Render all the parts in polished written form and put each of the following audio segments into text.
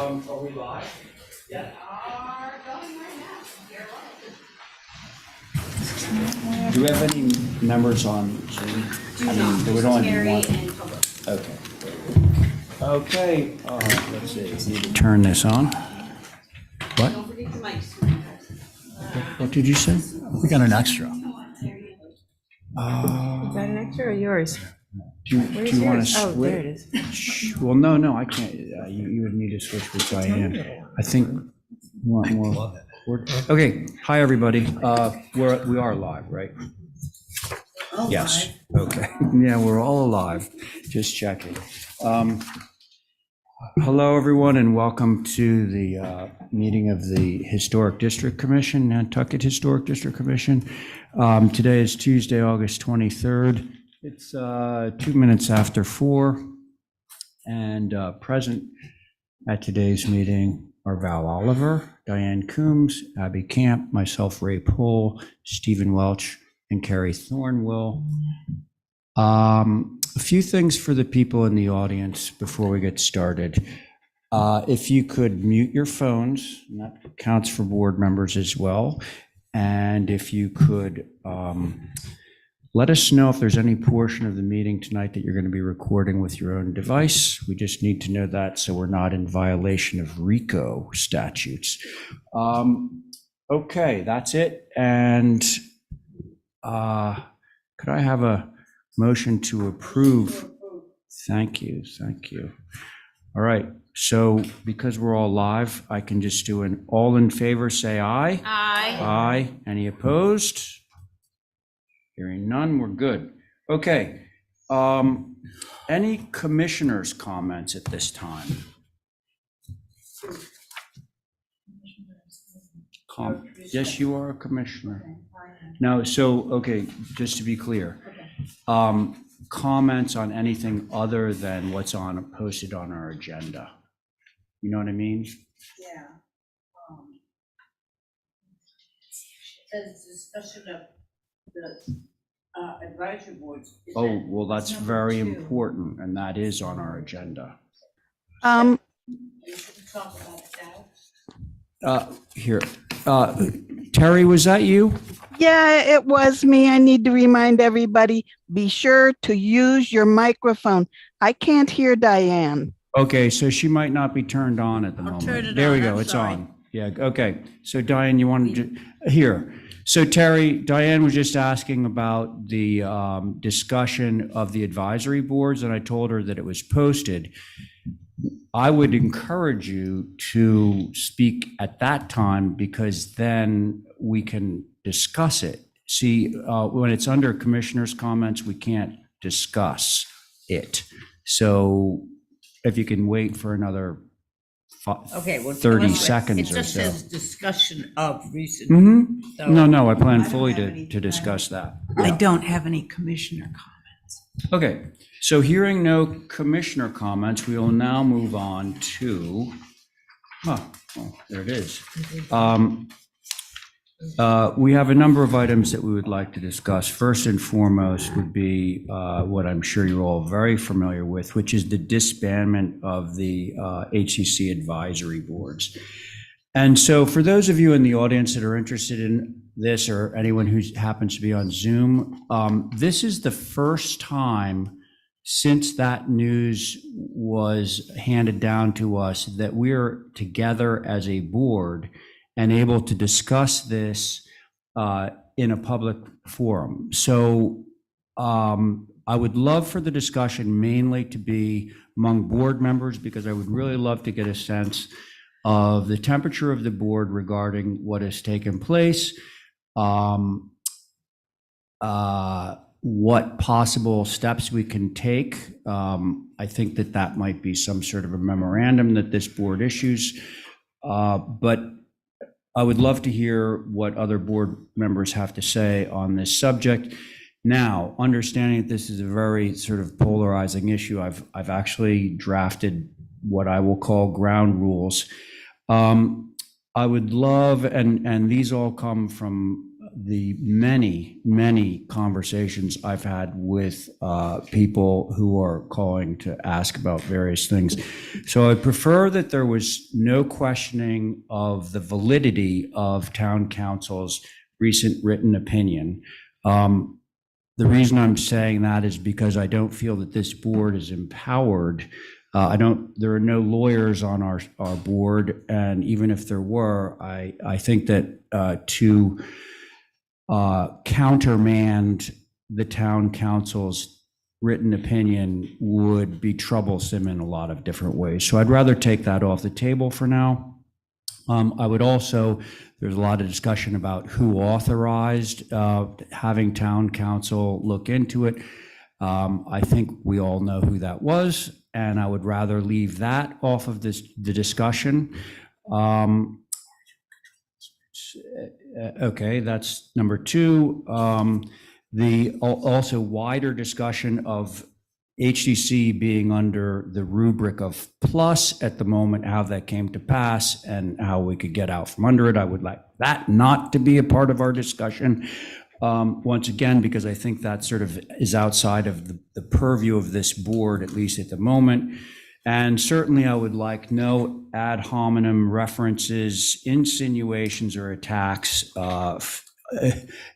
Are we live? Yeah. Are going right now. You're live. Do we have any members on Zoom? There would only be one. And public. Okay. Okay, let's see. Need to turn this on. What? Don't forget the mics. What did you say? We got an extra. Is that an extra or yours? Do you want to switch? Oh, there it is. Well, no, I can't. You would need to switch with Diane. I think you want more. Okay, hi, everybody. We are live, right? Yes, okay. Yeah, we're all alive. Just checking. Hello, everyone, and welcome to the meeting of the Historic District Commission, Nantucket Historic District Commission. Today is Tuesday, August 23rd. It's 2 minutes after 4, and present at today's meeting are Val Oliver, Diane Coombs, Abby Camp, myself, Ray Pohl, Stephen Welch, and Carrie Thornwell. A few things for the people in the audience before we get started. If you could mute your phones, and that counts for board members as well. And if you could let us know if there's any portion of the meeting tonight that you're going to be recording with your own device. We just need to know that so we're not in violation of RICO statutes. Okay, that's it. And could I have a motion to approve? Thank you. All right, so because we're all live, I can just do an all in favor, say aye. Aye. Any opposed? Hearing none, we're good. Okay, any commissioners' comments at this time? Yes, you are a commissioner. No, so, okay, just to be clear, comments on anything other than what's posted on our agenda. You know what I mean? Yeah. Says discussion of the advisory boards. Oh, well, that's very important, and that is on our agenda. You should talk about it now. Here, Terry, was that you? Yeah, it was me. I need to remind everybody, be sure to use your microphone. I can't hear Diane. Okay, so she might not be turned on at the moment. turn it There we on, go, I'm it's sorry. on. Yeah, okay. So Diane, you wanted to, here. So Terry, Diane was just asking about the discussion of the advisory boards, and I told her that it was posted. I would encourage you to speak at that time because then we can discuss it. See, when it's under commissioners' comments, we can't discuss it. So if you can wait for another Okay, well, 30 seconds it or just so. says discussion of recent. Mm-hmm. so No, I plan I don't fully have any- to discuss that. I don't have any commissioner comments. Okay, so hearing no commissioner comments, we will now move on to, there it is. We have a number of items that we would like to discuss. First and foremost would be what I'm sure you're all very familiar with, which is the disbandment of the HCC advisory boards. And so for those of you in the audience that are interested in this, or anyone who happens to be on Zoom, this is the first time since that news was handed down to us that we're together as a board and able to discuss this in a public forum. So I would love for the discussion mainly to be among board members, because I would really love to get a sense of the temperature of the board regarding what has taken place, what possible steps we can take. I think that might be some sort of a memorandum that this board issues, but I would love to hear what other board members have to say on this subject. Now, understanding that this is a very sort of polarizing issue, I've actually drafted what I will call ground rules. I would love, and these all come from the many conversations I've had with people who are calling to ask about various things. So I prefer that there was no questioning of the validity of town council's recent written opinion. The reason I'm saying that is because I don't feel that this board is empowered. There are no lawyers on our board, and even if there were, I think that to countermand the town council's written opinion would be troublesome in a lot of different ways. So I'd rather take that off the table for now. I would also, there's a lot of discussion about who authorized having town council look into it. I think we all know who that was, and I would rather leave that off of the discussion. Okay, that's number two. The also wider discussion of HDC being under the rubric of plus at the moment, how that came to pass and how we could get out from under it. I would like that not to be a part of our discussion. Once again, because I think that sort of is outside of the purview of this board, at least at the moment. And certainly I would like no ad hominem references, insinuations, or attacks of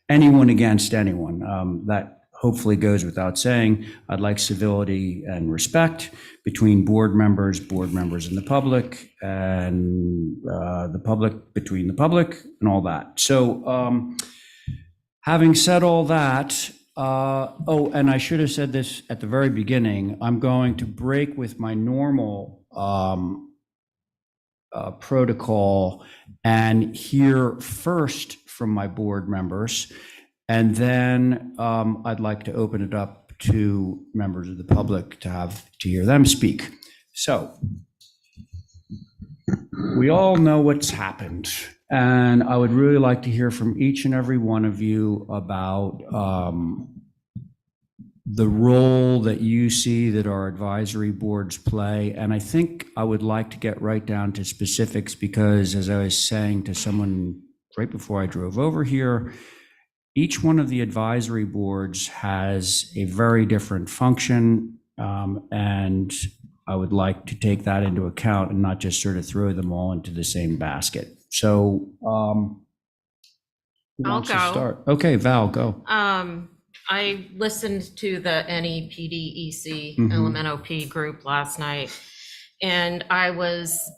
anyone against anyone. That hopefully goes without saying. I'd like civility and respect between board members and the public, and the public between the public, and all that. So having said all that, oh, and I should have said this at the very beginning, I'm going to break with my normal protocol and hear first from my board members. And then I'd like to open it up to members of the public to hear them speak. So we all know what's happened, and I would really like to hear from each and every one of you about the role that you see that our advisory boards play. And I think I would like to get right down to specifics, because as I was saying to someone right before I drove over here, each one of the advisory boards has a very different function, and I would like to take that into account and not just sort of throw them all into the same basket. So who wants to start? Okay, Val, go. I listened to the NEPDEC LMNOP group last night, and I was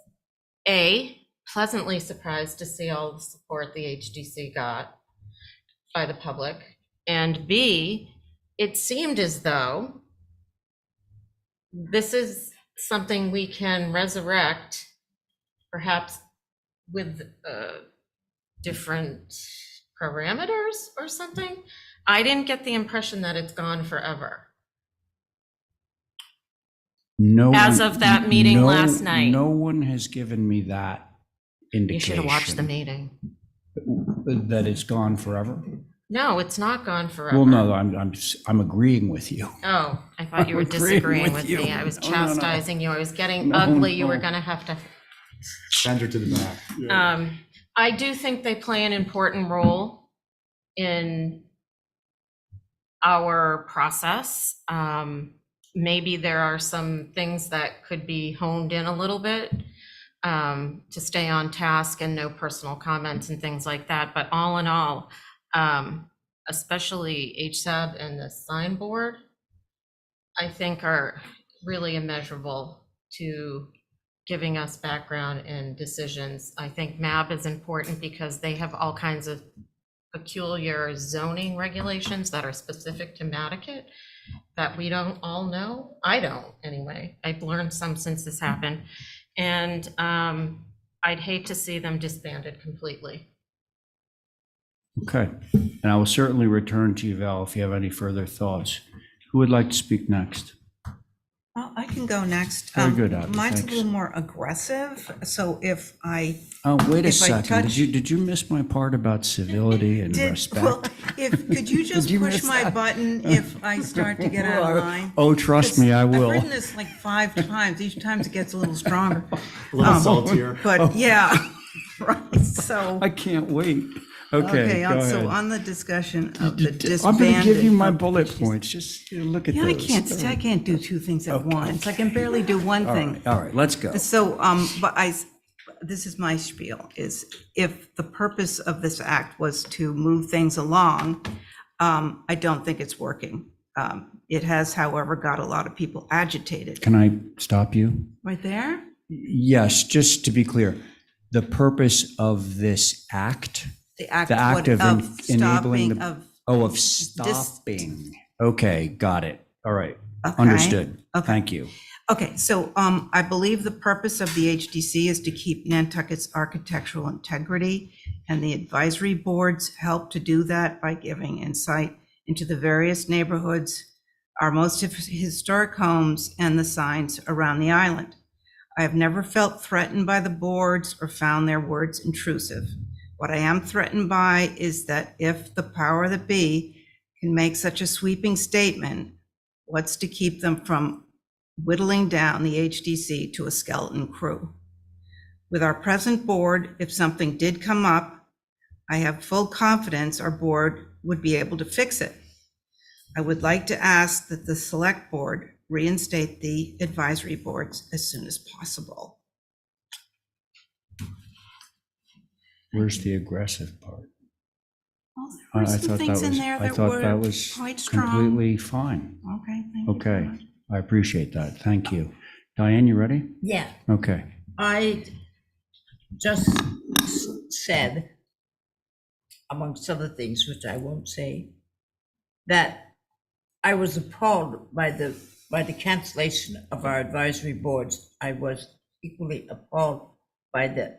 pleasantly surprised to see all the support the HDC got by the public, and B, it seemed as though this is something we can resurrect, perhaps with different parameters or something. I didn't get the impression that it's gone forever. As of that meeting last night. No one has given me that indication. You should have watched the meeting. That it's gone forever? No, it's not gone forever. Well, no, I'm agreeing with you. Oh, I thought you were disagreeing with me. I was chastising you. I was getting ugly. You were gonna have to. Send her to the back. Yeah. I do think they play an important role in our process. Maybe there are some things that could be honed in a little bit to stay on task and no personal comments and things like that. But all in all, especially HSAB and the sign board, I think are really immeasurable to giving us background and decisions. I think MAB is important because they have all kinds of peculiar zoning regulations that are specific to Nantucket that we don't all know. I don't, anyway. I've learned some since this happened. And I'd hate to see them disbanded completely. Okay, and I will certainly return to you, Val, if you have any further thoughts. Who would like to speak next? Well, I can go next. Very good, Abby, Mine's thanks. a little more aggressive, so if I Oh, wait a If I second. touch- Did you miss my part about civility and did, respect? well, could you just you push miss my that? button if I start to get out of line? Oh, trust me, I will. I've written this like 5 times. Each time it gets a little stronger. A little saltier. But yeah, right, so. I can't wait. Okay, go So ahead. on the discussion of the I'm disbanded. going to give you my of- bullet points. Just look at Yeah, those. I can't do two things at once. I can barely do one All thing. right, all right, let's go. So, this is my spiel, is if the purpose of this act was to move things along, I don't think it's working. It has, however, got a lot of people agitated. Can I stop you? Right there? Yes, just to be clear, the purpose of this act, The act the act of enabling stopping, the, of stopping. Okay, got it. All right, Okay, understood. okay. Thank you. Okay, so I believe the purpose of the HDC is to keep Nantucket's architectural integrity, and the advisory boards help to do that by giving insight into the various neighborhoods, our most historic homes, and the signs around the island. I have never felt threatened by the boards or found their words intrusive. What I am threatened by is that if the power that be can make such a sweeping statement, what's to keep them from whittling down the HDC to a skeleton crew? With our present board, if something did come up, I have full confidence our board would be able to fix it. I would like to ask that the select board reinstate the advisory boards as soon as possible. Where's the aggressive part? Well, I there were some thought things that in was, there I that thought that were was quite strong. completely fine. Okay, thank you. Okay, very much. I appreciate that. Thank you. Diane, you ready? Yeah, Okay. I just said, amongst other things, which I won't say, that I was appalled by the cancellation of our advisory boards. I was equally appalled by the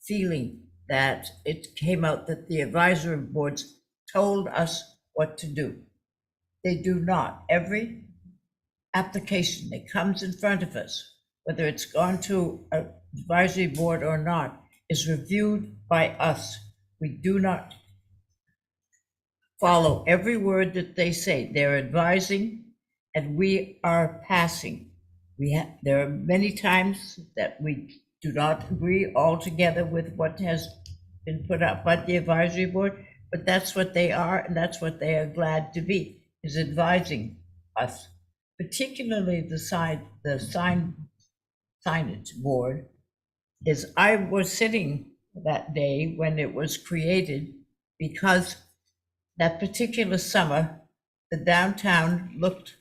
feeling that it came out that the advisory boards told us what to do. They do not. Every application that comes in front of us, whether it's gone to an advisory board or not, is reviewed by us. We do not follow every word that they say. They're advising and we are passing. There are many times that we do not agree altogether with what has been put up by the advisory board, but that's what they are, and that's what they are glad to be, is advising us. Particularly the signage board, is I was sitting that day when it was created, because that particular summer, the downtown looked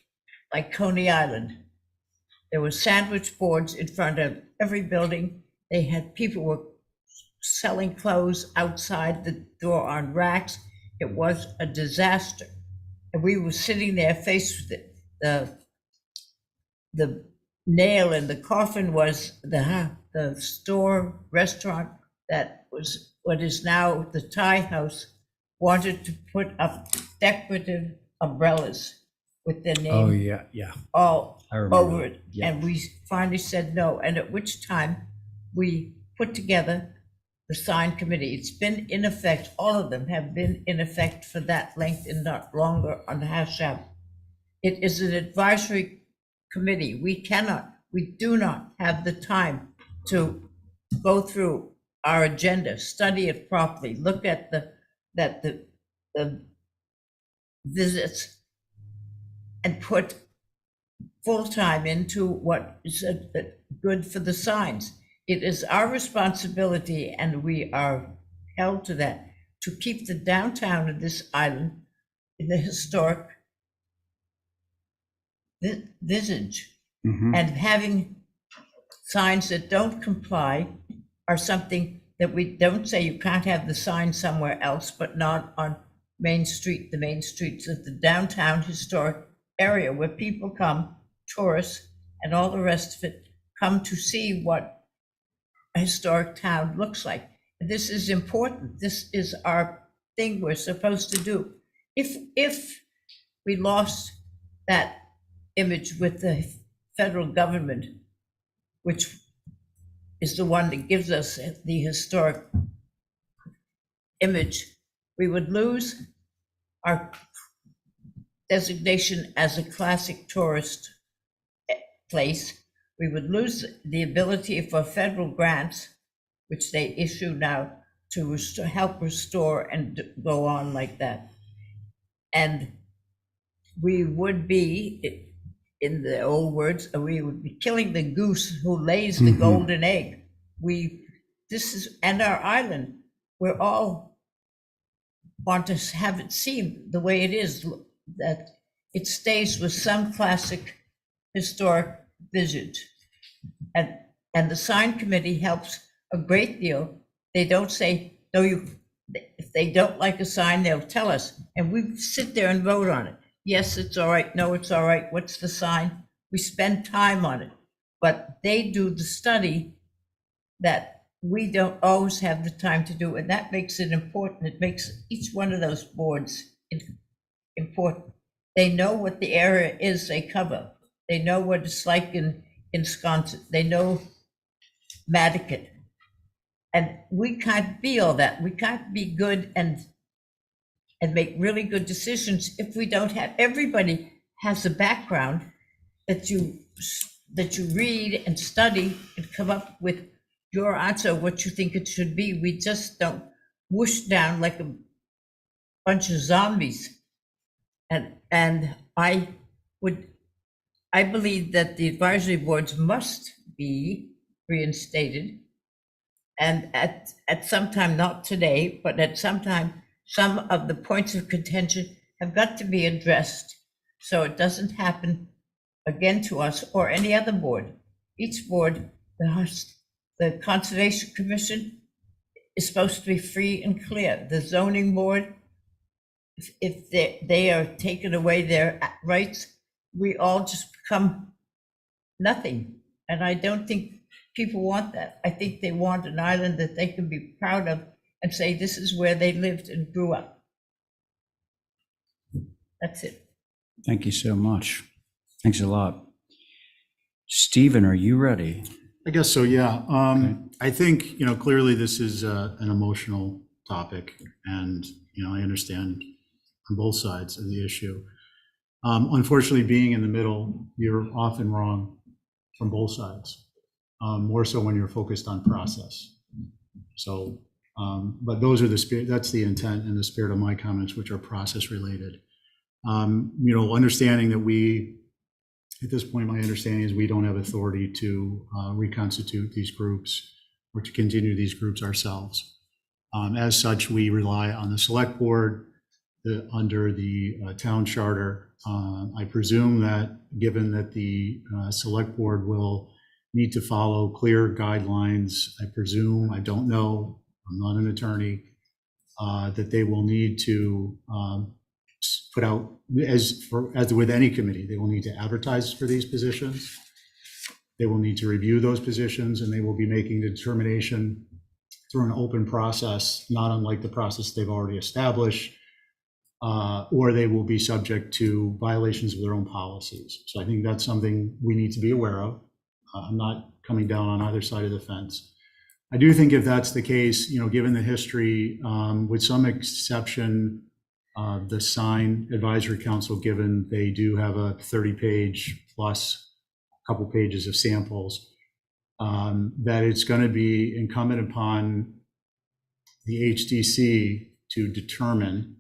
like Coney Island. There were sandwich boards in front of every building. They had people were selling clothes outside the door on racks. It was a disaster. And we were sitting there faced with it. The nail in the coffin was the store restaurant that was what is now the Thai house wanted to put up decorative umbrellas with their Oh, name yeah, yeah. all I remember over that. it. Yeah. And we finally said no, and at which time we put together the sign committee. It's been in effect, all of them have been in effect for that length and not longer on the Hashab. It is an advisory committee. We do not have the time to go through our agenda, study it properly, look at the visits, and put full time into what is good for the signs. It is our responsibility, and we are held to that, to keep the downtown of this island in the historic visage. Mhm. And having signs that don't comply are something that we don't say you can't have the sign somewhere else, but not on Main Street, the main streets of the downtown historic area where people come, tourists, and all the rest of it, come to see what a historic town looks like. And this is important. This is our thing we're supposed to do. If we lost that image with the federal government, which is the one that gives us the historic image, we would lose our designation as a classic tourist place. We would lose the ability for federal grants, which they issue now, to help restore and go on like that. And we would be, in the old words, we would be killing the goose who lays the golden egg. And our island, we're all want to have it seem the way it is, that it stays with some classic historic visage. And the sign committee helps a great deal. They don't say, no, if they don't like a sign, they'll tell us. And we sit there and vote on it. Yes, it's all right. No, it's all right. What's the sign? We spend time on it. But they do the study that we don't always have the time to do. And that makes it important. It makes each one of those boards important. They know what the area is they cover. They know what it's like in Wisconsin. They know Nantucket. And we can't be all that. We can't be good and make really good decisions if we don't have, everybody has a background that you read and study and come up with your answer, what you think it should be. We just don't whoosh down like a bunch of zombies. And I believe that the advisory boards must be reinstated. And at some time, not today, but at some time, some of the points of contention have got to be addressed so it doesn't happen again to us or any other board. Each board, the Conservation Commission is supposed to be free and clear. The zoning board, if they are taken away their rights, we all just become nothing. And I don't think people want that. I think they want an island that they can be proud of and say, this is where they lived and grew up. That's it. Thank you so much. Thanks a lot. Stephen, are you ready? I guess so, yeah. Okay. I think, clearly this is an emotional topic, and, I understand on both sides of the issue. Unfortunately, being in the middle, you're often wrong from both sides, more so when you're focused on process. So, but those are that's the intent and the spirit of my comments, which are process related. Understanding that at this point, my understanding is we don't have authority to reconstitute these groups or to continue these groups ourselves. As such, we rely on the select board under the town charter. I presume that given that the select board will need to follow clear guidelines, I don't know, I'm not an attorney, that they will need to put out, as with any committee, they will need to advertise for these positions. They will need to review those positions, and they will be making a determination through an open process, not unlike the process they've already established, or they will be subject to violations of their own policies. So I think that's something we need to be aware of. I'm not coming down on either side of the fence. I do think if that's the case, given the history, with some exception, the sign advisory council, given they do have a 30-page plus a couple pages of samples, that it's going to be incumbent upon the HDC to determine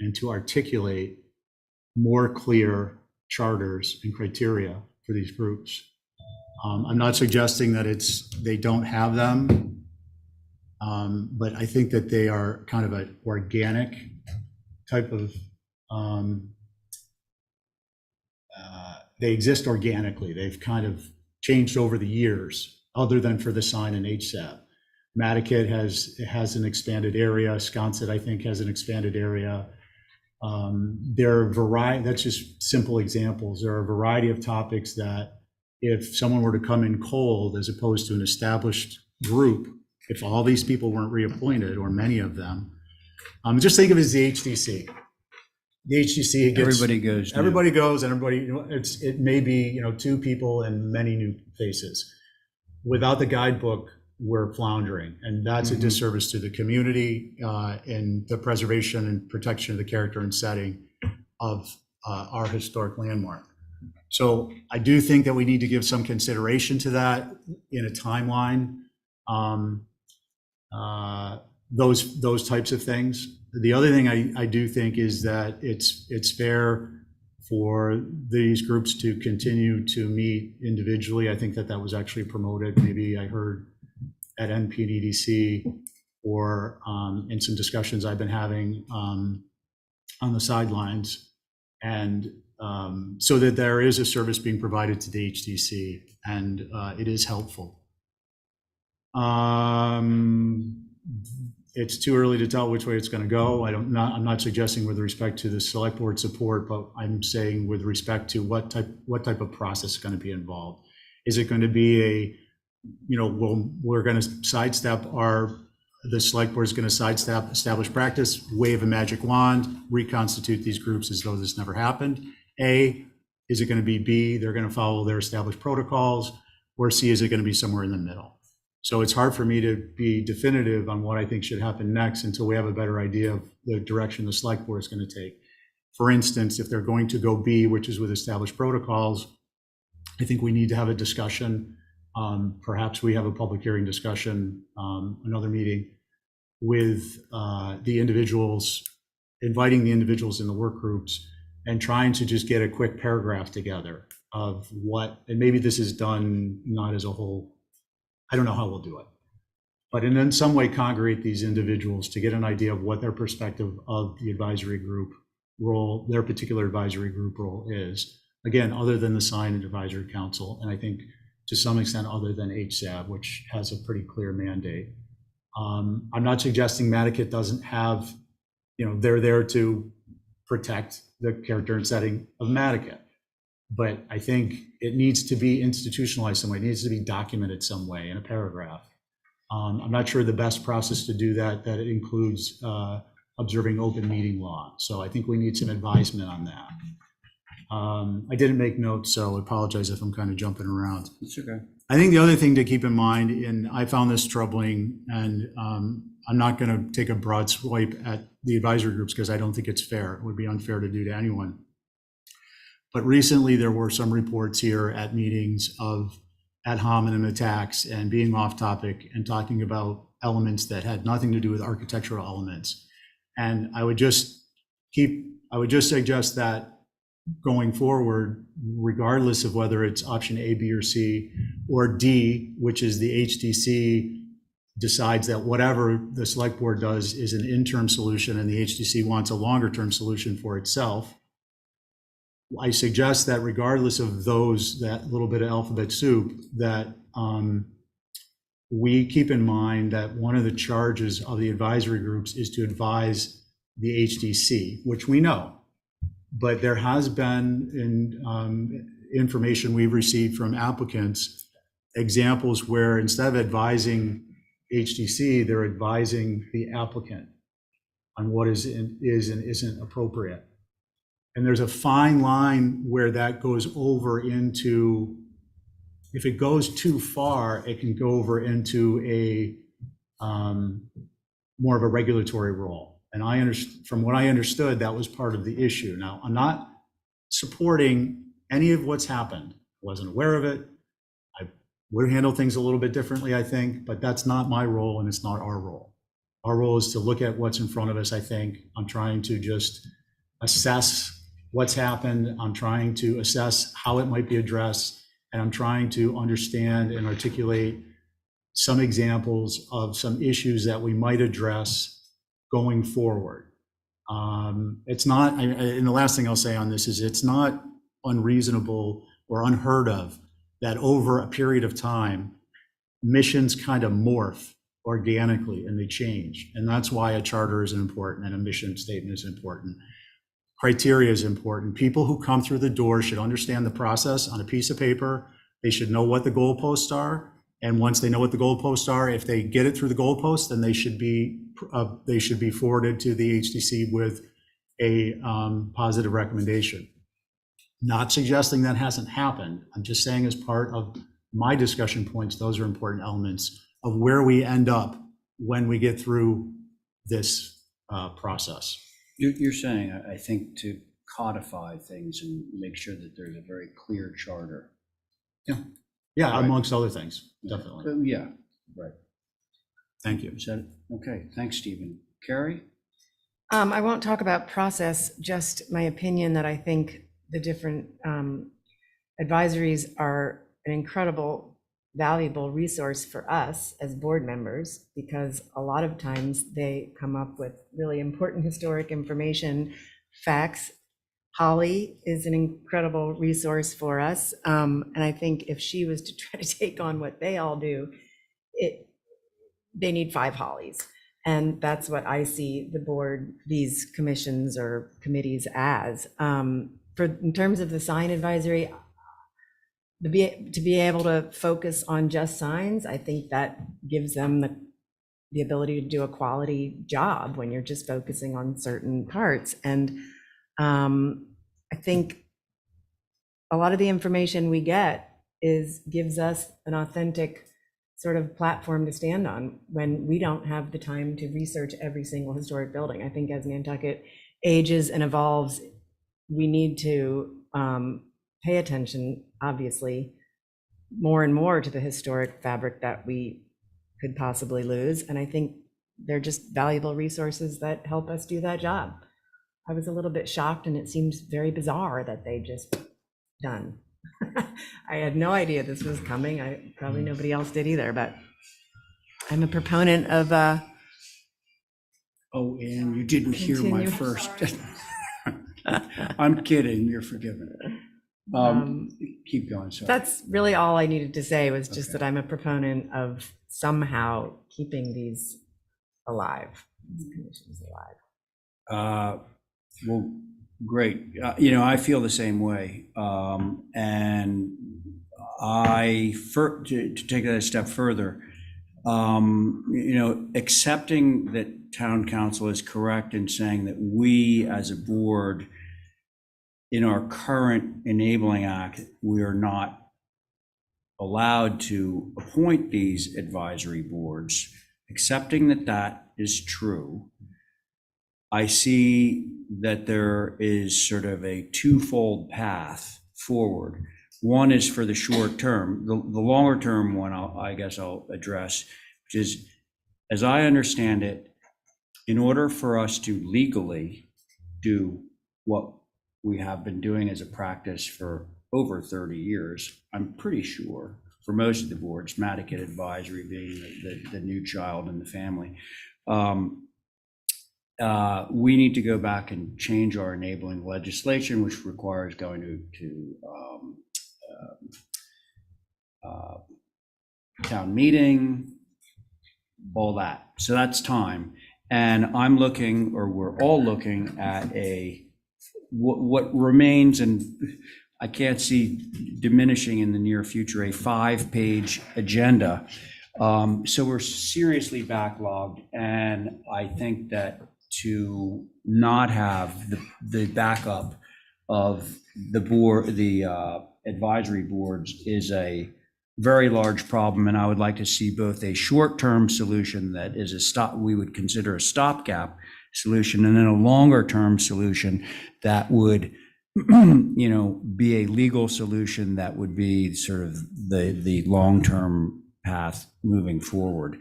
and to articulate more clear charters and criteria for these groups. I'm not suggesting that they don't have them, but I think that they are kind of an organic type of, they exist organically. They've kind of changed over the years, other than for the sign and HSAP. Nantucket has an expanded area. Wisconsin, I think, has an expanded area. There are that's just simple examples. There are a variety of topics that if someone were to come in cold, as opposed to an established group, if all these people weren't reappointed, or many of them, just think of it as the HDC. The HDC gets, Everybody goes. new. everybody goes, and everybody, it may be, two people and many new faces. Without the guidebook, we're floundering, and that's a disservice to the community and the preservation and protection of the character and setting of our historic landmark. So I do think that we need to give some consideration to that in a timeline. those types of things. The other thing I do think is that it's fair for these groups to continue to meet individually. I think that was actually promoted. Maybe I heard at NPDDC or in some discussions I've been having on the sidelines. And so that there is a service being provided to the HDC, and it is helpful. It's too early to tell which way it's going to go. I'm not suggesting with respect to the select board support, but I'm saying with respect to what type of process is going to be involved. Is it going to be we're going to sidestep the select board is going to sidestep established practice, wave a magic wand, reconstitute these groups as though this never happened? A, is it going to be B, they're going to follow their established protocols? Or C, is it going to be somewhere in the middle? So it's hard for me to be definitive on what I think should happen next until we have a better idea of the direction the select board is going to take. For instance, if they're going to go B, which is with established protocols, I think we need to have a discussion. Perhaps we have a public hearing discussion, another meeting with the individuals, inviting the individuals in the work groups and trying to just get a quick paragraph together of what, and maybe this is done not as a whole, I don't know how we'll do it, but in some way congregate these individuals to get an idea of what their perspective of the advisory group role, their particular advisory group role is. Again, other than the sign and advisory council, and I think to some extent other than HSAB, which has a pretty clear mandate. I'm not suggesting Nantucket doesn't have, they're there to protect the character and setting of Nantucket. But I think it needs to be institutionalized some way. It needs to be documented some way in a paragraph. I'm not sure the best process to do that it includes observing open meeting law. So I think we need some advisement on that. I didn't make notes, so I apologize if I'm kind of jumping around. It's okay. I think the other thing to keep in mind, and I found this troubling, and I'm not going to take a broad swipe at the advisory groups because I don't think it's fair. It would be unfair to do to anyone. But recently there were some reports here at meetings of ad hominem attacks and being off topic and talking about elements that had nothing to do with architectural elements. And I would just suggest that going forward, regardless of whether it's option A, B, or C, or D, which is the HDC decides that whatever the select board does is an interim solution and the HDC wants a longer term solution for itself. I suggest that regardless of that little bit of alphabet soup, that we keep in mind that one of the charges of the advisory groups is to advise the HDC, which we know. But there has been information we've received from applicants, examples where instead of advising HDC, they're advising the applicant on what is and isn't appropriate. And there's a fine line where that goes over into, if it goes too far, it can go over into a more of a regulatory role. And from what I understood, that was part of the issue. Now, I'm not supporting any of what's happened. I wasn't aware of it. I would handle things a little bit differently, I think, but that's not my role and it's not our role. Our role is to look at what's in front of us, I think. I'm trying to just assess what's happened. I'm trying to assess how it might be addressed. And I'm trying to understand and articulate some examples of some issues that we might address going forward. It's not, and the last thing I'll say on this is it's not unreasonable or unheard of that over a period of time, missions kind of morph organically and they change. And that's why a charter is important and a mission statement is important. Criteria is important. People who come through the door should understand the process on a piece of paper. They should know what the goalposts are. And once they know what the goalposts are, if they get it through the goalposts, then they should be forwarded to the HDC with a positive recommendation. Not suggesting that hasn't happened. I'm just saying as part of my discussion points, those are important elements of where we end up when we get through this process. You're saying, I think, to codify things and make sure that there's a very clear charter. Yeah, Right. amongst other things, definitely. Yeah, right. Thank you. Is that, okay, thanks, Stephen. Carrie? I won't talk about process, just my opinion that I think the different advisories are an incredible, valuable resource for us as board members, because a lot of times they come up with really important historic information, facts. Holly is an incredible resource for us. And I think if she was to try to take on what they all do, they need 5 Hollies. And that's what I see the board, these commissions or committees as. In terms of the sign advisory, to be able to focus on just signs, I think that gives them the ability to do a quality job when you're just focusing on certain parts. And I think a lot of the information we get gives us an authentic sort of platform to stand on when we don't have the time to research every single historic building. I think as Nantucket ages and evolves, we need to pay attention, obviously, more and more to the historic fabric that we could possibly lose. And I think they're just valuable resources that help us do that job. I was a little bit shocked, and it seems very bizarre that they just done. I had no idea this was coming. Probably nobody else did either, but I'm a proponent of Oh, and you didn't hear my Continue. first. I'm kidding, you're forgiven. Keep going, sorry. that's really all I needed to say, was just Okay. that I'm a proponent of somehow keeping these alive, these commissions alive. Well, great. I feel the same way. And to take that a step further, accepting that town council is correct in saying that we as a board, in our current enabling act, we are not allowed to appoint these advisory boards. Accepting that that is true, I see that there is sort of a twofold path forward. One is for the short term. The longer term one, I guess I'll address, which is, as I understand it, in order for us to legally do what we have been doing as a practice for over 30 years, I'm pretty sure, for most of the boards, Nantucket Advisory being the new child in the family, we need to go back and change our enabling legislation, which requires going to town meeting, all that. So that's time. And I'm looking, or we're all looking at what remains, and I can't see diminishing in the near future, a 5-page agenda. So we're seriously backlogged, and I think that to not have the backup of the advisory boards is a very large problem, and I would like to see both a short-term solution that is we would consider a stopgap solution, and then a longer-term solution that would, be a legal solution that would be sort of the long-term path moving forward.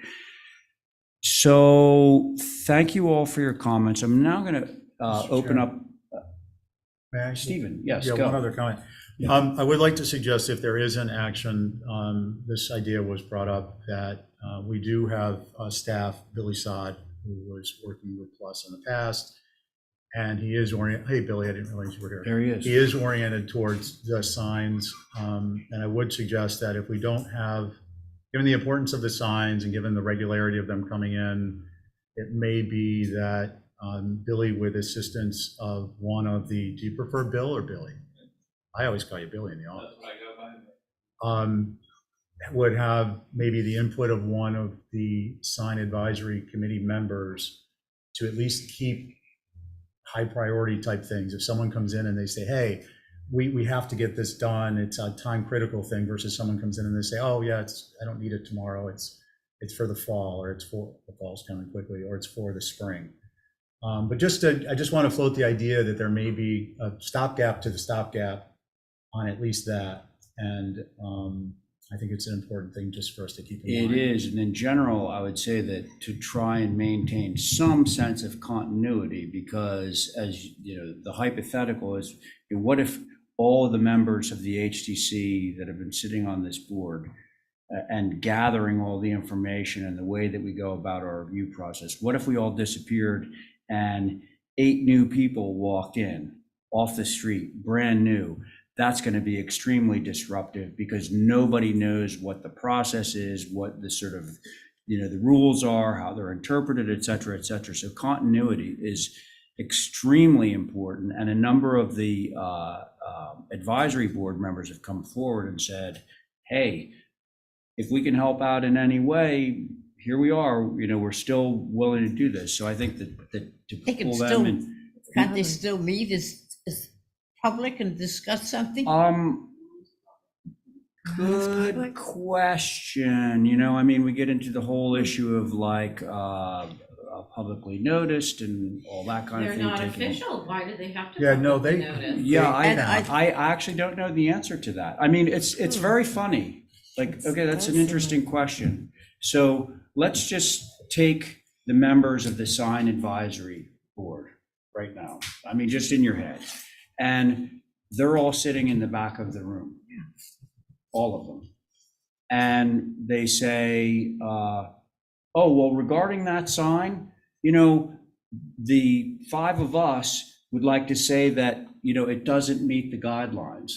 So thank you all for your comments. I'm now going to open up. May I? Stephen, yes, Yeah, go. one other comment. Yeah. I would like to suggest, if there is an action, this idea was brought up, that we do have staff, Billy Sod, who was working with Plus in the past, and he is oriented. Hey, Billy, I didn't realize you were here. There he is. He is oriented towards the signs, and I would suggest that if we don't have, given the importance of the signs and given the regularity of them coming in, it may be that Billy, with assistance of one of the, do you prefer Bill or Billy? I always call you Billy in the office. Would have maybe the input of one of the sign advisory committee members to at least keep high priority type things. If someone comes in and they say, hey, we have to get this done, it's a time critical thing, versus someone comes in and they say, oh yeah, I don't need it tomorrow, it's for the fall, or it's for the fall's coming quickly, or it's for the spring. But I just want to float the idea that there may be a stopgap to the stopgap on at least that. And I think it's an important thing just for us to keep in It mind. is, and in general, I would say that to try and maintain some sense of continuity, because as you know, the hypothetical is, you know, what if all of the members of the HTC that have been sitting on this board and gathering all the information and the way that we go about our review process, what if we all disappeared and 8 new people walked in off the street, brand new? That's going to be extremely disruptive because nobody knows what the process is, what the sort of, you know, the rules are, how they're interpreted, et cetera, et cetera. So continuity is extremely important. And a number of the advisory board members have come forward and said, hey, if we can help out in any way, here we are, you know, we're still willing to do this. So I think that to They can pull still, them in. can't they still meet as public and discuss something? Good question. You know, I mean, we get into the whole issue of like publicly noticed and all that kind of They're thing. not taking- official, why do they have to? Yeah, no, publicly they- notice? Yeah, And I actually don't know the answer to that. I mean, it's very funny. Like, okay, that's an interesting question. So let's just take the members of the sign advisory board right now. I mean, just in your head. And they're all sitting in the back of the room, all of them. And they say, oh, well, regarding that sign, you know, the 5 of us would like to say that, you know, it doesn't meet the guidelines.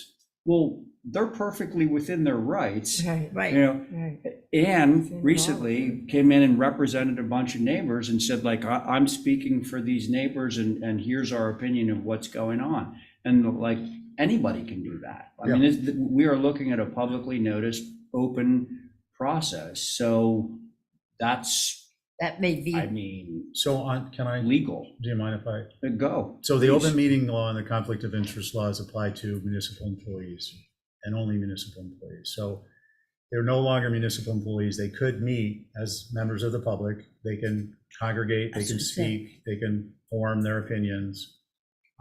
Well, they're perfectly within their rights. Right, Right. You know, right. Anne recently came in and represented a bunch of neighbors and said, like, I'm speaking for these neighbors and here's our opinion of what's going on. And like, anybody can do that. I mean, we are looking at a publicly noticed, open process. So that's, That may be, I mean, So can I, legal. do you mind if I? Go. So the Please. open meeting law and the conflict of interest laws apply to municipal employees and only municipal employees. So they're no longer municipal employees. They could meet as members of the public. They can congregate, they That's can what I'm saying. speak, they can form their opinions.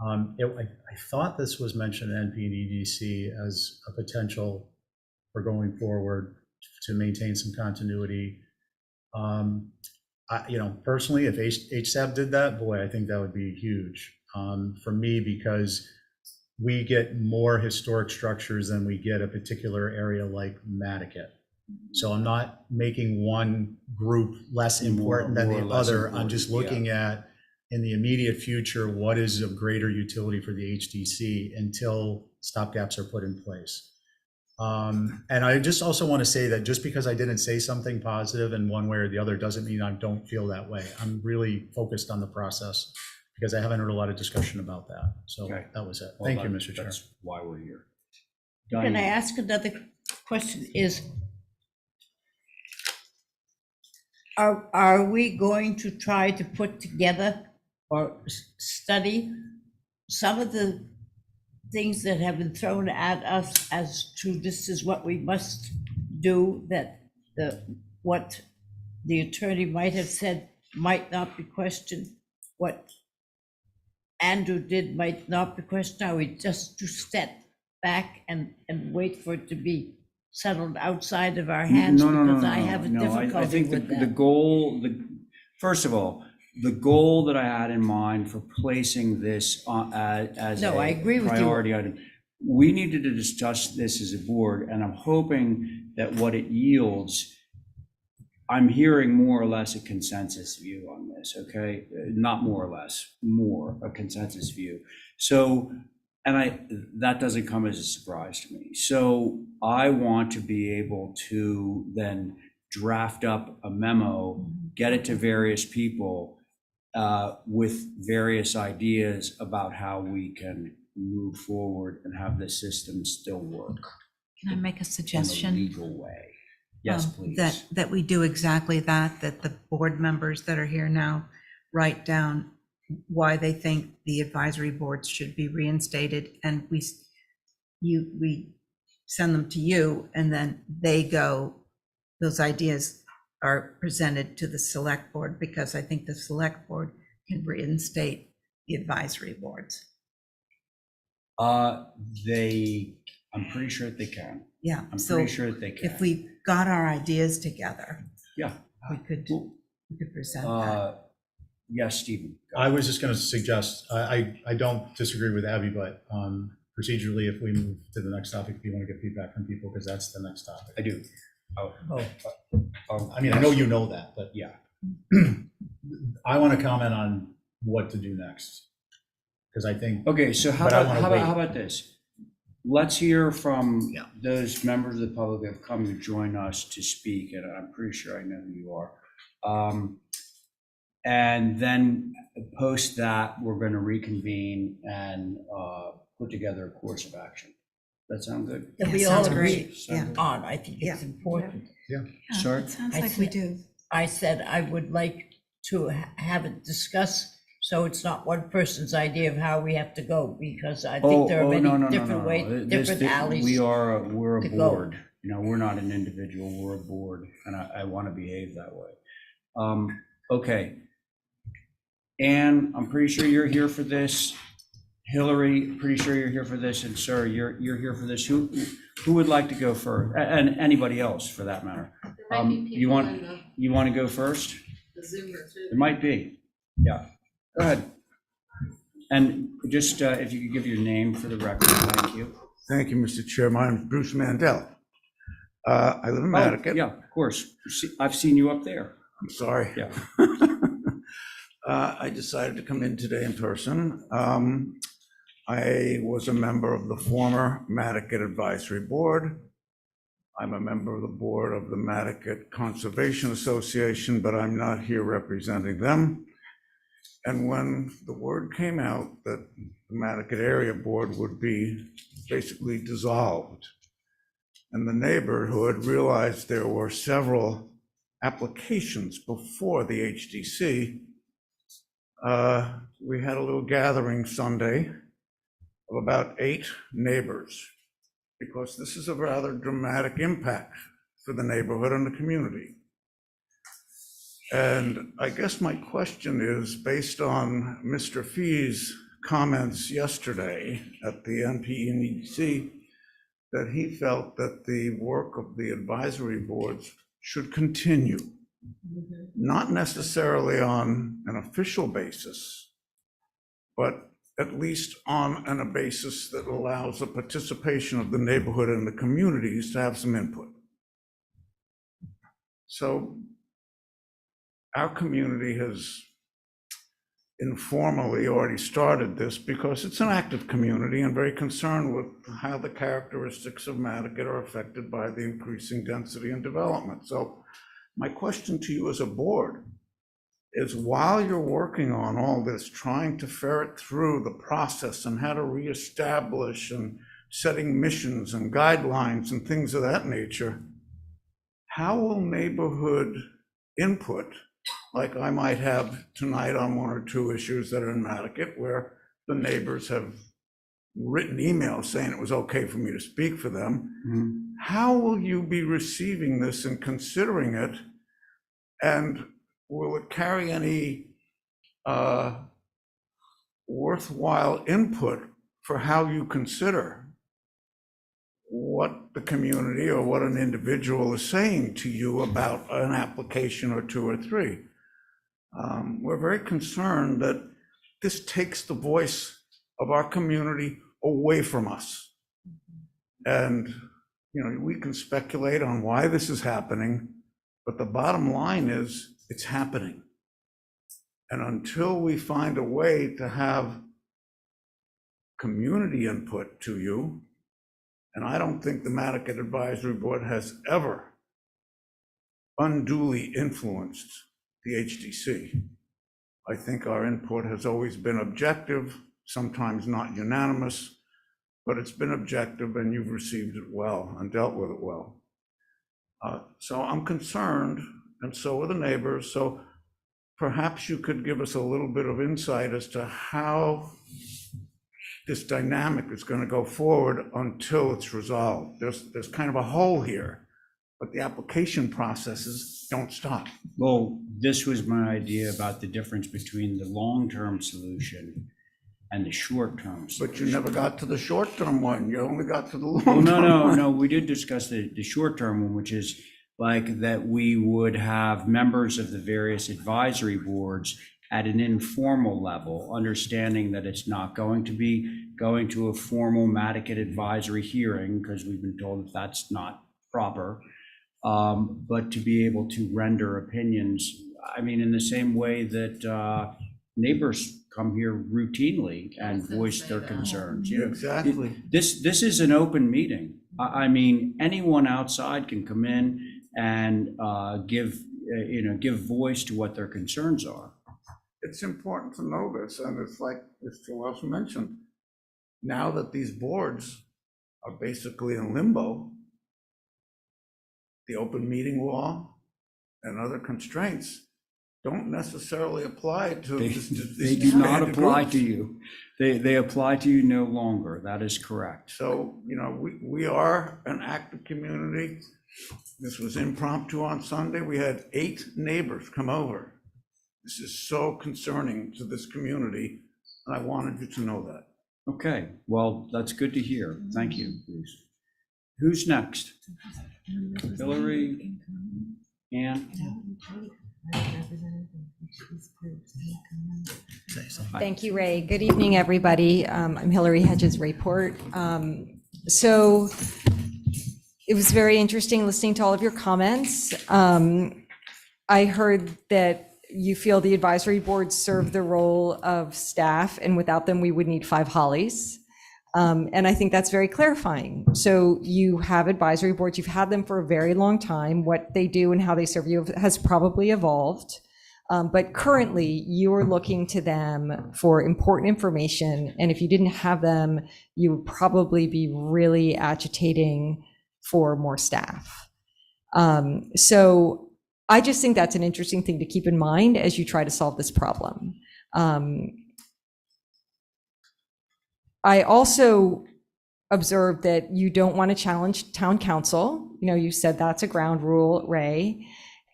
I thought this was mentioned in NP and EDC as a potential for going forward to maintain some continuity. You know, personally, if HSAB did that, boy, I think that would be huge for me, because we get more historic structures than we get a particular area like Nantucket. So I'm not making one group less important than More or the less other. I'm important, just yeah. looking at, in the immediate future, what is of greater utility for the HDC until stopgaps are put in place. And I just also want to say that just because I didn't say something positive in one way or the other doesn't mean I don't feel that way. I'm really focused on the process because I haven't heard a lot of discussion about that. So Okay. that was it. Well, Thank you, that- Mr. Chair. That's why we're here. can I Diane. ask another question is, are we going to try to put together or study some of the things that have been thrown at us as to this is what we must do, that what the attorney might have said might not be questioned, what Andrew did might not be questioned? Are we just to step back and wait for it to be settled outside of our hands? Because I have a I difficulty think with the that. goal, first of all, the goal that I had in mind for placing this as No, I a agree with you. priority item, we needed to discuss this as a board, and I'm hoping that what it yields, I'm hearing more or less a consensus view on this, okay? Not more or less, more a consensus view. So, and that doesn't come as a surprise to me. So I want to be able to then draft up a memo, get it to various people with various ideas about how we can move forward and have this system still work Can I make a in a suggestion? legal way. Yes, please. That we do exactly that the board members that are here now write down why they think the advisory boards should be reinstated, and we send them to you, and then those ideas are presented to the select board, because I think the select board can reinstate the advisory boards. They I'm pretty sure that they can. Yeah, I'm so pretty sure that they can. if we got our ideas together, Yeah. we could present that. Yes, Stephen. I was just going to suggest, I don't disagree with Abby, but procedurally, if we move to the next topic, if you want to get feedback from people, because that's the next topic. I do. I mean, I know you know that, but Yeah. I want to comment on what to do next. Because I think, Okay, so But I wanna wait. how about this? Let's hear from Yeah. those members of the public that have come to join us to speak, and I'm pretty sure I know who you are. And then post that, we're going to reconvene and put together a course of action. That sound good? That Yeah, we all sounds agree great. Yeah. on, I think it's Yeah. important. Sorry? Sounds I like we think- do. I said I would like to have it discussed, so it's not one person's idea of how we have to go, because I think there are no, many different ways, different alleys. We're a to go. board. You know, we're not an individual, we're a board, and I want to behave that way. Okay. Anne, I'm pretty sure you're here for this. Hillary, pretty sure you're here for this, and sir, you're here for this. Who would like to go first? And anybody else for that matter? There might be You people want in you want to go first? the Zoomer too. It might be. Yeah. Go ahead. And just if you could give your name for the record, thank you. Thank you, Mr. Chair. My name is Bruce Mandel. I live in Nantucket. Yeah, of course. I've seen you up there. I'm sorry. Yeah. I decided to come in today in person. I was a member of the former Nantucket Advisory Board. I'm a member of the board of the Nantucket Conservation Association, but I'm not here representing them. And when the word came out that the Nantucket Area Board would be basically dissolved, and the neighborhood realized there were several applications before the HDC, we had a little gathering Sunday of about 8 neighbors, because this is a rather dramatic impact for the neighborhood and the community. And I guess my question is, based on Mr. Fee's comments yesterday at the NPEC, that he felt that the work of the advisory boards should continue, not necessarily on an official basis, but at least on a basis that allows the participation of the neighborhood and the communities to have some input. So our community has informally already started this, because it's an active community and very concerned with how the characteristics of Nantucket are affected by the increasing density and development. So my question to you as a board is, while you're working on all this, trying to ferret through the process and how to reestablish and setting missions and guidelines and things of that nature, how will neighborhood input, like I might have tonight on 1 or 2 issues that are in Nantucket, where the neighbors have written emails saying it was okay for me to speak for them, how will you be receiving this and considering it? And will it carry any worthwhile input for how you consider what the community or what an individual is saying to you about an application or 2 or 3? We're very concerned that this takes the voice of our community away from us. And, you know, we can speculate on why this is happening, but the bottom line is it's happening. And until we find a way to have community input to you, and I don't think the Nantucket Advisory Board has ever unduly influenced the HDC. I think our input has always been objective, sometimes not unanimous, but it's been objective, and you've received it well and dealt with it well. So I'm concerned, and so are the neighbors. So perhaps you could give us a little bit of insight as to how this dynamic is going to go forward until it's resolved. There's kind of a hole here, but the application processes don't stop. Well, this was my idea about the difference between the long-term solution and the short-term. But you never got to the short-term one. You only got to the Well, long-term one. no, we did discuss the short-term one, which is like that we would have members of the various advisory boards at an informal level, understanding that it's not going to be going to a formal Nantucket advisory hearing, because we've been told that that's not proper, but to be able to render opinions, I mean, in the same way that neighbors come here routinely and voice their concerns. You know, Exactly. This is an open meeting. I mean, anyone outside can come in and give voice to what their concerns are. It's important to know this, and it's like Mr. Welsh mentioned, now that these boards are basically in limbo, the open meeting law and other constraints don't necessarily apply to They these do not disbanded apply groups. to you. They apply to you no longer. That is correct. So, we are an active community. This was impromptu on Sunday. We had 8 neighbors come over. This is so concerning to this community, and I wanted you to know that. Okay, well, that's good to hear. Thank you, Bruce. Who's next? Hillary? Ann? Thank you, Ray. Good evening, everybody. I'm Hillary Hedges-Rayport. So it was very interesting listening to all of your comments. I heard that you feel the advisory boards serve the role of staff, and without them, we would need 5 Hollies. And I think that's very clarifying. So you have advisory boards, you've had them for a very long time. What they do and how they serve you has probably evolved. But currently, you're looking to them for important information. And if you didn't have them, you would probably be really agitating for more staff. So I just think that's an interesting thing to keep in mind as you try to solve this problem. I also observed that you don't want to challenge town council. You said that's a ground rule, Ray.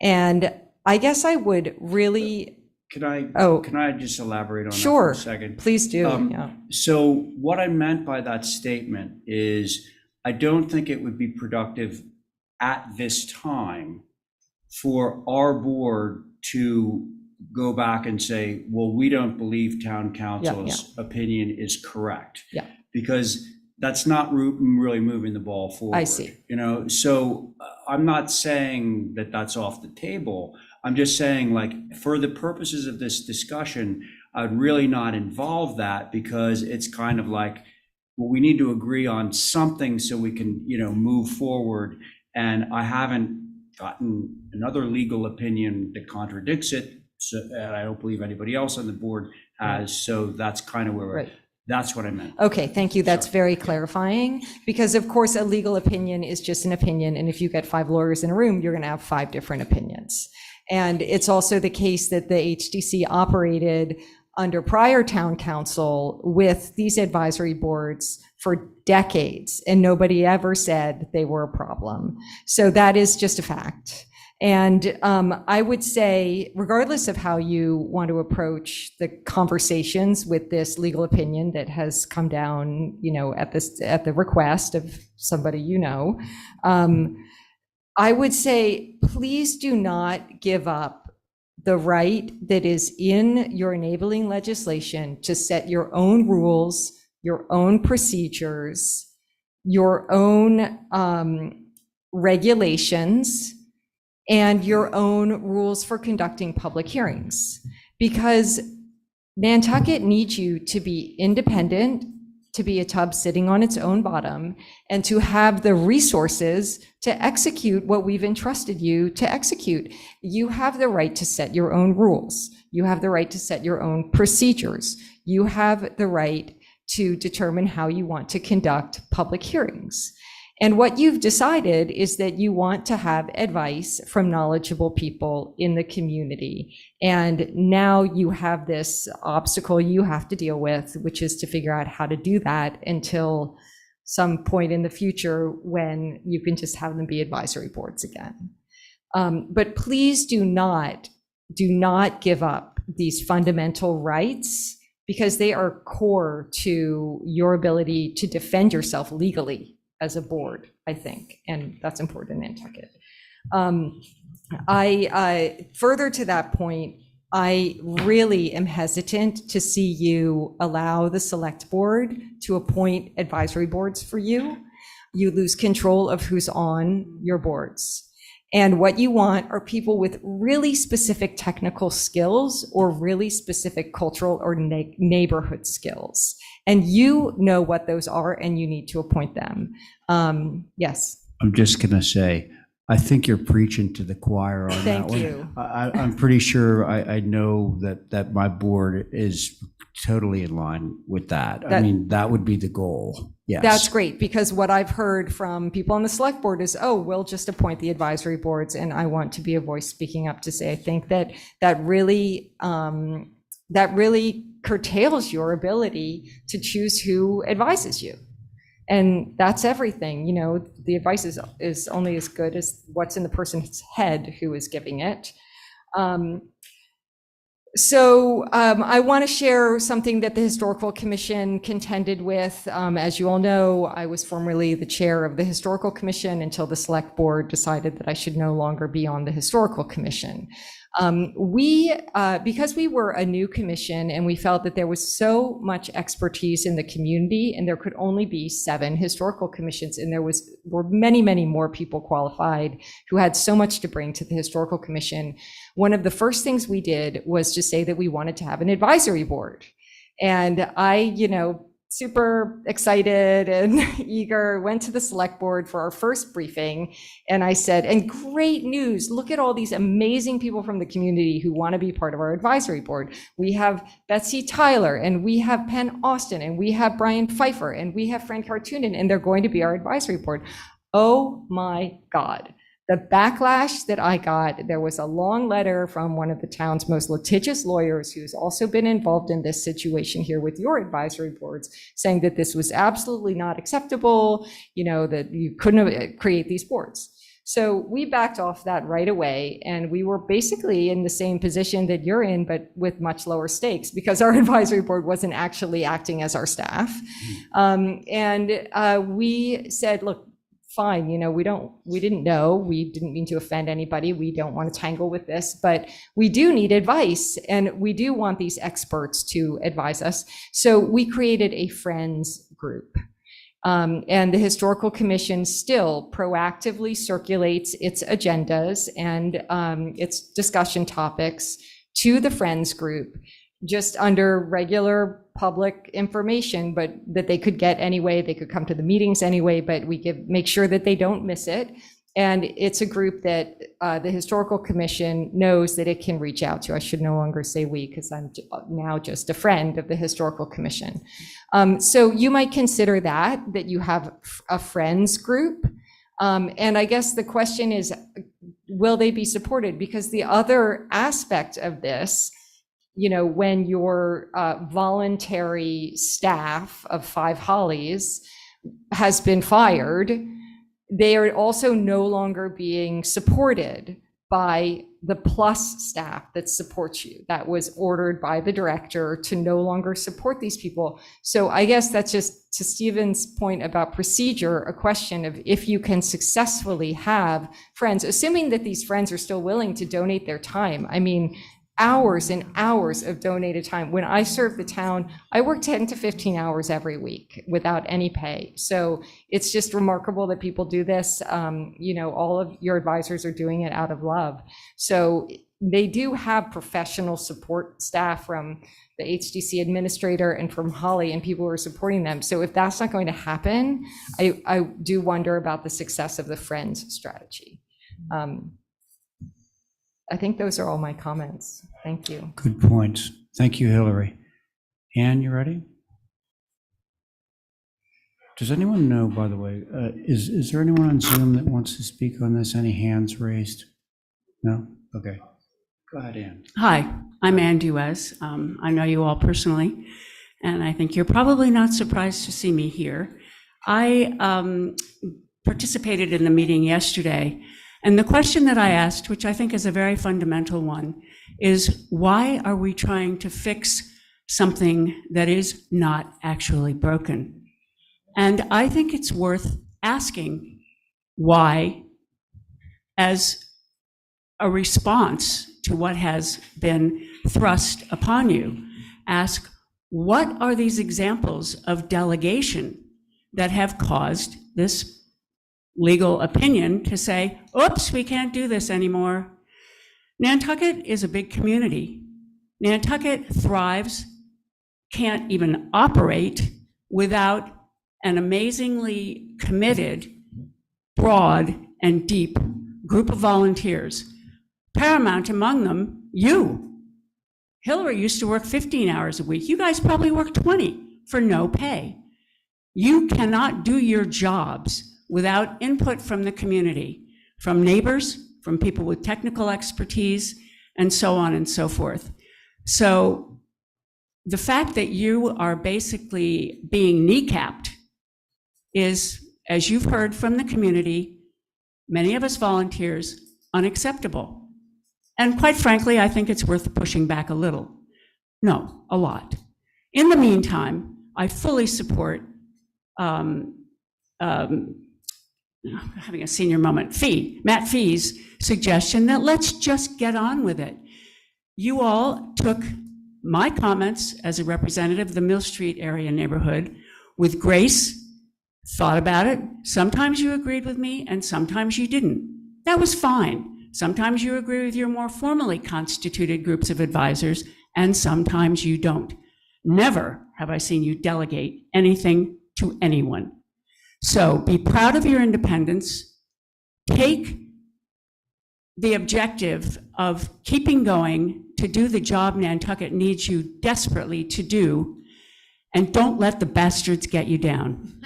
And I guess I would really. Can I just elaborate on that for Sure, a second? please do. Yeah. So what I meant by that statement is I don't think it would be productive at this time for our board to go back and say, well, we don't believe town council's opinion is correct. Yeah. Because that's not really moving the ball forward. I see. So I'm not saying that that's off the table. I'm just saying, like, for the purposes of this discussion, I'd really not involve that, because it's kind of like, well, we need to agree on something so we can, move forward. And I haven't gotten another legal opinion that contradicts it. So, and I don't believe anybody else on the board has. So that's kind of where Right. That's what I meant. Okay, thank you. That's very clarifying, because of course a legal opinion is just an opinion. And if you get 5 lawyers in a room, you're going to have 5 different opinions. And it's also the case that the HDC operated under prior town council with these advisory boards for decades, and nobody ever said they were a problem. So that is just a fact. And I would say, regardless of how you want to approach the conversations with this legal opinion that has come down, at the request of somebody, I would say, please do not give up the right that is in your enabling legislation to set your own rules, your own procedures, your own regulations, and your own rules for conducting public hearings. Because Nantucket needs you to be independent, to be a tub sitting on its own bottom, and to have the resources to execute what we've entrusted you to execute. You have the right to set your own rules. You have the right to set your own procedures. You have the right to determine how you want to conduct public hearings. And what you've decided is that you want to have advice from knowledgeable people in the community. And now you have this obstacle you have to deal with, which is to figure out how to do that until some point in the future when you can just have them be advisory boards again. But please do not give up these fundamental rights because they are core to your ability to defend yourself legally as a board, I think, and that's important in Nantucket. Further to that point, I really am hesitant to see you allow the select board to appoint advisory boards for you. You lose control of who's on your boards. And what you want are people with really specific technical skills or really specific cultural or neighborhood skills. And you know what those are, and you need to appoint them. Yes. I'm just going to say, I think you're preaching to the choir on that one. Thank you. I'm pretty sure I know that my board is totally in line with that. I mean, that would be the goal. Yes. That's great, because what I've heard from people on the select board is, oh, we'll just appoint the advisory boards. And I want to be a voice speaking up to say, I think that really curtails your ability to choose who advises you. And that's everything. You know, the advice is only as good as what's in the person's head who is giving it. So I want to share something that the Historical Commission contended with. As you all know, I was formerly the chair of the Historical Commission until the Select Board decided that I should no longer be on the Historical Commission. Because we were a new commission and we felt that there was so much expertise in the community, and there could only be 7 historical commissions, and were many, many more people qualified who had so much to bring to the Historical Commission. One of the first things we did was to say that we wanted to have an advisory board. And I, super excited and eager, went to the select board for our first briefing. And I said, and great news, look at all these amazing people from the community who want to be part of our advisory board. We have Betsy Tyler, and we have Penn Austin, and we have Brian Pfeiffer, and we have Frank Hartunen, and they're going to be our advisory board. Oh my God. The backlash that I got, there was a long letter from one of the town's most litigious lawyers who's also been involved in this situation here with your advisory boards, saying that this was absolutely not acceptable, that you couldn't create these boards. So we backed off that right away, and we were basically in the same position that you're in, but with much lower stakes, because our advisory board wasn't actually acting as our staff. We said, look, fine, we didn't know, we didn't mean to offend anybody, we don't want to tangle with this, but we do need advice, and we do want these experts to advise us. So we created a friends group. And the Historical Commission still proactively circulates its agendas and its discussion topics to the friends group, just under regular public information, but that they could get anyway. They could come to the meetings anyway, but we make sure that they don't miss it. And it's a group that the Historical Commission knows that it can reach out to. I should no longer say we, because I'm now just a friend of the Historical Commission. So you might consider that you have a friends group. And I guess the question is, will they be supported? Because the other aspect of this, when your voluntary staff of 5 Hollies has been fired, they are also no longer being supported by the plus staff that supports you. That was ordered by the director to no longer support these people. So I guess that's just, to Stephen's point about procedure, a question of if you can successfully have friends, assuming that these friends are still willing to donate their time. I mean, hours and hours of donated time. When I served the town, I worked 10 to 15 hours every week without any pay. So it's just remarkable that people do this. All of your advisors are doing it out of love. So they do have professional support staff from the HDC administrator and from Holly, and people who are supporting them. So if that's not going to happen, I do wonder about the success of the Friends strategy. I think those are all my comments. Thank you. Good points. Thank you, Hillary. Ann, you ready? Does anyone know, by the way, is there anyone on Zoom that wants to speak on this? Any hands raised? No? Okay. Go ahead, Ann. Hi, I'm Ann Duez. I know you all personally, and I think you're probably not surprised to see me here. I participated in the meeting yesterday, and the question that I asked, which I think is a very fundamental one, is why are we trying to fix something that is not actually broken. And I think it's worth asking why, as a response to what has been thrust upon you, ask, what are these examples of delegation that have caused this legal opinion to say, oops, we can't do this anymore? Nantucket is a big community. Nantucket thrives, can't even operate without an amazingly committed, broad, and deep group of volunteers. Paramount among them, you. Hillary used to work 15 hours a week. You guys probably work 20 for no pay. You cannot do your jobs without input from the community, from neighbors, from people with technical expertise, and so on and so forth. So the fact that you are basically being kneecapped is, as you've heard from the community, many of us volunteers, unacceptable. And quite frankly, I think it's worth pushing back a little. No, a lot. In the meantime, I fully support having a senior moment, Matt Fee's suggestion that let's just get on with it. You all took my comments as a representative of the Mill Street area neighborhood with grace, thought about it. Sometimes you agreed with me and sometimes you didn't. That was fine. Sometimes you agree with your more formally constituted groups of advisors and sometimes you don't. Never have I seen you delegate anything to anyone. So be proud of your independence. Take the objective of keeping going to do the job Nantucket needs you desperately to do, and don't let the bastards get you down.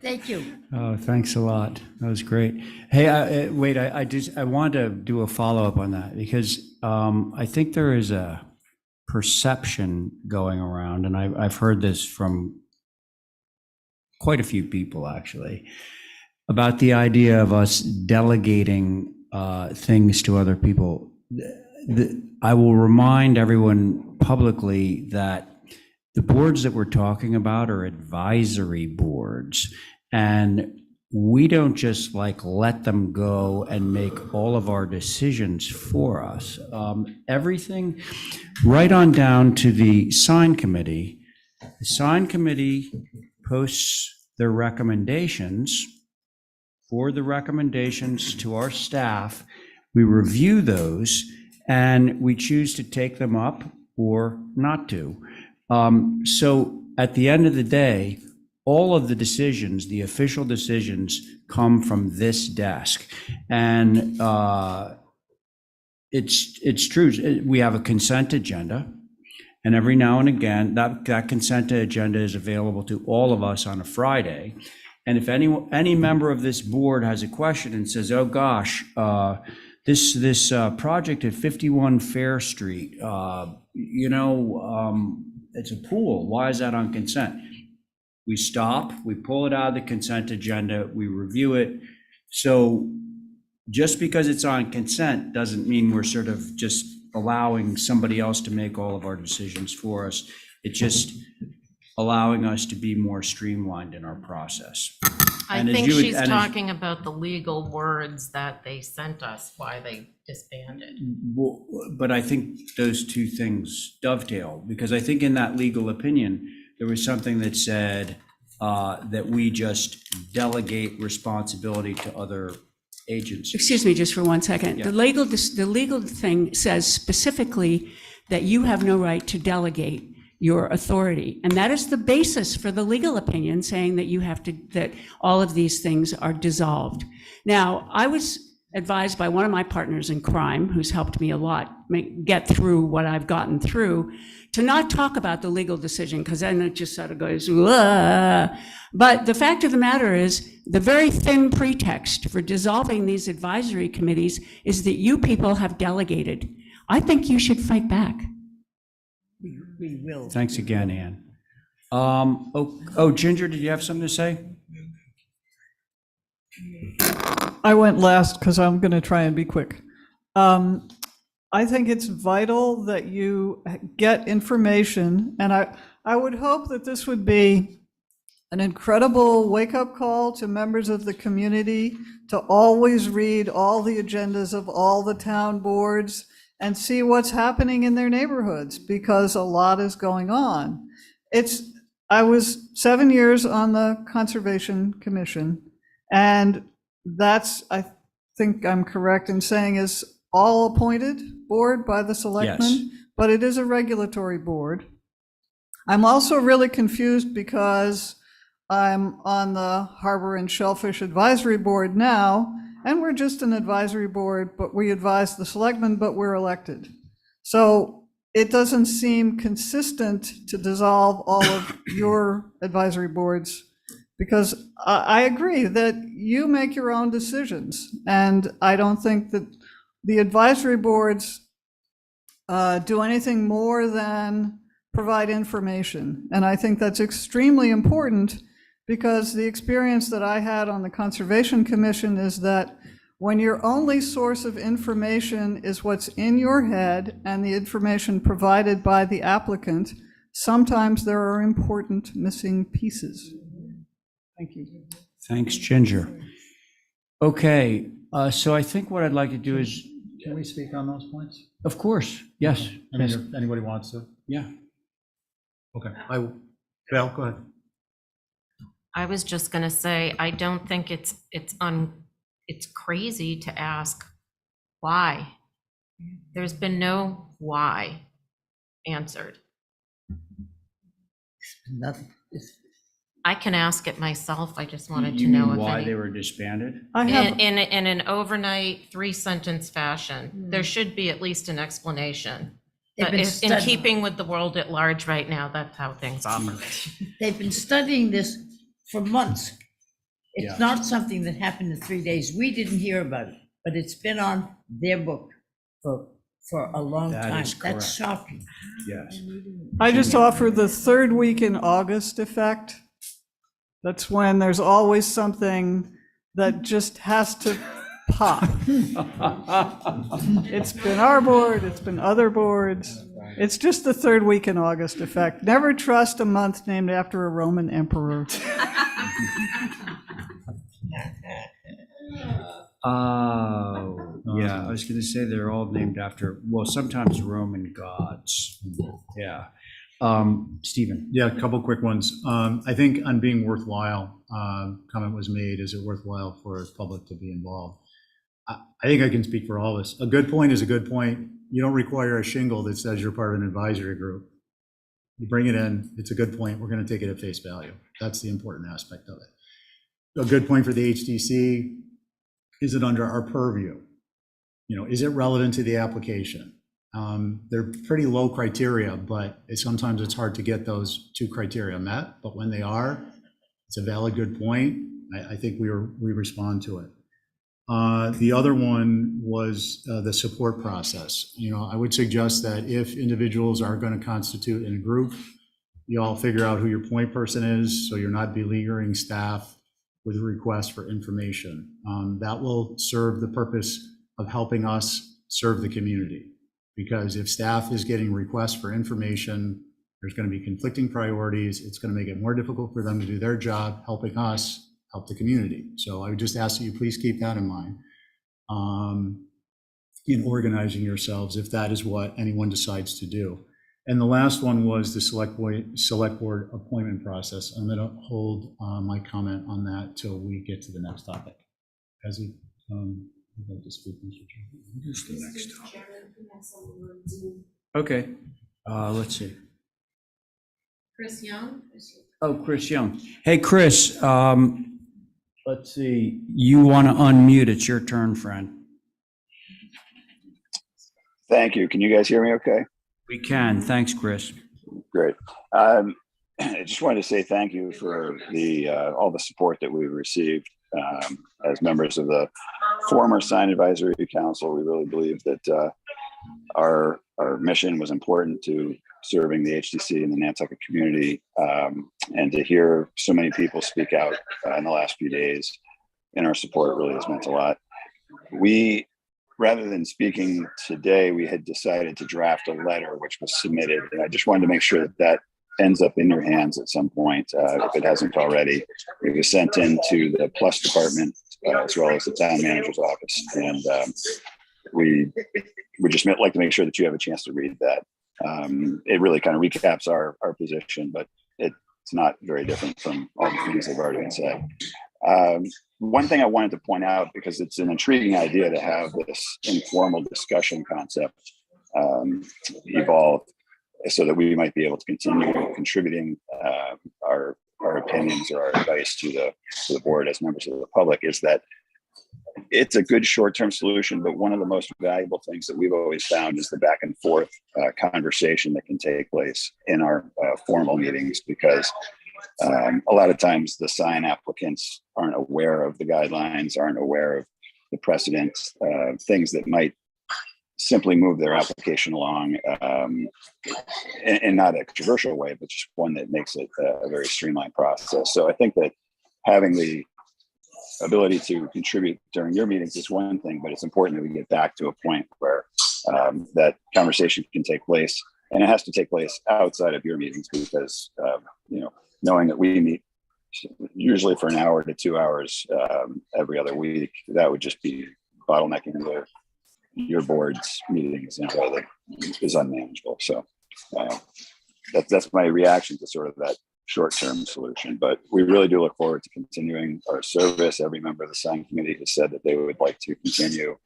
Thank you. Oh, thanks a lot. That was great. Hey, I wanted to do a follow-up on that because I think there is a perception going around, and I've heard this from quite a few people actually, about the idea of us delegating things to other people. I will remind everyone publicly that the boards that we're talking about are advisory boards, and we don't just let them go and make all of our decisions for us. Everything, right on down to the sign committee. The sign committee posts their recommendations to our staff. We review those and we choose to take them up or not to. So at the end of the day, all of the decisions, the official decisions, come from this desk. And it's true. We have a consent agenda. And every now and again, that consent agenda is available to all of us on a Friday. And if any member of this board has a question and says, oh gosh, this project at 51 Fair Street, it's a pool, why is that on consent? We stop, we pull it out of the consent agenda, we review it. So just because it's on consent doesn't mean we're sort of just allowing somebody else to make all of our decisions for us. It's just allowing us to be more streamlined in our process. I think she's talking about the legal words that they sent us, why they disbanded. But I think those two things dovetail, because I think in that legal opinion, there was something that said that we just delegate responsibility to other agencies. Excuse me just for 1 second. Yeah. The legal thing says specifically that you have no right to delegate your authority. And that is the basis for the legal opinion, saying that that all of these things are dissolved. Now, I was advised by one of my partners in crime, who's helped me a lot get through what I've gotten through, to not talk about the legal decision, because then it just sort of goes, ugh. But the fact of the matter is, the very thin pretext for dissolving these advisory committees is that you people have delegated. I think you should fight back. We will. Thanks again, Ann. Ginger, did you have something to say? I went last because I'm going to try and be quick. I think it's vital that you get information, and I would hope that this would be an incredible wake-up call to members of the community to always read all the agendas of all the town boards and see what's happening in their neighborhoods, because a lot is going on. I was 7 years on the Conservation Commission, and that's, I think I'm correct in saying, is all appointed board by the selectmen, Yes. but it is a regulatory board. I'm also really confused because I'm on the Harbor and Shellfish Advisory Board now, and we're just an advisory board, but we advise the selectmen, but we're elected. So it doesn't seem consistent to dissolve all of your advisory boards, because I agree that you make your own decisions, and I don't think that the advisory boards do anything more than provide information. And I think that's extremely important, because the experience that I had on the Conservation Commission is that when your only source of information is what's in your head and the information provided by the applicant, sometimes there are important missing pieces. Thank you. Thanks, Ginger. Okay, so I think what I'd like to do is, Can we speak on those points? of course, yes. I mean, if anybody wants to. Yeah. Okay. Val, go ahead. I was just going to say, I don't think it's crazy to ask why. There's been no why answered. Nothing. I can ask it myself. I just wanted to You know mean if why any. they were disbanded? I have, In an overnight 3-sentence fashion, there should be at least an explanation. They've But been in studying- keeping with the world at large right now, that's how things operate. They've been studying this for months. Yeah. It's not something that happened in 3 days. We didn't hear about it, but it's been on their book for a long That time. is correct. That's shocking. Yes. I just offer the third week in August effect. That's when there's always something that just has to pop. It's been our board, it's been other boards. It's just the third week in August effect. Never trust a month named after a Roman emperor. Oh, yeah, I was going to say they're all named after, well, sometimes Roman gods. Yeah. Stephen? Yeah, a couple quick ones. I think on being worthwhile, comment was made, is it worthwhile for the public to be involved? I think I can speak for all of us. A good point is a good point. You don't require a shingle that says you're part of an advisory group. You bring it in, it's a good point, we're going to take it at face value. That's the important aspect of it. A good point for the HDC, is it under our purview? You know, is it relevant to the application? They're pretty low criteria, but sometimes it's hard to get those two criteria met. But when they are, it's a valid, good point. I think we respond to it. The other one was the support process. You know, I would suggest that if individuals are going to constitute in a group, you all figure out who your point person is, so you're not beleaguering staff with requests for information. That will serve the purpose of helping us serve the community. Because if staff is getting requests for information, there's going to be conflicting priorities. It's going to make it more difficult for them to do their job, helping us help the community. So I would just ask that you please keep that in mind in organizing yourselves, if that is what anyone decides to do. And the last one was the select board appointment process. I'm going to hold my comment on that till we get to the next topic. As we would like to speak, Mr. Chairman. Who's the next topic? Okay, let's see. Chris Young? Oh, Chris Young. Hey, Chris, let's see. You want to unmute. It's your turn, friend. Thank you. Can you guys hear me okay? We can. Thanks, Chris. Great. I just wanted to say thank you for all the support that we've received as members of the former Sign Advisory Council. We really believe that our mission was important to serving the HDC and the Nantucket community, and to hear so many people speak out in the last few days in our support really has meant a lot. We rather than speaking today, we had decided to draft a letter which was submitted. And I just wanted to make sure that that ends up in your hands at some point, if it hasn't already. It was sent into the Plus department as well as the town manager's office. And we would just like to make sure that you have a chance to read that. It really kind of recaps our position, but it's not very different from all the things that have already been said. One thing I wanted to point out, because it's an intriguing idea to have this informal discussion concept evolve, so that we might be able to continue contributing our opinions or our advice to the board as members of the public, is that it's a good short-term solution, but one of the most valuable things that we've always found is the back and forth conversation that can take place in our formal meetings, because a lot of times the sign applicants aren't aware of the guidelines, aren't aware of the precedents, things that might simply move their application along in not a controversial way, but just one that makes it a very streamlined process. So I think that having the ability to contribute during your meetings is one thing, but it's important that we get back to a point where that conversation can take place, and it has to take place outside of your meetings, because knowing that we meet usually for an hour to 2 hours every other week, that would just be bottlenecking your board's meetings in a way that is unmanageable. So that's my reaction to sort of that short-term solution. But we really do look forward to continuing our service. Every member of the sign committee has said that they would like to continue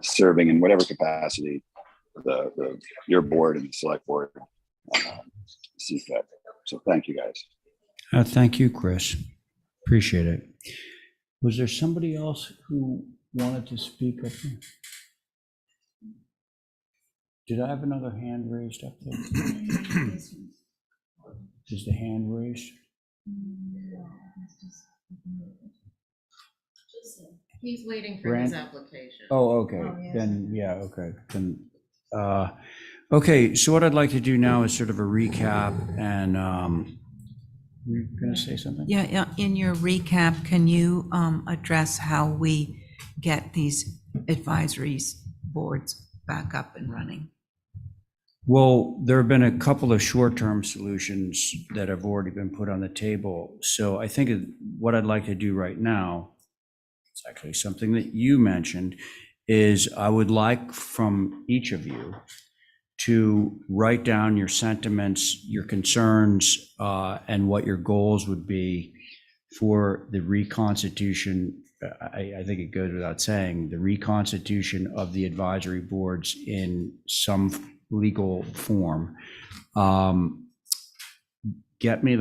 serving in whatever capacity your board and the select board see fit. So thank you, guys. Thank you, Chris. Appreciate it. Was there somebody else who wanted to speak up here? Did I have another hand raised up there? Is the hand raised? He's waiting for his application. Oh, okay. Then, yeah, okay. Then, okay, so what I'd like to do now is sort of a recap, and you're going to say something? Yeah, in your recap, can you address how we get these advisories boards back up and running? Well, there have been a couple of short-term solutions that have already been put on the table. So I think what I'd like to do right now, it's actually something that you mentioned, is I would like from each of you to write down your sentiments, your concerns, and what your goals would be for the reconstitution. I think it goes without saying, the reconstitution of the advisory boards in some legal form. Get me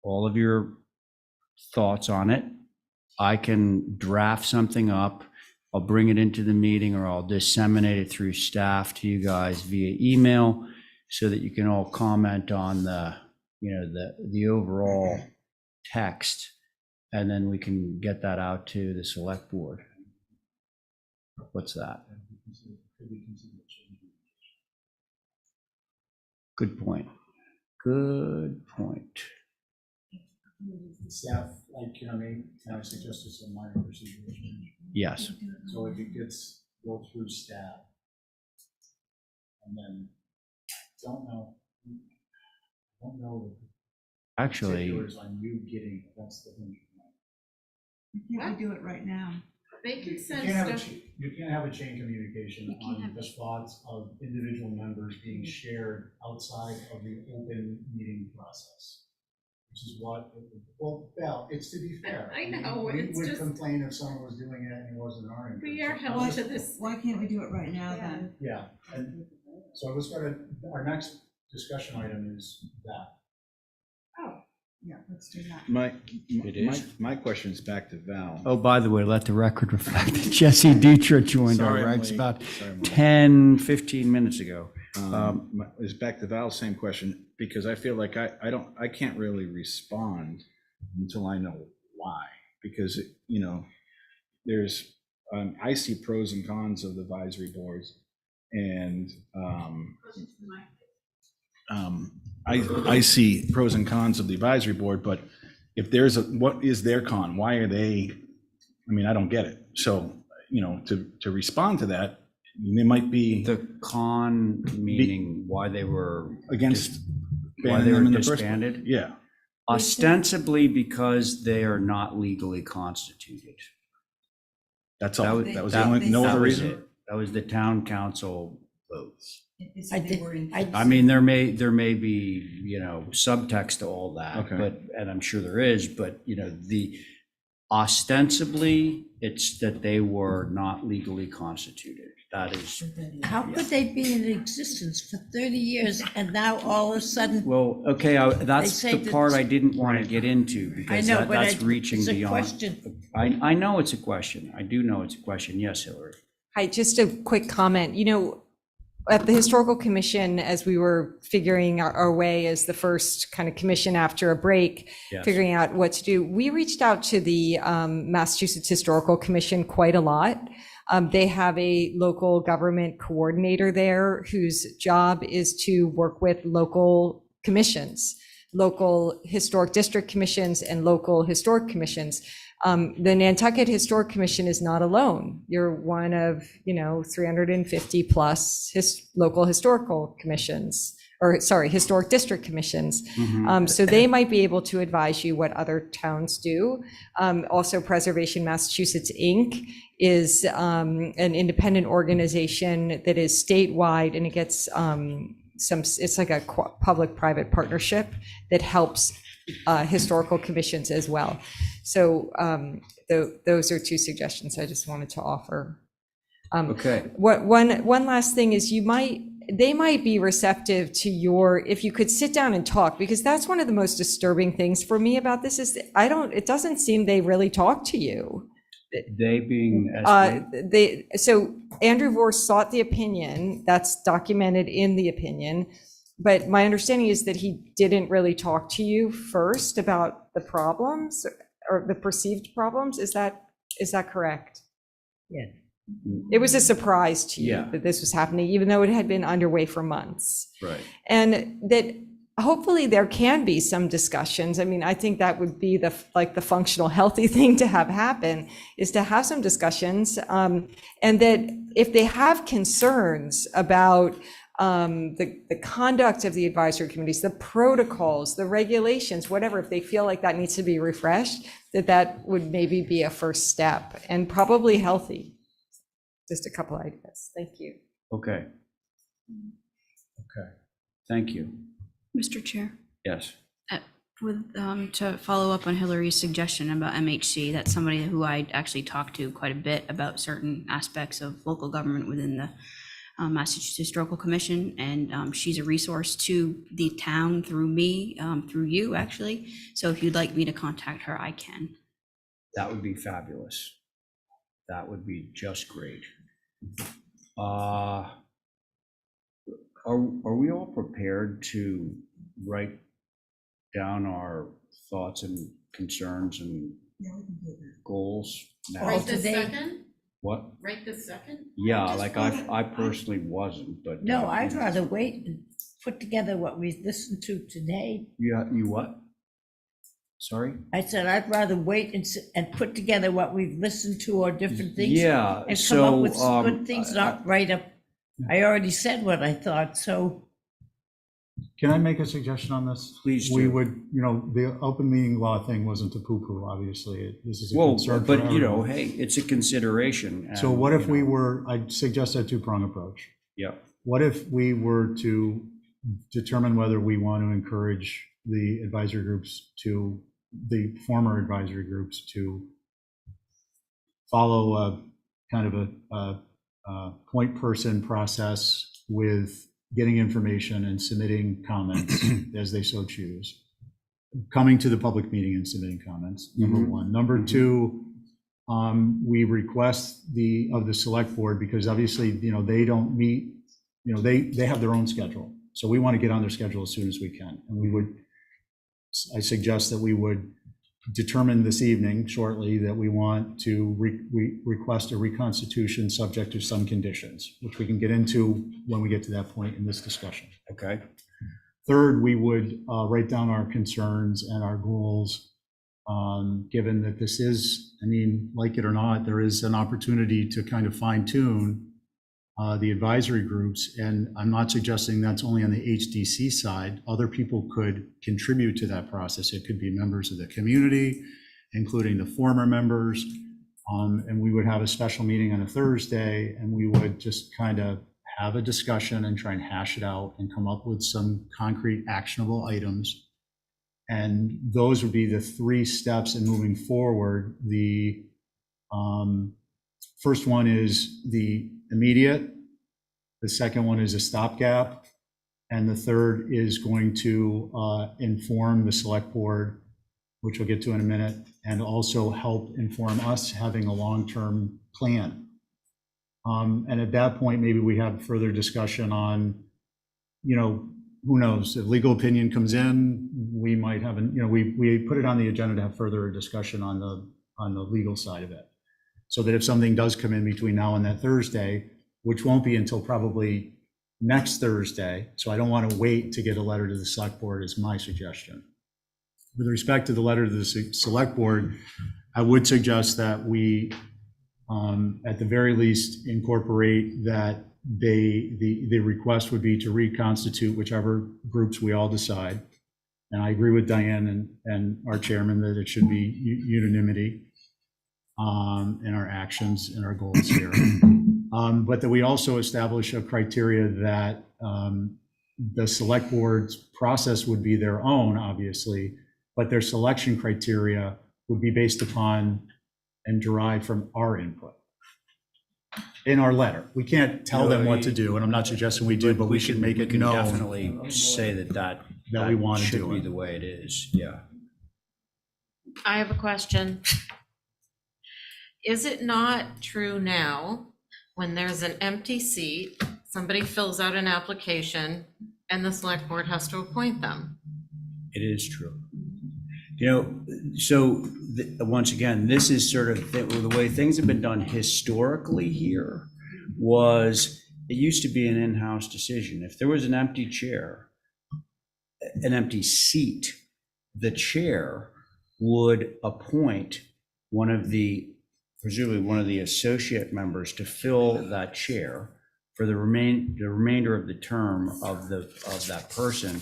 all of your thoughts on it. I can draft something up. I'll bring it into the meeting, or I'll disseminate it through staff to you guys via email, so that you can all comment on the overall text, and then we can get that out to the select board. What's that? Good point. Good point. Staff, can I suggest this a minor procedure change? Yes. So if it gets go through staff, and then don't know Actually, particulars on you getting, that's the thing. Can't we do it right now? They can send You stuff. can't have a chain communication on the thoughts of individual members being shared outside of the open meeting process. Which is what, well, it's to be fair. I know, We it's would just- complain if someone was doing it and it wasn't our interest. We are So held to this. Why can't we do it right now then? Yeah, and so let's go to, our next discussion item is that. Yeah, let's do that. My question's back to Val. oh, by the way, let the record reflect that Jesse Dietrich joined our Sorry, I'm ranks late. about Sorry, I'm late. 10, 15 minutes ago. It's back to Val, same question, because I feel like I can't really respond until I know why, because, there's, I see pros and cons of the advisory boards, and I see pros and cons of the advisory board, but if what is their con? Why are they, I don't get it. So, to respond to that, they might be The con meaning why they were against why banning they were them in the first place. disbanded? Yeah. Ostensibly because they are not legally constituted. That's all. That That was that- the only, no that other was reason? it. That was the town council votes. I I mean, there may be, subtext to all that, Okay. but, and I'm sure there is, but, the ostensibly, it's that they were not legally constituted. That is, How could they be in existence for 30 years and now all of a sudden? well, okay, that's say the that- part I didn't want to get into because know, but that's reaching it's a beyond. question. I know it's a question. I do know it's a question. Yes, Hillary. Hi, just a quick comment. At the Historical Commission, as we were figuring our way as the first kind of commission after a break, Yes. figuring out what to do, we reached out to the Massachusetts Historical Commission quite a lot. They have a local government coordinator there whose job is to work with local commissions, local historic district commissions and local historic commissions. The Nantucket Historic Commission is not alone. You're one of, 350 plus local historical commissions, historic district commissions. So they might be able to advise you what other towns do. Also, Preservation Massachusetts, Inc. is an independent organization that is statewide, and it gets it's like a public-private partnership that helps historical commissions as well. So those are two suggestions I just wanted to offer. Okay. One last thing is they might be receptive to if you could sit down and talk, because that's one of the most disturbing things for me about this is it doesn't seem they really talk to you. They being SB? So Andrew Vorse sought the opinion, that's documented in the opinion, but my understanding is that he didn't really talk to you first about the problems or the perceived problems. Is that correct? Yeah. It was a surprise to you Yeah. that this was happening, even though it had been underway for months. Right. And that hopefully there can be some discussions. I mean, I think that would be the functional, healthy thing to have happen, is to have some discussions. And that if they have concerns about the conduct of the advisory committees, the protocols, the regulations, whatever, if they feel like that needs to be refreshed, that would maybe be a first step and probably healthy. Just a couple ideas. Thank you. Okay. Thank you. Mr. Chair, Yes. to follow up on Hillary's suggestion about MHC, that's somebody who I actually talked to quite a bit about certain aspects of local government within the Massachusetts Historical Commission, and she's a resource to the town through me, through you actually. So if you'd like me to contact her, I can. That would be fabulous. That would be just great. Are we all prepared to write down our thoughts and concerns and goals now? Right this today- second? What? Right this second? Yeah, like I personally wasn't, but. No, I'd rather wait and put together what we listened to today. You what? Sorry? I said I'd rather wait and put together what we've listened to or different things. Yeah, And come so, up with some good things, not write up. I already said what I thought, so. Can I make a suggestion on this? Please We do. would, the open meeting law thing wasn't to poo-poo, obviously. This is a Well, concern for but everyone. hey, it's a consideration. So and, what if we know, were, I'd suggest a two-prong approach. Yeah, What if we were to determine whether we want to encourage the advisory groups the former advisory groups to follow a kind of a point person process with getting information and submitting comments as they so choose, coming to the public meeting and submitting comments, number one. Number two, we request of the select board, because obviously, they don't meet, they have their own schedule. So we want to get on their schedule as soon as we can. And I suggest that we would determine this evening shortly that we want to request a reconstitution subject to some conditions, which we can get into when we get to that point in this discussion. okay. Third, we would write down our concerns and our goals given that this is, I mean, like it or not, there is an opportunity to kind of fine tune the advisory groups. And I'm not suggesting that's only on the HDC side. Other people could contribute to that process. It could be members of the community, including the former members. And we would have a special meeting on a Thursday, and we would just kind of have a discussion and try and hash it out and come up with some concrete actionable items. And those would be the 3 steps in moving forward. The first one is the immediate, the second one is a stopgap, and the third is going to inform the select board, which we'll get to in a minute, and also help inform us having a long-term plan. And at that point, maybe we have further discussion on, you know, who knows, if legal opinion comes in, we might have, we put it on the agenda to have further discussion on the legal side of it. So that if something does come in between now and that Thursday, which won't be until probably next Thursday, so I don't want to wait to get a letter to the select board, is my suggestion. With respect to the letter to the select board, I would suggest that we, at the very least, incorporate that the request would be to reconstitute whichever groups we all decide. And I agree with Diane and our chairman that it should be unanimity in our actions and our goals here. But that we also establish a criteria that the select board's process would be their own, obviously, but their selection criteria would be based upon and derived from our input in our letter. We can't tell them what to do, and I'm not suggesting we do, but we should make it known. Definitely say that we want to should do be it the way it is. Yeah. I have a question. Is it not true now, when there's an empty seat, somebody fills out an application and the select board has to appoint them? It is true. You know, so once again, this is sort of the way things have been done historically here. Was it used to be an in-house decision. If there was an empty chair, an empty seat, the chair would appoint presumably one of the associate members to fill that chair for the remainder of the term of that person.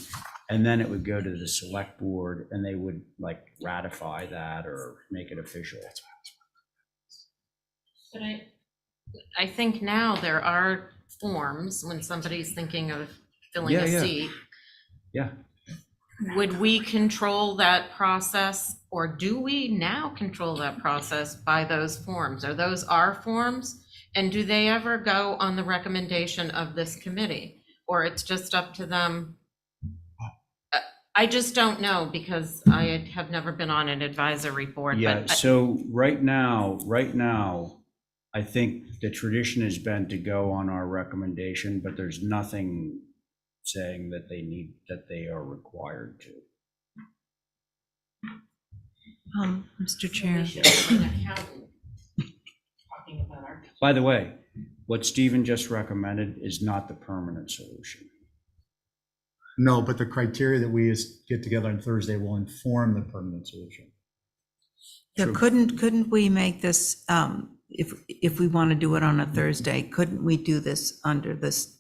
And then it would go to the select board and they would like ratify that or make it official. But I think now there are forms when somebody's thinking of filling a seat. Yeah. Would we control that process, or do we now control that process by those forms? Are those our forms? And do they ever go on the recommendation of this committee, or it's just up to them? I just don't know, because I have never been on an advisory board. Yeah, but so right now, I think the tradition has been to go on our recommendation, but there's nothing saying that they are required to. Mr. Chair. By the way, what Stephen just recommended is not the permanent solution. No, but the criteria that we get together on Thursday will inform the permanent solution. Yeah, couldn't we make this, if we want to do it on a Thursday, couldn't we do this under this,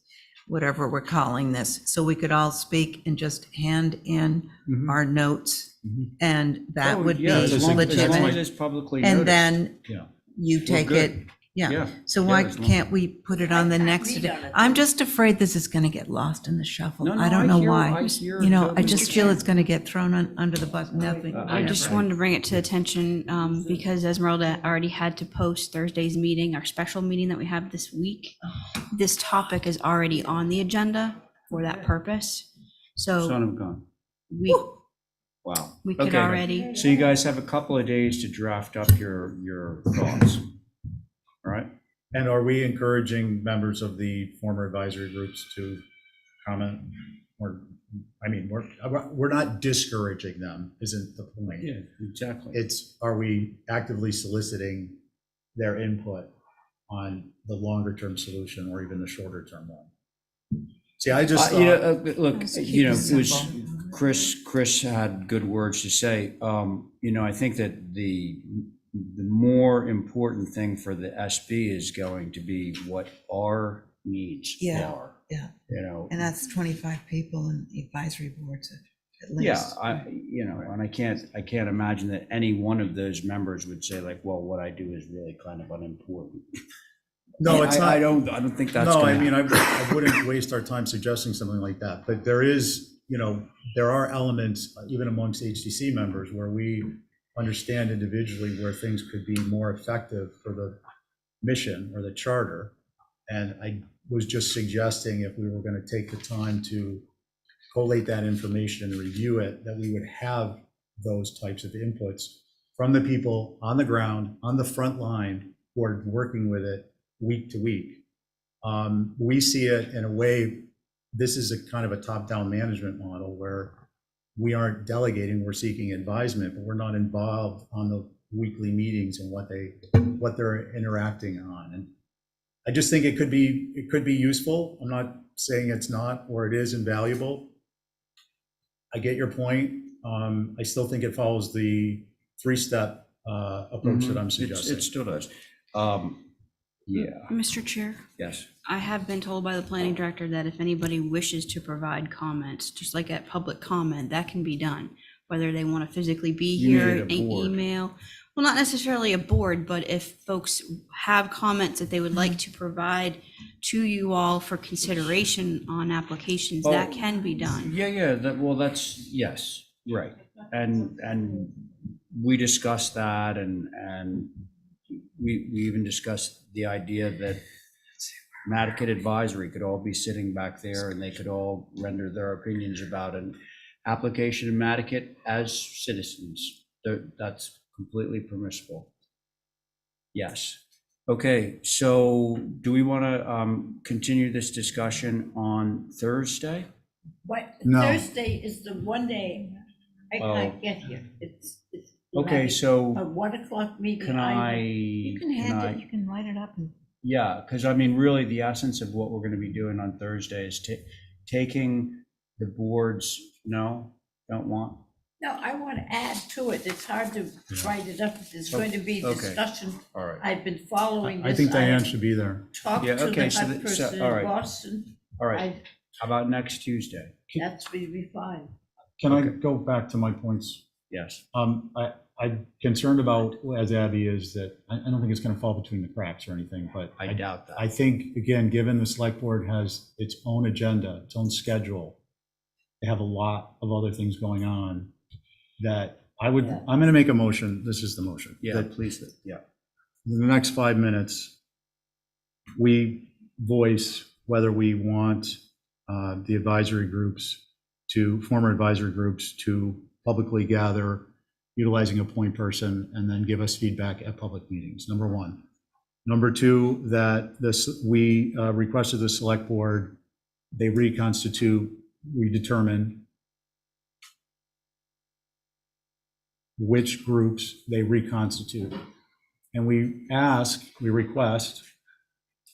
whatever we're calling this, so we could all speak and just hand in our notes, and that would be legitimate. As long as it's publicly And noticed. then Yeah. you take good. it, yeah. So Yeah, why as long- can't we put it on the next? I'm just afraid this is going to get lost in the shuffle. No, I don't know why. I hear You know, I totally. just feel it's going to get thrown under the bus. Nothing. I just wanted to bring it to attention because Esmeralda already had to post Thursday's meeting, our special meeting that we have this week. This topic is already on the agenda for that purpose. Son So of a gun. Wow. we could Okay. already, So you guys have a couple of days to draft up your thoughts. All right? And are we encouraging members of the former advisory groups to comment? Or, I mean, we're not discouraging them, isn't the point. Yeah, exactly. Are we actively soliciting their input on the longer term solution or even the shorter term one? See, I just thought, look, Let's keep it simple. Chris had good words to say. I think that the more important thing for the SB is going to be what our needs Yeah, are. yeah. And And that's 25 people in the advisory boards at least. yeah, and I can't imagine that any one of those members would say like, well, what I do is really kind of unimportant. No, it's not. I don't think that's. No, gonna I mean, happen. I wouldn't waste our time suggesting something like that, but there are elements, even amongst HTC members, where we understand individually where things could be more effective for the mission or the charter. And I was just suggesting if we were going to take the time to collate that information and review it, that we would have those types of inputs from the people on the ground, on the front line, who are working with it week to week. We see it in a way, this is a kind of a top-down management model where we aren't delegating, we're seeking advisement, but we're not involved on the weekly meetings and what they're interacting on. And I just think it could be useful. I'm not saying it's not, or it is invaluable. I get your point. I still think it follows the three-step approach that I'm suggesting. It still does. Yeah. Mr. Chair, Yes. I have been told by the planning director that if anybody wishes to provide comments, just like at public comment, that can be done. Whether they want to physically be You here, need a an board. email, well, not necessarily a board, but if folks have comments that they would like to provide to you all for consideration on applications, that can be done. Yeah, that's, yes, right. And we discussed that, and we even discussed the idea that Nantucket Advisory could all be sitting back there and they could all render their opinions about an application in Nantucket as citizens. That's completely permissible. Yes. Okay, so do we want to continue this discussion on Thursday? What, No. Thursday is the one day I can't get here. It's Okay, like so a 1 o'clock meeting. can I? You can hand it, you can write it up and. Yeah, because I mean, really, the essence of what we're going to be doing on Thursday is taking the board's, no, don't want? No, I want to add to it. It's hard to write it up. There's going to be Okay. discussion. All right. I've been following this. I think Diane should be there. Talked Yeah, to okay, the so head person all in right. Boston. All right, how about next Tuesday? That's will be fine. Can I Okay. go back to my points? Yes. I'm concerned about, as Abby is, that I don't think it's going to fall between the cracks or anything, but I doubt that. I think, again, given the select board has its own agenda, its own schedule, they have a lot of other things going on, that I'm going to make a motion. This is the motion. Yeah, that please, yeah. in the next 5 minutes, we voice whether we want the advisory groups former advisory groups to publicly gather, utilizing a point person, and then give us feedback at public meetings, number one. Number two, that we requested the select board, they reconstitute, we determine which groups they reconstitute. And we request,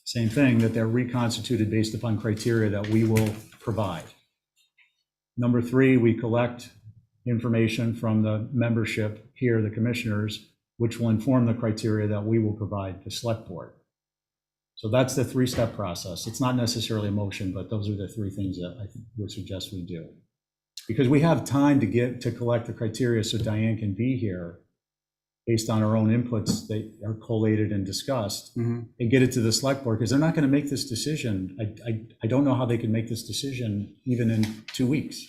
same thing, that they're reconstituted based upon criteria that we will provide. Number three, we collect information from the membership here, the commissioners, which will inform the criteria that we will provide the select board. So that's the three-step process. It's not necessarily a motion, but those are the three things that I would suggest we do. Because we have time to collect the criteria so Diane can be here based on our own inputs that are collated and discussed, and get it to the select board, because they're not going to make this decision. I don't know how they can make this decision even in 2 weeks.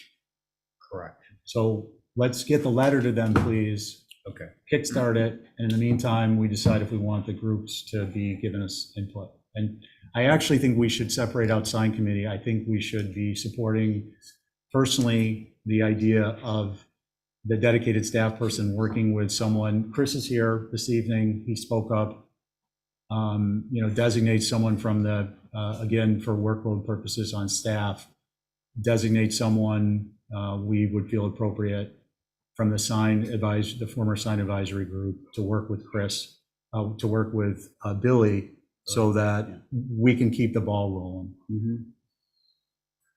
Correct. So let's get the letter to them, please. Okay. Kickstart it, and in the meantime, we decide if we want the groups to be giving us input. And I actually think we should separate out sign committee. I think we should be supporting personally the idea of the dedicated staff person working with someone. Chris is here this evening. He spoke up. Designate someone from the, again, for workload purposes on staff, designate someone we would feel appropriate from the former sign advisory group to work with Chris, to work with Billy, so that we can keep the ball rolling.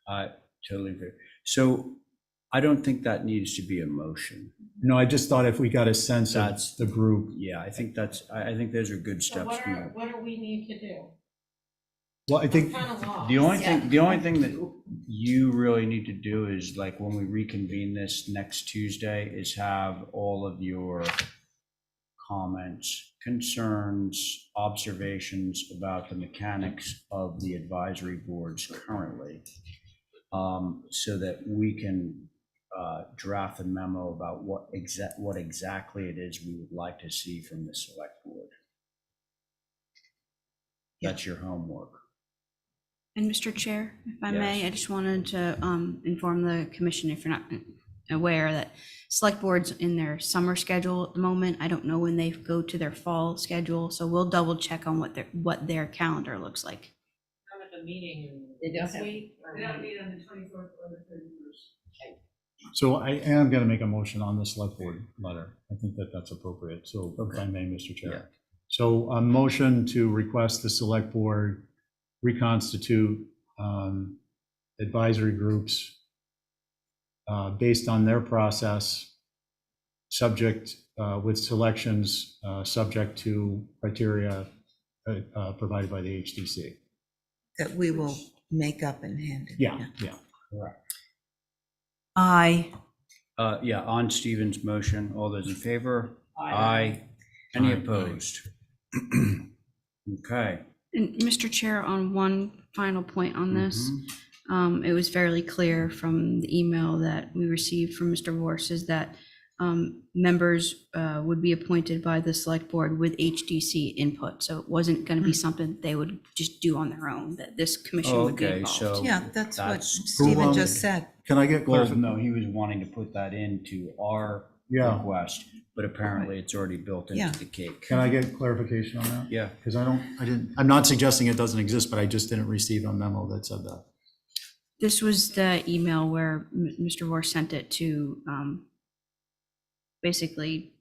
I totally agree. So I don't think that needs to be a motion. No, I just thought if we got a sense of That's the group. Yeah, I think I think those are good So steps. what do we need to do? Well, I think Kind of lost. The only thing that you really need to do is, like, when we reconvene this next Tuesday, is have all of your comments, concerns, observations about the mechanics of the advisory boards currently, so that we can draft a memo about what exactly it is we would like to see from the select board. That's your homework. And Mr. Chair, if I Yes. may, I just wanted to inform the commission, if you're not aware, that select boards in their summer schedule at the moment. I don't know when they go to their fall schedule, so we'll double check on what their calendar looks like. Come at the meeting They don't this have- week? We don't meet on the 24th or the 31st. so. I am going to make a motion on the select board letter. I think that that's appropriate. So if I may, Mr. Chair. Yeah. So a motion to request the select board reconstitute advisory groups based on their process, subject with selections subject to criteria provided by the HDC. That we will make up and hand it. Yeah. Correct. Yeah, On Stephen's motion, all those in favor? Aye. Any opposed? Okay. And Mr. Chair, on one final point on this, it was fairly clear from the email that we received from Mr. Vorse is that members would be appointed by the select board with HDC input. So it wasn't going to be something they would just do on their own, that this commission would be Okay, involved. so. yeah, that's what That's- Stephen just said. Can I get Well, clarification? no, he was wanting to put that into our Yeah. request, but apparently it's already built Yeah. into the cake. Can I get clarification on that? Yeah. Because I'm not suggesting it doesn't exist, but I just didn't receive a memo that said that. This was the email where Mr. Vorse sent it to basically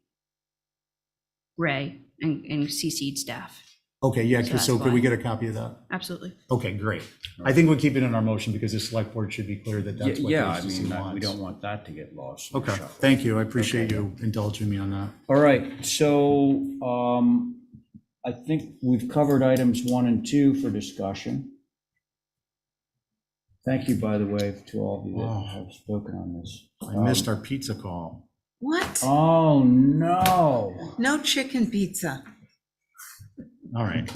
Ray and CC'd staff. Okay, yeah, So that's so could we why. get a copy of that? Absolutely. Okay, great. I think we'll keep it in our motion because the select board should be clear that that's what the Yeah, I HDC mean, wants. we don't want that to get lost. in the Okay, shuffle. thank you. I appreciate you indulging me on that. All right, so I think we've covered items 1 and 2 for discussion. Thank you, by the way, to all of you Wow. that have spoken on this. I missed our pizza call. What? Oh, no. No chicken pizza. All right.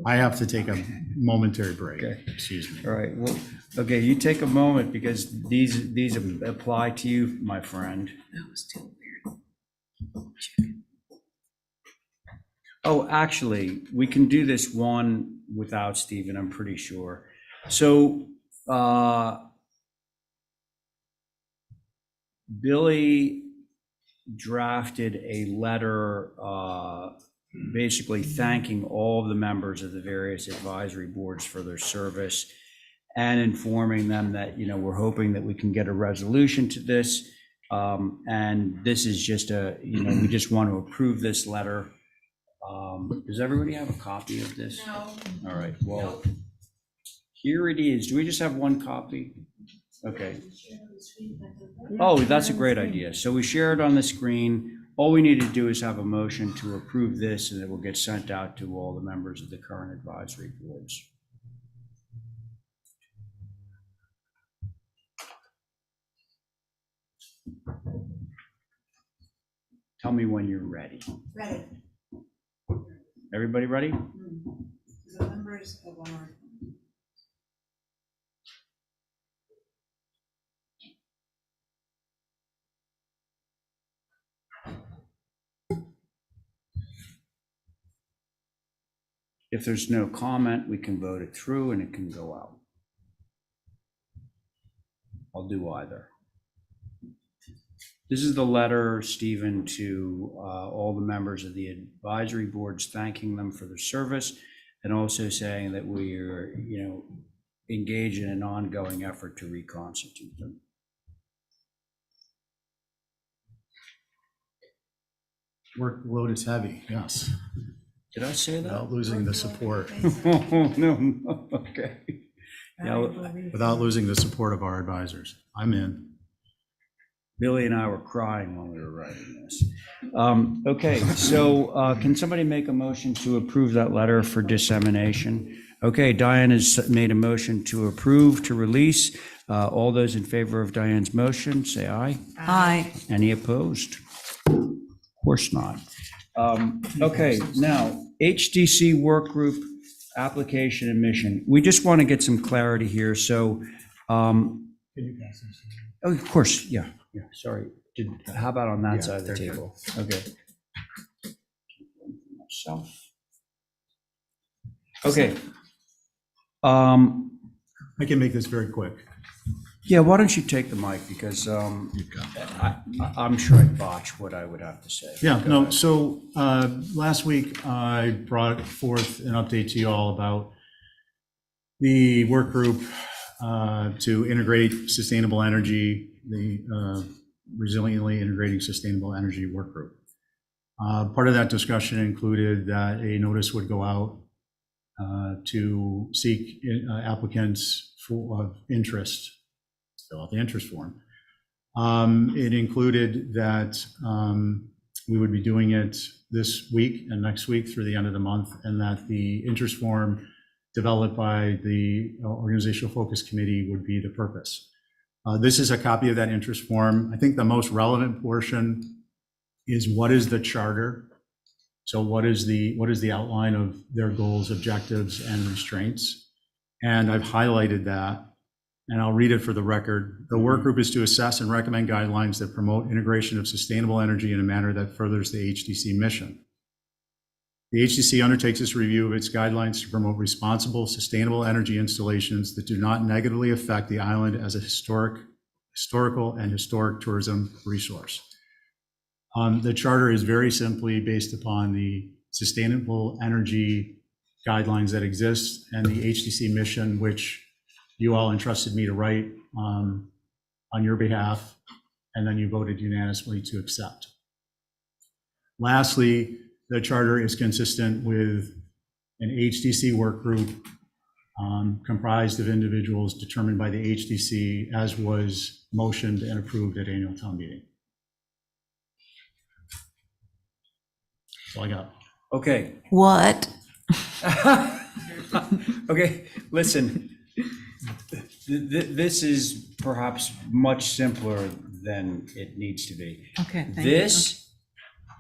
I have to take a momentary break. Okay. Excuse me. All right, well, okay, you take a moment because these apply to you, my friend. That was too weird. Oh, actually, we can do this one without Stephen, I'm pretty sure. So, Billy drafted a letter, basically thanking all of the members of the various advisory boards for their service and informing them that, we're hoping that we can get a resolution to this. And this is just we just want to approve this letter. Does everybody have a copy of this? No. All right, well, here it is. Do we just have one copy? Okay. Oh, that's a great idea. So we share it on the screen. All we need to do is have a motion to approve this, and it will get sent out to all the members of the current advisory boards. Tell me when you're ready. Ready. Everybody ready? The members of our. If there's no comment, we can vote it through and it can go out. I'll do either. This is the letter, Stephen, to all the members of the advisory boards, thanking them for their service and also saying that we are, engaged in an ongoing effort to reconstitute them. Workload is heavy, yes, Did I say that? without losing the support, Oh, no, okay. Yeah, without losing the support of our advisors. I'm in. Billy and I were crying when we were writing this. Okay, so can somebody make a motion to approve that letter for dissemination? Okay, Diane has made a motion to approve, to release. All those in favor of Diane's motion, say aye. Aye. Any opposed? Of course not. Okay, now, HDC work group application and mission. We just want to get some clarity here, so, Can you pass this? oh, of course, yeah, sorry. How about on that Yeah, side of the there you table? Okay. Myself. Okay. I can make this very quick. Yeah, why don't you take the mic, because I'm sure I'd botch what I would have to say. Yeah, Go no, ahead. so last week I brought forth an update to you all about the work group to integrate sustainable energy, the resiliently integrating sustainable energy work group. Part of that discussion included that a notice would go out to seek applicants of interest, fill out the interest form. It included that we would be doing it this week and next week through the end of the month, and that the interest form developed by the Organizational Focus Committee would be the purpose. This is a copy of that interest form. I think the most relevant portion is what is the charter? So what is the outline of their goals, objectives, and restraints? And I've highlighted that, and I'll read it for the record. The work group is to assess and recommend guidelines that promote integration of sustainable energy in a manner that furthers the HDC mission. The HDC undertakes this review of its guidelines to promote responsible, sustainable energy installations that do not negatively affect the island as a historical and historic tourism resource. The charter is very simply based upon the sustainable energy guidelines that exist and the HDC mission, which you all entrusted me to write on your behalf, and then you voted unanimously to accept. Lastly, the charter is consistent with an HDC work group comprised of individuals determined by the HDC, as was motioned and approved at annual town meeting. That's all I got. Okay. What? Okay, listen, this is perhaps much simpler than it needs to be. Okay, thank you. This,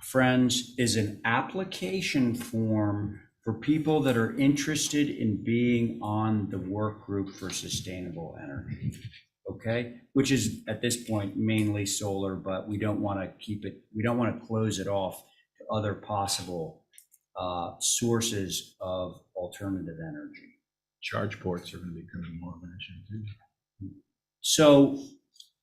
friends, is an application form for people that are interested in being on the work group for sustainable energy, okay? Which is, at this point, mainly solar, but we don't want to keep it, we don't want to close it off to other possible sources of alternative energy. Charge ports are going to be becoming more of an issue too. So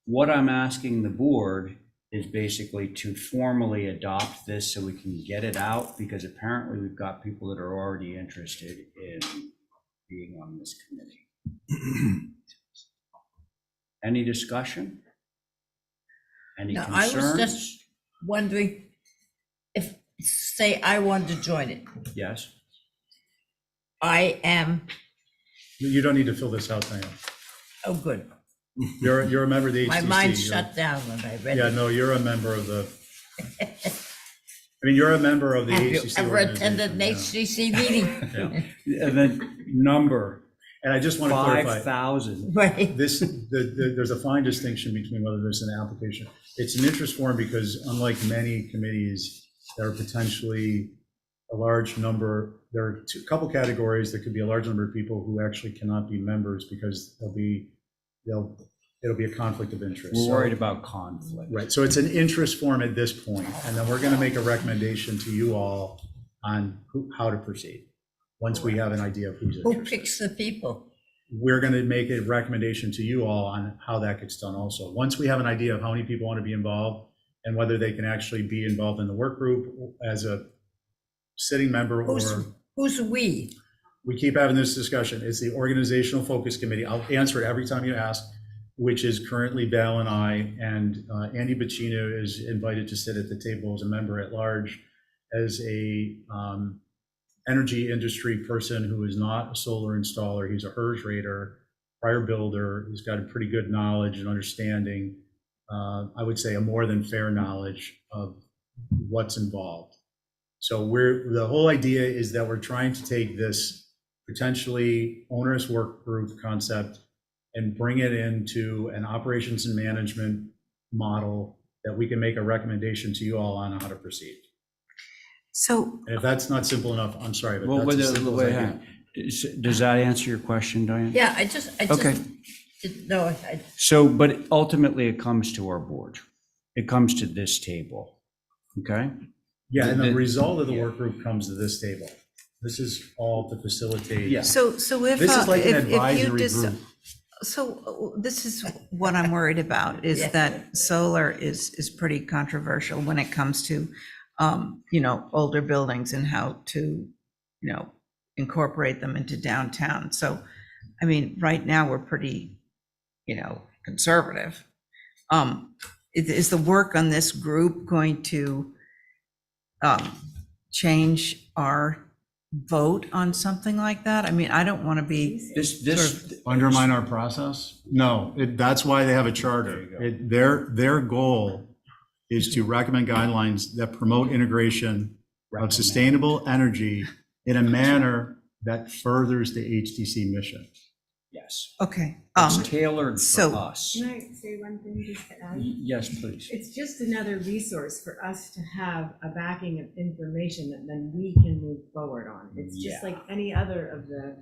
what I'm asking the board is basically to formally adopt this so we can get it out, because apparently we've got people that are already interested in being on this committee. Any discussion? Any Now, concerns? I was just wondering if, say, I wanted to join it. Yes. I am, You don't need to fill this out, Diane. oh, good. You're a member of the HDC. My mind You're- shut down when I read Yeah, it. no, you're a member of the, I mean, you're a member of the Have you HDC. ever attended an organization, HCC meeting? yeah. And then number And I just want to clarify, 5,000. Right. there's a fine distinction between whether there's an application. It's an interest form because unlike many committees, there are potentially a large number, there are a couple categories that could be a large number of people who actually cannot be members because it'll be a conflict of interest. We're So- worried about conflict. Right, so it's an interest form at this point, and then we're going to make a recommendation to you all on how to proceed, once we have an idea of who's Who interested. picks the people? We're going to make a recommendation to you all on how that gets done also. Once we have an idea of how many people want to be involved and whether they can actually be involved in the work group as a sitting member Who's we? we keep having this discussion. It's the Organizational Focus Committee. I'll answer it every time you ask, which is currently Val and I, and Andy Bacino is invited to sit at the table as a member at large, as a energy industry person who is not a solar installer. He's a HERS rater, prior builder. He's got a pretty good knowledge and understanding I would say, a more than fair knowledge of what's involved. So the whole idea is that we're trying to take this potentially onerous work group concept and bring it into an operations and management model that we can make a recommendation to you all on how to proceed. So, And if that's not simple enough, I'm sorry, but Well, that's as simple as I hang can. on. Does that answer your question, Diane? Yeah, I just Okay. didn't know. So, but ultimately it comes to our board. It comes to this table, okay? Yeah, and the result of the work group comes to this table. This is all to facilitate. Yeah. so if. This is like an if you advisory dis- group. So this is what I'm worried about, is that solar is pretty controversial when it comes to, older buildings and how to, incorporate them into downtown. So, I mean, right now, we're pretty, conservative. Is the work on this group going to change our vote on something like that? I mean, I don't want to be This, Undermine our process? No, that's why they have a charter. Their goal is to recommend guidelines that promote integration of sustainable energy in a manner that furthers the HTC mission. yes. okay. It's tailored for so- us. Can I say one thing just to add? Yes, please. It's just another resource for us to have a backing of information that then we can move forward on. It's just Yeah. like any other of the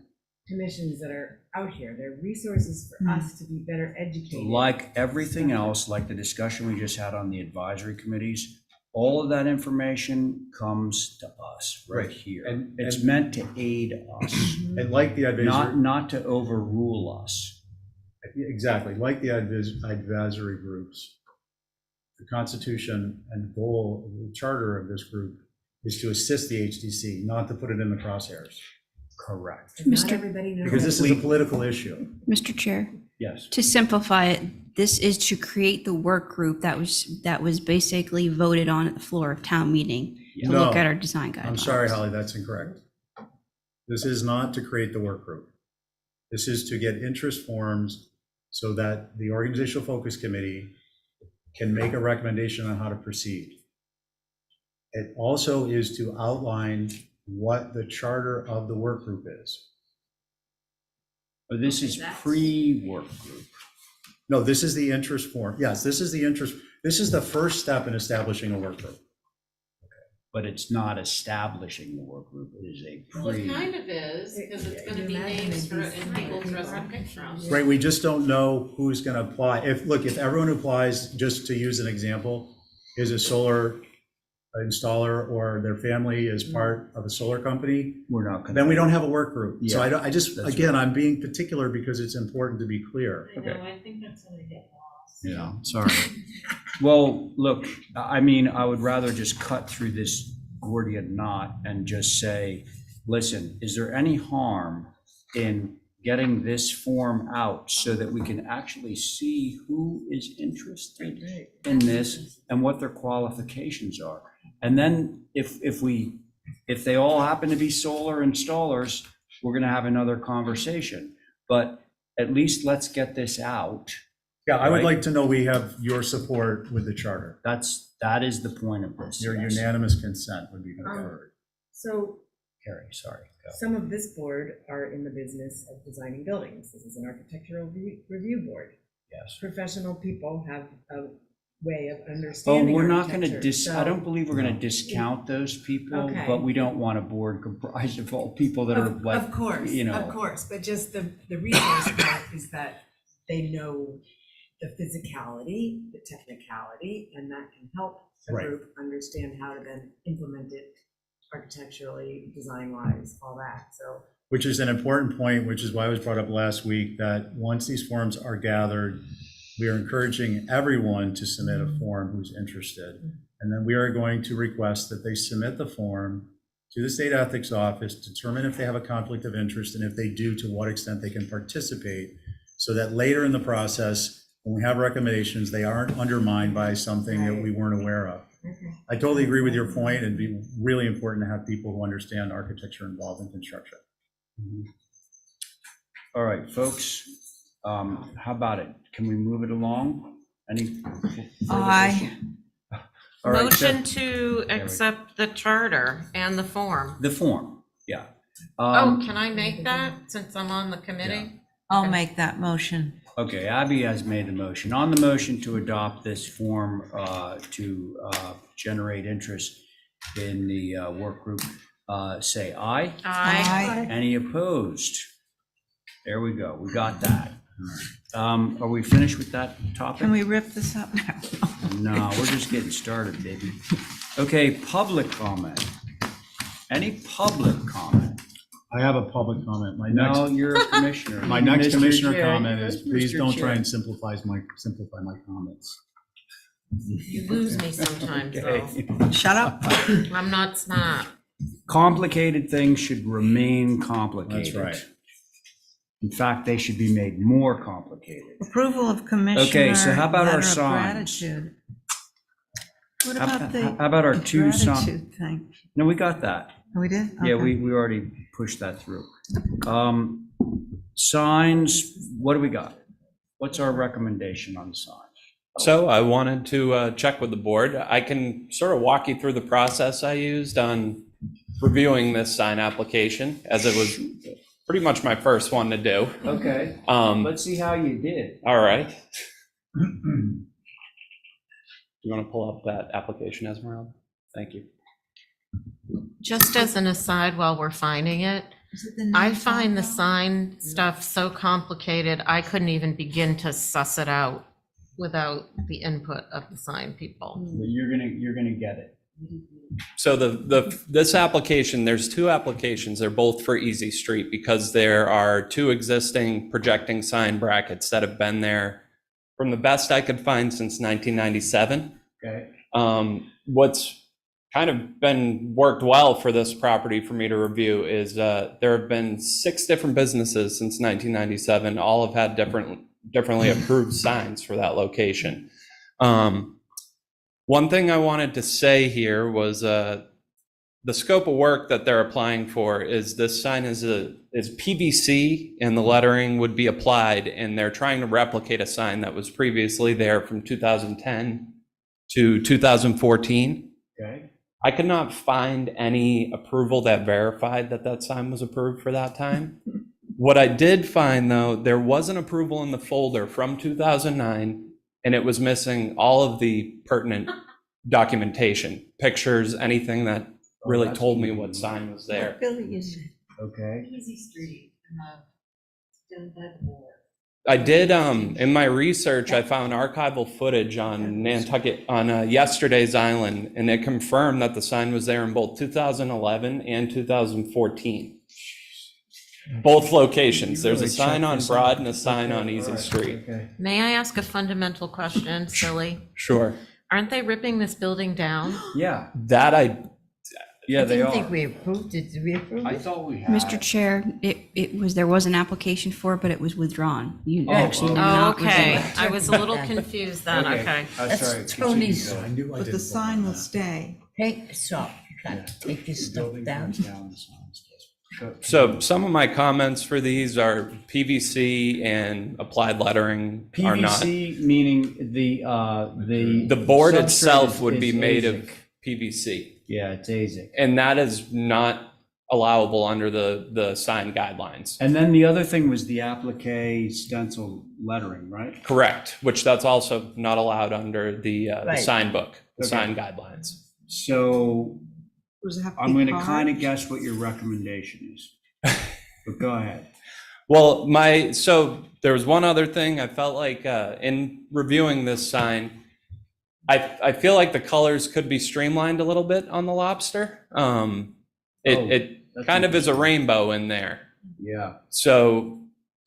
commissions that are out here. They're resources for us to be better educated. Like everything else, like the discussion we just had on the advisory committees, all of that information comes to us right here. And- It's and- meant to aid us, And like the advisory, not to overrule us. exactly, like the advisory groups, the constitution and goal, the charter of this group is to assist the HDC, not to put it in the crosshairs. Correct. And not Mr. everybody knows. Because this is a political issue. Mr. Chair, Yes. to simplify it, this is to create the work group that was basically voted on at the floor of town meeting to No, look at our design guidelines. I'm sorry, Holly, that's incorrect. This is not to create the work group. This is to get interest forms so that the organizational focus committee can make a recommendation on how to proceed. It also is to outline what the charter of the work group is. But this is pre-work group. No, this is the interest form. Yes, this is the interest. This is the first step in establishing a work group. But it's not establishing the work group. It is a Well, it pre. kind of is, because it's gonna be names for, and people dressed in pictures. Right, we just don't know who's going to apply. If everyone who applies, just to use an example, is a solar installer or their family is part of a solar company, We're not going to. then we don't have a work group. So Yeah, I just, that's again, I'm being particular because it's important to be clear. I know, I think that's gonna get lost. Yeah, sorry. Well, look, I mean, I would rather just cut through this Gordian knot and just say, listen, is there any harm in getting this form out so that we can actually see who is interested in this and what their qualifications are? And then if they all happen to be solar installers, we're going to have another conversation. But at least let's get this out. Yeah, I would Right. like to know we have your support with the charter. That is the point of this. Your yes. unanimous consent would be preferred. So Carrie, sorry. Go. some of this board are in the business of designing buildings. This is an architectural review board. Yes. Professional people have a way of Oh, understanding we're not going to architecture, I don't so- believe we're going to discount those people, Okay. but we don't want a board comprised of all people that are like, Of course, you know. of course, but just the resource part is that they know the physicality, the technicality, and that can help a Right. group understand how to then implement it architecturally, design-wise, all that, so. Which is an important point, which is why it was brought up last week, that once these forms are gathered, we are encouraging everyone to submit a form who's interested. And then we are going to request that they submit the form to the state ethics office, determine if they have a conflict of interest, and if they do, to what extent they can participate, so that later in the process, when we have recommendations, they aren't undermined by something that we weren't aware of. I totally agree with your point. It'd be really important to have people who understand architecture involved in construction. All right, folks, how about it? Can we move it along Any? further Aye. discussion? All right, so- Motion to accept the charter and the form. The form, yeah. Oh, can I make that since I'm on the committee? I'll make that motion. Okay, Abby has made the motion. On the motion to adopt this form to generate interest in the work group, say aye. Aye. Any opposed? There we go. We got that. Are we finished with that topic? Can we rip this up now? No, we're just getting started, baby. Okay, public comment. Any public comment? I have a public comment. No, you're a commissioner. My next Mr. commissioner Chair, comment yes, is, please Mr. don't try Chair. and simplify my comments. You lose me sometimes, though. Okay. Shut up. I'm not smart. Complicated things should remain complicated. That's right. In fact, they should be made more complicated. Approval of commissioner. Okay, so how about our letter of signs? gratitude. What How about the how about our two signs? gratitude thing? No, we got that. Oh, we did? Yeah, Okay. we already pushed that through. Signs, what do we got? What's our recommendation on signs? So I wanted to check with the board. I can sort of walk you through the process I used on reviewing this sign application, as it was pretty much my first one to do. Okay, let's see how you did. All right. You want to pull up that application, Esmeralda? Thank you. Just as an aside, while we're finding it, I find the sign stuff so complicated, I couldn't even begin to suss it out without the input of the sign people. You're gonna get it. So this application, there's two applications. They're both for Easy Street because there are two existing projecting sign brackets that have been there from the best I could find since 1997. Okay. What's kind of been worked well for this property for me to review is there have been 6 different businesses since 1997. All have had differently approved signs for that location. One thing I wanted to say here was the scope of work that they're applying for is this sign is PVC and the lettering would be applied, and they're trying to replicate a sign that was previously there from 2010 to 2014. Okay. I could not find any approval that verified that that sign was approved for that time. What I did find, though, there was an approval in the folder from 2009, and it was missing all of the pertinent documentation, pictures, anything that really that's told me easy. what sign was there. Billy is it? Okay. Easy Street, done by the board. I did, in my research, I found archival footage on Nantucket, on Yesterday's Island, and it confirmed that the sign was there in both 2011 and 2014. Both locations. There's a Really sign check on this Broad out. and a sign on Okay, Easy all right, Street. Okay. May I ask a fundamental question, silly? Sure. Aren't they ripping this building down? Yeah, That yeah, I they didn't are. think we approved it. Did we approve I it? thought we had. Mr. Chair, there was an application for it, but it was withdrawn. You Oh, actually oh. did Oh, not okay, review it. I was a little confused then, okay. That's right. Tony's. Continue going. But the sign will stay. Hey, stop. You can't take this stuff Building down. comes down, the signs go. So some of my comments for these are PVC and applied lettering are not. PVC meaning The board substrate itself would be is made of ASIC. PVC, Yeah, it's ASIC. and that is not allowable under the sign guidelines. And then the other thing was the applique stencil lettering, right? Correct, which that's also not allowed under the Right. sign book, the Okay. sign guidelines. So Does it have to I'm be going to kind of carved? guess what your recommendation is. But go ahead. Well, so there was one other thing I felt like in reviewing this sign, I feel like the colors could be streamlined a little bit on the lobster. It that's kind of is a rainbow in there. Yeah. So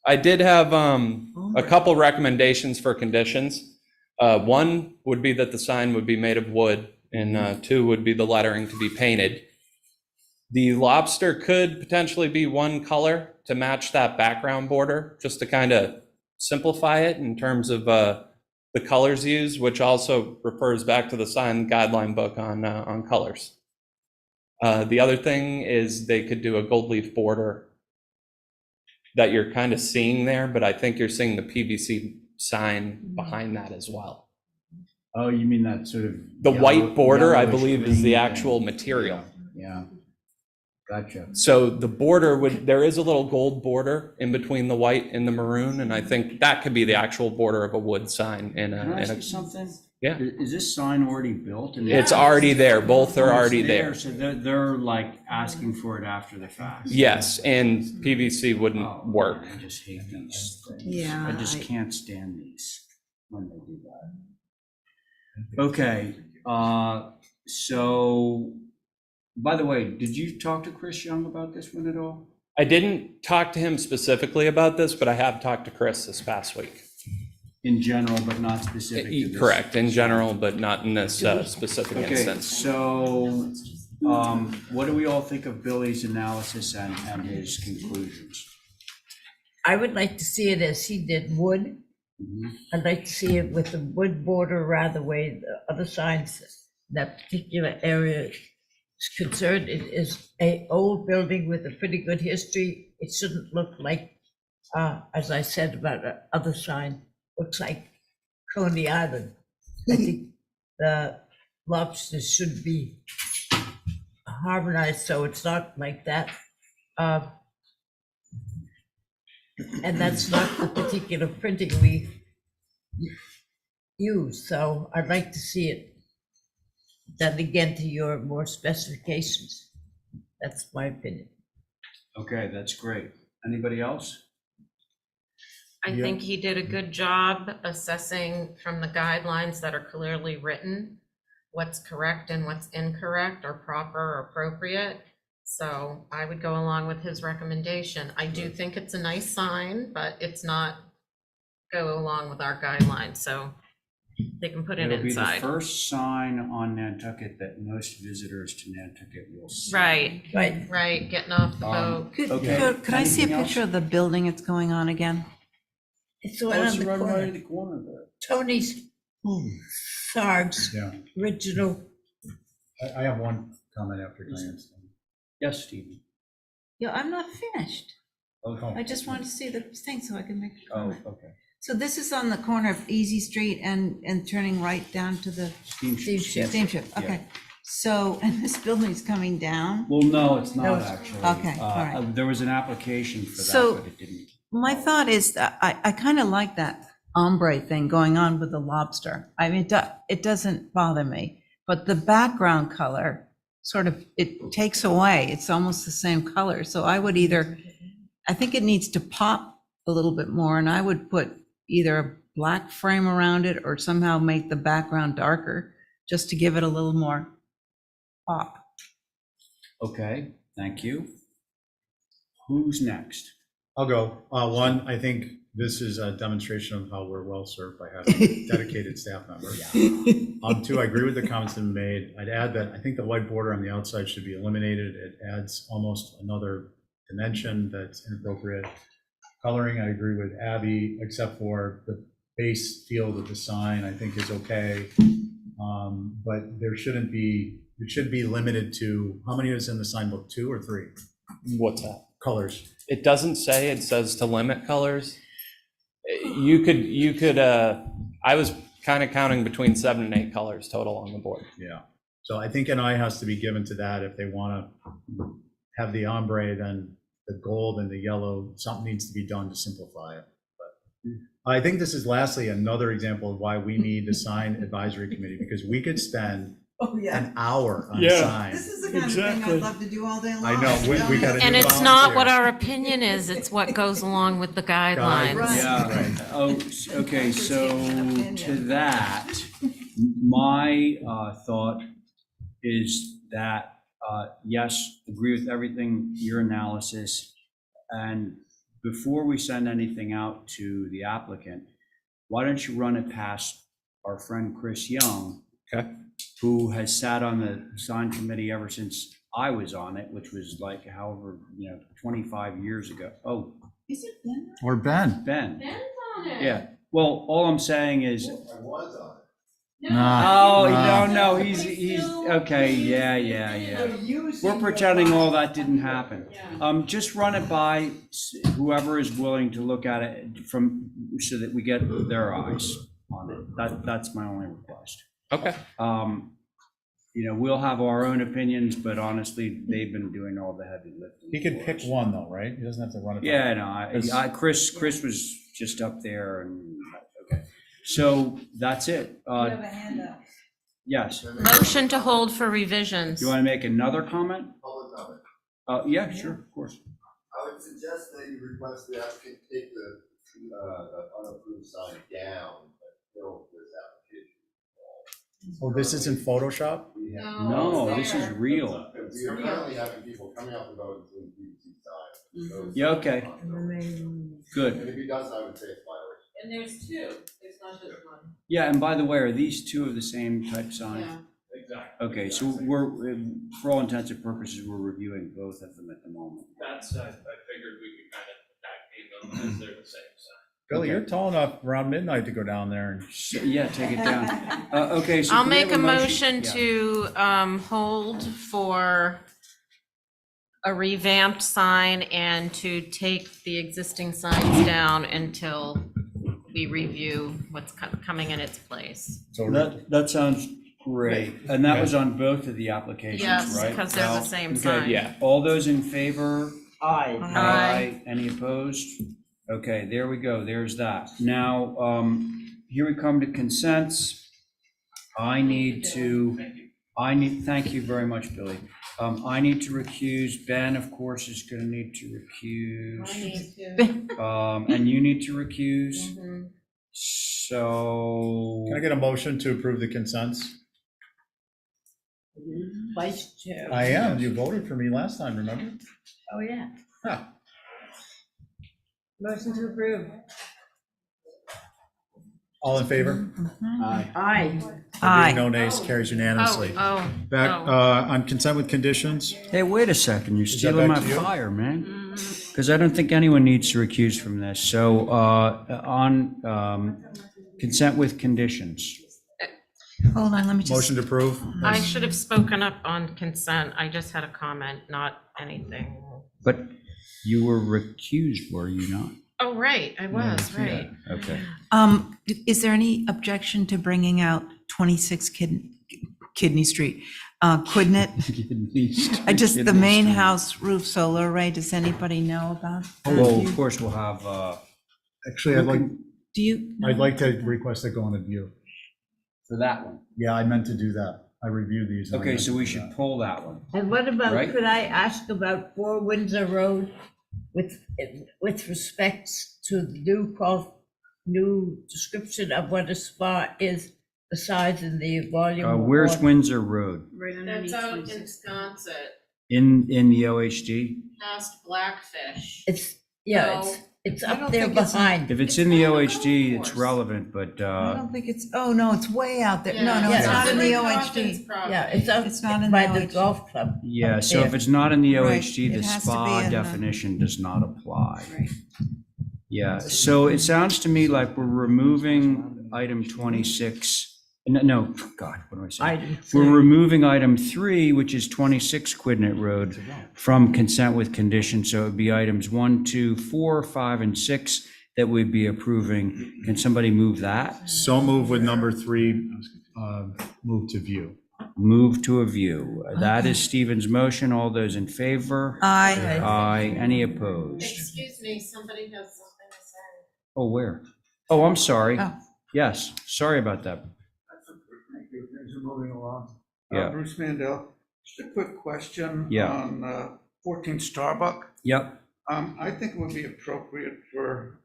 I did have a couple recommendations for conditions. One would be that the sign would be made of wood, and 2 would be the lettering to be painted. The lobster could potentially be one color to match that background border, just to kind of simplify it in terms of the colors used, which also refers back to the sign guideline book on colors. The other thing is they could do a gold leaf border that you're kind of seeing there, but I think you're seeing the PVC sign behind that as well. Oh, you mean that sort of. The white border, I yellowish believe, is the green actual thing. material. Yeah. Gotcha. So the border there is a little gold border in between the white and the maroon, and I think that could be the actual border of a wood sign in Can I ask a you something? yeah. Is this sign already built? It's already there. Both are Oh, it's already there. So they're like asking for it after the fact. Yes, and PVC wouldn't Oh, work. man, I just hate these things. Yeah, I just I- can't stand these when they do that. Okay, so, by the way, did you talk to Chris Young about this one at all? I didn't talk to him specifically about this, but I have talked to Chris this past week. In general, but not specific to this? Correct, in general, but not in this specific Okay, instance. so, what do we all think of Billy's analysis and his conclusions? I would like to see it as he did wood. I'd like to see it with the wood border rather way the other signs, that particular area is concerned. It is a old building with a pretty good history. It shouldn't look like, as I said about the other sign, looks like Coney Island. I think the lobsters should be harmonized so it's not like that. And that's not the particular printing we use, so I'd like to see it done again to your more specifications. That's my opinion. Okay, that's great. Anybody else? I think he did a good job assessing from the guidelines that are clearly written, what's correct and what's incorrect or proper or appropriate. So I would go along with his recommendation. I do think it's a nice sign, but it's not go along with our guidelines, so they can put it It'll be the inside. first sign on Nantucket that most visitors to Nantucket will see. Right, getting off the boat. Okay. Could I see a Anything picture else? of the building it's going on again? It's the one on the right corner. in the corner there. Tony's Sarg's Yeah, original. I have one comment after Diane's done. Yes, Stephen. Yeah, I'm not finished. Oh, I just want to see the thing so I can make a oh, comment. okay. So this is on the corner of Easy Street and turning right down to the Steamship. steamship. Yeah. Okay. So, and this building's coming down. Well, no, it's not No. actually. Okay, all right. There was an application for that, So- but it didn't. My thought is that I kind of like that ombre thing going on with the lobster. I mean, it doesn't bother me, but the background color sort of, it takes away. It's almost the same color. So I would either, I think it needs to pop a little bit more, and I would put either a black frame around it or somehow make the background darker, just to give it a little more pop. Okay, thank you. Who's next? I'll go. One, I think this is a demonstration of how we're well served by having dedicated staff members. Two, I agree with the comments that have been made. I'd add that I think the white border on the outside should be eliminated. It adds almost another dimension that's inappropriate. Coloring, I agree with Abby, except for the base field of the sign, I think is okay. But there shouldn't be, it should be limited to, how many is in the sign book, 2 or 3? What's that? Colors. It doesn't say, it says to limit colors. You could, I was kind of counting between 7 and 8 colors total on the board. Yeah. So I think an eye has to be given to that. If they want to have the ombre, then the gold and the yellow, something needs to be done to simplify it. But I think this is lastly another example of why we need a sign advisory committee, because we could spend an hour on signs. This is the kind of thing I'd love to do all day long. I know, we got a And new it's not what volunteer. our opinion is, it's what goes along with the guidelines. Right. Yeah, Right. oh, okay, so to that, my thought is that, yes, agree with everything, your analysis. And before we send anything out to the applicant, why don't you run it past our friend Chris Young? Okay. Who has sat on the sign committee ever since I was on it, which was like however, 25 years ago. Oh, Is it Ben? Or Ben. Ben. Yeah, well, all I'm saying is, Nah. oh, no, he's, okay, yeah. We're pretending all that didn't happen. Just run it by whoever is willing to look at it so that we get their eyes on That's my only request. Okay. We'll have our own opinions, but honestly, they've been doing all the heavy lifting. He can pick one though, right? He doesn't have to run it. Yeah, no, Chris was just up there and, okay. So that's it. You have a handout. Yes. Motion to hold for revisions. You want to make another comment? Public comment. Yeah, sure, of course. I would suggest that you request the applicant take the unapproved sign down, but fill this application. Oh, this isn't Photoshop? No, this is real. We are currently having people coming out to vote and doing PVC signs. Yeah, okay. Good. And if he does, I would say it's violation. And there's two, there's not just one. Yeah, and by the way, are these two of the same type sign? Yeah. Exactly. Okay, so we're, for all intents and purposes, we're reviewing both of them at the moment. That's, I figured we could kind of tag team them as they're the same size. Billy, Okay. you're tall enough around midnight to go down there and. Yeah, take it down. Okay, so. I'll can we make have a motion Yeah. to hold for a revamped sign and to take the existing signs down until we review what's coming in its place. So That sounds great. And that was on both of the applications, Yes, right? because they're the Al? same Okay. sign. Yeah. All those in favor? Aye. Aye. Any opposed? Okay, there we go. There's that. Now, here we come to consents. Thank you very much, Billy. I need to recuse. Ben, of course, is going to need to recuse. And you need to recuse. Mhm. So. Can I get a motion to approve the consents? Vice Chair. I am. You voted for me last time, remember? Oh, yeah. Huh. Motion to approve. All in favor? Aye. Aye. No nays, carries unanimously. Oh, Back, oh. on consent with conditions, Hey, wait a second. You're that stealing my back to you? fire, man. Because I don't think anyone needs to recuse from this. So on consent with conditions. Hold on, let me just. motion to approve. I should have spoken up on consent. I just had a comment, not anything. But you were recused, were you not? Oh, right, I was, right. Okay. Is there any objection to bringing out 26 Kidney Street? Couldn't it? The main house roof solar array, does anybody know about? Well, of course, we'll have, Actually, Do you? I'd like to request that go on a view. for that one. Yeah, I meant to do that. I reviewed these. and I Okay, meant so to we do should that. pull that one. And what about, Right. could I ask about 4 Windsor Road with respect to the new description of what a spa is, the size and the volume? of Where's water? Windsor Road? Right That's underneath. out in 26. Sconset, In the OHD? past Blackfish. It's, No. it's I up don't there think it's- behind. If it's It's in the not on the OHD, golf it's course. relevant, but, I don't think it's, oh, no, it's way out there. No, Yeah, no, yeah, it's not in the Rick OHD. Crofton's property. Yeah, it's up It's not in by the the OHD. golf club. yeah, up so if there. it's not in the Right, OHD, the it has to be spa in the- definition does not apply. Right. Yeah, so it sounds to me like we're removing item 26. No, God, what am I saying? Item We're 3. removing item 3, which is 26 Quidnet Road, from consent with conditions. So it would be items 1, 2, 4, 5, and 6 that we'd be approving. Can somebody move that? So move with number 3, move to view. Move to a view. That is Stephen's motion. All those in favor? Aye. Aye. Any opposed? Excuse me, somebody has something to say. Oh, where? Oh, I'm sorry. Oh. Yes, sorry about that. Thank you. Things are moving along. Yeah. Bruce Mandel, just a quick question. Yeah. On 14 Starbuck. Yep. I think it would be appropriate for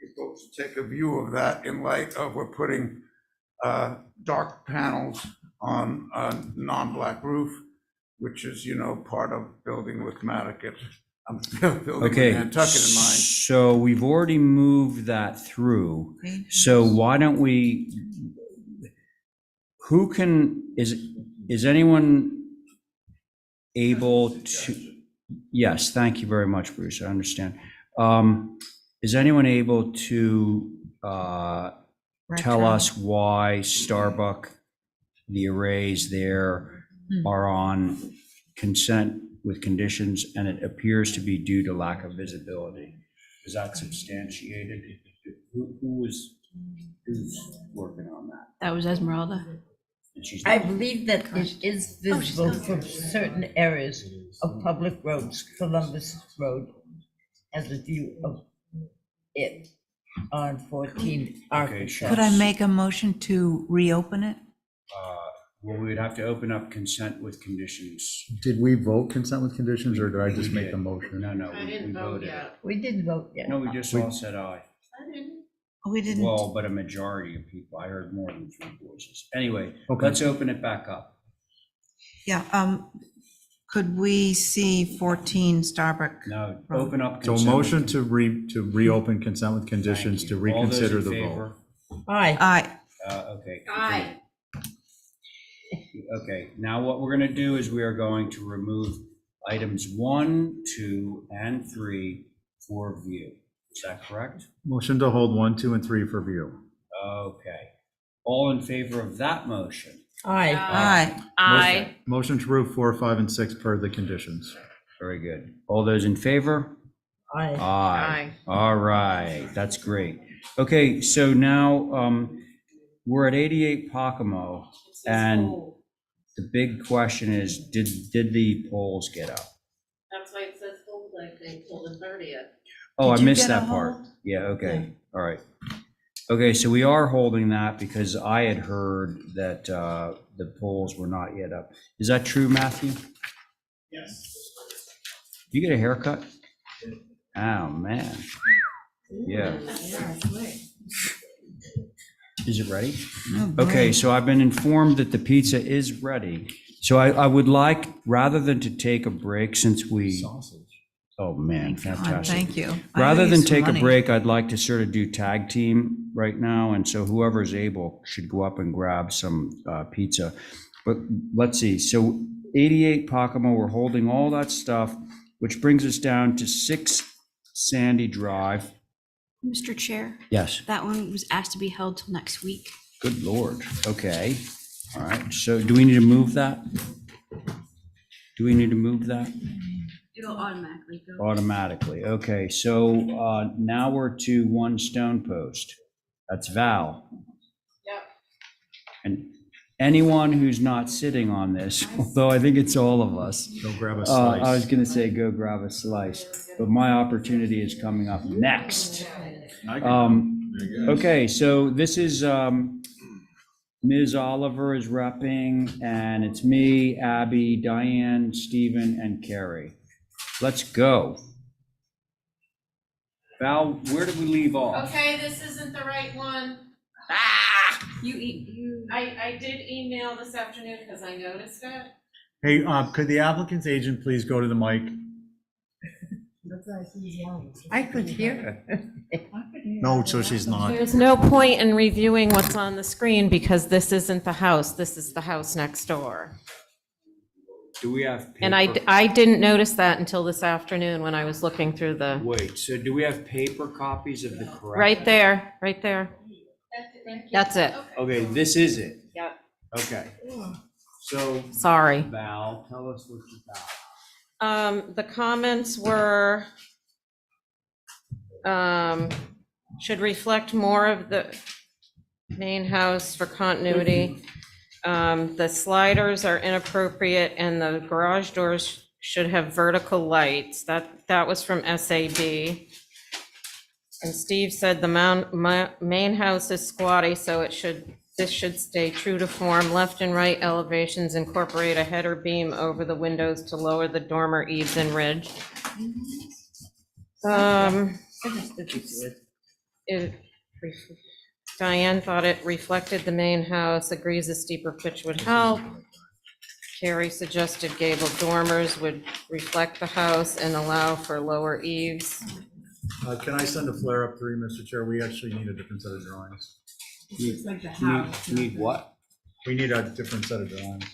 you folks to take a view of that in light of we're putting dark panels on a non-black roof, which is, part of building with Nantucket. I'm building with Okay, Nantucket in mind. so we've already moved that through. So why don't we, is anyone able to, yes, thank you very much, Bruce, I understand. Is anyone able to tell us why Starbuck, the arrays there are on consent with conditions, and it appears to be due to lack of visibility? Is that substantiated? Who was, Who's working on that? That was Esmeralda. And she's I not- believe that it is visible from certain areas of public roads, Columbus Road, as a view of it on 14 Arkansas. Could I make a motion to reopen it? Well, we'd have to open up consent with conditions. Did we vote consent with conditions, or did I just We make did. the motion? No, I we didn't vote voted. yet. We didn't vote yet. No, we just all said aye. I didn't. We didn't. Well, but a majority of people, I heard more than 3 voices. Anyway, Okay. let's open it back up. Yeah, could we see 14 Starbuck? No, Road? open up. So consent motion with- to reopen consent with conditions Thank to you. All those reconsider in the favor? vote. Aye. Aye. Okay. Aye. Okay, now what we're gonna do is we are going to remove items 1, 2, and 3 for view. Is that correct? Motion to hold 1, 2, and 3 for view. Okay. All in favor of that motion? Aye. Aye. Aye. Motion to approve 4, 5, and 6 per the conditions. Very good. All those in favor? Aye. Aye. All right, that's great. Okay, so now we're at 88 Pocomo, and the big question is, did the polls get up? That's why it says hold, I think, till the 30th. Oh, I Did you missed get a that part. hold? Yeah, okay, all right. Okay, so we are holding that because I had heard that the polls were not yet up. Is that true, Matthew? Yes. You get a haircut? Oh, man. Yeah. Is it ready? Okay, so I've been informed that the pizza is ready. So I would like, rather than to take a break, since we, oh, man, fantastic. Thank you. I Rather owe you than some take a money. break, I'd like to sort of do tag team right now, and so whoever's able should go up and grab some pizza. But let's see, so 88 Pocomo, we're holding all that stuff, which brings us down to 6 Sandy Drive. Mr. Chair, Yes. that one was asked to be held till next week. Good Lord, okay. All right, so do we need to move that? Do we need to move that? It'll automatically go. Automatically, okay, so now we're to 1 Stone Post. That's Val. Yep. And anyone who's not sitting on this, although I think it's all of us. Go grab a I was slice. gonna say go grab a slice, but my opportunity is coming up next. Okay, so this is Ms. Oliver is repping, and it's me, Abby, Diane, Stephen, and Carrie. Let's go. Val, where did we leave off? Okay, this isn't the right one. I did email this afternoon because I noticed it. Hey, could the applicant's agent please go to the mic? I could hear her. No, so she's not. There's no point in reviewing what's on the screen because this isn't the house. This is the house next door. Do we have? And I didn't notice that until this afternoon when I was looking through the, Wait, so do we have paper copies of the correct? right there, right there. That's it. Okay, this is it. Yep. Okay. So Sorry. Val, tell us what you got. The comments were, should reflect more of the main house for continuity. The sliders are inappropriate and the garage doors should have vertical lights. That was from SAB. And Steve said the main house is squatty, so this should stay true to form. Left and right elevations incorporate a header beam over the windows to lower the dormer eaves and ridge. Diane thought it reflected the main house, agrees a steeper pitch would help. Carrie suggested gable dormers would reflect the house and allow for lower eaves. Can I send a flare up 3, Mr. Chair? We actually need a different set of drawings. Need what? We need a different set of drawings.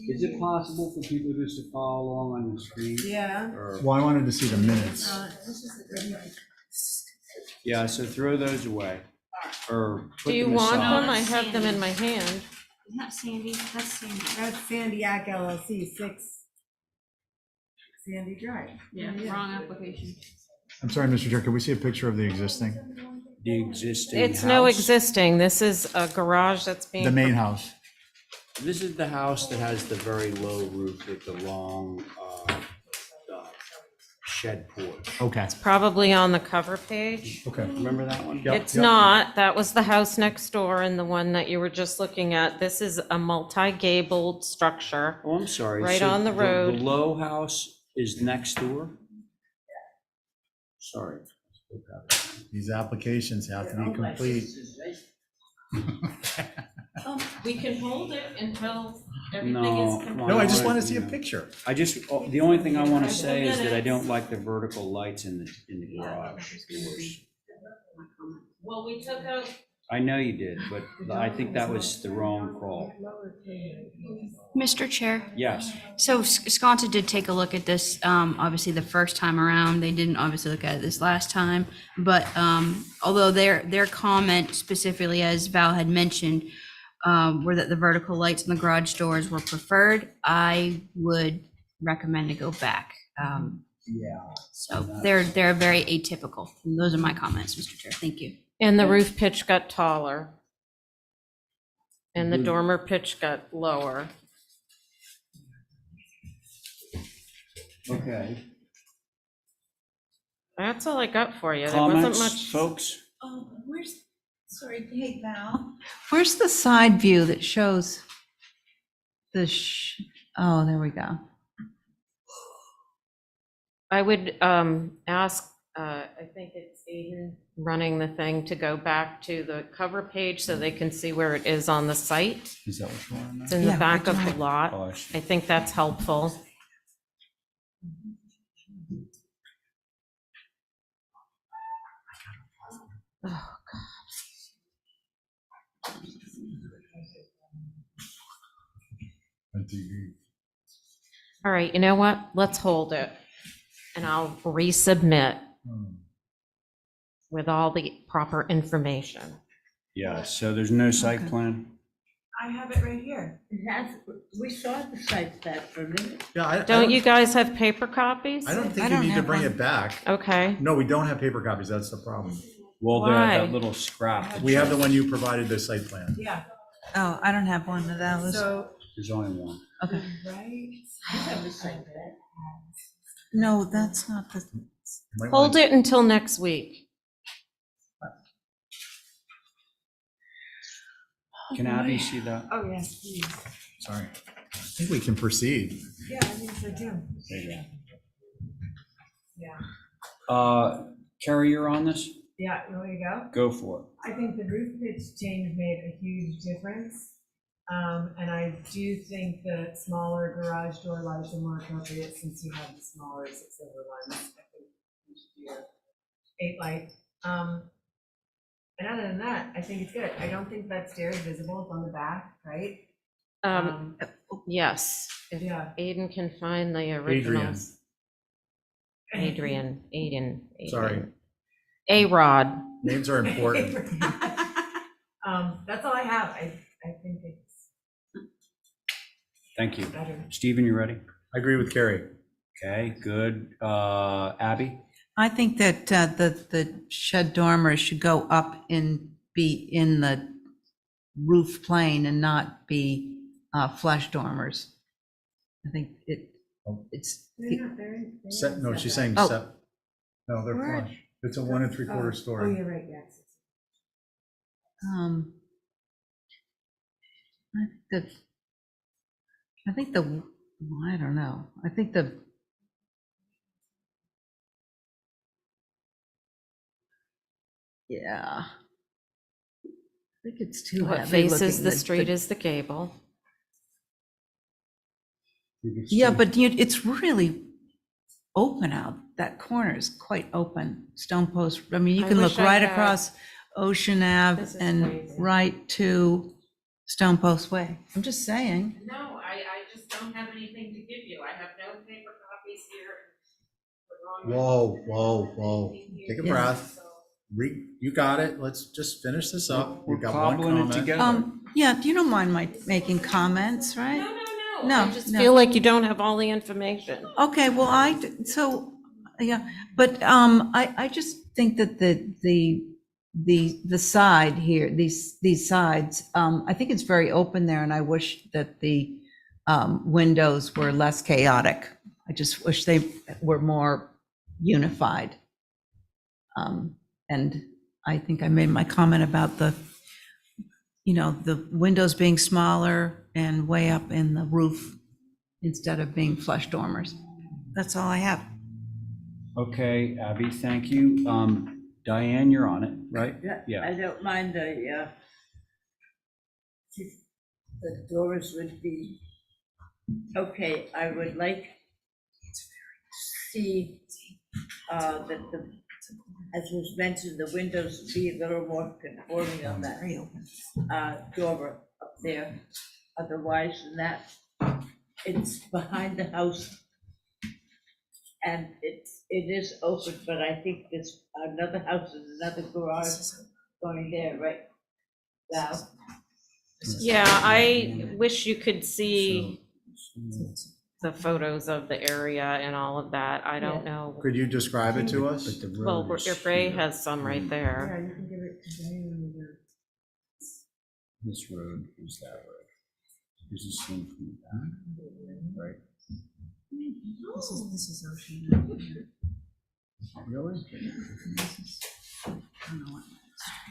Is it possible for people just to follow along on the screen? Yeah. Or- Well, I wanted to see the minutes. Yeah, so throw those away. Or put Do you them want aside. them? I have them in my hand. Isn't that Sandy? That's Sandy. That's Sandy Act LLC, 6 Sandy Drive. Yeah, wrong application. I'm sorry, Mr. Chair, can we see a picture of the existing? The existing It's no house. existing. This is a garage that's being. The main house? This is the house that has the very low roof with the long shed porch. Okay. Probably on the cover page. Okay. Remember that one? It's not. That was the house next door and the one that you were just looking at. This is a multi-gabled structure. Oh, I'm sorry. Right So on the road. The low house is next door? Sorry. These applications have to be complete. We can hold it until everything No, is come on. No, I just want to see a picture. I just, the only thing I want to say is that I don't like the vertical lights in the garage doors. Well, we took out. I know you did, but I think that was the wrong call. Mr. Chair, Yes. so Sconsa did take a look at this, obviously the first time around. They didn't obviously look at it this last time. But although their comment specifically, as Val had mentioned, were that the vertical lights in the garage doors were preferred, I would recommend to go back. Yeah. So they're very atypical. And those are my comments, Mr. Chair. Thank you. And the roof pitch got taller. And the dormer pitch got lower. Okay. That's all I got for you. There wasn't Comments, much. folks? Oh, sorry, hey, Val. Where's the side view that shows oh, there we go. I would ask, I think it's Aiden running the thing, to go back to the cover page so they can see where it is on the site. Is that what you want? It's in the back of the lot. Oh, I see. I think that's helpful. Oh, all right, you know what? Let's hold it. And I'll resubmit with all the proper information. Yeah, so there's no site plan? I have it right here. We saw the site plan for a minute. Yeah, Don't you guys have paper copies? I don't think you need to bring it back. Okay. No, we don't have paper copies. That's the problem. Well, Why? that little scrap. We have the one you provided, the site plan. Yeah. Oh, I don't have one of those. So, There's only one. Okay. right. No, that's not the. Hold it until next week. Can Abby see that? Oh, yes, please. Sorry. I think we can proceed. Yeah, I think so too. There you Yeah. go. Carrie, you're on this? Yeah, you want me to go? Go for it. I think the roof pitch change made a huge difference. And I do think the smaller garage door lights are more appropriate since you have the smaller 6-over ones. I think we should do a 8 light. And other than that, I think it's good. I don't think that stair is visible. It's on the back, right? Yes, if Yeah. Aiden can find the originals. Aiden. Sorry. A-Rod. Names are important. That's all I have. I think it's Thank you. better. Stephen, you ready? I agree with Carrie. Okay, good. Abby? I think that the shed dormers should go up and be in the roof plane and not be flush dormers. I think it's. No, she's saying Oh. No, they're Where? flush. It's a 1 3/4 Oh, story. you're right, yes. I don't know. I think yeah. I think it's too What heavy faces looking. the street is the gable. Yeah, but it's really open out. That corner is quite open. Stone Post, I mean, you I can look wish I right had- across Ocean Ave This is and crazy. right to Stone Post Way. I'm just saying. No, I just don't have anything to give you. I have no paper copies here. Whoa. Take a Yeah. breath. You got it. Let's just finish this up. We've got one cobbling it comment. together. Yeah, you don't mind making comments, right? No, I just no. feel like you don't have all the information. Okay, well, so Yeah, but I just think that the side here, these sides, I think it's very open there, and I wish that the windows were less chaotic. I just wish they were more unified. And I think I made my comment about the windows being smaller and way up in the roof instead of being flush dormers. That's all I have. Okay, Abby, thank you. Diane, you're on it, right? Yeah. I don't mind the doors would be, okay, I would like to see that the, as was mentioned, the windows be a little more conforming on that door up there. Otherwise than that, it's behind the house. And it is open, but I think there's another house and another garage going there, right? Val? Yeah, I wish you could see the photos of the area and all of that. I don't know. Could you describe it to us? Well, Ray has some right there. Yeah, you can give it to Diane. This road is that road. This is seen from the back, right? This is Ocean. Really?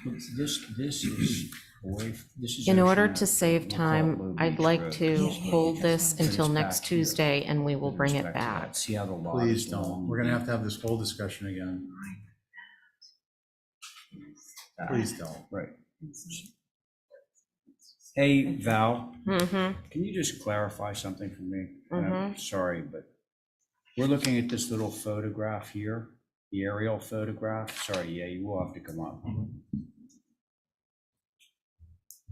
This is away. This is In order Ocean to Ave. save We'll call it time, Low I'd Beach like Road. to hold this Then it's until back next here. Tuesday and we will With bring it respect to back. that. See how the lot Please is don't. long? We're gonna have this whole discussion again. Please don't. Right. Hey, Val, Mm-hmm. can you just clarify something for me? And I'm Mhm. sorry, but we're looking at this little photograph here, the aerial photograph. Sorry, yeah, you will have to come up.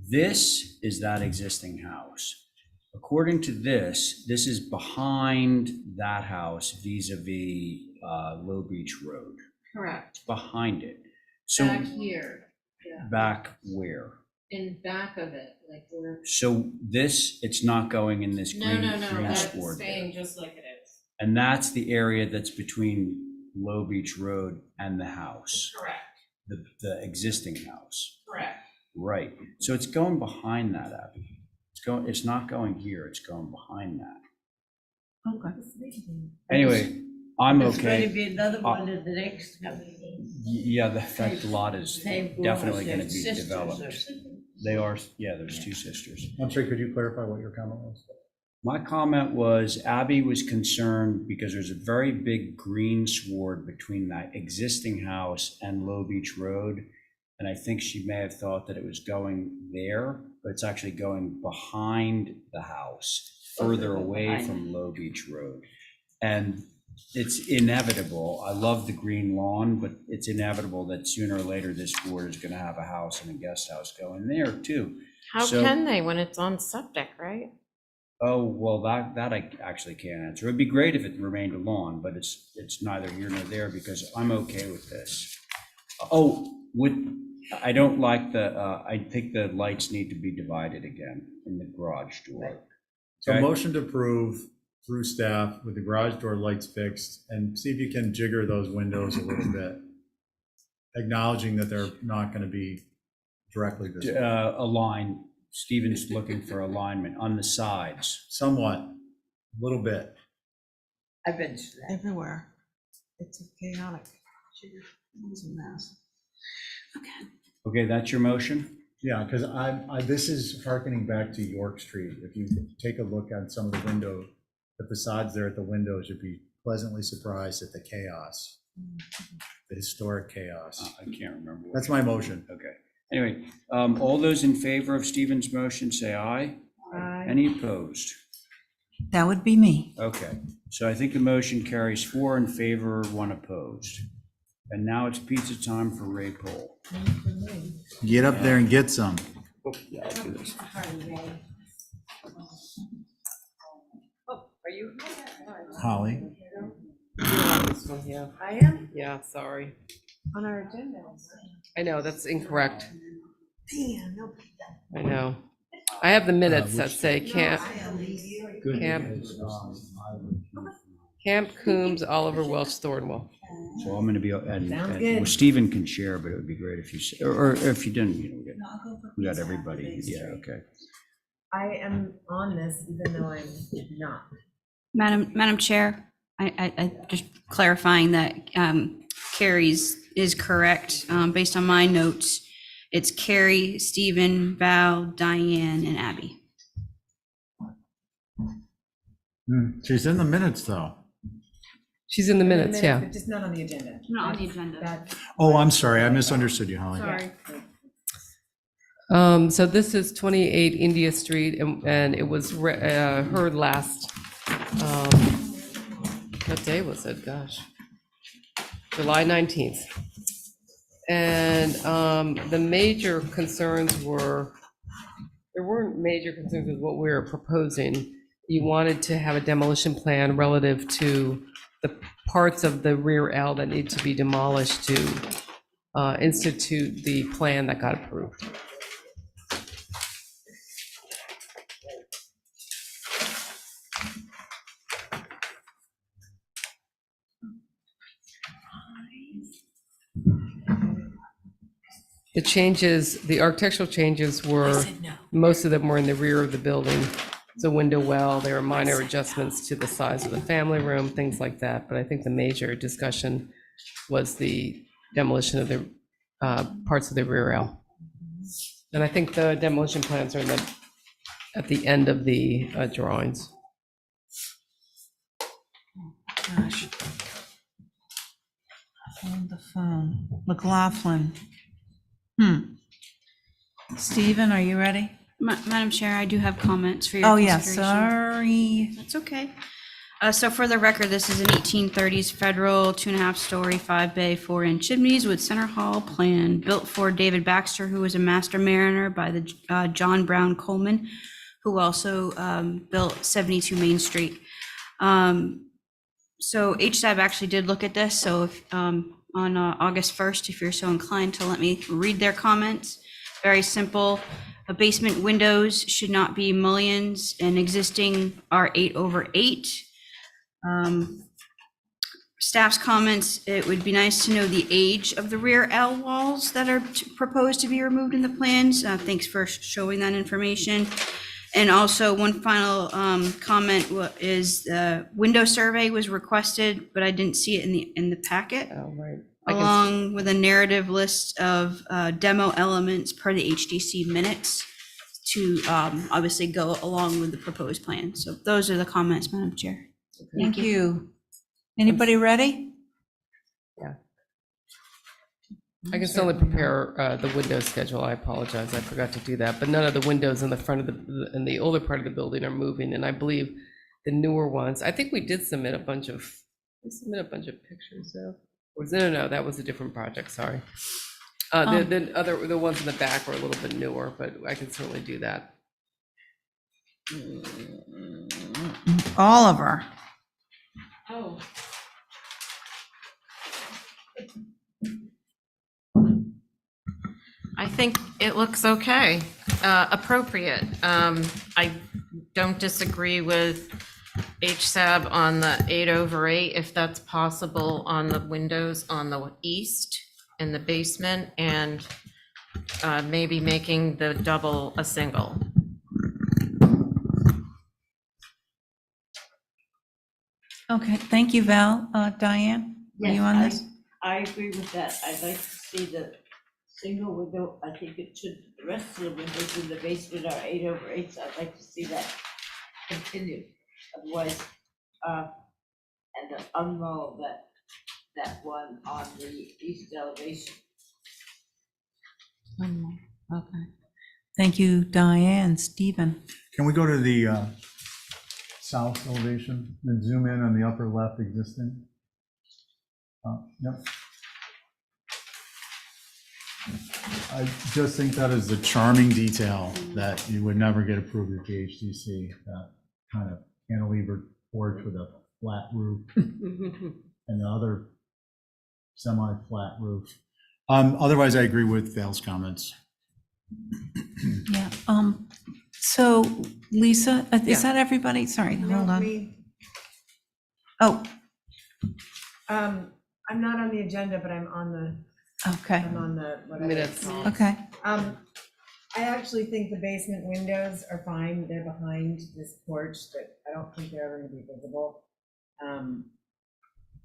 This is that existing house. According to this is behind that house vis-a-vis Low Beach Road, Correct. behind it. So here, yeah, back where? in back of it, like we're. So this, it's not going in this green That's sward there. staying just like it is. And that's the area that's between Low Beach Road and the house, Correct, the existing house. correct. Right. So it's going behind that, Abby. It's not going here, it's going behind that. Okay. Anyway, I'm There's going to okay. be another one in the next house. Yeah, the fact the lot is Same definitely garage, going to be they're sisters or developed. something. They are, yeah, there's two sisters. I'm sorry, could you clarify what your comment was? My comment was Abby was concerned because there's a very big green sward between that existing house and Low Beach Road. And I think she may have thought that it was going there, but it's actually going behind the house, further away behind. from Low Beach Road. And it's inevitable. I love the green lawn, but it's inevitable that sooner or later this board is going to have a house and a guest house going there too. How So- can they when it's on septic, right? Oh, well, that I actually can't answer. It'd be great if it remained a lawn, but it's neither here nor there because I'm okay with this. Oh, I don't like I think the lights need to be divided again in the garage door. So Okay. motion to approve through staff with the garage door lights fixed and see if you can jigger those windows a little bit. Acknowledging that they're not going to be directly visible. Align, Stephen's looking for alignment on the sides. Somewhat, a little bit. I've been to that. Everywhere. It's chaotic. It's a mess. Okay, that's your motion? Yeah, because this is harkening back to York Street. If you take a look at some of the windows, the facades there at the windows, you'd be pleasantly surprised at the chaos, the historic chaos. I can't remember. That's my motion. Okay. Anyway, all those in favor of Stephen's motion, say aye. Aye. Any opposed? That would be me. Okay, so I think the motion carries 4 in favor, 1 opposed. And now it's pizza time for Ray Pohl. Get up there and get some. Yeah, I'll do this. Oh, are you? Holly. This one, yeah. I am Yeah, sorry. on our agenda. I know, that's incorrect. Damn, no. I know. I have the minutes that say can't Camp Coombs, Oliver Welch, Thornwell. So I'm going to be, and Sounds well, good. Stephen can share, but it would be great if you, or if you didn't, we got everybody. Yeah, okay. I am on this even though I'm not. Madam Chair, I just clarifying that Carrie's is correct. Based on my notes, it's Carrie, Stephen, Val, Diane, and Abby. She's in the minutes, though. She's in the minutes, yeah. But just not on the agenda. Not on the agenda. That's- Oh, I'm sorry, I misunderstood you, Holly. Sorry. So this is 28 India Street, and it was heard last, what day was it? Gosh. July 19th. And the major concerns were, there weren't major concerns with what we were proposing. You wanted to have a demolition plan relative to the parts of the rear L that need to be demolished to institute the plan that got approved. The changes, the architectural changes were, most of them were in the rear of the building. It's a window well, there were minor adjustments to the size of the family room, things like that. But I think the major discussion was the demolition of the parts of the rear L. And I think the demolition plans are in at the end of the drawings. Gosh. On the phone. McLaughlin. Stephen, are you ready? Madam Chair, I do have comments for your Oh, yeah, consideration. sorry. That's okay. So for the record, this is an 1830s federal 2.5-story, 5-bay, 4-inch chimneys with center hall plan built for David Baxter, who was a master mariner by the John Brown Coleman, who also built 72 Main Street. So HSAB actually did look at this. So if, on August 1st, if you're so inclined to let me read their comments. Very simple. Basement windows should not be mullions, and existing are 8/8. Staff's comments, it would be nice to know the age of the rear L walls that are proposed to be removed in the plans. Thanks for showing that information. And also one final comment is the window survey was requested, but I didn't see it in the packet. Oh, right. Along with a narrative list of demo elements per the HDC minutes to obviously go along with the proposed plan. So those are the comments, Madam Chair. Thank you. Anybody ready? Yeah. I can still only prepare the window schedule. I apologize. I forgot to do that. But none of the windows in the front of in the older part of the building are moving. And I believe the newer ones, I think we did submit a bunch of pictures though. No, that was a different project, sorry. The ones in the back were a little bit newer, but I can certainly do that. Oliver. Oh. I think it looks okay, appropriate. I don't disagree with HSAB on the 8/8, if that's possible, on the windows on the east in the basement, and maybe making the double a single. Okay, thank you, Val. Diane, are you on this? I agree with that. I'd like to see the single window. I think it should, the rest of the windows in the basement are 8/8. So I'd like to see that continue. Otherwise, and to unroll that one on the east elevation. Okay. Thank you, Diane. Stephen. Can we go to the south elevation and zoom in on the upper left existing? Yep. I just think that is the charming detail that you would never get approved at the HDC, that kind of cantilever porch with a flat roof and the other semi-flat roof. Otherwise, I agree with Val's comments. Yeah. So Lisa, is Yeah. that everybody? Sorry, hold on. Oh, I'm not on the agenda, but I'm on the, Okay, I'm on the, whatever Minutes. it's called. okay. I actually think the basement windows are fine. They're behind this porch that I don't think they're ever gonna be visible.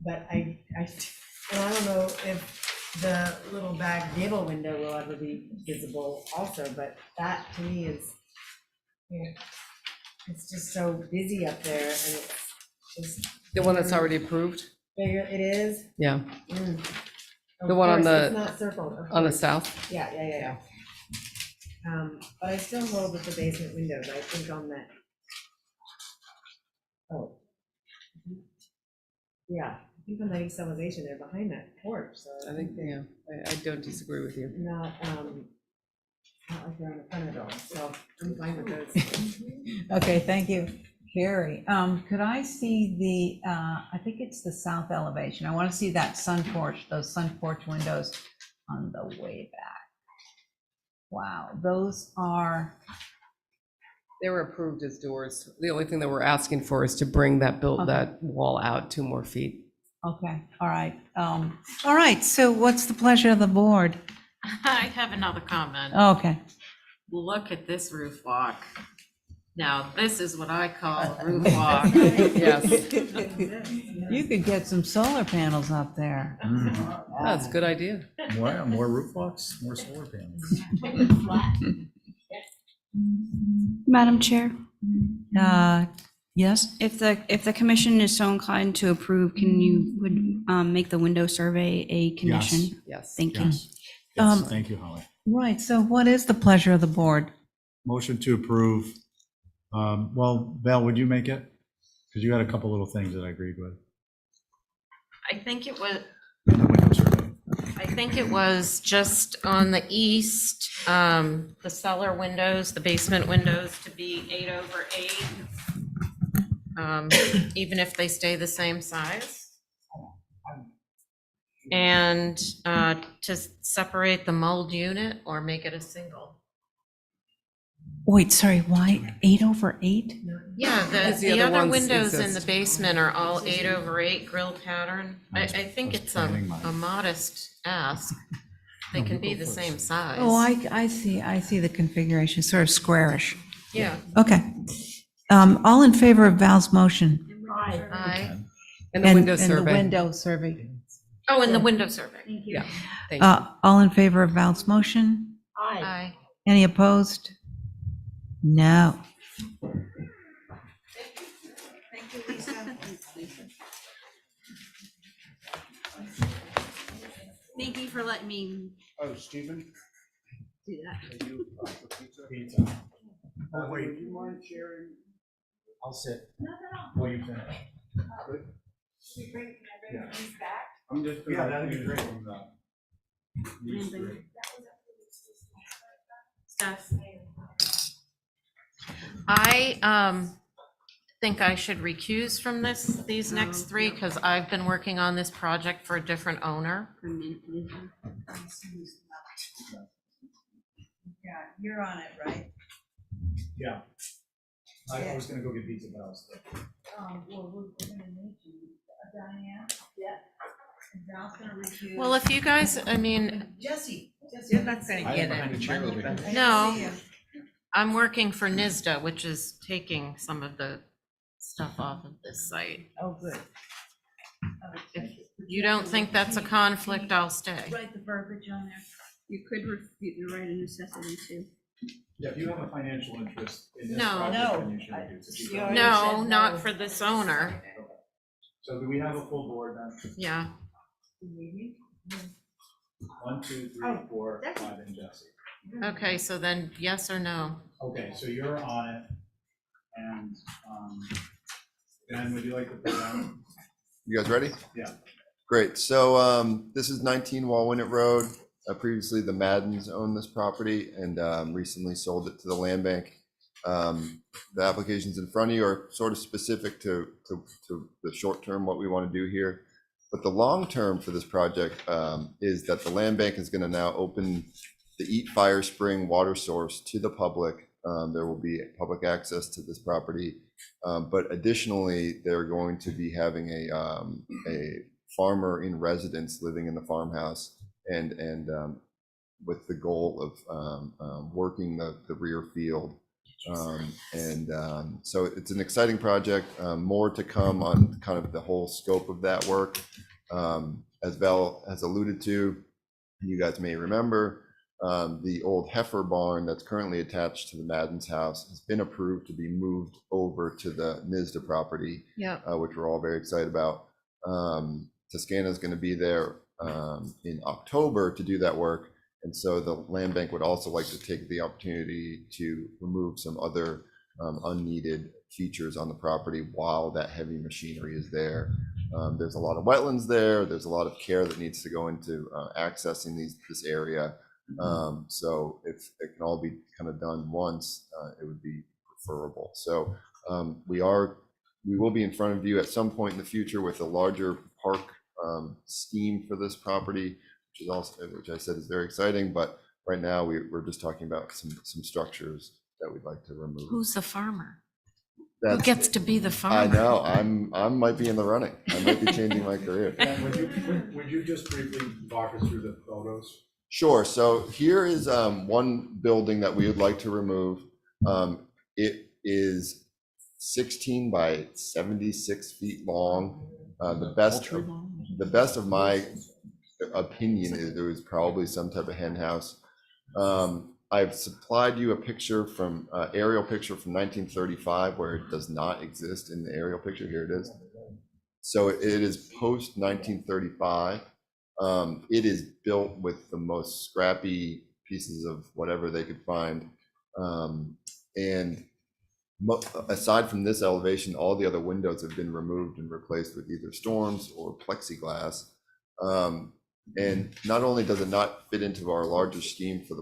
But and I don't know if the little back gable window will ever be visible also, but that to me is, it's just so busy up there and it's just. The one that's already approved? Bigger, it is? Yeah. Of The one on course, it's the, not circled, of on the course. south? Yeah. But I still hold with the basement windows, I think on that. Oh. Yeah, I think on the east elevation, they're behind that porch, so. I think, yeah, I don't disagree with you. Not like they're on the front of it all, so I'm fine with those. Okay, thank you. Carrie, could I see the, I think it's the south elevation. I want to see that sun porch, those sun porch windows on the way back. Wow, those are, They were approved as doors. The only thing that we're asking for is to bring that Okay. that wall out 2 more feet. okay, all right. All right, so what's the pleasure of the board? I have another comment. Okay. Look at this roof walk. Now, this is what I call a roof walk. Yes, You could get some solar panels up there. that's a good idea. More roof walks, more solar panels. Madam Chair, Yes? if the commission is so inclined to approve, would make the window survey a condition? Yes. Thank you. Yes. Yes, thank you, Holly. Right, so what is the pleasure of the board? Motion to approve. Well, Val, would you make it? Because you had a couple little things that I agreed with. I think it was, And the window survey. I think it was just on the east, the cellar windows, the basement windows to be 8/8. Even if they stay the same size. And to separate the mold unit or make it a single. Wait, sorry, why 8/8? Yeah, Because the other ones windows in the exist. basement are all 8/8 grill pattern. I think it's a modest ask. They can be the same size. Oh, I see the configuration, sort of squarish. Yeah. Okay. All in favor of Val's motion? Aye. And the window And the survey. window survey. Oh, and the window survey. Yeah. Thank you. All in favor of Val's motion? Aye. Any opposed? No. Thank you for letting me Oh, Stephen? do that. Pizza. Wait, do you mind sharing? I'll sit. While you finish. Yeah. I'm just. Yeah, that'd be great. Steph. I think I should recuse from these next 3 because I've been working on this project for a different owner. Yeah, you're on it, right? Yeah. I was gonna go get pizza, but I was. Well, we're gonna need you, Diane. Yeah. And Val's gonna recuse. Well, if you guys, I mean, Jesse. You're not gonna I am behind a chair over here. no, I'm working for NISDA, which is taking some of the stuff off of this site. Oh, good. If you don't think that's a conflict, I'll stay. Write the verbiage on there. You could write a necessity too. Yeah, if you have a financial interest in this No. project, then you should reduce it. No, not for this owner. So do we have a full board then? Yeah. 1, 2, 3, 4, 5, and Jesse. Okay, so then yes or no? Okay, so you're on it, and, Ben, would you like to present? You guys ready? Yeah. Great. So this is 19 Walwinet Road. Previously, the Maddens owned this property and recently sold it to the land bank. The applications in front of you are sort of specific to the short term, what we want to do here. But the long term for this project is that the land bank is going to now open the Eat Fire Spring water source to the public there will be public access to this property. But additionally, they're going to be having a farmer in residence living in the farmhouse, and with the goal of working the rear field. So it's an exciting project. More to come on kind of the whole scope of that work. As Val has alluded to, you guys may remember, the old heifer barn that's currently attached to the Madden's house has been approved to be moved over to the NISDA property, which we're all very excited about. Toscana is going to be there in October to do that work. And so the land bank would also like to take the opportunity to remove some other unneeded features on the property while that heavy machinery is there. There's a lot of wetlands there. There's a lot of care that needs to go into accessing this area. So if it can all be kind of done once, it would be preferable. So we will be in front of you at some point in the future with a larger park scheme for this property, which I said is very exciting. But right now we're just talking about some structures that we'd like to remove. Who's the farmer? Who gets to be the farmer? I know. I might be in the running. I might be changing my career. Would you just briefly walk us through the photos? Sure. So here is one building that we would like to remove. It is 16 by 76 feet long. The best of my opinion is there was probably some type of hen house. I've supplied you a picture from aerial picture from 1935 where it does not exist in the aerial picture. Here it is. So it is post 1935. It is built with the most scrappy pieces of whatever they could find. And aside from this elevation, all the other windows have been removed and replaced with either storms or plexiglass. And not only does it not fit into our larger scheme for the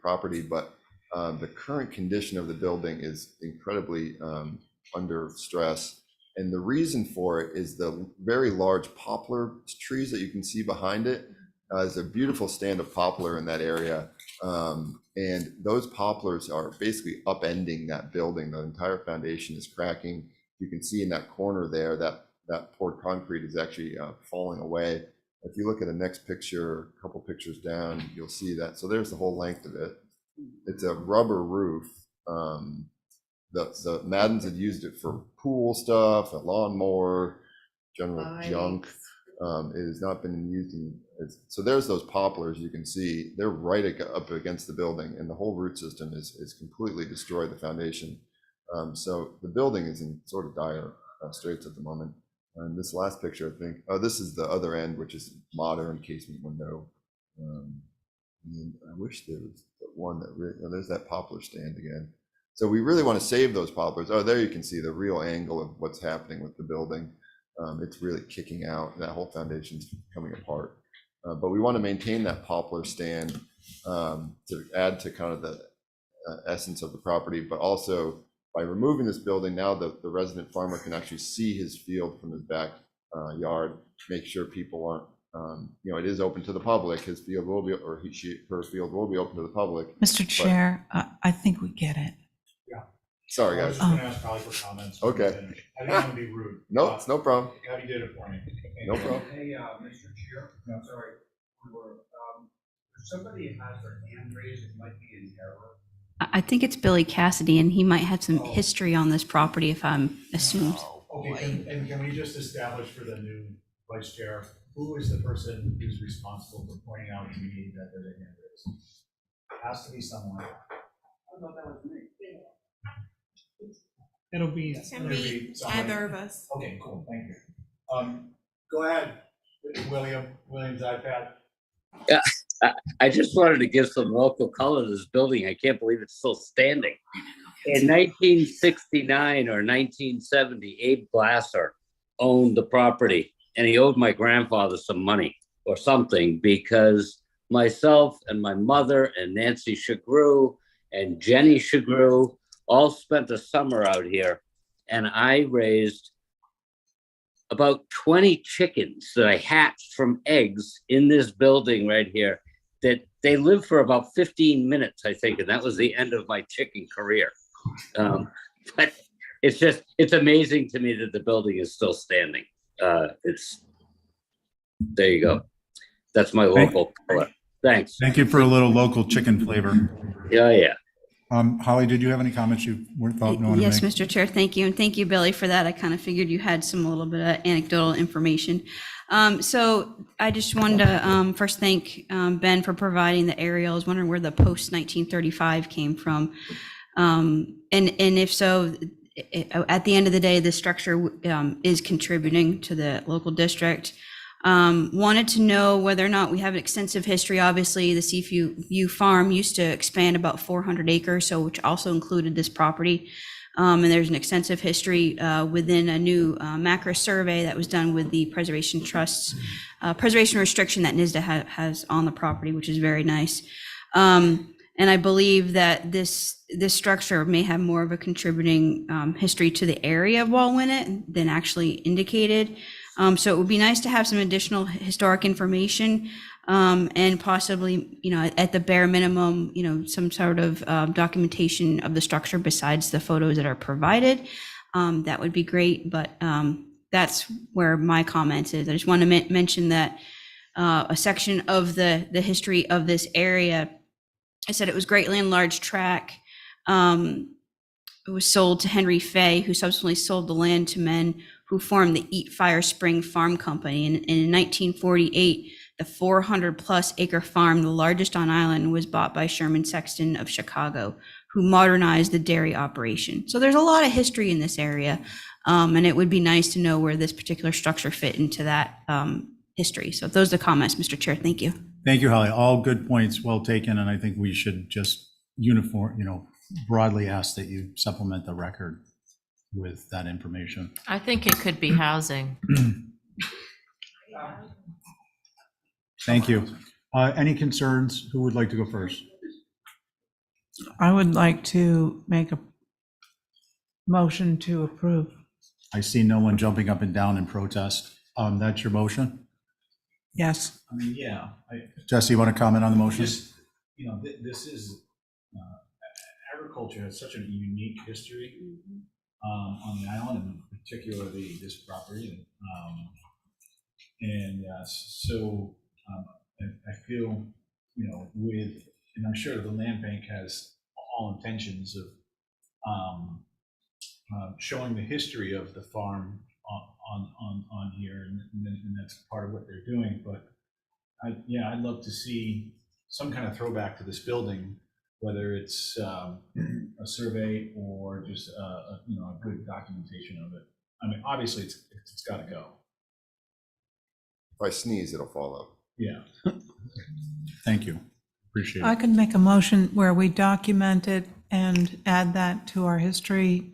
property, but the current condition of the building is incredibly under stress. And the reason for it is the very large poplar trees that you can see behind it. There's a beautiful stand of poplar in that area. And those poplars are basically upending that building. The entire foundation is cracking. You can see in that corner there that poured concrete is actually falling away. If you look at the next picture, a couple pictures down, you'll see that. So there's the whole length of it. It's a rubber roof. The Maddens had used it for pool stuff, a lawnmower, general junk. It has not been used so there's those poplars you can see. They're right up against the building, and the whole root system is completely destroyed, the foundation. So the building is in sort of dire straits at the moment. And this last picture, I think, this is the other end, which is modern casement window. And I wish there was the one there's that poplar stand again. So we really want to save those poplars. Oh, there you can see the real angle of what's happening with the building. It's really kicking out. That whole foundation's coming apart. But we want to maintain that poplar stand to add to kind of the essence of the property, but also by removing this building, now the resident farmer can actually see his field from his back yard, make sure people aren't, it is open to the public. His field will be, or her field will be open to the public. Mr. Chair, I think we get it. Yeah. Sorry, I was guys. just going to ask probably for comments. Okay. I didn't want to be rude. No, it's no problem. How you did it for me. No problem. Hey, Mr. Chair, I'm sorry. If somebody has their hand raised, it might be in error. I think it's Billy Cassidy, and he might have some history on this property, if I'm assumed. Okay, and can we just establish for the new vice chair, who is the person who's responsible for pointing out to me that there's a hand raised? It has to be someone. I thought that was me. It'll be either of us. Okay, cool, thank you. Go ahead, William's iPad. Yeah, I just wanted to give some local color to this building. I can't believe it's still standing. In 1969 or 1970, Abe Glasser owned the property, and he owed my grandfather some money or something because myself and my mother and Nancy Shagrew and Jenny Shagrew all spent a summer out here, and I raised about 20 chickens that I hatched from eggs in this building right here that they lived for about 15 minutes, I think, and that was the end of my chicken career. But it's amazing to me that the building is still standing. There you go. That's my local color. Thanks. Thank you for a little local chicken flavor. Yeah. Holly, did you have any comments you thought no one Yes, to make? Mr. Chair, thank you. And thank you, Billy, for that. I kind of figured you had a little bit of anecdotal information. So I just wanted to first thank Ben for providing the aerial. I was wondering where the post 1935 came from. And if so, at the end of the day, the structure is contributing to the local district. Wanted to know whether or not we have an extensive history. Obviously, the Seaview Farm used to expand about 400 acres, so which also included this property. And there's an extensive history within a new macro survey that was done with the Preservation Trust's preservation restriction that NISDA has on the property, which is very nice. And I believe that this structure may have more of a contributing history to the area of Wallwinnet than actually indicated. So it would be nice to have some additional historic information and possibly, at the bare minimum, some sort of documentation of the structure besides the photos that are provided. That would be great, but that's where my comment is. I just want to mention that a section of the history of this area, I said it was greatly enlarged tract. It was sold to Henry Fay, who subsequently sold the land to men who formed the Eat Fire Spring Farm Company. And in 1948, the 400-plus acre farm, the largest on island, was bought by Sherman Sexton of Chicago, who modernized the dairy operation. So there's a lot of history in this area, and it would be nice to know where this particular structure fit into that history. So those are the comments, Mr. Chair. Thank you. Thank you, Holly. All good points, well taken, and I think we should just broadly ask that you supplement the record with that information. I think it could be housing. Thank you. Any concerns? Who would like to go first? I would like to make a motion to approve. I see no one jumping up and down in protest. That's your motion? Yes. I mean, yeah. Jesse, you want to comment on the motion? This is, agriculture has such a unique history on the island, and particularly this property. So I feel, and I'm sure the land bank has all intentions of showing the history of the farm on here, and that's part of what they're doing. But I'd love to see some kind of throwback to this building, whether it's a survey or just a good documentation of it. I mean, obviously it's got to go. If I sneeze, it'll fall out. Yeah. Thank you. Appreciate it. I could make a motion where we document it and add that to our history.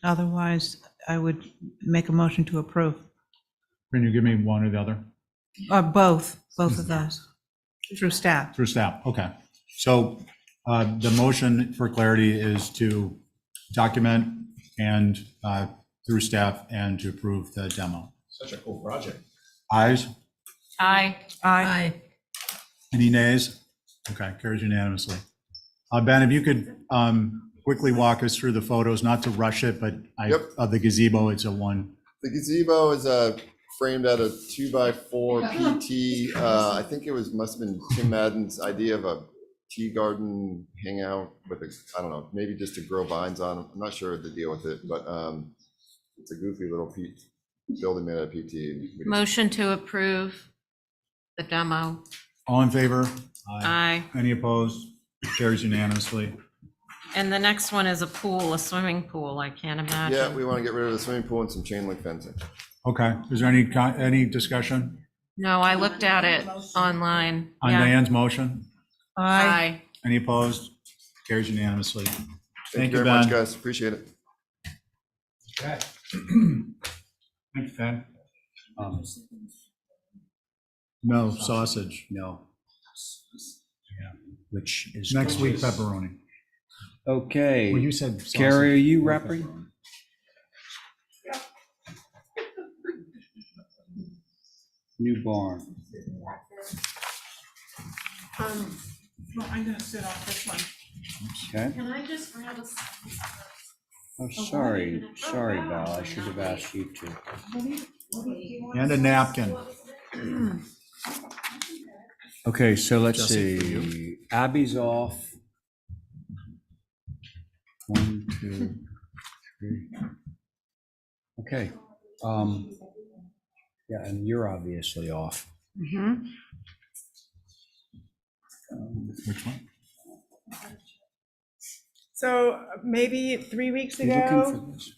Otherwise, I would make a motion to approve. Can you give me one or the other? Both of those, through staff. Through staff, okay. So the motion for clarity is to document and through staff and to approve the demo. Such a cool project. Ayes? Aye. Any nays? Okay, carries unanimously. Ben, if you could quickly walk us through the photos, not to rush it, but of the gazebo, it's a one. The gazebo is framed at a 2x4 PT. I think it must have been Tim Madden's idea of a tea garden hangout with I don't know, maybe just to grow vines on. I'm not sure the deal with it, but it's a goofy little building made out of PT. Motion to approve the demo. All in favor? Aye. Any opposed? Carries unanimously. And the next one is a pool, a swimming pool, I can't imagine. Yeah, we want to get rid of the swimming pool and some chain link fencing. Okay, is there any discussion No, I looked at it online. on Yeah. Diane's motion? Aye. Any opposed? Carries unanimously. Thank you very much, guys. Appreciate it. Okay. Thanks, Ben. No sausage. No. Yeah, which is. Next week, pepperoni. Okay. Well, you said sausage. Carrie, are you repping? New barn. Well, I'm gonna sit off this one. Okay. Can I just grab a? Oh, sorry, Val, I should have asked you to. And a napkin. Okay, so let's Jesse, for see, Abby's off. 1, 2, 3. Okay, yeah, and you're obviously off. Which one? So maybe 3 weeks You looking ago, for this?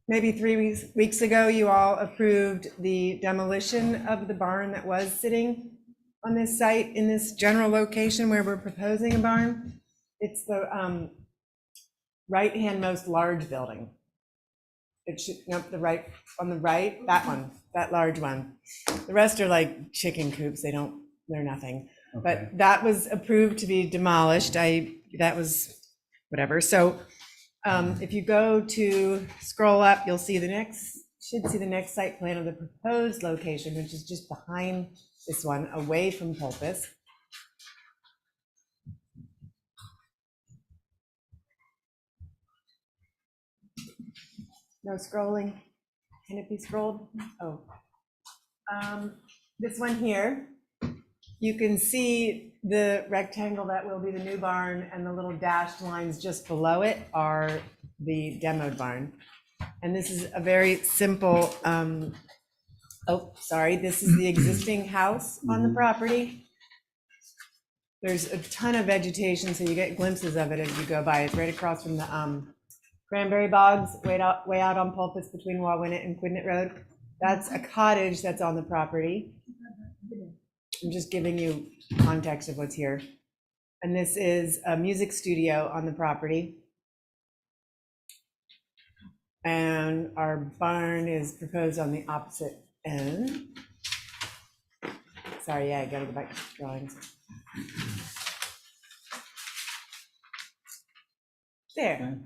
maybe 3 weeks ago, you all approved the demolition of the barn that was sitting on this site in this general location where we're proposing a barn. It's the right-hand most large building. It should, nope, on the right, that one, that large one. The rest are like chicken coops, they're nothing. Okay. But that was approved to be demolished, that was whatever. So if you go to scroll up, you'll see should see the next site plan of the proposed location, which is just behind this one, away from Pulpus. No scrolling. Can it be scrolled? Oh. This one here, you can see the rectangle that will be the new barn, and the little dashed lines just below it are the demoed barn. And this is a very simple, this is the existing house on the property. There's a ton of vegetation, so you get glimpses of it as you go by. It's right across from the cranberry bogs, way out on Pulpus between Wawinnet and Quidnet Road. That's a cottage that's on the property. I'm just giving you context of what's here. And this is a music studio on the property. And our barn is proposed on the opposite end. Sorry, yeah, I gotta go back to the drawings. There.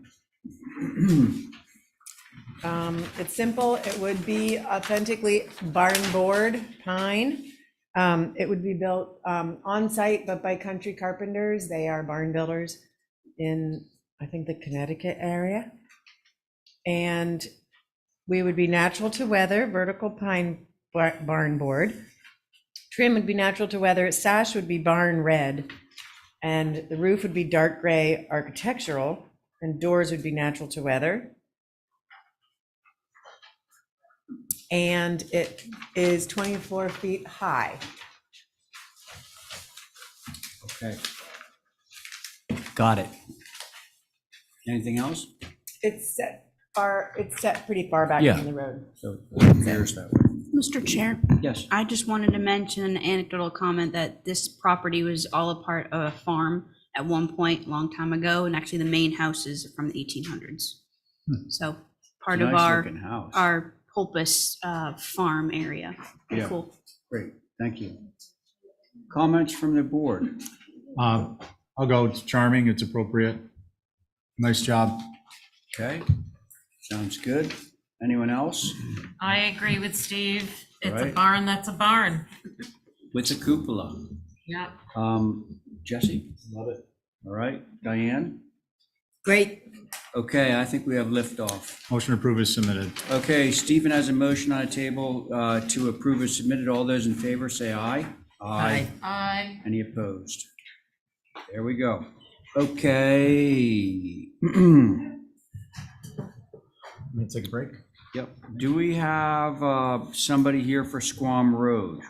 It's simple. It would be authentically barn board pine. It would be built on site, but by Country Carpenters. They are barn builders in, I think, the Connecticut area. And we would be natural to weather, vertical pine barn board. Trim would be natural to weather. Sash would be barn red. And the roof would be dark gray architectural, and doors would be natural to weather. And it is 24 feet high. Okay. Got it. Anything else? It's set pretty far back Yeah. from the road. So it appears that way. Mr. Chair, Yes. I just wanted to mention an anecdotal comment that this property was all a part of a farm at one point, a long time ago, and actually the main house is from the 1800s. So part of Nice-looking house. our Pulpus farm area. Yeah. Cool. Great, thank you. Comments from the board? I'll go, it's charming, it's appropriate. Nice job. Okay, sounds good. Anyone else? I agree with Steve. It's a Right. barn that's a barn. With a cupola. Yep. Jesse? Love it. All right, Diane? Great. Okay, I think we have liftoff. Motion approved is submitted. Okay, Stephen has a motion on the table to approve as submitted. All those in favor, say aye. Aye. Any opposed? There we go. Okay. Let's take a break. Yep. Do we have somebody here for Squam Road?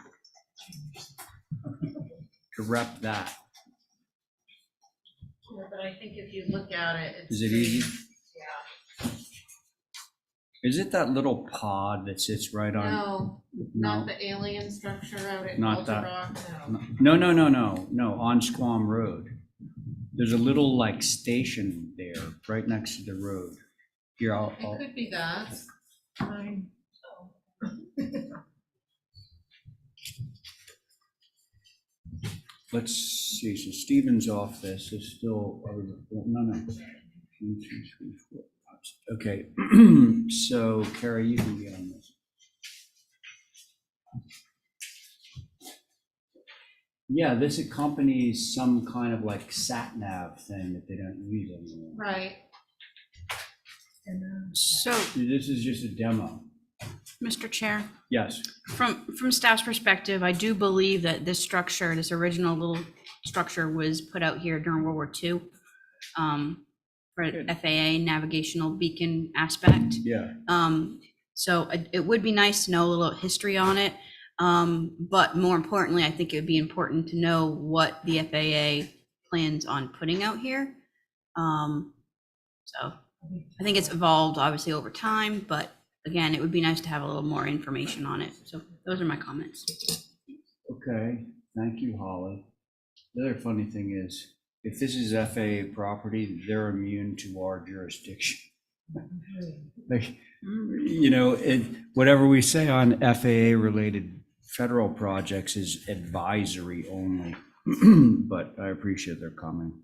To rep that. Yeah, but I think if you look at it, it's. Is it easy? Yeah. Is it that little pod that sits right on? No, not the alien structure out at Not Culture that. Rock, No, on Squam Road. There's a little like station there, right next to the road. Here, I'll, It could be that. Fine. let's see, so Stephen's off this, is still, no. 1, 2, 3, 4, 5. Okay, so Carrie, you can get on this. Yeah, this accompanies some kind of like sat nav thing that they don't use anymore. Right. So, This is just a demo. Mr. Chair, Yes. from staff's perspective, I do believe that this structure, this original little structure was put out here during World War II for FAA navigational beacon aspect. Yeah. So it would be nice to know a little history on it. But more importantly, I think it would be important to know what the FAA plans on putting out here. So I think it's evolved obviously over time, but again, it would be nice to have a little more information on it. So those are my comments. Okay, thank you, Holly. The other funny thing is, if this is FAA property, they're immune to our jurisdiction. Like, you know, whatever we say on FAA-related federal projects is advisory only, but I appreciate their comment.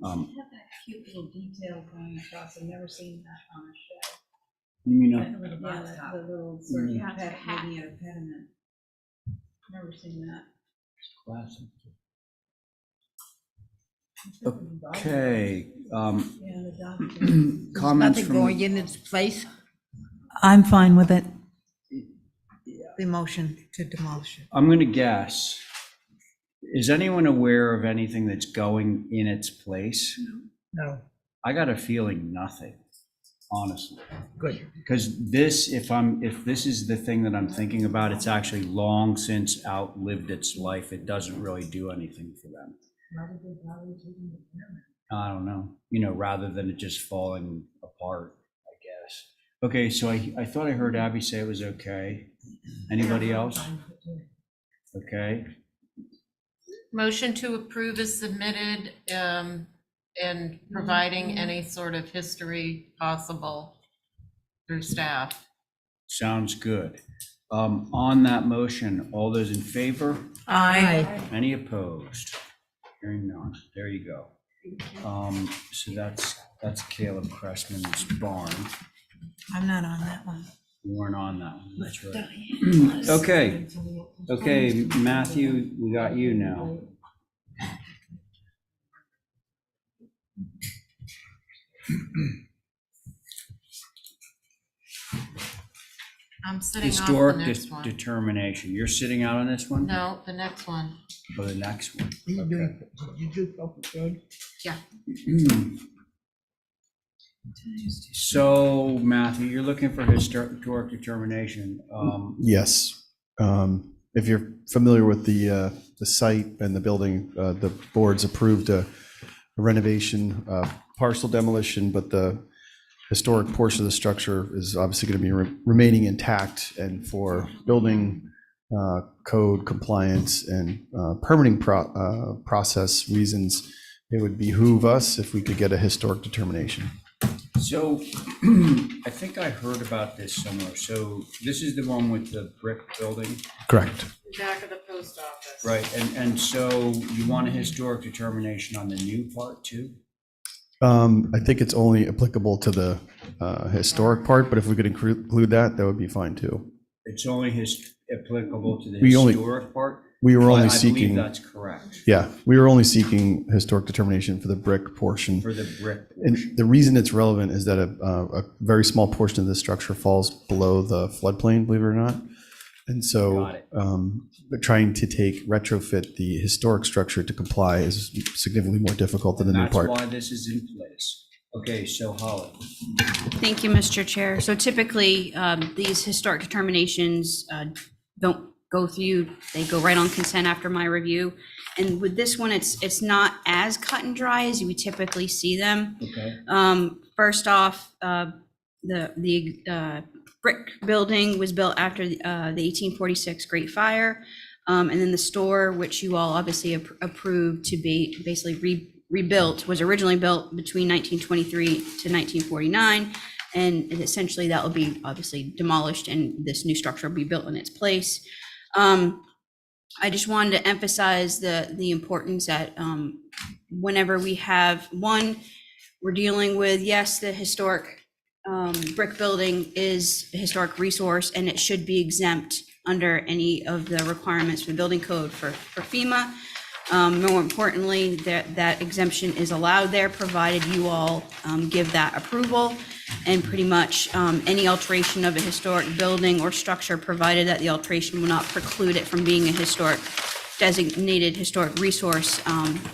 Have that cute little detail going across. I've never seen that on a show. You mean, That little laptop. The little sort of Yeah, pet, maybe a pediment. Never seen that. classic. Okay, Yeah, the document. comments Nothing from, going in its place? I'm fine with it. The motion to demolish it. I'm gonna guess, is anyone aware of anything that's going in its place? No. I got a feeling nothing, honestly. Good. Because this, if this is the thing that I'm thinking about, it's actually long since outlived its life. It doesn't really do anything for them. I don't know, you know, rather than it just falling apart, I guess. Okay, so I thought I heard Abby say it was okay. Anybody else? Okay, Motion to approve is submitted, and providing any sort of history possible through staff. sounds good. On that motion, all those in favor? Aye. Any opposed? Hearing none. There you go. So that's Caleb Cressman's barn. I'm not on that one. You weren't on that one, that's right. Okay, Matthew, we got you now. I'm sitting off the Historic next one. determination. You're sitting out on this one? No, the next one. Or the next one? Did you do public good? Yeah. So, Matthew, you're looking for historic redetermination. Yes. If you're familiar with the site and the building, the board's approved a renovation, partial demolition, but the historic portion of the structure is obviously going to be remaining intact. And for building code compliance and permitting process reasons, it would behoove us if we could get a historic determination. So, I think I heard about this somewhere. So this is the one with the brick building? Correct. Back of the post office. Right, and so you want a historic determination on the new part too? I think it's only applicable to the historic part, but if we could include that, that would be fine too. It's only applicable to the We only- historic part? We were only I seeking. believe that's correct. Yeah, we were only seeking historic determination for the brick portion. For the brick And portion. the reason it's relevant is that a very small portion of the structure falls below the floodplain, believe it or not. And so Got it. but trying to retrofit the historic structure to comply is significantly more difficult than the new part. That's why this is in place. Okay, so Holly. Thank you, Mr. Chair. So typically, these historic determinations don't go through, they go right on consent after my review. And with this one, it's not as cut and dry as you would typically see them. Okay. First off, the brick building was built after the 1846 Great Fire. And then the store, which you all obviously approved to be basically rebuilt, was originally built between 1923 to 1949. And essentially that will be obviously demolished and this new structure will be built in its place. I just wanted to emphasize the importance that whenever we have we're dealing with, yes, the historic brick building is a historic resource and it should be exempt under any of the requirements for the building code for FEMA. More importantly, that exemption is allowed there, provided you all give that approval. And pretty much any alteration of a historic building or structure, provided that the alteration will not preclude it from being a designated historic resource,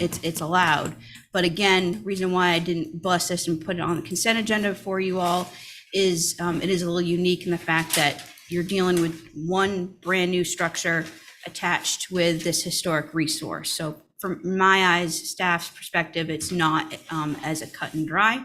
it's allowed. But again, reason why I didn't bless this and put it on the consent agenda for you all is it is a little unique in the fact that you're dealing with one brand new structure attached with this historic resource. So from my eyes, staff's perspective, it's not as a cut and dry.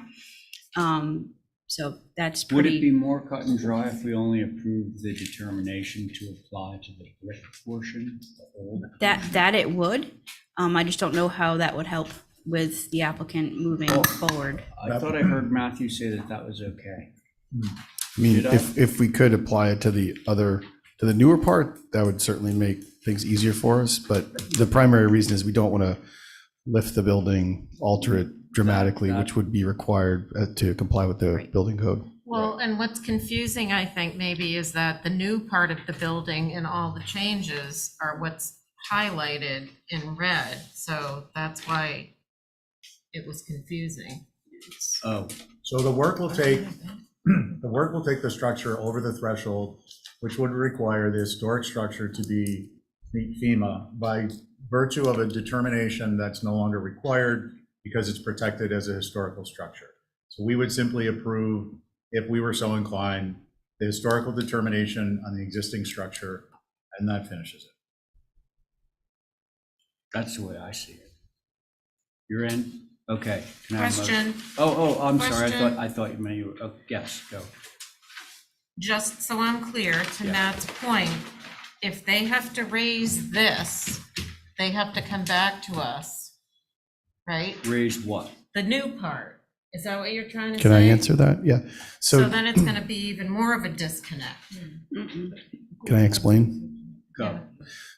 So that's Would it be pretty, more cut and dry if we only approved the determination to apply to the brick portion? The old? that it would. I just don't know how that would help with the applicant moving forward. I thought I heard Matthew say that that was okay. I mean, if we could apply it to the newer part, that would certainly make things easier for us. But the primary reason is we don't want to lift the building, alter it dramatically, which would be required to comply with the building code. Well, and what's confusing, I think, maybe is that the new part of the building and all the changes are what's highlighted in red. So that's why it was confusing. Oh, So the work will take the structure over the threshold, which would require the historic structure to be meet FEMA by virtue of a determination that's no longer required because it's protected as a historical structure. So we would simply approve, if we were so inclined, the historical determination on the existing structure, and that finishes it. that's the way I see it. You're in? Okay. Can I have a motion? Question. I'm sorry. Question. I thought you meant you were, oh, yes, go. Just so I'm clear, to Yeah. Matt's point, if they have to raise this, they have to come back to us, right? Raise what? The new part. Is that what you're trying to say? Can I answer that? Yeah. So then it's gonna be even more of a disconnect. Can I explain? Go.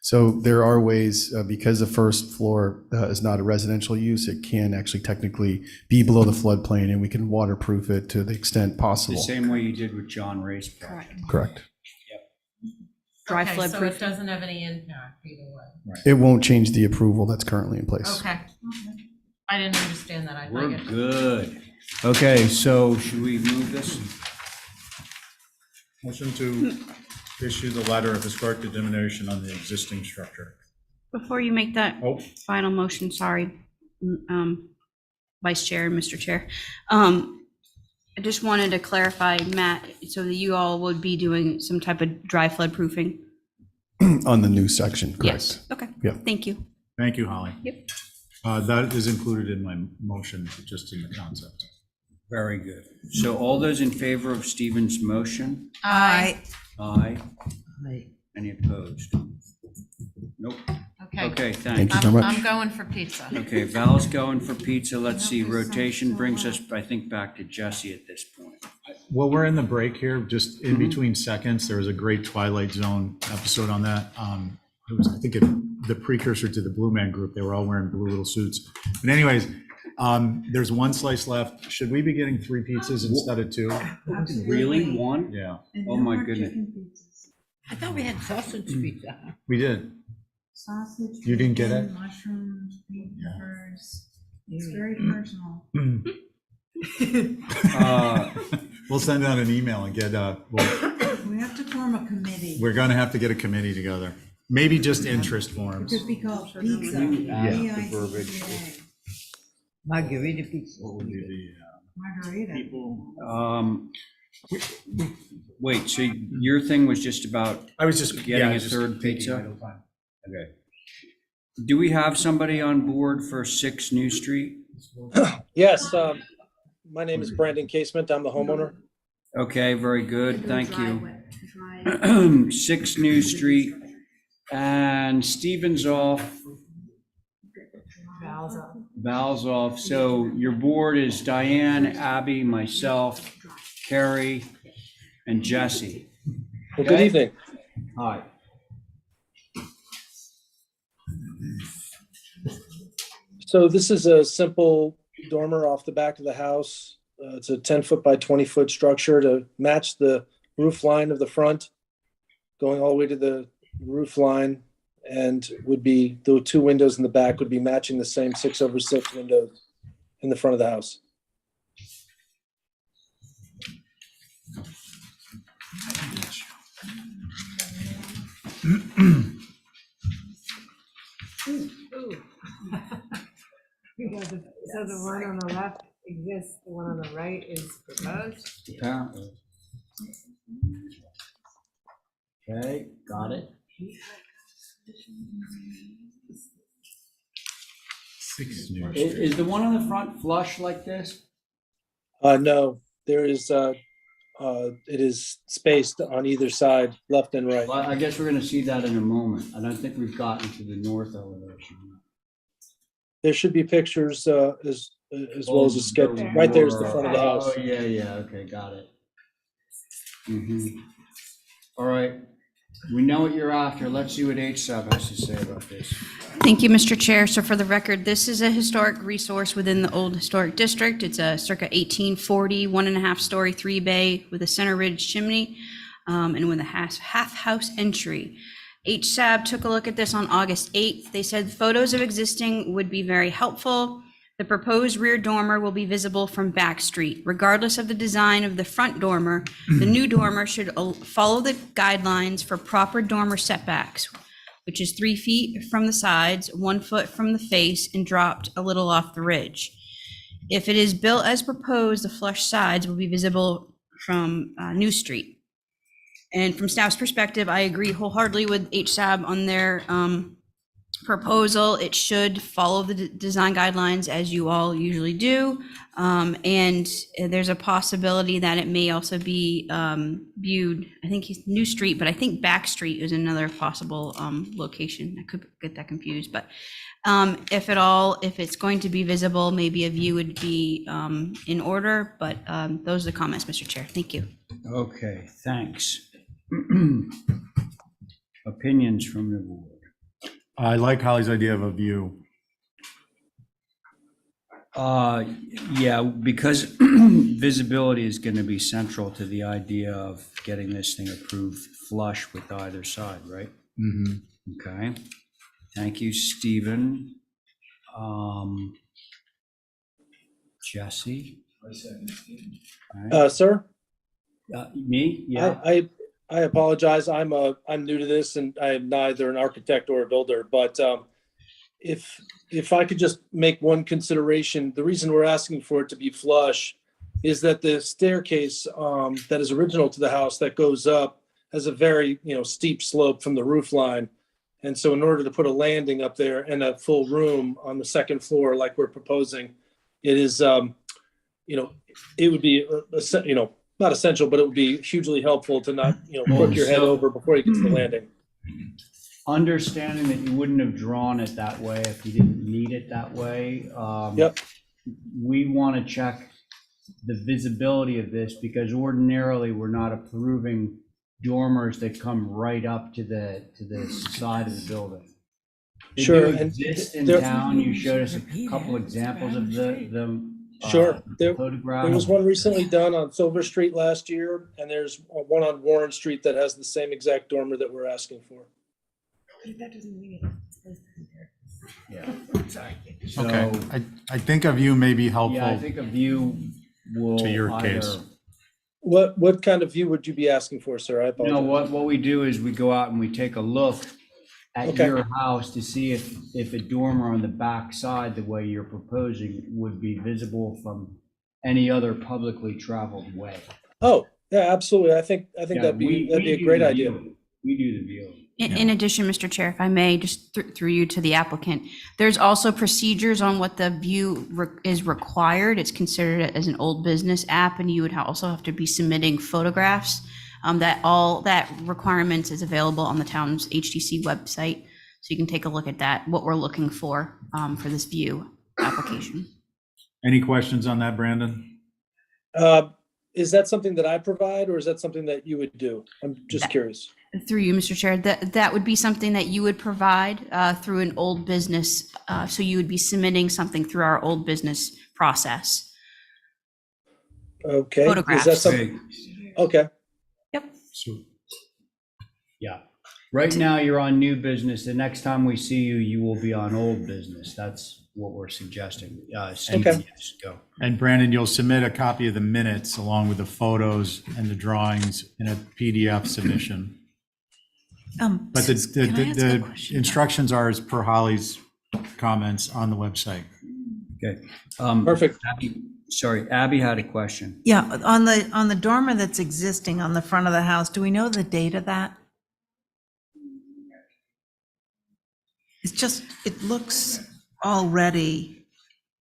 So there are ways, because the first floor is not a residential use, it can actually technically be below the floodplain, and we can waterproof it to the extent The possible. same way you did with John Ray's project. Correct. Dry Okay, flood so proof. it doesn't have any impact either way. It won't change the approval that's currently in place. Okay. I didn't understand that. I We're thought it. good. Okay, so should we move this? Motion to issue the letter of historic determination on the existing structure. Before you make that Oh. final motion, sorry, Vice Chair and Mr. Chair. I just wanted to clarify, Matt, so that you all would be doing some type of dry flood proofing? On the new section, correct. Yes, okay. Yeah. Thank you. Thank you, Holly. Yep. That is included in my motion, just in the concept. Very good. So all those in favor of Stephen's motion? Aye. Aye. Any opposed? Nope. Okay. Okay, Thank thanks. you very I'm much. going for pizza. Okay, Val's going for pizza. Let's see, rotation brings us, I think, back to Jesse at this point. Well, we're in the break here, just in between seconds. There was a great Twilight Zone episode on that. It was, I think, the precursor to the Blue Man Group. They were all wearing blue little suits. But anyways, there's one slice left. Should we be getting 3 pizzas instead of 2? Really? One? Yeah, Oh, my goodness. I thought we had sausage pizza. we did. Sausage. You didn't get bacon, it? Mushrooms, green peppers. It's very personal. We'll send out an email and get, We have to form a committee. we're gonna have to get a committee together. Maybe just interest forms. It could be called pizza. Yeah, the P-I-Z-Z-A. Margarita pizza. What would be the, Margarita. Wait, so your thing was just about I was just getting yeah, a just third taking pizza? idle time. Okay. Do we have somebody on board for 6 New Street? Yes, my name is Brandon Casement. I'm the homeowner. Okay, very good, thank you. 6 New Street, and Stephen's off, Val's off. So your board is Diane, Abby, myself, Carrie, and Jesse. Well, good evening. Hi. So this is a simple dormer off the back of the house. It's a 10-foot by 20-foot structure to match the roof line of the front, going all the way to the roof line. and would be, the two windows in the back would be matching the same 6/6 windows in the front of the house. So the one on the left exists, the one on the right is proposed? Apparently. Okay, got it. Is the one on the front flush like this? No, there is, it is spaced on either side, left and right. Well, I guess we're gonna see that in a moment. I don't think we've gotten to the north elevation. There should be pictures, as well as a sketch. Right there's the front of the house. Oh, yeah, okay, got it. All right, we know what you're after. Let's see what HSAB has to say about this. Thank you, Mr. Chair. So for the record, this is a historic resource within the Old Historic District. It's a circa 1840, 1.5-story, 3-bay with a center ridge chimney, and with a half house entry. HSAB took a look at this on August 8th. They said photos of existing would be very helpful. The proposed rear dormer will be visible from Back Street. Regardless of the design of the front dormer, the new dormer should follow the guidelines for proper dormer setbacks, which is 3 feet from the sides, 1 foot from the face, and dropped a little off the ridge. If it is built as proposed, the flush sides will be visible from New Street. And from staff's perspective, I agree wholeheartedly with HSAB on their proposal. It should follow the design guidelines as you all usually do. And there's a possibility that it may also be viewed, I think he's New Street, but I think Back Street is another possible location. I could get that confused, but if at all, if it's going to be visible, maybe a view would be in order, but those are the comments, Mr. Chair. Thank you. Okay, thanks. Opinions from the board. I like Holly's idea of a view. Yeah, because visibility is going to be central to the idea of getting this thing approved flush with either side, right? Okay, thank you, Stephen. Jesse? Sir? Me? Yeah. I apologize. I'm new to this and I am neither an architect or a builder, but if I could just make one consideration, the reason we're asking for it to be flush is that the staircase that is original to the house that goes up has a very, steep slope from the roof line. And so in order to put a landing up there and a full room on the second floor, like we're proposing, it is, it would be, not essential, but it would be hugely helpful to not, crook your head over before you get to the landing. Understanding that you wouldn't have drawn it that way if you didn't need it that way. Yep. We want to check the visibility of this because ordinarily we're not approving dormers that come right up to the side of the building. They Sure. do exist in town. You showed us a couple examples of them. Sure. There Photograph. was one recently done on Silver Street last year, and there's one on Warren Street that has the same exact dormer that we're asking for. That doesn't mean it's supposed to compare. Yeah. Sorry. So, Okay, I think a view may be helpful. yeah, I think a view will To your either- case. What kind of view would you be asking for, sir? I apologize. No, what we do is we go out and we take a look at Okay. your house to see if a dormer on the back side, the way you're proposing, would be visible from any other publicly traveled way. Oh, yeah, absolutely. I think Yeah, that'd be we a do great the idea. view. We do the view. In addition, Mr. Chair, if I may, just through you to the applicant, there's also procedures on what the view is required. It's considered as an old business app, and you would also have to be submitting photographs. That requirements is available on the town's HTC website, so you can take a look at that, what we're looking for this view application. Any questions on that, Brandon? Is that something that I provide, or is that something that you would do? I'm just curious. Through you, Mr. Chair, that would be something that you would provide through an old business. So you would be submitting something through our old business process. Okay. Photographs. Is that something? Okay. Yep. Yeah. Right now, you're on new business. The next time we see you, you will be on old business. That's what we're suggesting. Okay. Yes, go. And Brandon, you'll submit a copy of the minutes along with the photos and the drawings in a PDF submission. But Can I ask a the question? instructions are as per Holly's comments on the website. Okay. Perfect. Sorry, Abby had a question. Yeah, on the dormer that's existing on the front of the house, do we know the date of that? It's just, it looks already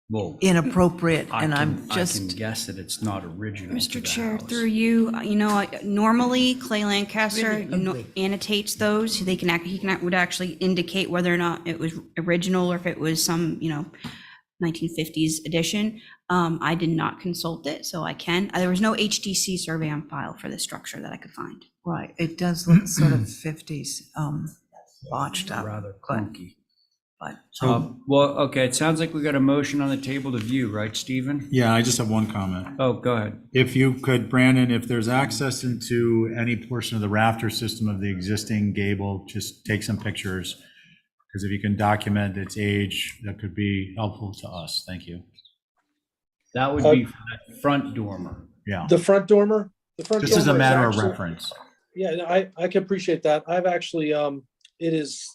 Well, inappropriate, and I I'm can just, guess that it's not original to Mr. the Chair, house. through you, normally Clay Lancaster annotates those. They can, would actually indicate whether or not it was original or if it was some, 1950s edition. I did not consult it, so I can. There was no HDC survey on file for this structure that I could find. right, it does look sort of 50s, botched up. Rather but- clunky. But, Well, okay, it sounds like we got a motion on the table to view, right, Stephen? Yeah, I just have one comment. Oh, go ahead. If you could, Brandon, if there's access into any portion of the rafter system of the existing gable, just take some pictures. Because if you can document its age, that could be helpful to us. Thank you. That would be for that front dormer. Yeah. The front dormer? Just as a dormer is matter of actually- reference. Yeah, I can appreciate that. I've actually, it is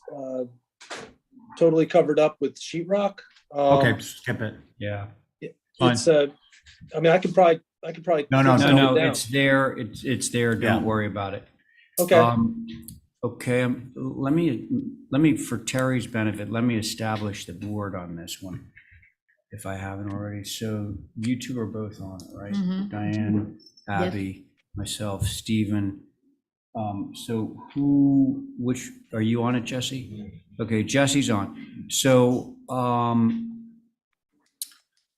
totally covered up with sheetrock. Okay, skip it. Yeah. It's, I mean, I could probably. No, take No, some no, down. it's there. It's there. Don't worry about it. Okay. Okay, let me, for Terry's benefit, let me establish the board on this one, if I haven't already. So you two are both on it, right? Mhm. Diane, Yes. Abby, myself, Stephen. So which, are you on it, Jesse? Okay, Jesse's on. So,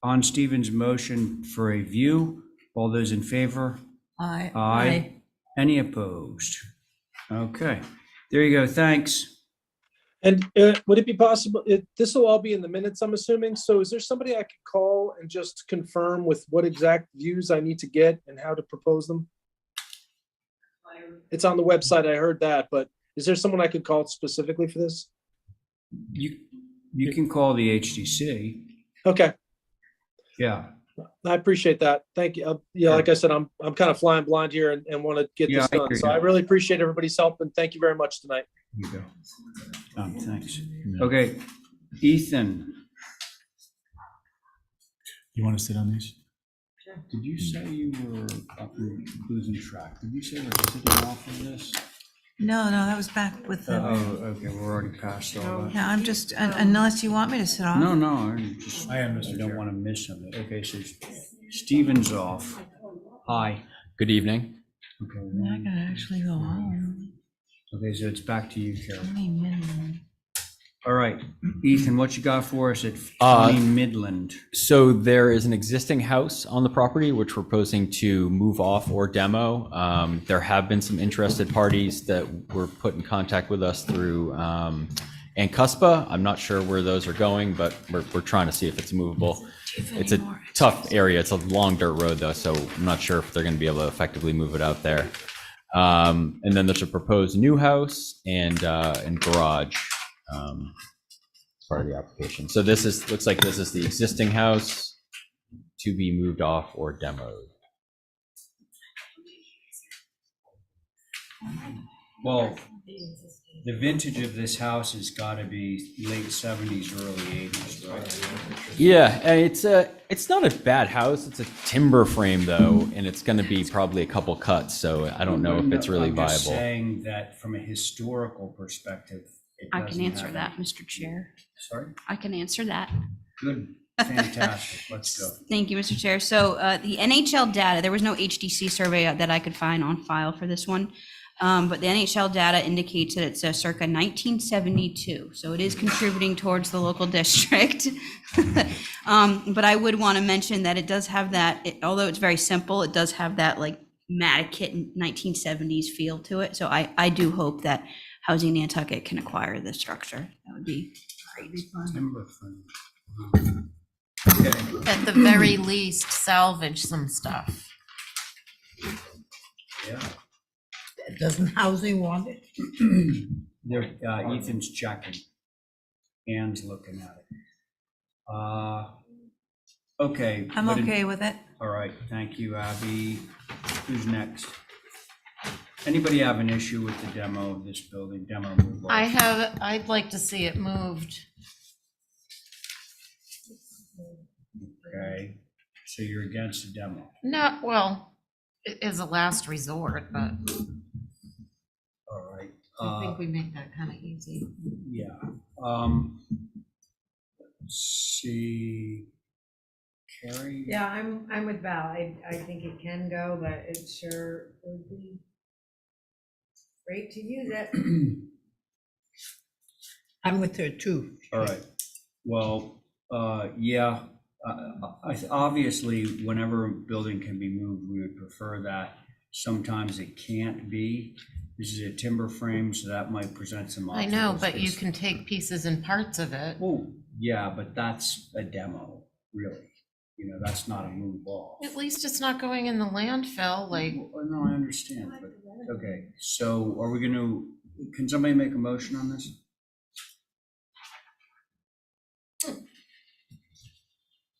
on Stephen's motion for a view, all those in favor? Aye. Any opposed? Okay, there you go, thanks. And would it be possible, this will all be in the minutes, I'm assuming, so is there somebody I could call and just confirm with what exact views I need to get and how to propose them? It's on the website, I heard that, but is there someone I could call specifically for this? You can call the HDC, Okay, yeah. I appreciate that, thank you. Yeah, like I said, I'm kind of flying blind here and want to get Yeah, this I done, hear so you. I really appreciate everybody's help and thank you very much tonight. You go. Thanks. Okay, Ethan, You want to sit on these? did you say you were losing track? Did you say we're sitting off of this? no, that was back with Oh, the, okay, we're already past all that. no, I'm just, unless you want me to sit off. No, I just, I am, Mr. don't Chair. want to miss something. Okay, so Stephen's off. Hi. Good evening. Okay, I'm not gonna actually go home. okay, so it's back to you, Carol. Only minimum. All right, Ethan, what you got for us at 20 Midland? So there is an existing house on the property which we're proposing to move off or demo. There have been some interested parties that were put in contact with us through Ancuspa. I'm not sure where those are going, but we're trying to see if it's movable. It's a tough area. It's a long dirt road though, so I'm not sure if they're going to be able to effectively move it out there. And then there's a proposed new house and garage. As part of the application. So looks like this is the existing house to be moved off or demoed. Well, the vintage of this house has got to be late 70s, early 80s, right? Yeah, and it's not a bad house. It's a timber frame though, and it's going to be probably a couple cuts. So I don't know if it's really I'm just viable. saying that from a historical perspective, it I can doesn't answer have that, any- Mr. Chair. Sorry? I can answer that. Good, fantastic, let's go. Thank you, Mr. Chair. So the NHL data, there was no HDC survey that I could find on file for this one. But the NHL data indicates that it's circa 1972. So it is contributing towards the local district. But I would want to mention that it does have that, although it's very simple, it does have that like Nantucket 1970s feel to it. So I do hope that Housing Nantucket can acquire this structure. That would be great. Timber frame. Okay, At the very least, salvage some stuff. yeah. Doesn't housing want it? There, Ethan's checking. Anne's looking at it. Okay. I'm but okay with it. All right, thank you, Abby. Who's next? Anybody have an issue with the demo of this building, demo move? I'd like to see it moved. Okay, so you're against the demo. No, well, it is a last resort, but All right. I think we make that kind of easy. Yeah. Let's see. Carrie? Yeah, I'm with Val. I think it can go, but it sure would be great to use it. I'm with her too. All right. Well, yeah, obviously, whenever a building can be moved, we would prefer that. Sometimes it can't be. This is a timber frame, so that might present some I obstacles. know, but you can take pieces and parts of it. Well, yeah, but that's a demo, really. You know, that's not a move off. At least it's not going in the landfill, like. Well, no, I understand, but, okay, so are we gonna, can somebody make a motion on this?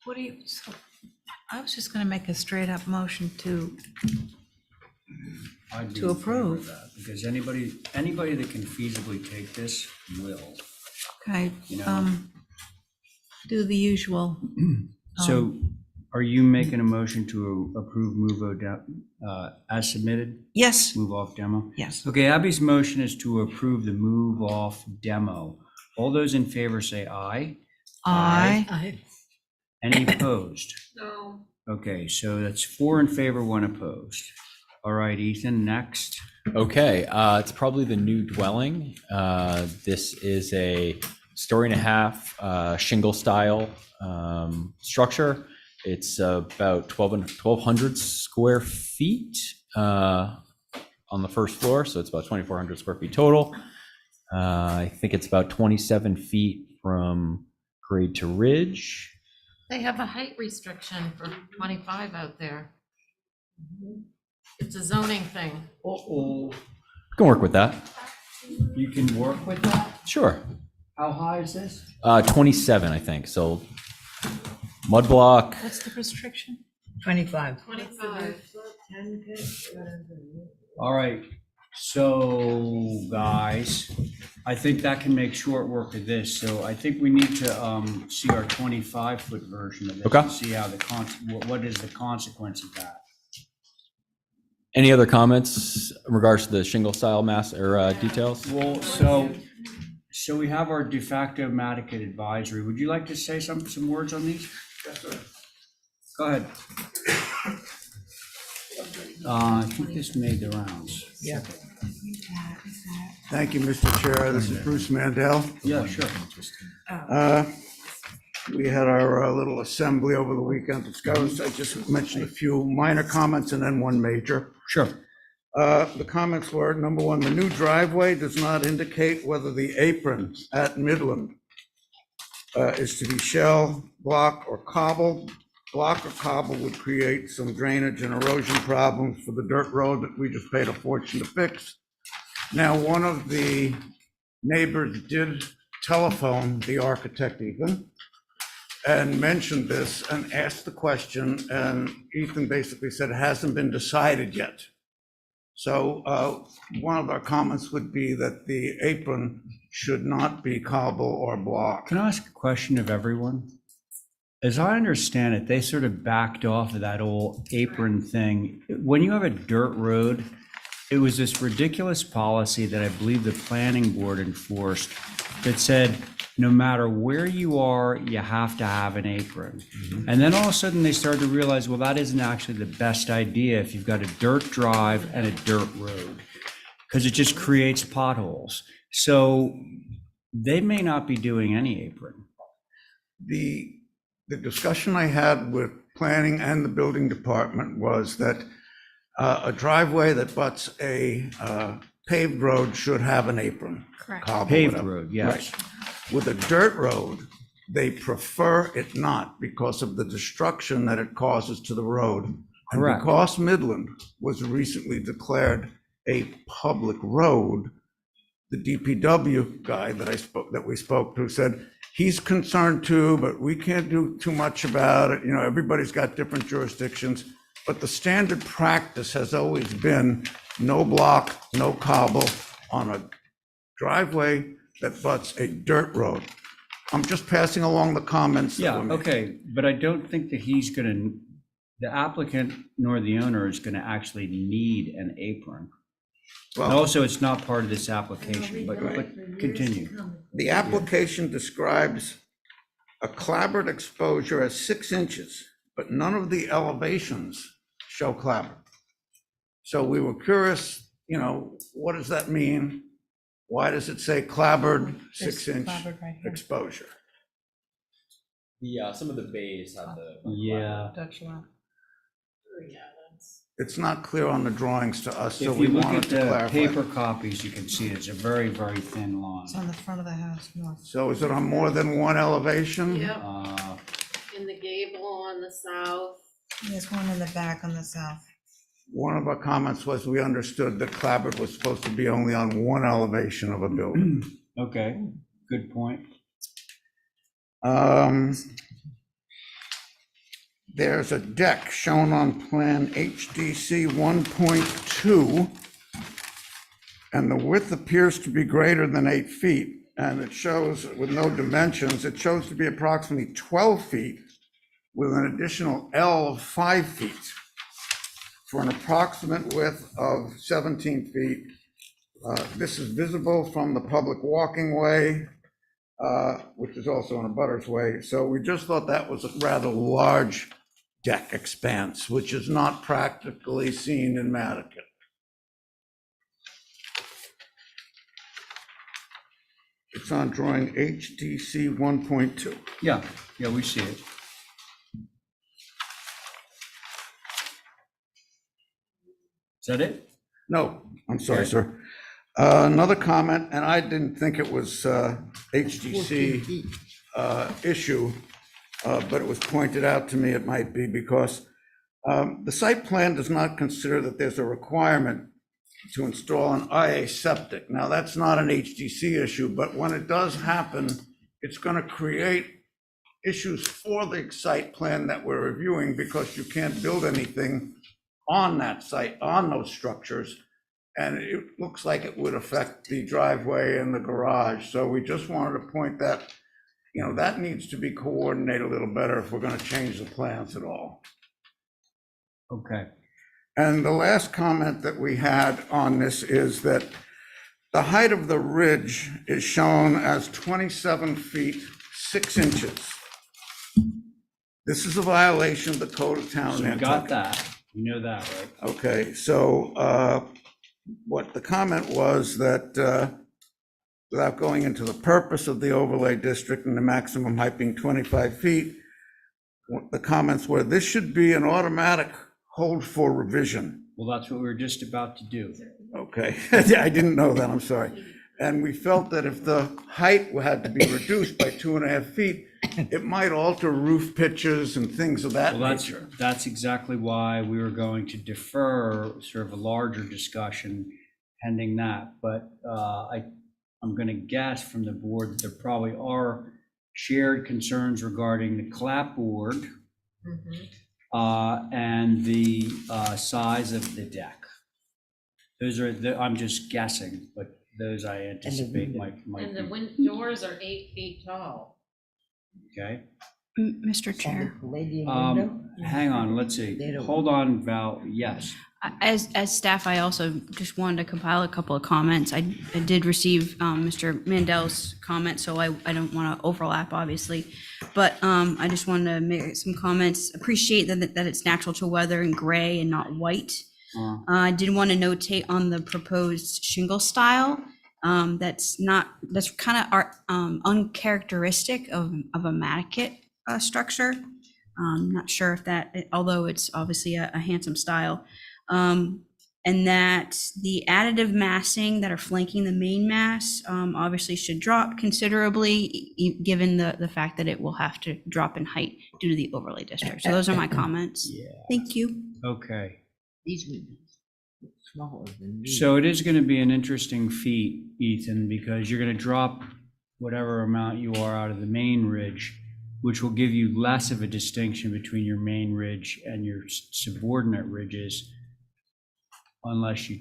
What do you, so, I was just gonna make a straight up motion to I'd be To in favor of approve. that, because anybody that can feasibly take this will. Okay, You know. do the usual. So are you making a motion to approve as submitted? Yes, Move off demo? yes. Okay, Abby's motion is to approve the move off demo. All those in favor say aye. I, Any opposed? No. Okay, so that's 4 in favor, 1 opposed. All right, Ethan, next. Okay, it's probably the new dwelling. This is a story and a half shingle style structure. It's about 1,200 square feet on the first floor, so it's about 2,400 square feet total. I think it's about 27 feet from grade to ridge. They have a height restriction for 25 out there. It's a zoning thing. Uh-oh. Can work with that. You can work with that? Sure. How high is this? 27, I think. So mud block. what's the restriction? 25. 25. 10 feet, whatever. All right, so guys, I think that can make short work of this. So I think we need to see our 25-foot version of it. Okay. See how what is the consequence of that? Any other comments in regards to the shingle style mass or details? Well, so we have our de facto Nantucket advisory. Would you like to say some words on these? Yes, sir. Go ahead. I think this made the rounds. Yeah. Thank you, Mr. Chair. This is Bruce Mandel. Yeah, sure. We had our little assembly over the weekend. I just mentioned a few minor comments and then one major. Sure. The comments were, number one, the new driveway does not indicate whether the apron at Midland is to be shell, block, or cobble. Block or cobble would create some drainage and erosion problems for the dirt road that we just paid a fortune to fix. Now, one of the neighbors did telephone the architect, Ethan, and mentioned this and asked the question, and Ethan basically said it hasn't been decided yet. So one of our comments would be that the apron should not be cobble or block. Can I ask a question of everyone? As I understand it, they sort of backed off of that old apron thing. When you have a dirt road, it was this ridiculous policy that I believe the planning board enforced that said, no matter where you are, you have to have an apron. And then all of a sudden they started to realize, well, that isn't actually the best idea if you've got a dirt drive and a dirt road, because it just creates potholes. So they may not be doing any apron. The discussion I had with planning and the building department was that a driveway that butts a paved road should have an apron. Correct. Cobble, Paved whatever. road, yes. Right. With a dirt road, they prefer it not because of the destruction that it causes to the road. And Correct. because Midland was recently declared a public road, the DPW guy that we spoke to said, he's concerned too, but we can't do too much about it. You know, everybody's got different jurisdictions. But the standard practice has always been no block, no cobble on a driveway that butts a dirt road. I'm just passing along the comments. that Yeah, were made. okay, but I don't think that the applicant nor the owner is gonna actually need an apron. And Well, also, it's not part of this application, but continue. the application describes a clabbered exposure as 6 inches, but none of the elevations show clabber. So we were curious, you know, what does that mean? Why does it say clabbered There's 6-inch clabbered right here. exposure? Yeah, some of the bays have the. Yeah. It's not clear on the drawings to us, so If we you look wanted at to the clarify. paper copies, you can see it's a very, very thin line. It's on the front of the house north. So is it on more than one elevation? Yep, Uh, in the gable on the south. There's one in the back on the south. One of our comments was we understood that clabbered was supposed to be only on one elevation of a building. Okay, good point. There's a deck shown on plan HDC 1.2, and the width appears to be greater than 8 feet, and it shows, with no dimensions, it shows to be approximately 12 feet with an additional L of 5 feet for an approximate width of 17 feet. This is visible from the public walking way, which is also in a butter's way. So we just thought that was a rather large deck expanse, which is not practically seen in Nantucket. It's on drawing HDC 1.2. Yeah, we see it. Is that it? No, I'm sorry, sir. Another comment, and I didn't think it was HDC issue, but it was pointed out to me it might be because the site plan does not consider that there's a requirement to install an IA septic. Now, that's not an HDC issue, but when it does happen, it's going to create issues for the site plan that we're reviewing because you can't build anything on that site, on those structures. And it looks like it would affect the driveway and the garage. So we just wanted to point that, you know, that needs to be coordinated a little better if we're going to change the plans at all. Okay. And the last comment that we had on this is that the height of the ridge is shown as 27 feet, 6 inches. This is a violation of the Code of Town of So we Nantucket. got that. You know that, right? Okay, so what the comment was that without going into the purpose of the overlay district and the maximum height being 25 feet, the comments were, this should be an automatic hold for revision. Well, that's what we were just about to do. Okay, I didn't know that, I'm sorry. And we felt that if the height had to be reduced by 2.5 feet, it might alter roof pitches and things of that Well, nature. that's exactly why we were going to defer sort of a larger discussion pending that. But I'm going to guess from the board that there probably are shared concerns regarding the clapboard and the size of the deck. Those are, I'm just guessing, but those I anticipate might And the be, doors are 8 feet tall. okay? Mr. Chair, Hang on, let's see. Hold on, Val, yes. as staff, I also just wanted to compile a couple of comments. I did receive Mr. Mandel's comment, so I don't want to overlap, obviously. But I just wanted to make some comments. Appreciate that it's natural to weather in gray and not white. I did want to notate on the proposed shingle style. That's kind of uncharacteristic of a Nantucket structure. Not sure if that, although it's obviously a handsome style. And that the additive massing that are flanking the main mass obviously should drop considerably, given the fact that it will have to drop in height due to the overlay district. So those are my comments. Yeah. Thank you. Okay. These windows. Smaller than me. So it is going to be an interesting feat, Ethan, because you're going to drop whatever amount you are out of the main ridge, which will give you less of a distinction between your main ridge and your subordinate ridges, unless you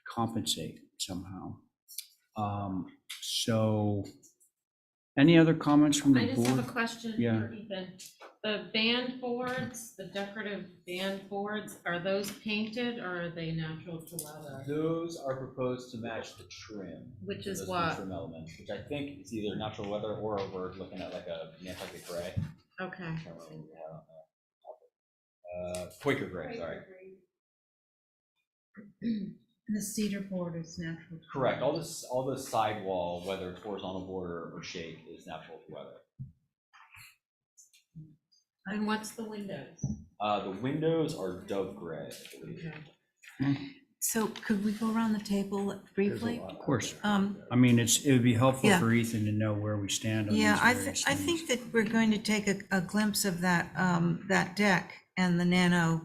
compensate somehow. So any other comments from the I board? just have a question Yeah. for Ethan. The band boards, the decorative band boards, are those painted or are they natural to leather? Those are proposed to match the trim. Which So is those what? Trim elements, which I think is either natural leather or we're looking at like a Nantucket gray. Okay. I can't remember what we had on there. Quaker gray, sorry. The cedar board is natural. Correct. All the sidewall, whether it's horizontal border or shake, is natural to weather. And what's the windows? The windows are dove gray, I believe. So could we go around the table briefly? Of course. Um, I mean, it would be helpful Yeah. for Ethan to know where we stand on these Yeah, I various I things. think that we're going to take a glimpse of that, that deck and the nano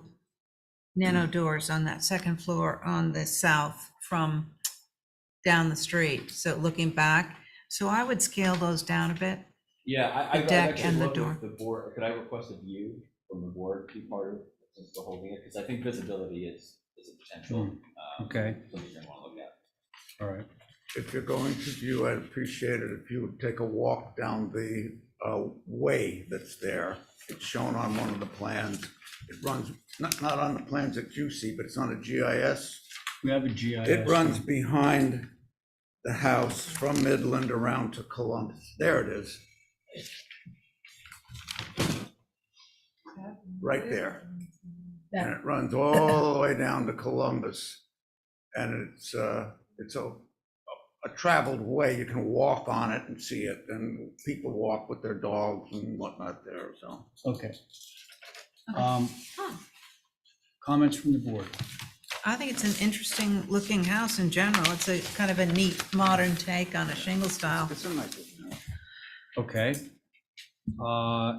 doors on that second floor on the south from down the street, so looking back. So I would scale those down a bit. Yeah, The I'd deck actually and the love door. if the board, could I request a view from the board to be part of, since we're holding it? Because I think visibility is a potential. Okay. Something you're gonna want to look at. All right. If you're going to view, I'd appreciate it if you would take a walk down the way that's there. It's shown on one of the plans. It runs, not on the plans that you see, but it's on a GIS. We have a GIS. It runs behind the house from Midland around to Columbus. There it is. Right there. And it runs all the way down to Columbus. And it's a traveled way. You can walk on it and see it, and people walk with their dogs and whatnot there, so. Okay. Comments from the board? I think it's an interesting looking house in general. It's a kind of a neat modern take on a shingle style. It's a nice looking house. Okay.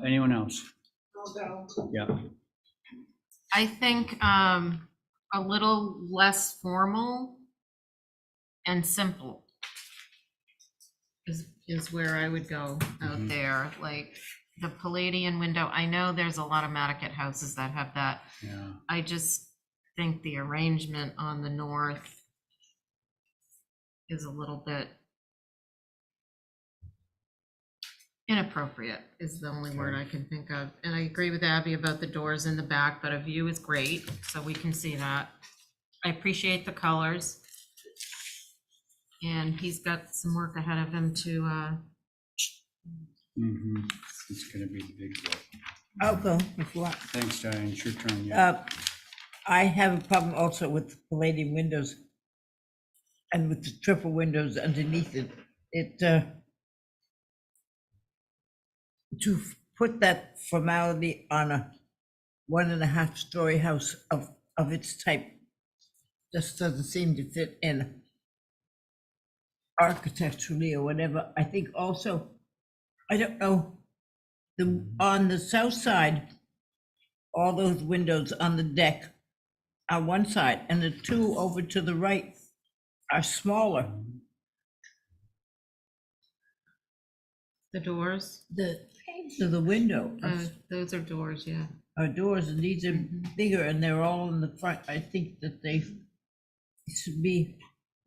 Anyone else? I'll go. Yeah. I think a little less formal and simple is where I would go out there. Like the Palladian window, I know there's a lot of Nantucket houses that have that. Yeah. I just think the arrangement on the north is a little bit inappropriate is the only word I can think of. And I agree with Abby about the doors in the back, but a view is great, so we can see that. I appreciate the colors. And he's got some work ahead of him to, It's gonna be the big one. I'll go if you want. Thanks, Diane. It's your turn. Yeah. I have a problem also with the Palladian windows and with the triple windows underneath it. To put that formality on a 1.5-story house of its type just doesn't seem to fit in architecturally or whatever. I think also, I don't know, on the south side, all those windows on the deck are one side, and the two over to the right are smaller. the doors. The panes of the window Those are doors, yeah. are doors, and these are bigger, and they're all in the front. I think that they should be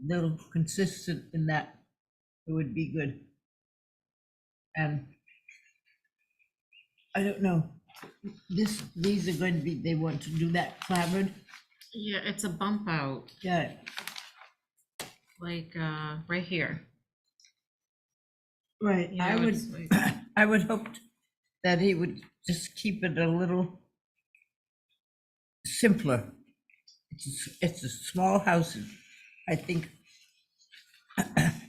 a little consistent in that. It would be good. And I don't know, these are going to be, they want to do that clapboard. Yeah, it's a bump out, Yeah, like, right here. right. You know, I would, it's like- I would hope that he would just keep it a little simpler. It's a small house. I think,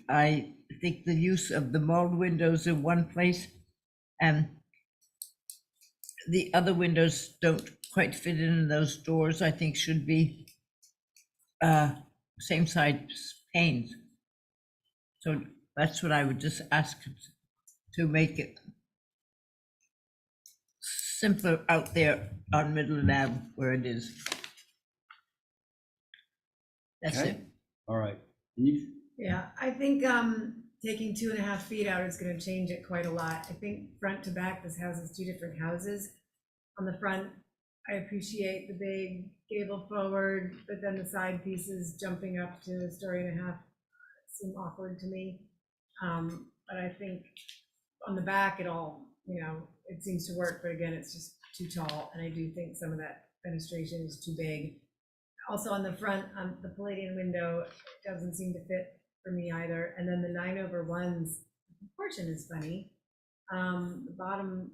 I think the use of the mulled windows in one place and the other windows don't quite fit in those doors, I think should be same side panes. So that's what I would just ask to make it simpler out there on Midland Ave where it is. That's Okay. it. All right. You- Yeah, I think taking 2.5 feet out is gonna change it quite a lot. I think front to back, this house is two different houses. On the front, I appreciate the big gable forward, but then the side pieces jumping up to a story and a half seem awkward to me. But I think on the back, it all, it seems to work, but again, it's just too tall, and I do think some of that fenestration is too big. Also on the front, the Palladian window doesn't seem to fit for me either, and then the 9/1's proportion is funny. The bottom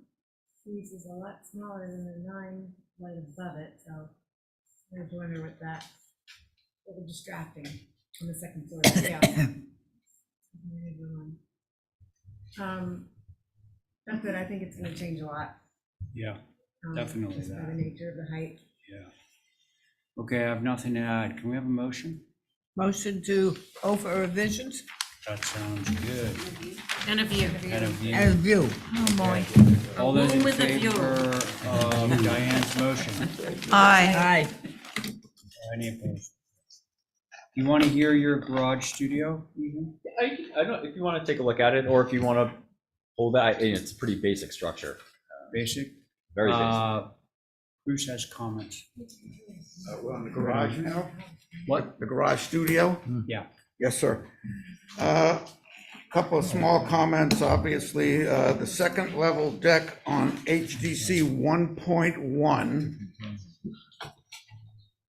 piece is a lot smaller than the 9 right above it, so I have to wonder what that, a little distracting on the second floor, yeah. 9/1. That's it, I think it's gonna change a lot. Yeah, um, Definitely just by that. the nature of the height. yeah. Okay, I have nothing to add. Can we have a motion? Motion to offer revisions That sounds good. And a view. And a view. and view. Oh, boy. All those in room with a view. favor of Diane's motion? Aye. Any opposed? You want to hear your garage studio even? I don't, if you want to take a look at it, or if you want to hold that, it's a pretty basic structure. Basic? Very basic. Bruce has comments. We're on the garage now? What? The garage studio? Yeah. Yes, sir. Couple of small comments, obviously. The second level deck on HDC 1.1,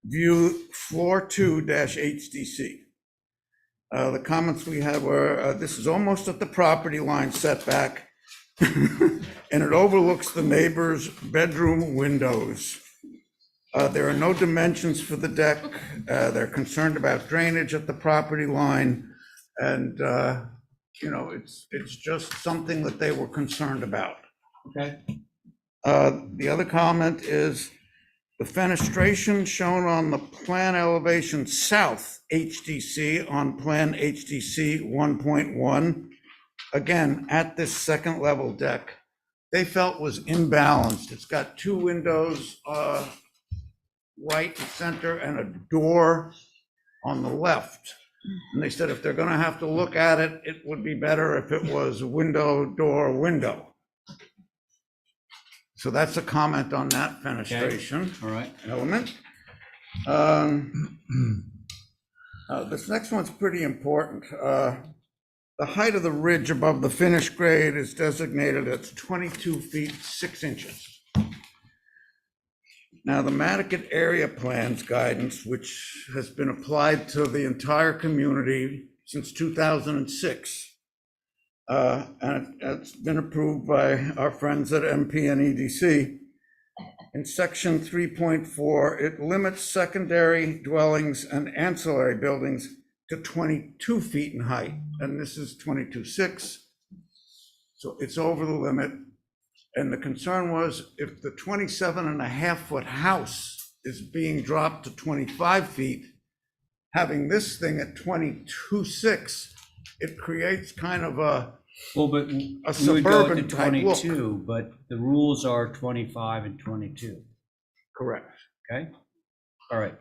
view floor 2-HDC. The comments we had were, this is almost at the property line setback, and it overlooks the neighbor's bedroom windows. There are no dimensions for the deck. They're concerned about drainage at the property line, and it's just something that they were concerned about. Okay. The other comment is the fenestration shown on the plan elevation south HDC on plan HDC 1.1, again, at this second level deck, they felt was imbalanced. It's got two windows, right and center, and a door on the left. And they said if they're gonna have to look at it, it would be better if it was window, door, window. So that's a comment on that fenestration. All right. Element. This next one's pretty important. The height of the ridge above the finished grade is designated as 22 feet 6 inches. Now, the Nantucket area plans guidance, which has been applied to the entire community since 2006, and it's been approved by our friends at MP and EDC. In section 3.4, it limits secondary dwellings and ancillary buildings to 22 feet in height, and this is 22.6, so it's over the limit. And the concern was if the 27.5-foot house is being dropped to 25 feet, having this thing at 22.6, it creates kind of a Well, but a we would go to suburban type look. 22, but the rules are 25 and 22. Correct. Okay? All right.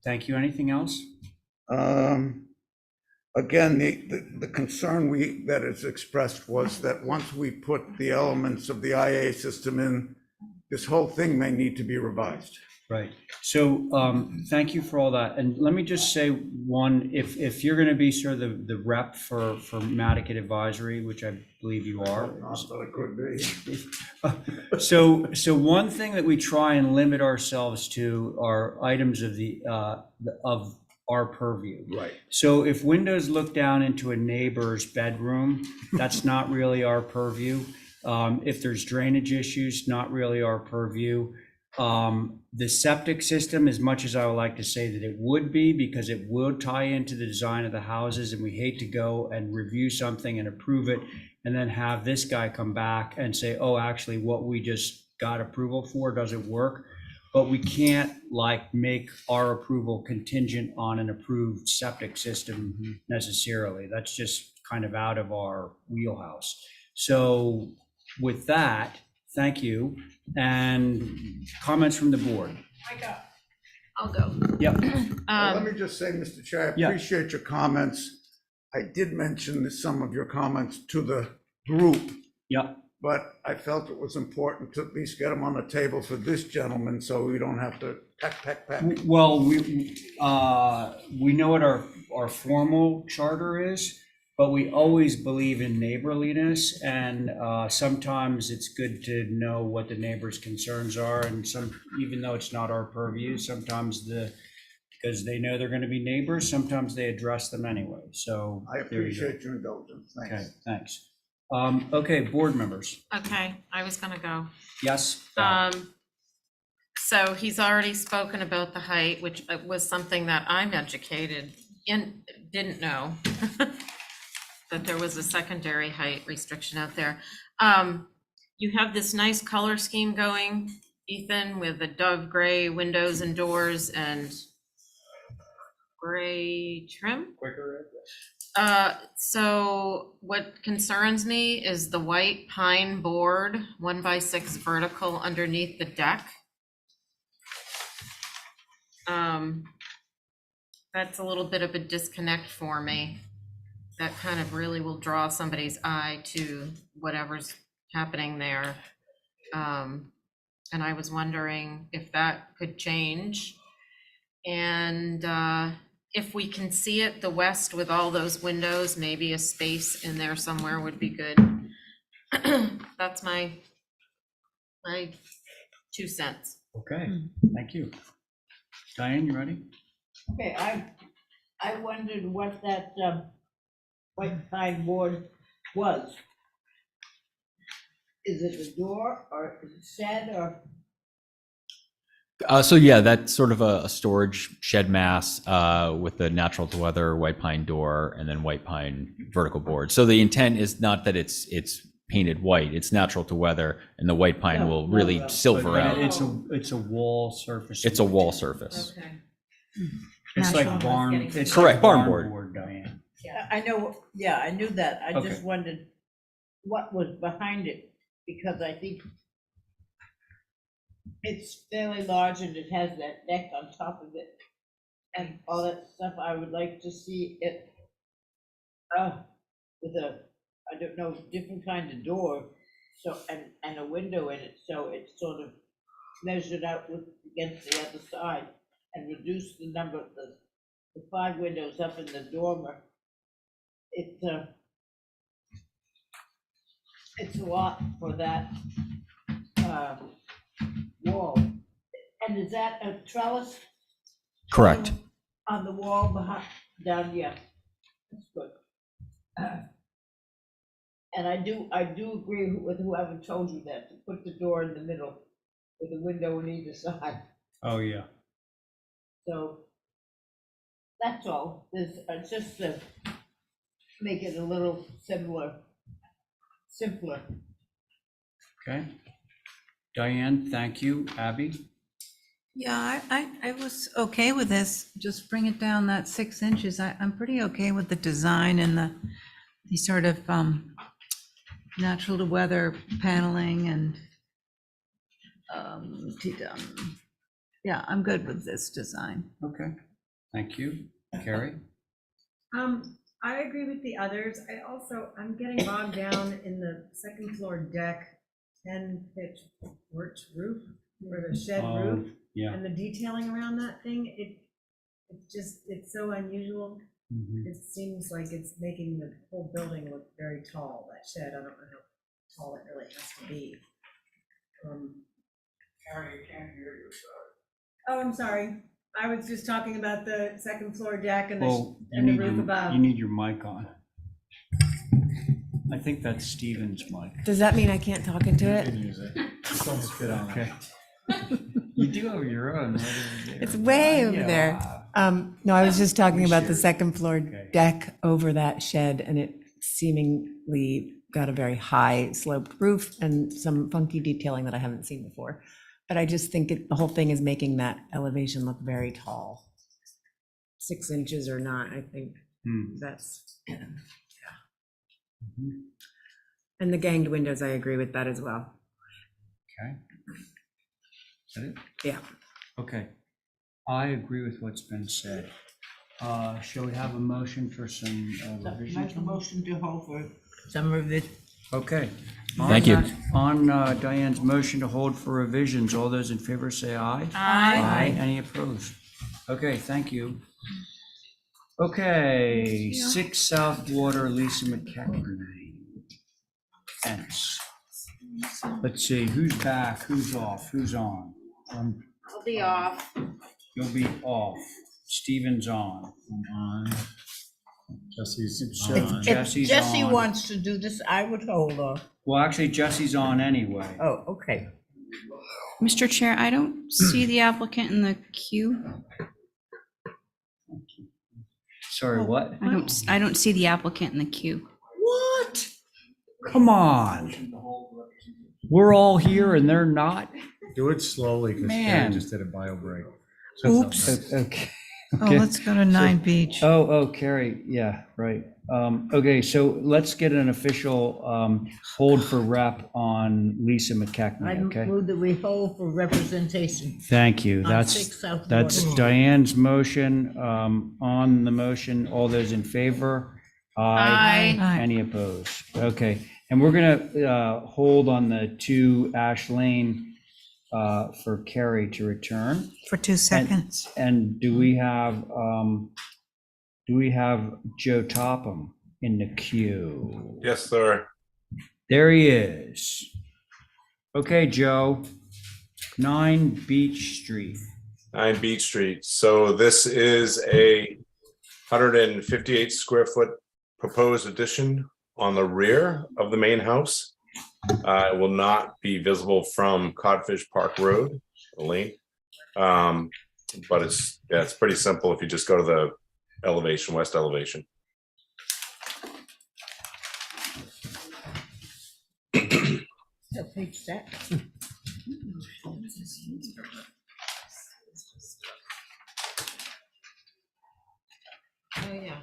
Thank you. Anything else? Again, the concern that is expressed was that once we put the elements of the IA system in, this whole thing may need to be revised. Right. So thank you for all that. And let me just say one, if you're going to be sort of the rep for Nantucket Advisory, which I believe you are. Not that it could be. So one thing that we try and limit ourselves to are items of of our purview. Right. So if windows look down into a neighbor's bedroom, that's not really our purview. If there's drainage issues, not really our purview. The septic system, as much as I would like to say that it would be, because it would tie into the design of the houses, and we hate to go and review something and approve it and then have this guy come back and say, oh, actually what we just got approval for doesn't work. But we can't make our approval contingent on an approved septic system necessarily. That's just kind of out of our wheelhouse. So with that, thank you. And comments from the board? I'll go. Yep. Let me just say, Mr. Chair, I Yeah. appreciate your comments. I did mention some of your comments to the group, Yep. but I felt it was important to at least get them on the table for this gentleman, so we don't have to peck. Well, we know what our formal charter is, but we always believe in neighborliness, and sometimes it's good to know what the neighbors' concerns are, and even though it's not our purview, sometimes because they know they're going to be neighbors, sometimes they address them anyway, so. I there you go. appreciate your indulgence. Okay, Thanks. thanks. Okay, board members. Okay, I was gonna go. Yes? So he's already spoken about the height, which was something that I'm educated in, didn't know. That there was a secondary height restriction out there. You have this nice color scheme going, Ethan, with the dove gray windows and doors and gray trim. So what concerns me is the white pine board, 1x6 vertical underneath the deck. That's a little bit of a disconnect for me. That kind of really will draw somebody's eye to whatever's happening there. And I was wondering if that could change. And if we can see it, the west with all those windows, maybe a space in there somewhere would be good. That's my 2 cents. Okay, thank you. Diane, you ready? Okay, I wondered what that white pine board was. Is it a door or is it shed or? So yeah, that's sort of a storage shed mass with a natural to weather white pine door and then white pine vertical board. So the intent is not that it's painted white, it's natural to weather, and the white pine will really silver But out. It's a wall surface. It's a wall surface. Okay. It's like Natural. barn. It's Correct, like barn board. Diane. I know, yeah, I knew that. I Okay. just wondered what was behind it, because I think it's fairly large and it has that deck on top of it and all that stuff. I would like to see it with a, I don't know, different kind of door, so, and a window in it, so it's sort of measured out with, against the other side, and reduce the number of the 5 windows up in the dormer. It's a lot for that wall. And is that a trellis? Correct. On the wall behind, down, yeah, that's good. And I do agree with whoever told you that, to put the door in the middle with a window on either side. Oh, yeah. So that's all. It's just to make it a little simpler. Okay. Diane, thank you. Abby? Yeah, I was okay with this, just bring it down that 6 inches. I'm pretty okay with the design and the sort of natural to weather paneling and yeah, I'm good with this design. Okay, thank you. Carrie? I agree with the others. I'm getting bogged down in the second floor deck, 10-pitch porch roof, or the shed roof. Yeah. And the detailing around that thing, it's so unusual. Mhm. It seems like it's making the whole building look very tall, that shed. I don't know how tall it really has to be. Harry, I can't hear you, sorry. Oh, I'm sorry. I was just talking about the second floor deck and Well, the roof above. you need your mic on. I think that's Steven's mic. Does that mean I can't talk into You it? can use it. Just don't spit on it. Okay. You do have your own. right over there. It's way over Yeah. there. No, I was just talking We about the shared. second floor Okay. deck over that shed, and it seemingly got a very high sloped roof and some funky detailing that I haven't seen before. But I just think the whole thing is making that elevation look very tall. 6 inches or not, I think that's, yeah. Mhm. And the ganged windows, I agree with that as well. Okay. Is that it? Yeah. Okay. I agree with what's been said. Shall we have a motion for some revisions? Make a motion to hold for some revision. Okay. Thank you. On Diane's motion to hold for revisions, all those in favor say aye. Aye. Any opposed? Okay, thank you. Okay, 6 South Water, Lisa McKechnie. Fence. Let's see, who's back, who's off, who's on? I'll be off. You'll be off. Steven's on. Jesse's So on. If Jesse's Jesse on. wants to do this, I would hold off. Well, actually, Jesse's on anyway. Oh, okay. Mr. Chair, I don't see the applicant in the queue. Sorry, what? I don't see the applicant in the queue. What? Come on. We're all here and they're not? Do it slowly, because Man. Karen just did a bio break. Oops. Okay. Oh, let's go to 9 Beach. Oh, Carrie, yeah, right. Okay, so let's get an official hold for rep on Lisa I McKechnie, okay? move that we hold for representation. Thank you. On That's 6 South That's Water. Diane's motion. On the motion, all those in favor? Aye. Aye. Any opposed? Okay, and we're gonna hold on the 2 Ash Lane for Carrie to return. For 2 seconds. And do we have Joe Topham in the queue? Yes, sir. There he is. Okay, Joe, 9 Beach Street. 9 Beach Street. So this is a 158 square foot proposed addition on the rear of the main house. It will not be visible from Codfish Park Road, the lane. But it's pretty simple if you just go to the elevation, west elevation. Page set. Oh, yeah.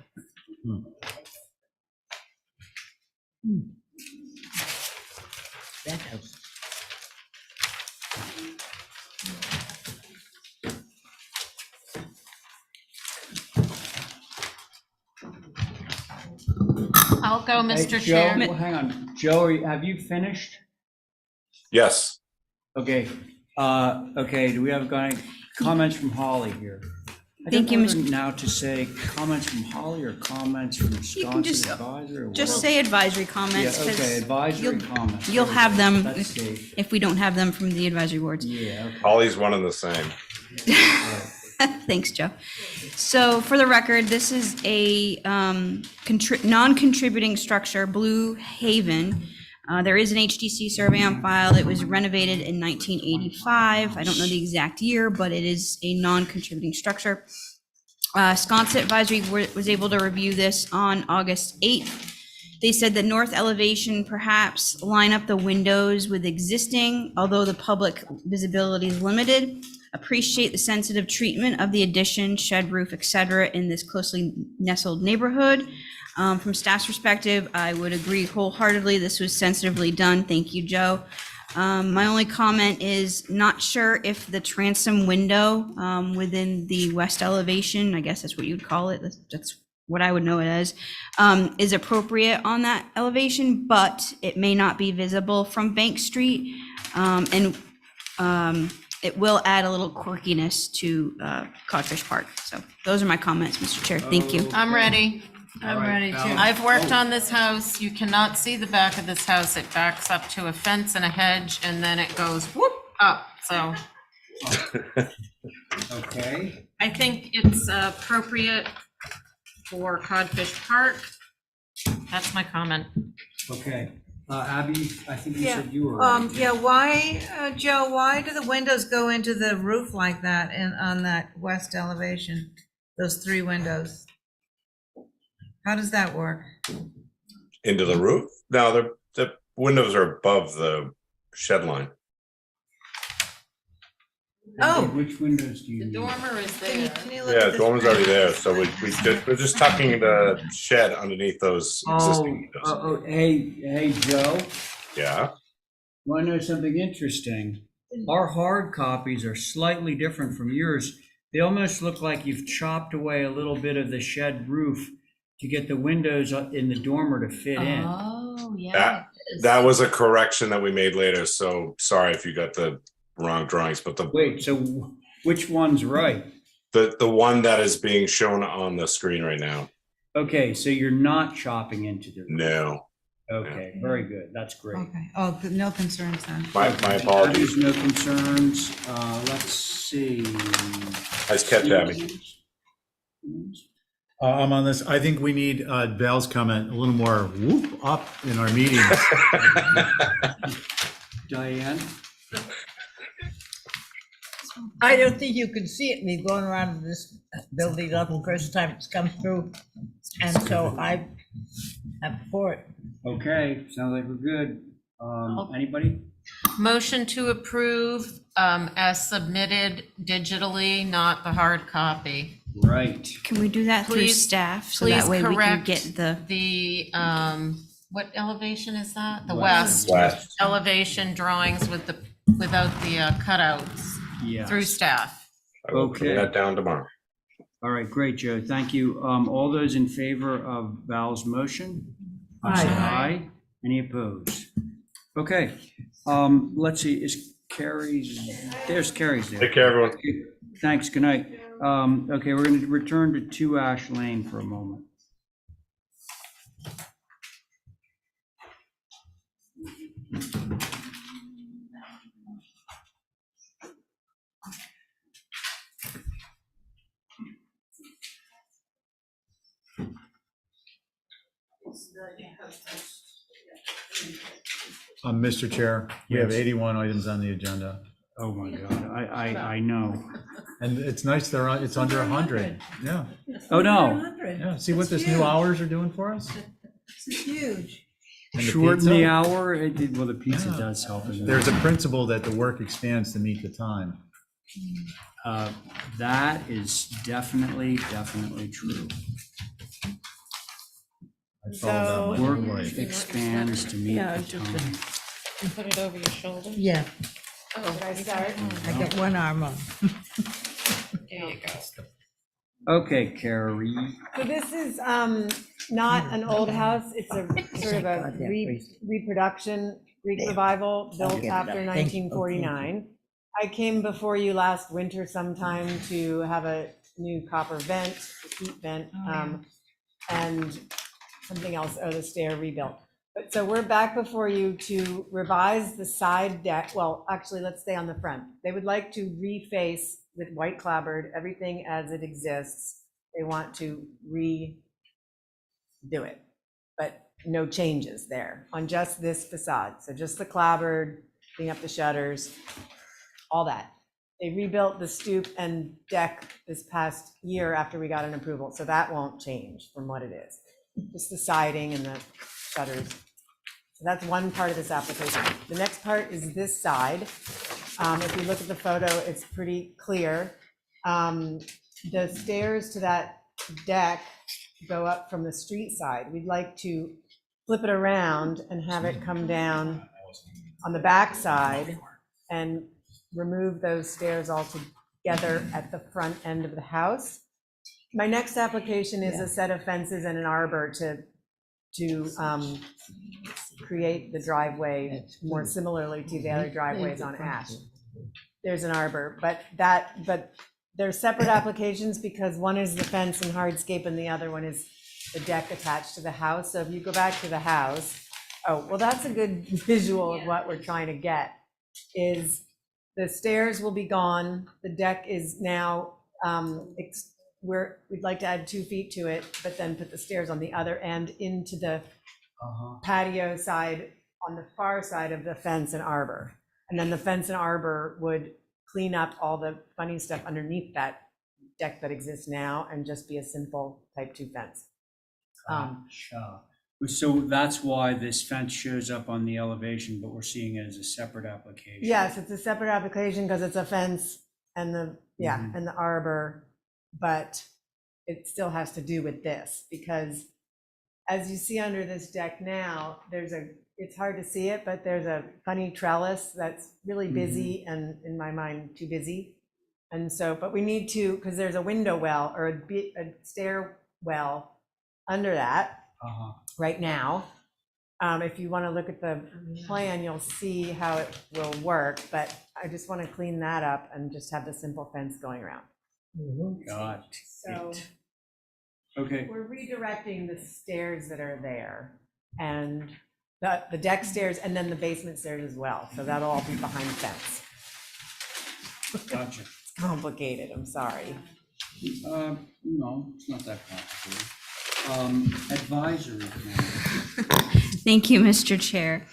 That house. I'll go, Hey, Mr. Joe, Chair. well, hang on. Joe, have you finished? Yes. Okay, okay, do we have comments from Holly here? Thank you, I Mr. don't know now to say comments from Holly or comments from You can Wisconsin just- Advisor? or Just what? say advisory Yeah, comments. 'Cause okay, advisory you'll- comments. You'll have them That's safe. if we don't have them from the advisory boards. Yeah, okay. Holly's one and the same. Thanks, Joe. So for the record, this is a non-contributing structure, Blue Haven. There is an HDC survey on file. It was renovated in 1985. I don't know the exact year, but it is a non-contributing structure. Sconset Advisory was able to review this on August 8th. They said the north elevation perhaps line up the windows with existing, although the public visibility is limited. Appreciate the sensitive treatment of the addition, shed roof, et cetera, in this closely nestled neighborhood. From staff's perspective, I would agree wholeheartedly. This was sensitively done. Thank you, Joe. My only comment is not sure if the transom window within the west elevation, I guess that's what you'd call it, that's what I would know it as, is appropriate on that elevation, but it may not be visible from Bank Street. And it will add a little quirkiness to Codfish Park. So those are my comments, Mr. Chair. Thank you. I'm ready. I'm ready too. I've worked on this house. You cannot see the back of this house. It backs up to a fence and a hedge, and then it goes whoop up. So Okay, I think it's appropriate for Codfish Park. That's my comment. okay. Abby, I think you Yeah, said you were. yeah, why, Joe, why do the windows go into the roof like that and on that west elevation? Those 3 windows? How does that work? Into the roof? No, the windows are above the shed line. Oh. Which windows do you The need? dormer is there. Can you look Yeah, at the this? dormer's already there, so we're just tucking the shed underneath those existing windows. Hey, Joe, Yeah, want to know something interesting? Our hard copies are slightly different from yours. They almost look like you've chopped away a little bit of the shed roof to get the windows in the dormer to fit in. Oh, yeah. That, that was a correction that we made later, so sorry if you got the wrong drawings, but Wait, so which one's right? the one that is being shown on the screen right now. Okay, so you're not chopping into the roof. No. Okay, very good. That's great. Okay, oh, no concerns then. My apologies. No concerns. Let's see. Nice catch, Abby. I'm on this. I think we need Val's comment a little more whoop up in our meetings. Diane? I don't think you can see it, me going around this building up the first time it's come through. And so I'm for it. Okay, sounds like we're good. Anybody? Motion to approve as submitted digitally, not the hard copy. Right. Can we do that through Please- staff so Please that way we can correct get the, what elevation is that? The West. west elevation drawings with the, without the cutouts Yeah. through staff. I will bring Okay. that down tomorrow. All right, great, Joe. Thank you. All those in favor of Val's motion? Say aye. Any opposed? Okay, let's see, is Carrie's, there's Carrie's there. Take care, everyone. Thanks, good night. Okay, we're going to return to 2 Ash Lane for a moment. Mr. Chair, we have 81 items on the agenda. Oh my God, I know. And it's nice it's under 100. Yeah. Oh, no. Yeah. See what this new hours are doing for us? This is huge. And the Shorten the pizza? hour, well, the pizza Yeah. does help. as well. There's a principle that the work expands to meet the time. That is definitely true. I follow that my Work whole life. expands to meet Yeah, the it's just time. And put it over your shoulder? Yeah, Oh, Should I start? I got one arm on. there you go. Okay, Carrie. So this is not an old house, it's a sort of a reproduction, Greek revival built it after up. Thank you. 1949. I came before you last winter sometime to have a new copper vent, heat vent, and something else, the stair rebuilt. But so we're back before you to revise the side deck. Well, actually, let's stay on the front. They would like to reface with white clapboard, everything as it exists. They want to redo it, but no changes there on just this facade. So just the clapboard, clean up the shutters, all that. They rebuilt the stoop and deck this past year after we got an approval, so that won't change from what it is. Just the siding and the shutters. So that's one part of this application. The next part is this side. If you look at the photo, it's pretty clear. The stairs to that deck go up from the street side. We'd like to flip it around and have it come down on the back side and remove those stairs altogether at the front end of the house. My next application is a set of fences and an arbor to create the driveway more similarly to the other driveways on Ash. There's an arbor, but they're separate applications because one is the fence and hardscape and the other one is the deck attached to the house. So if you go back to the house, oh, well, that's a good visual of what we're trying to get, is the stairs will be gone. The deck is now, we'd like to add 2 feet to it, but then put the stairs on the other end into the patio side on the far side of the fence and arbor. And then the fence and arbor would clean up all the funny stuff underneath that deck that exists now and just be a simple type 2 fence. So that's why this fence shows up on the elevation, but we're seeing it as a separate application. Yes, it's a separate application because it's a fence and the, and the arbor, but it still has to do with this because as you see under this deck now, it's hard to see it, but there's a funny trellis that's really busy and in my mind, too busy. And so, but we need to, because there's a window well or a stair well under that right now. If you want to look at the plan, you'll see how it will work, but I just want to clean that up and just have the simple fence going around. Got So it. Okay, we're redirecting the stairs that are there and the deck stairs and then the basement stairs as well. So that'll all be behind the fence. gotcha. It's complicated, I'm sorry. No, it's not that complicated. Advisory committee. Thank you, Mr. Chair.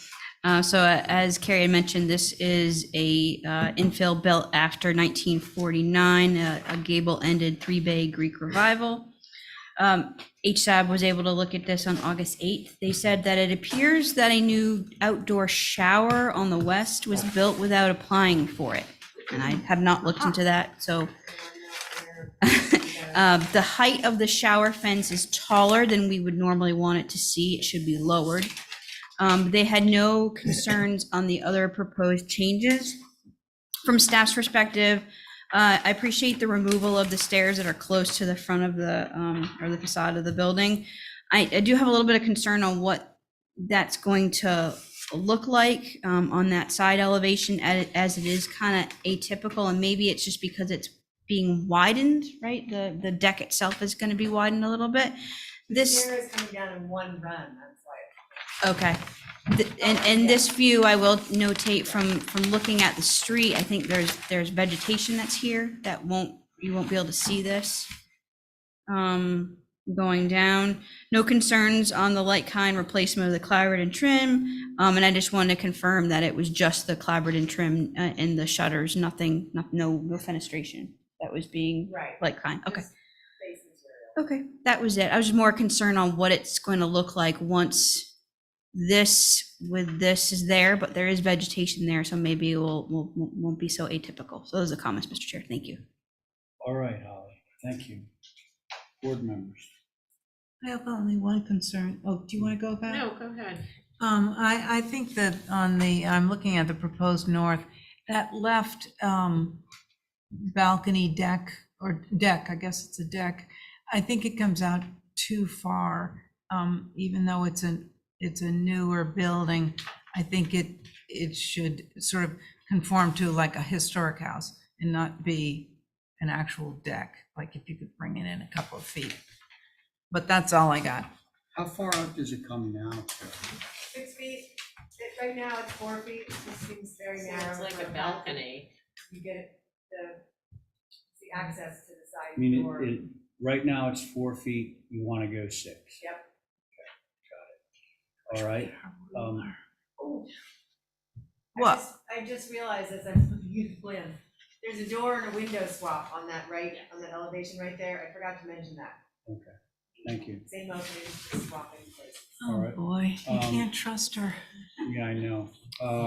As Carrie had mentioned, this is a infill built after 1949, a gable-ended three-bay Greek revival. HSAB was able to look at this on August 8th. They said that it appears that a new outdoor shower on the west was built without applying for it. And I have not looked into that, so. The height of the shower fence is taller than we would normally want it to see. It should be lowered. They had no concerns on the other proposed changes. From staff's perspective, I appreciate the removal of the stairs that are close to the front of the, or the facade of the building. I do have a little bit of concern on what that's going to look like on that side elevation, as it is kind of atypical, and maybe it's just because it's being widened, right? The deck itself is going to be widened a little bit. The stair is coming down in one run, that's why. Okay. And this view, I will notate from looking at the street, I think there's vegetation that's here that you won't be able to see this. Going down, no concerns on the like kind replacement of the clapboard and trim. And I just wanted to confirm that it was just the clapboard and trim in the shutters, no fenestration that was being like kind. Okay. Okay, that was it. I was more concerned on what it's going to look like once this is there, but there is vegetation there, so maybe it won't be so atypical. So those are the comments, Mr. Chair. Thank you. All right, Holly, thank you. Board members. I have only one concern. Oh, do you want to go back? No, go ahead. I think that I'm looking at the proposed north, that left balcony deck, I guess it's a deck, I think it comes out too far. Even though it's a newer building, I think it should sort of conform to like a historic house and not be an actual deck, like if you could bring it in a couple of feet. But that's all I got. How far out does it come now? 6 feet. Right now it's 4 feet. This seems very narrow. It's like a balcony. You get the access to the side I mean, door. right now it's 4 feet, you want to go 6. Yep. Got it. All right. What? I just realized as I'm looking at the plan, there's a door and a window swap on that elevation right there. I forgot to mention that. Okay, thank you. Same opening, just swapping places. All Oh, right. boy, you can't trust her. Yeah, I know.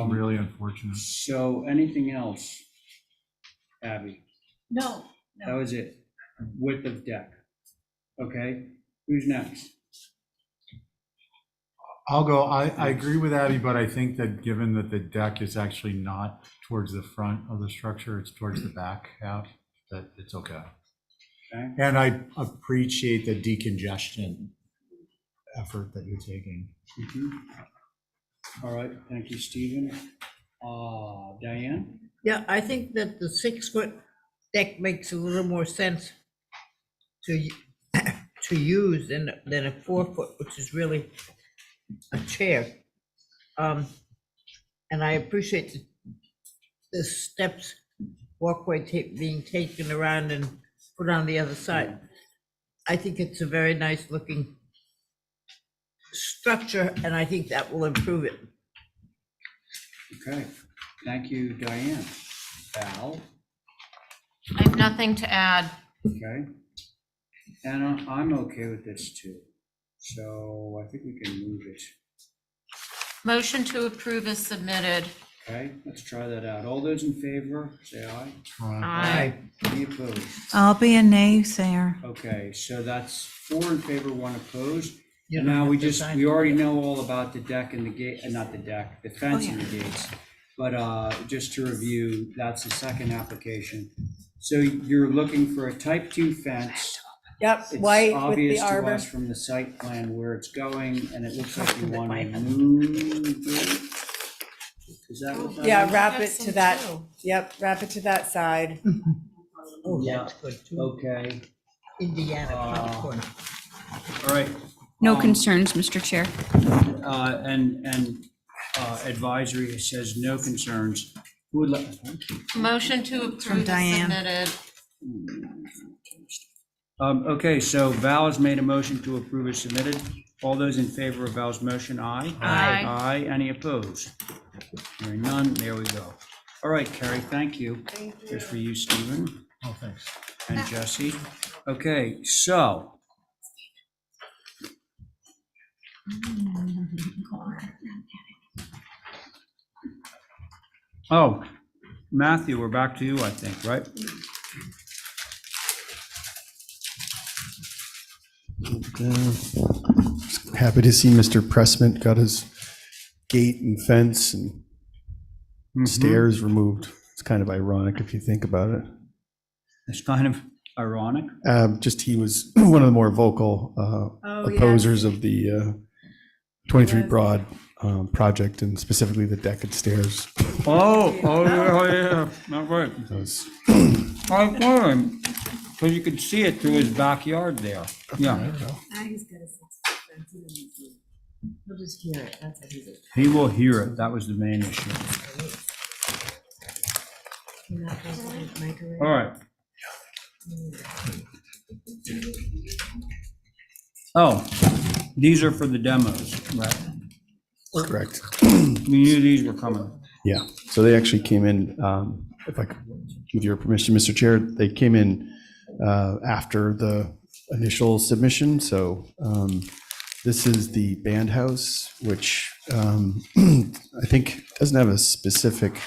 Really unfortunate. So anything else, Abby? No. That was it. Width of deck. Okay, who's next? I'll go. I agree with Abby, but I think that given that the deck is actually not towards the front of the structure, it's towards the back half, that it's okay. Okay. And I appreciate the decongestion effort that you're taking. All right, thank you, Stephen. Diane? Yeah, I think that the 6-foot deck makes a little more sense to use than a 4-foot, which is really a chair. And I appreciate the steps, walkway being taken around and put on the other side. I think it's a very nice looking structure, and I think that will improve it. Okay, thank you, Diane. Val? I have nothing to add. Okay. And I'm okay with this too. So I think we can move it. Motion to approve is submitted. Okay, let's try that out. All those in favor, say aye. Aye. Any opposed? I'll be a naysayer. Okay, so that's 4 in favor, 1 opposed. You And don't now have we to just, sign we for already it. know all about the deck and the gate, not the deck, the fence and the gates. But just to review, that's the second application. So you're looking for a type 2 fence. Yep, It's white with the obvious to arbor. us from the site plan where it's going, and it looks like you want to move it. Is that what that is? Yeah, wrap it to that, yep, wrap it to that side. Oh, Yeah. that's good too. Okay, Indiana popcorn. all right. No concerns, Mr. Chair. And advisory says no concerns. Who would like? Motion to approve is Diane. submitted. Okay, so Val has made a motion to approve as submitted. All those in favor of Val's motion, aye? Aye. Aye, any opposed? Hearing none, there we go. All right, Carrie, thank you. Here's for you, Stephen. Oh, thanks. And Jesse. Okay, so. Oh, Matthew, we're back to you, I think, right? Happy to see Mr. Pressman got his gate and fence and stairs removed. It's kind of ironic if you think about it. It's kind of ironic. Just he was one of the more vocal opposers of the 23 Broad project, and specifically the deck and stairs. Yeah, not right. Because you could see it through his backyard there. Yeah, He's got a 6-foot fence, he doesn't see it. He'll just hear it, that's how he's. he will hear it. That was the main issue. Can that go to the microwave? All right. Oh, these are for the demos, right? Correct. We knew these were coming. Yeah, so they actually came in, if I could, with your permission, Mr. Chair, they came in after the initial submission. So this is the band house, which I think doesn't have a specific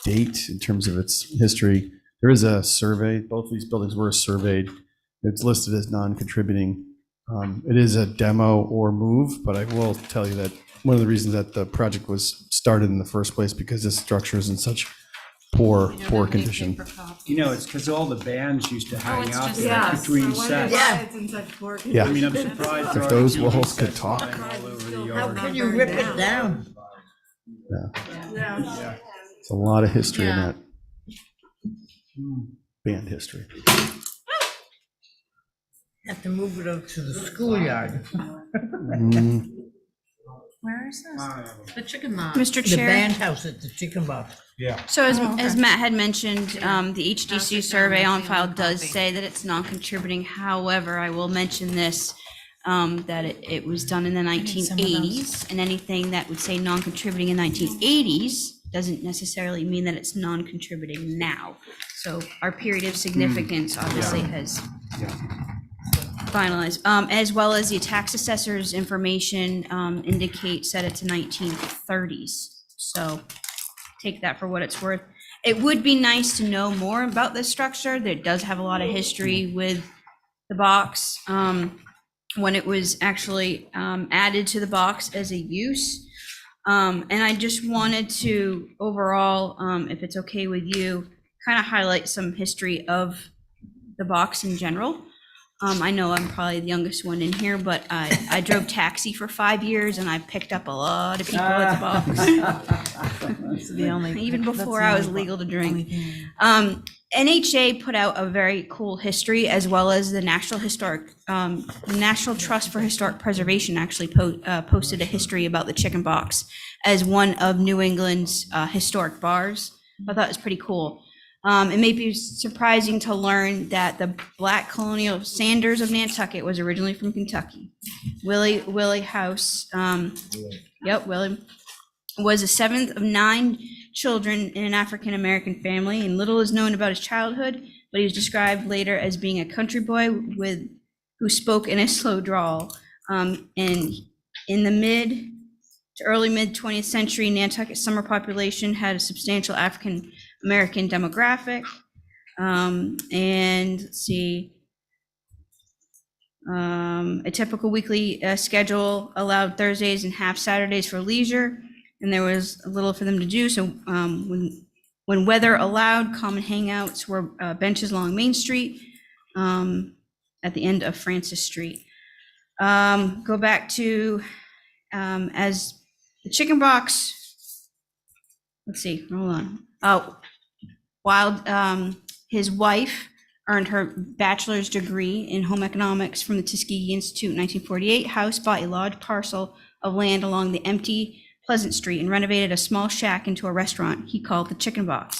date in terms of its history. There is a survey. Both of these buildings were surveyed. It's listed as non-contributing. It is a demo or move, but I will tell you that one of the reasons that the project was started in the first place, because this structure is in such poor condition. You know, it's because all the bands used to hang it's out just- there Yeah, between so sets. why it's in such poor Yeah. I mean, I'm surprised. there If aren't those TV walls sets could talk. flying all over the How yard. can you rip it down? Yeah. It's a lot of history in Yeah. that band history. Have to move it up to the schoolyard. Mm, Where is this? The chicken box. Mr. The Chair. band house at the chicken box. So as Matt had mentioned, the HDC survey on file does say that it's non-contributing. However, I will mention this, that it was done in the 1980s, and anything that would say non-contributing in 1980s doesn't necessarily mean that it's non-contributing now. So our period of significance obviously has finalized, as well as the tax assessor's information indicates that it's 1930s. So take that for what it's worth. It would be nice to know more about this structure. That does have a lot of history with the box. When it was actually added to the box as a use. And I just wanted to overall, if it's okay with you, kind of highlight some history of the box in general. I know I'm probably the youngest one in here, but I drove taxi for 5 years and I picked up a lot of people at the box. Even before I was legal to drink. NHA put out a very cool history, as well as the National Trust for Historic Preservation actually posted a history about the Chicken Box as one of New England's historic bars. I thought it was pretty cool. It may be surprising to learn that the Black colonial Sanders of Nantucket was originally from Kentucky. Willie House, Willie, was the seventh of 9 children in an African-American family, and little is known about his childhood, but he was described later as being a country boy who spoke in a slow drawl. And in the early mid 20th century, Nantucket's summer population had a substantial African-American demographic. And let's see, a typical weekly schedule allowed Thursdays and half Saturdays for leisure, and there was a little for them to do. So when When weather allowed, common hangouts were benches along Main Street at the end of Francis Street. Go back to as the chicken box. Let's see, hold on. Oh, while his wife earned her bachelor's degree in home economics from the Tuskegee Institute in 1948, House bought a large parcel of land along the empty Pleasant Street and renovated a small shack into a restaurant he called the Chicken Box.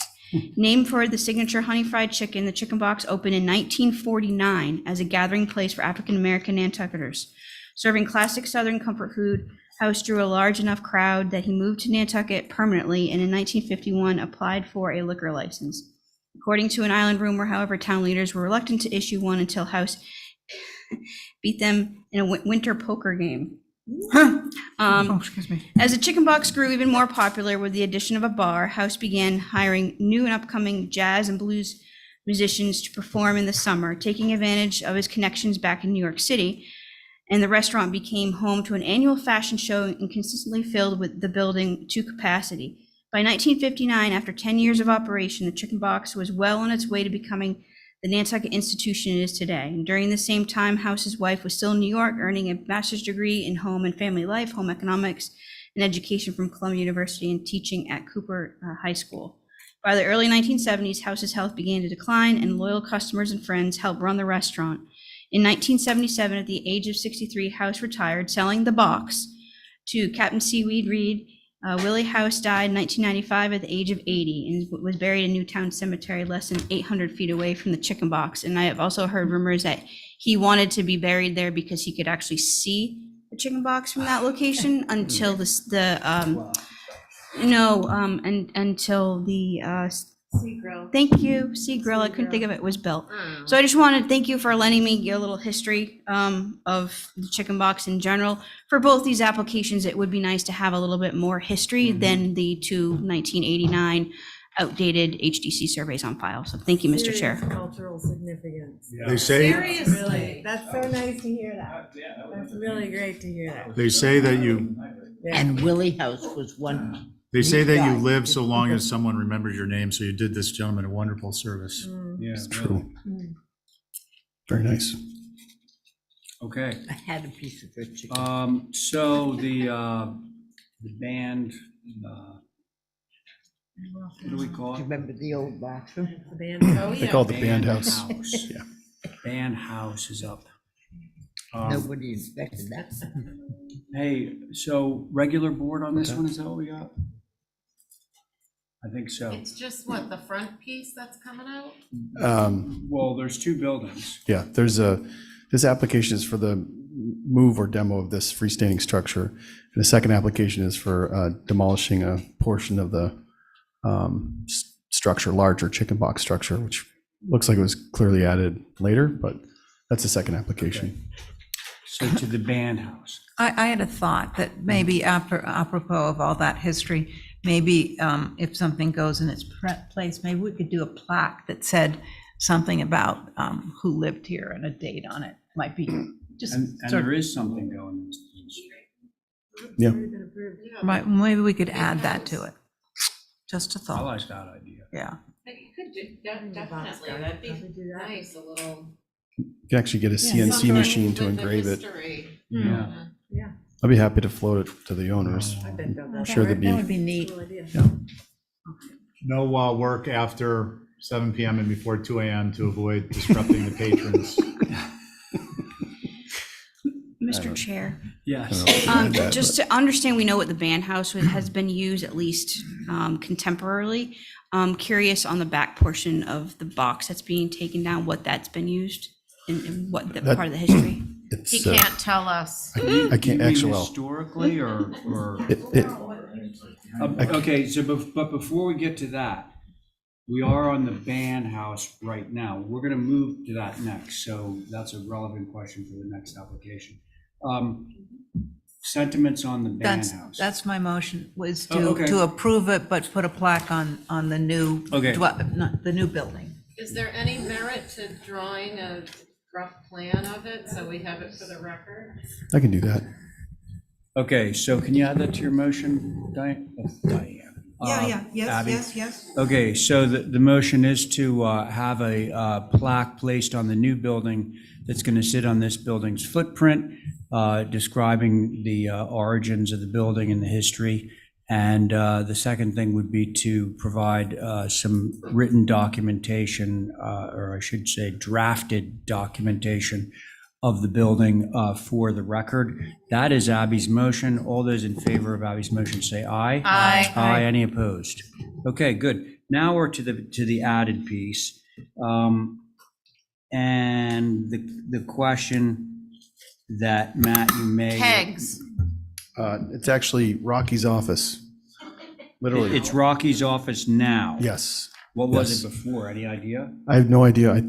Named for the signature honey fried chicken, the Chicken Box opened in 1949 as a gathering place for African-American Nantucketers. Serving classic Southern comfort food, House drew a large enough crowd that he moved to Nantucket permanently and in 1951 applied for a liquor license. According to an island rumor, however, town leaders were reluctant to issue one until House beat them in a winter poker game. Excuse me. As the Chicken Box grew even more popular with the addition of a bar, House began hiring new and upcoming jazz and blues musicians to perform in the summer, taking advantage of his connections back in New York City. And the restaurant became home to an annual fashion show and consistently filled with the building to capacity. By 1959, after 10 years of operation, the Chicken Box was well on its way to becoming the Nantucket institution it is today. And during the same time, House's wife was still in New York, earning a master's degree in home and family life, home economics, and education from Columbia University and teaching at Cooper High School. By the early 1970s, House's health began to decline and loyal customers and friends helped run the restaurant. In 1977, at the age of 63, House retired, selling the box to Captain Seaweed Reed. Willie House died in 1995 at the age of 80 and was buried in Newtown Cemetery, less than 800 feet away from the Chicken Box. And I have also heard rumors that he wanted to be buried there because he could actually see the Chicken Box from that location until until the Sea Grill. Thank you, Sea Grill. I couldn't think of it, was built. So I just wanted to thank you for letting me get a little history of the Chicken Box in general. For both these applications, it would be nice to have a little bit more history than the two 1989 outdated HDC surveys on file. So thank you, Mr. Chair. Serious cultural significance. They say, Seriously, that's so nice to hear that. That's really great to hear that. they say that you, And Willie House was one. they say that you Right. live so long as someone remembers your name, so you did this gentleman a wonderful service. Yeah, It's true. Mm. Very nice. okay. I had a piece of good chicken. So the band, what do we call Do you it? remember the old bathroom? The band, oh, They yeah. call it the band house. House. Yeah. Band house is up. Nobody inspected that. Hey, so regular board on this one, is that what we got? I think so. It's just what, the front piece that's coming out? Well, there's two buildings. Yeah, this application is for the move or demo of this freestanding structure. And the second application is for demolishing a portion of the structure, larger chicken box structure, which looks like it was clearly added later, but that's the second application. So to the band house. I had a thought that maybe apropos of all that history, maybe if something goes in its place, maybe we could do a plaque that said something about who lived here and a date on it. Might be just And sort there of, is something going in. Yeah. maybe we could add that to it. Just a I thought, like that idea. yeah. You could do, definitely, that'd be nice, a little. You can actually get a CNC something machine to with the engrave it. history. Yeah. I'd be happy to float it to the owners. I'm sure they'd That would be, be neat. No work after 7 PM and before 2 AM to avoid disrupting the patrons. Mr. Chair. Yes. Just to understand, we know what the band house has been used, at least contemporarily. Curious on the back portion of the box that's being taken down, what that's been used and what the part of the history. He can't tell us. I can't actually, well, Historically or? Okay, so, but before we get to that, we are on the band house right now. We're gonna move to that next, so that's a relevant question for the next application. Sentiments on the band house. That's my motion, was Oh, okay. to approve it, but put a plaque on the new, Okay. not the new building. Is there any merit to drawing a rough plan of it, so we have it for the record? I can do that. Okay, so can you add that to your motion, Diane? Oh, Diane. Yes, Abby? yes. Okay, so the motion is to have a plaque placed on the new building that's going to sit on this building's footprint, describing the origins of the building and the history. And the second thing would be to provide some written documentation, or I should say drafted documentation of the building for the record. That is Abby's motion. All those in favor of Abby's motion say aye. Aye. Aye. Any opposed? Okay, good. Now we're to the added piece. And the question that, Matt, you made. Kegs. It's actually Rocky's office, literally. It's Rocky's office now. Yes. What was Yes. it before? Any idea? I have no idea. I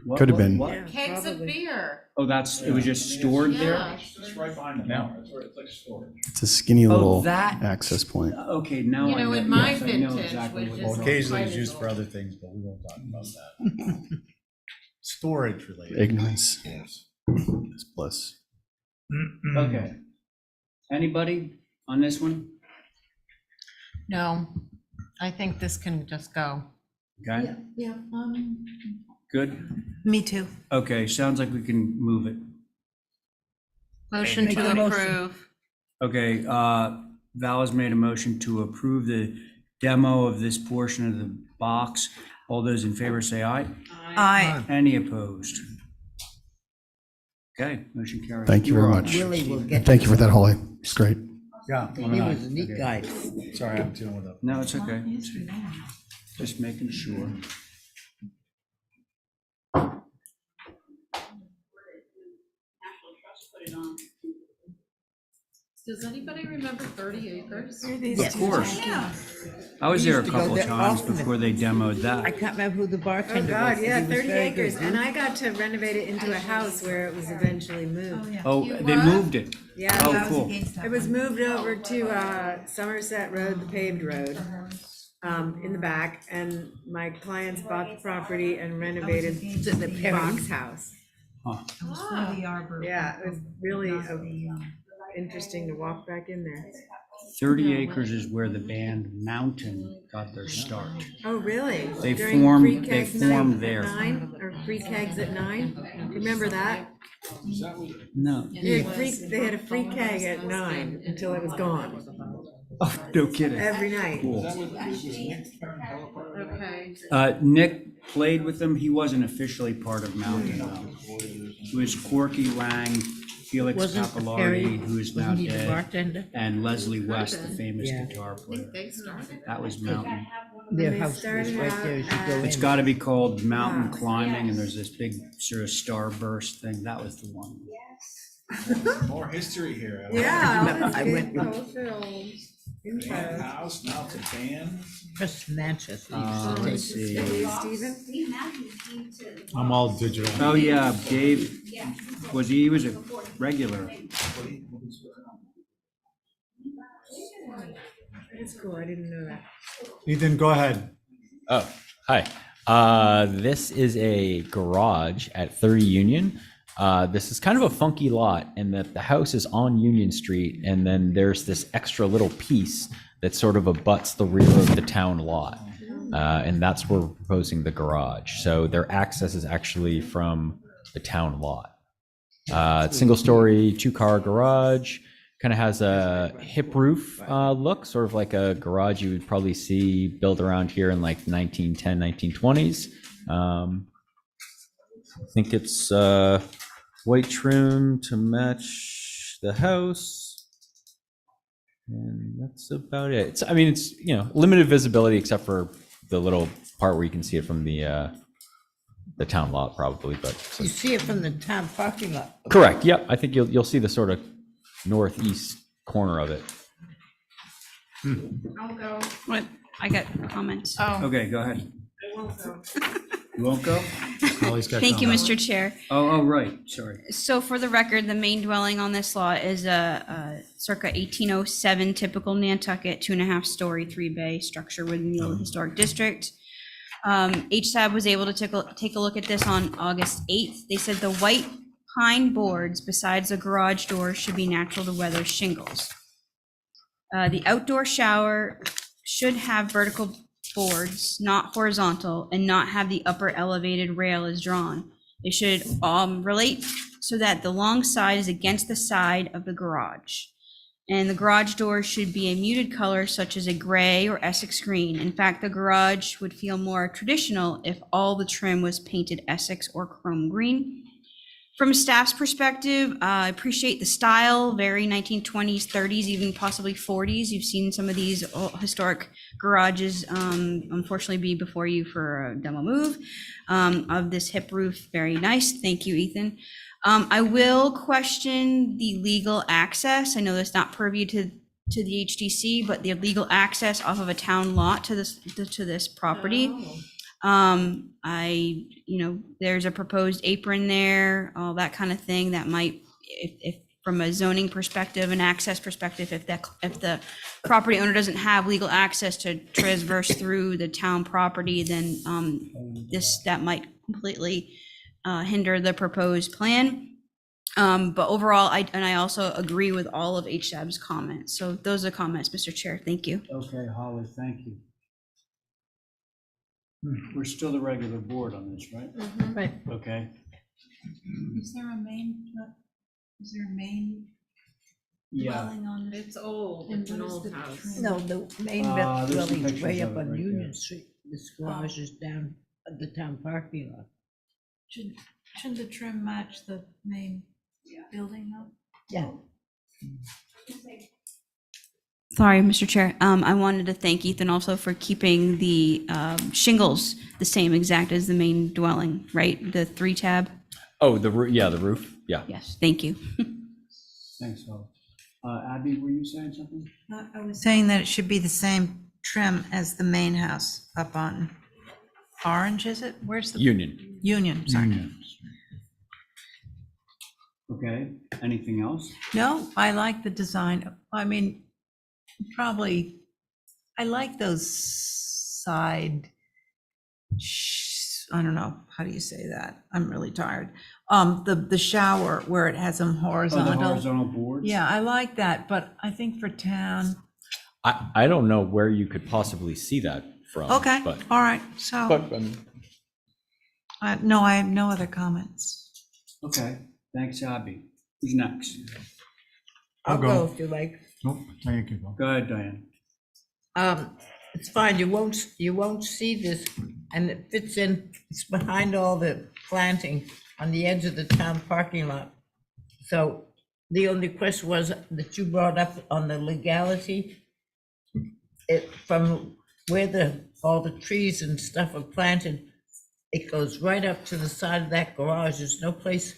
What- could have what- been. what? Kegs of beer. Oh, it was just stored there? Yeah. It's right behind the counter. It's like storage. It's a skinny little that- access point. Okay, now You I know, know. in my Yes, I know vintage, exactly which what is- you're Well, talking occasionally quite it's used for adult. other things, but we won't talk about that. Storage related. Ignorance Yes. is bliss. about. Okay. Anybody on this one? No, I think this can just go. Okay, Yeah. good. Me too. Okay, sounds like we can move it. Motion Make to the motion. approve. Okay, Val has made a motion to approve the demo of this portion of the box. All those in favor say aye. Aye. Any opposed? Okay, motion carries. Thank you very are on. much. Willie will get. Thank you for that, Holly. It's great. Yeah. He was a neat guy. Sorry, I'm dealing with a. No, it's okay. Just making sure. Does anybody remember 30 acres? Of course. I was We there a used to go couple there times often. before they demoed I that. can't remember who the Oh, bartender was. God, but yeah, he was 30 very acres. good. And I got to renovate it into a house where it was eventually moved. Oh, You they what? moved it. Yeah, Oh, that was cool. It was moved over to Somerset Road, the paved road, in the back. And my clients bought the property and renovated the box house. Yeah, it was really interesting to walk back in there. 30 acres is where the band Mountain got their start. Oh, really? They During formed- free they kegs night formed at there. 9, or free kegs at 9? Remember that? No. They had a free keg at 9 until it was gone, Oh, no kidding. every night. Cool. Okay. Nick played with them. He wasn't officially part of Mountain though. It was Corky Lang, Felix Wasn't Perry- Pappalardi, who is now wasn't he the dead, bartender? and Leslie West, the famous Yeah. guitar I player. think they started. That was Mountain. Their They house was started right out there as you go in. It's got to be called Mountain Wow. Climbing, and there's this big sort of starburst thing. That was the one. More history here. Yeah. I went with Band house, now it's a band. Chris Natchez. Let's see. Steven? I'm all digital. Oh, yeah, Dave, he was a regular. That's cool, I didn't know that. Ethan, go ahead. Oh, hi. This is a garage at 30 Union. This is kind of a funky lot in that the house is on Union Street, and then there's this extra little piece that sort of abuts the rear of the town lot. And that's where we're proposing the garage. So their access is actually from the town lot. Single-story, two-car garage. Kind of has a hip roof look, sort of like a garage you would probably see built around here in like 1910, 1920s. I think it's white trim to match the house. And that's about it. It's limited visibility except for the little part where you can see it from the town lot probably, but. You see it from the town parking lot. Correct, yep. I think you'll see the sort of northeast corner of it. I'll go. What? I got comments. Oh, Okay, go ahead. I won't go. You won't go? Holly's got Thank you, comments. Mr. Chair. Oh, right, sorry. So for the record, the main dwelling on this lot is a circa 1807 typical Nantucket 2.5-story 3-bay structure within the Historic District. HSAB was able to take a look at this on August 8th. They said the white pine boards besides the garage door should be natural to weather shingles. The outdoor shower should have vertical boards, not horizontal, and not have the upper elevated rail as drawn. It should relate so that the long side is against the side of the garage. And the garage door should be a muted color such as a gray or Essex green. In fact, the garage would feel more traditional if all the trim was painted Essex or chrome green. From a staff's perspective, I appreciate the style, very 1920s, 30s, even possibly 40s. You've seen some of these historic garages, unfortunately, be before you for a demo move of this hip roof. Very nice. Thank you, Ethan. I will question the legal access. I know that's not purview to the HDC, but the legal access off of a town lot to this property. There's a proposed apron there, all that kind of thing that might, if from a zoning perspective and access perspective, if the property owner doesn't have legal access to traverse through the town property, then that might completely hinder the proposed plan. But overall, I also agree with all of HSAB's comments. So those are the comments, Mr. Chair. Thank you. Okay, Holly, thank you. We're still the regular board on this, right? Right. Okay. Is there a main Yeah. dwelling on this? It's old, And it's an what is old the house. trim? No, the main There's some dwelling is pictures way of up it on right Union there. Street. This garage is down at the town parking lot. Shouldn't the trim match the main building though? Yeah. Sorry, Mr. Chair. I wanted to thank Ethan also for keeping the shingles the same exact as the main dwelling, right? The 3-tab? Oh, the roof, yeah. Yes, thank you. Thanks, Holly. Abby, were you saying something? I was saying that it should be the same trim as the main house up on Orange, is it? Where's the? Union. Union, sorry. Okay, anything else? No, I like the design. I mean, probably, I like those side, I don't know, how do you say that? I'm really tired. The shower where it has them Oh, horizontal. the horizontal boards? Yeah, I like that, but I think for town, I don't know where you could possibly see that from. okay, But, all right, so, no, I have no other comments. Okay, thanks, Abby. Who's next? I'll go. go if you like. Nope, thank you. Go ahead, Diane. It's fine, you won't see this, and it fits in, it's behind all the planting on the edge of the town parking lot. So the only question was that you brought up on the legality. From where all the trees and stuff are planted, it goes right up to the side of that garage. There's no place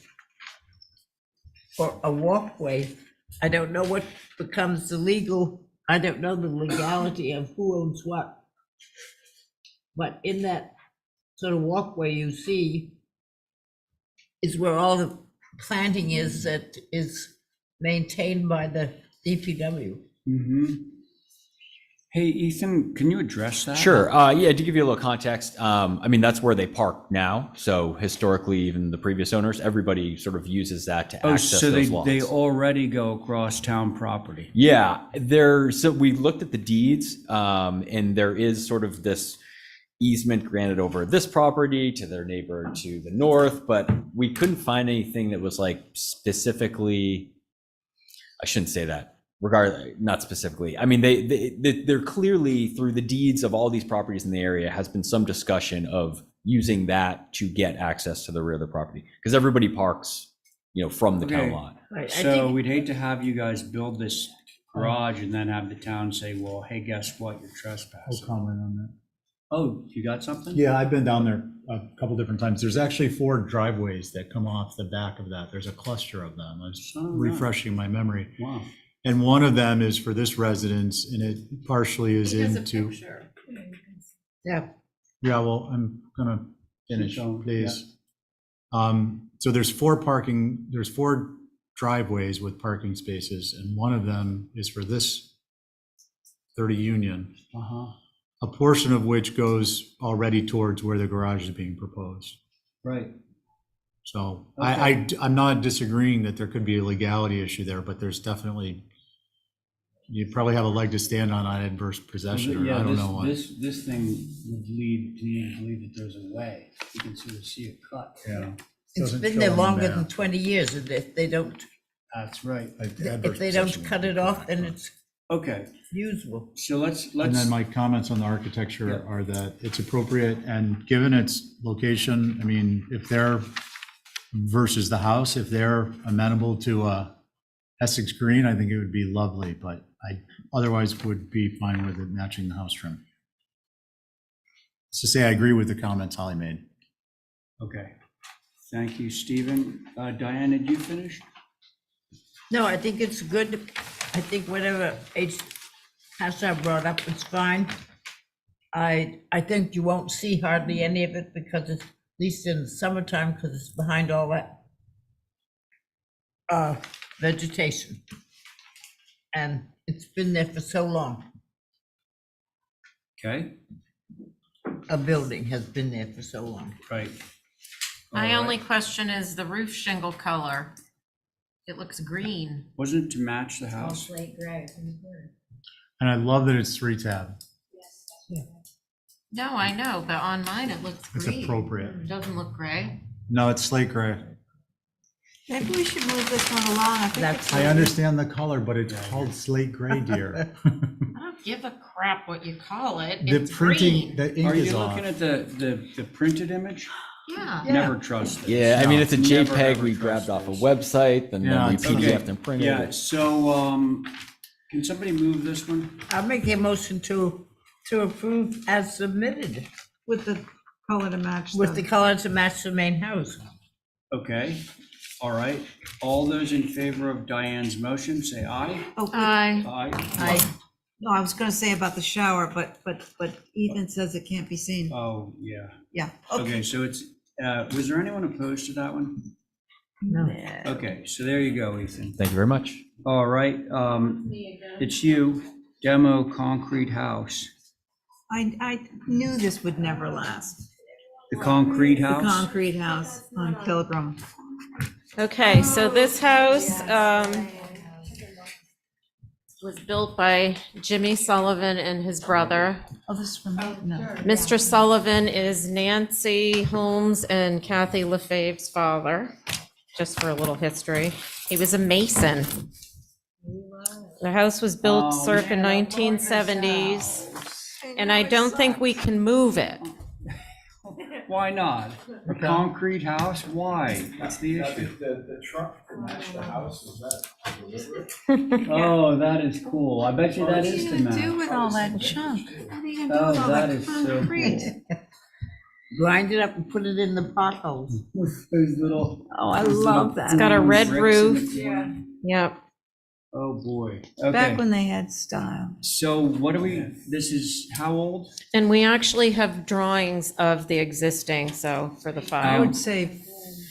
for a walkway. I don't know what becomes I don't know the legality of who owns what. But in that sort of walkway you see is where all the planting is that is maintained by the DPW. Mm-hmm. Hey, Ethan, can you address that? Sure. Yeah, to give you a little context, I mean, that's where they park now. So historically, even the previous owners, everybody sort of uses that to access so those lots. they already go across town property? Yeah, so we looked at the deeds, and there is sort of this easement granted over this property to their neighbor to the north, but we couldn't find anything that was like specifically, I shouldn't say that. Regardless, not specifically. I mean, they're clearly, through the deeds of all these properties in the area, has been some discussion of using that to get access to the rear of the property, because everybody parks, from the town Okay. lot. Right, I So think- we'd hate to have you guys build this garage and then have the town say, well, hey, guess what, you're I'll trespassing. comment on that. Oh, you got something? Yeah, I've been down there a couple different times. There's actually 4 driveways that come off the back of that. There's a cluster of them. I was Oh, no. refreshing my memory. Wow. And one of them is for this residence, and it partially is into. Yeah, Yeah, well, I'm gonna finish, Keep going, please. So there's 4 driveways with parking spaces, and one of them is for this 30 Union, Uh-huh. a portion of which goes already towards where the garage is being proposed. Right. So Okay. I'm not disagreeing that there could be a legality issue there, but there's definitely you probably have a leg to stand on adverse possession, or I don't know what. This thing would lead me to believe that there's a way. You can sort of see a cut. Yeah. It's Doesn't been show there on the longer map. than 20 years, and if they don't, That's right. if they don't cut it off, then it's Okay, usable. so let's, And then my comments on the architecture are that it's appropriate, and given its location, I mean, if they're versus the house, if they're amenable to Essex green, I think it would be lovely, but I otherwise would be fine with it matching the house trim. To say I agree with the comments Holly made. Okay, thank you, Stephen. Diane, did you finish? No, I think it's good. I think whatever Hassar brought up is fine. I think you won't see hardly any of it because it's, at least in the summertime, because it's behind all that vegetation. And it's been there for so long. Okay, A building has been there for so long. right. My only question is the roof shingle color. It looks green. Wasn't it to match the house? Slate gray. And I love that it's 3-tab. No, I know, but on mine it looks It's green. appropriate. It doesn't look gray. No, it's slate gray. Maybe we should move this one along. I think it's. I understand the color, but it's called slate gray, dear. I don't give a crap what you call it. The It's printing, green. the ink Are is you off. looking at the printed image? Yeah. Never trust it. Yeah, I mean, it's a Never, JPEG ever we trust grabbed off a this. website, and Yeah, then we it's PDF'd and printed Yeah, it. so, can somebody move this one? I'll make a motion to approve as submitted With the color to match. with the color to match the main house. Okay, all right. All those in favor of Diane's motion, say aye. Oh, Aye. Aye. no, I was gonna say about the shower, but Ethan says it can't be seen. Oh, yeah. Yeah, Okay, so it's, was there anyone opposed to that one? No. Okay, so there you go, Ethan. Thank you very much. All right, it's you, demo concrete house. I knew this would never last. The concrete The house? concrete house on Pilgrim. Okay, so this house was built by Jimmy Sullivan and his brother. Oh, this is from, no. Mr. Sullivan is Nancy Holmes and Kathy LaFave's father, just for a little history. He was a mason. The house was built Oh, circa man, I love this 1970s, and I don't think we can move it. Why not? A concrete house, why? That's the issue. The truck to match the house, is that Oh, that is cool. I bet you that is the What are you gonna do map. with all that junk? What are you gonna do Oh, with all that that is so concrete? cool. Grind it up and put it in the potholes. With those little. Oh, I those love little that. It's got a red bricks in the roof. corner. Yep. Oh, boy. Back Okay, when they had style. so what do we, this is how old? And we actually have drawings of the existing, so for the I file. would say 52.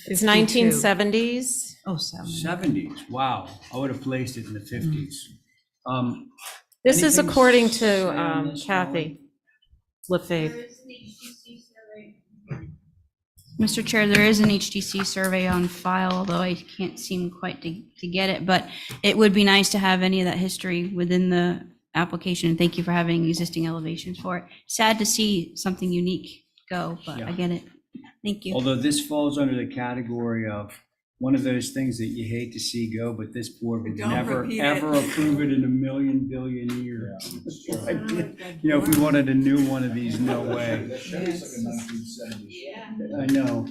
It's 1970s. Oh, 70. 70s, wow. I would have placed it in the 50s. This is Anything according say on to this, Kathy LaFave. Mr. Chair, there is an HDC survey on file, although I can't seem quite to get it, but it would be nice to have any of that history within the application. And thank you for having existing elevations for it. Sad to see something unique go, but Yeah. I get it. Thank you. Although this falls under the category of one of those things that you hate to see go, but this board would Don't never, repeat it. ever approve it in a million billion years. You know, if we wanted a new one of these, no way. That Chevy's like a 1970s. I know.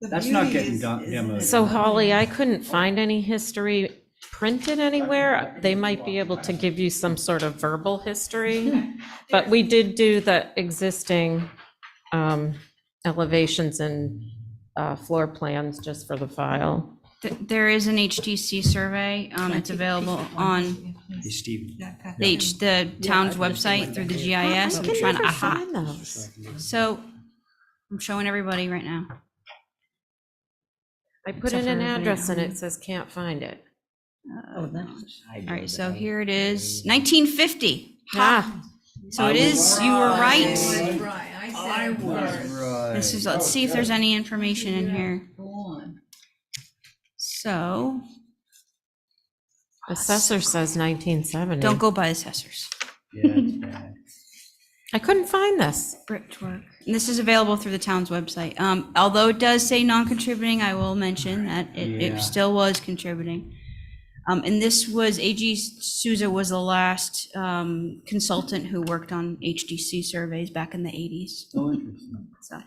The That's not beauty getting is- demoed. So Holly, I couldn't find any history printed anywhere. They might be able to give you some sort of verbal history. But we did do the existing elevations and floor plans just for the file. There is an HDC survey. It's available on Hey, Stephen. the town's website through the GIS. I I'm can trying to, never aha. find those. So I'm showing everybody right now. I put Except in an for everybody address and at home. it says can't find it. Oh, that's. All right, so here it is, 1950. Ah, So it is, you were right. Right, I said. Right. This is, let's see if there's any information in here. Go on. So Assessor says 1970. Don't go by assessors. Yeah, it's bad. I couldn't find this. Brickwork. And this is available through the town's website. Although it does say non-contributing, I will mention that Yeah. it still was contributing. And this was, AG Souza was the last consultant who worked on HDC surveys back in the 80s. Oh, interesting. So,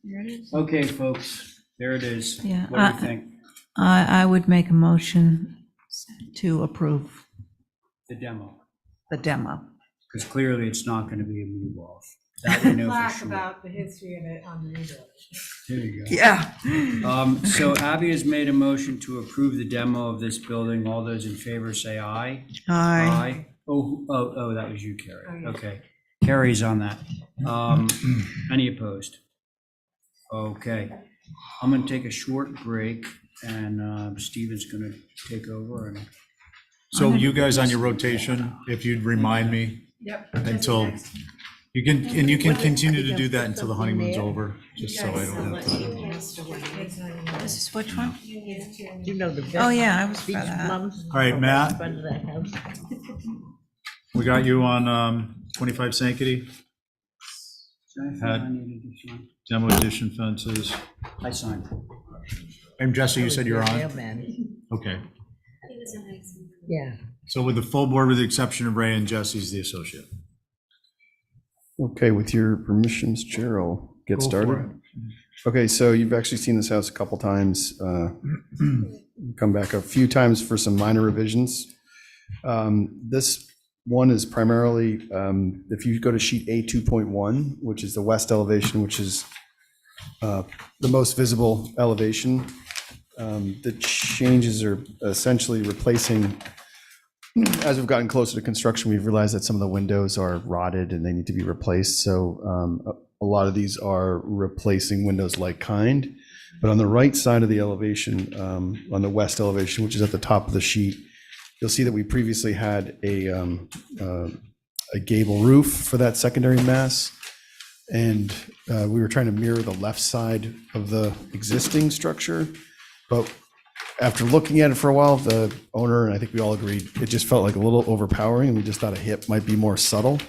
here it is. Okay, folks, there it is. Yeah, What do you think? I would make a motion to approve The demo, the demo. because clearly it's not going to be a move off. That we know for Plaque sure. about the history of it on the new building. There you go. Yeah. So Abby has made a motion to approve the demo of this building. All those in favor say aye. Aye. Oh, that was you, Carrie. Oh, yeah. Okay. Carrie's on that. Any opposed? Okay. I'm going to take a short break and Steven's going to take over. And So you guys on your rotation, if you'd remind me Yep. until, you can continue to do that until the honeymoon's over, just so I don't have to. This is which one? You know the. Oh, yeah, I was for beach that. plums All right, Matt. Front of that house. We got you on 25 Sankaty, demo addition fences. I signed. And Jesse, you said you're on? Mailman. Okay. Yeah. So with the full board, with the exception of Ray and Jesse's the associate. Okay, with your permissions, Chair, I'll get Go for started. Okay, so you've actually seen this house a couple times. Come back a few times for some minor revisions. This one is primarily, if you go to sheet A 2.1, which is the west elevation, which is the most visible elevation, the changes are essentially replacing, as we've gotten closer to construction, we've realized that some of the windows are rotted and they need to be replaced. So a lot of these are replacing windows like kind. But on the right side of the elevation, on the west elevation, which is at the top of the sheet, you'll see that we previously had a gable roof for that secondary mass. And we were trying to mirror the left side of the existing structure. But after looking at it for a while, the owner, and I think we all agreed, it just felt like a little overpowering, and we just thought a hip might be more subtle.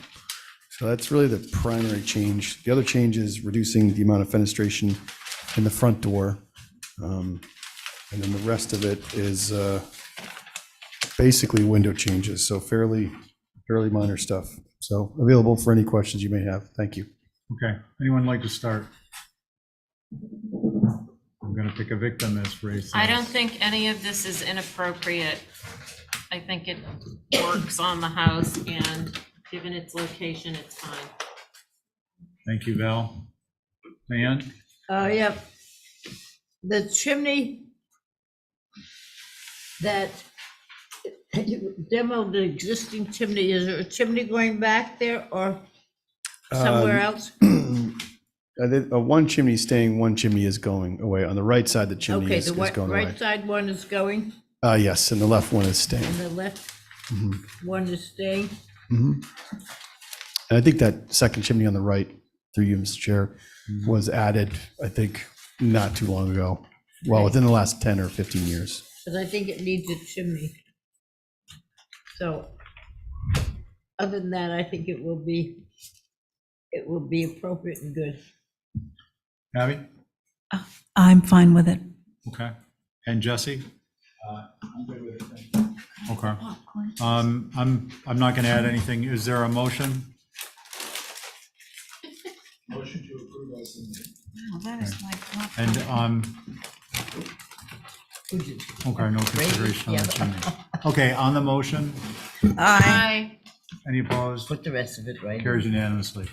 So that's really the primary change. The other change is reducing the amount of fenestration in the front door. And then the rest of it is basically window changes, so fairly minor stuff. So available for any questions you may have. Thank you. Okay, anyone like to start? I'm gonna pick a victim, as Ray says. I don't think any of this is inappropriate. I think it works on the house, and given its location, it's fine. Thank you, Val. Diane? Yeah. The chimney that you demoed, the existing chimney, is there a chimney going back there or somewhere else? One chimney is staying, one chimney is going away. On the right side, the chimney Okay, is the going away. right side one is going, Yes, and the left one is staying. and the left one is staying. Mhm. And I think that second chimney on the right, through you, Mr. Chair, was added, I think, not too long ago. Well, within the last 10 or 15 years. Because I think it needs a chimney. So, other than that, I think it will be appropriate and good. Abby? I'm fine with it. Okay. And Jesse? I'm good with it. Thank you. Okay. I'm not gonna add anything. Is there a motion? Motion to approve as submitted. Wow, that is like. And, okay, no consideration on the chimney. Okay, on the motion, Aye. any opposed? Put the rest of it right. Carries unanimously.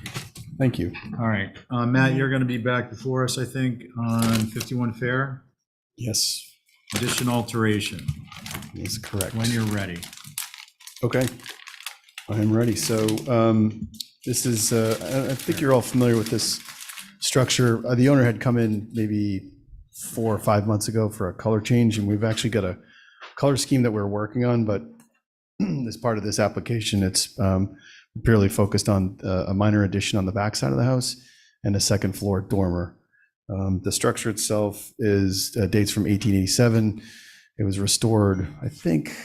Thank you. All right, Matt, you're gonna be back before us, I think, on 51 Fair, Yes, addition alteration, that's correct. when you're ready. Okay, I'm ready. So this is, I think you're all familiar with this structure. The owner had come in maybe 4 or 5 months ago for a color change, and we've actually got a color scheme that we're working on, but as part of this application, it's purely focused on a minor addition on the back side of the house and a second floor dormer. The structure itself dates from 1887. It was restored, I think,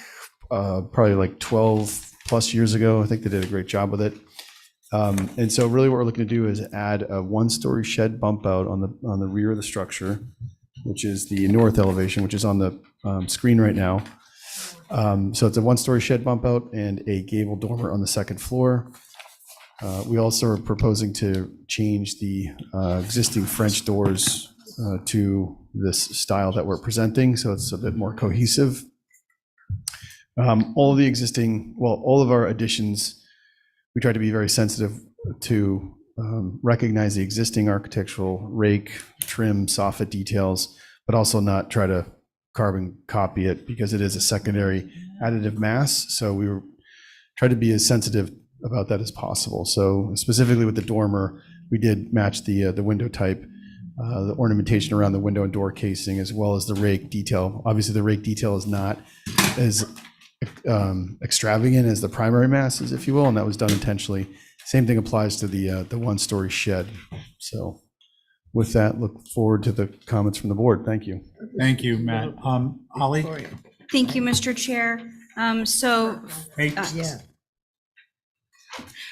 probably like 12 plus years ago. I think they did a great job with it. And so really what we're looking to do is add a one-story shed bump out on the rear of the structure, which is the north elevation, which is on the screen right now. So it's a one-story shed bump out and a gable dormer on the second floor. We also are proposing to change the existing French doors to this style that we're presenting, so it's a bit more cohesive. All of our additions, we try to be very sensitive to recognize the existing architectural rake, trim, soffit details, but also not try to carbon copy it because it is a secondary additive mass. So we try to be as sensitive about that as possible. So specifically with the dormer, we did match the window type, the ornamentation around the window and door casing, as well as the rake detail. Obviously, the rake detail is not as extravagant as the primary masses, if you will, and that was done intentionally. Same thing applies to the one-story shed. So with that, look forward to the comments from the board. Thank you. Thank you, Matt. Holly? Thank you, Mr. Chair. Hey,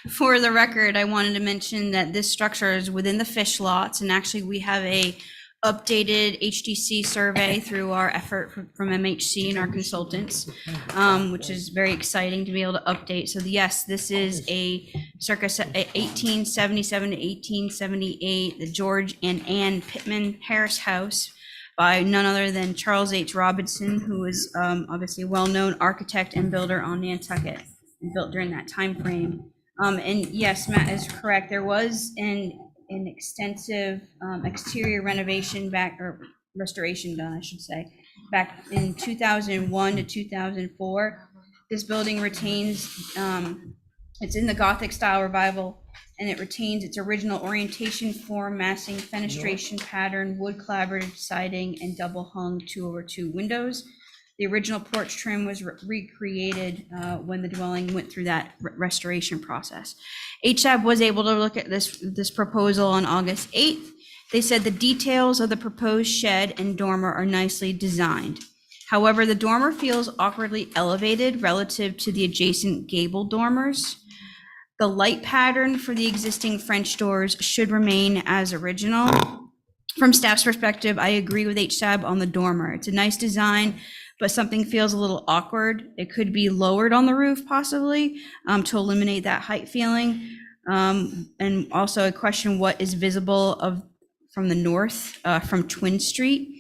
For the record, I wanted to mention that this structure is within the fish lots, and actually we have a updated HDC survey through our effort from MHC and our consultants, which is very exciting to be able to update. So yes, this is a circa 1877 to 1878, the George and Ann Pittman Harris House by none other than Charles H. Robinson, who is obviously a well-known architect and builder on Nantucket, and built during that time frame. And yes, Matt is correct. There was an extensive exterior renovation or restoration done, I should say, back in 2001 to 2004. This building retains, it's in the Gothic style revival, and it retains its original orientation, form, massing, fenestration pattern, wood collaborative siding, and double hung 2/2 windows. The original porch trim was recreated when the dwelling went through that restoration process. HSAB was able to look at this proposal on August 8th. They said the details of the proposed shed and dormer are nicely designed. However, the dormer feels awkwardly elevated relative to the adjacent gable dormers. The light pattern for the existing French doors should remain as original. From staff's perspective, I agree with HSAB on the dormer. It's a nice design, but something feels a little awkward. It could be lowered on the roof possibly to eliminate that height feeling. And also a question, what is visible from the north from Twin Street?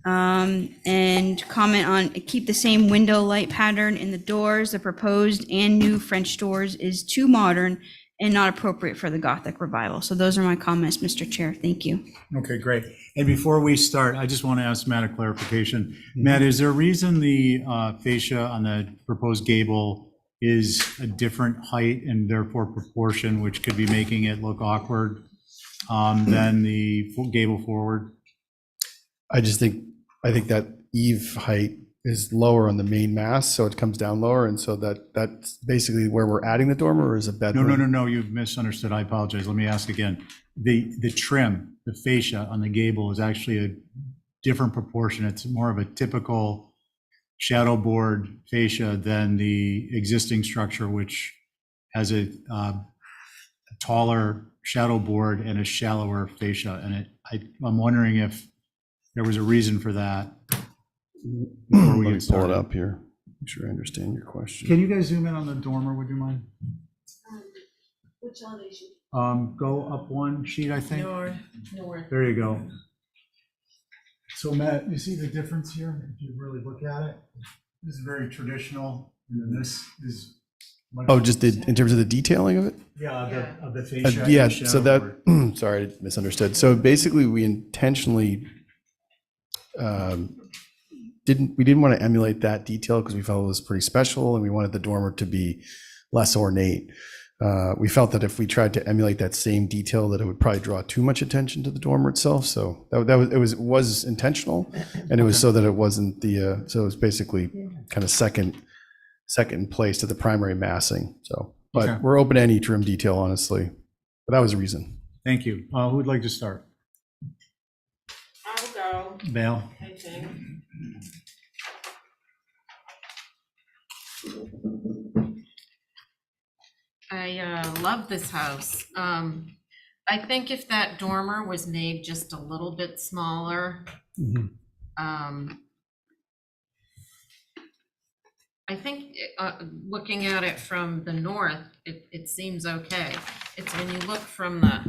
And comment on, keep the same window light pattern in the doors. The proposed and new French doors is too modern and not appropriate for the Gothic revival. So those are my comments, Mr. Chair. Thank you. okay, great. And before we start, I just want to ask Matt a clarification. Matt, is there a reason the fascia on the proposed gable is a different height and therefore proportion, which could be making it look awkward than the gable forward? I think that eave height is lower on the main mass, so it comes down lower, and so that's basically where we're adding the dormer, or is a bedroom? No, you've misunderstood. I apologize. Let me ask again. The trim, the fascia on the gable is actually a different proportion. It's more of a typical shadow board fascia than the existing structure, which has a taller shadow board and a shallower fascia. And I'm wondering if there was a reason for that. Let me pull it up here, make sure I understand your question. Can you guys zoom in on the dormer, would you mind? Which elevation? Go up one sheet, I think. North. There you go. So Matt, you see the difference here? If you really look at it, this is very traditional, and then this is. Oh, just in terms of the detailing of it? Yeah, of the fascia. Yeah, and so shadow that, board. sorry, I misunderstood. So basically, we intentionally didn't want to emulate that detail because we felt it was pretty special, and we wanted the dormer to be less ornate. We felt that if we tried to emulate that same detail, that it would probably draw too much attention to the dormer itself. So it was intentional, and it was so that it wasn't so it was basically kind of second in place to the primary massing. So, but Okay. we're open to any trim detail, honestly. But that was the reason. Thank you. Who would like to start? I'll go, Val? I think. love this house. I think if that dormer was made just a little bit smaller, I think, looking at it from the north, it seems okay. It's when you look from the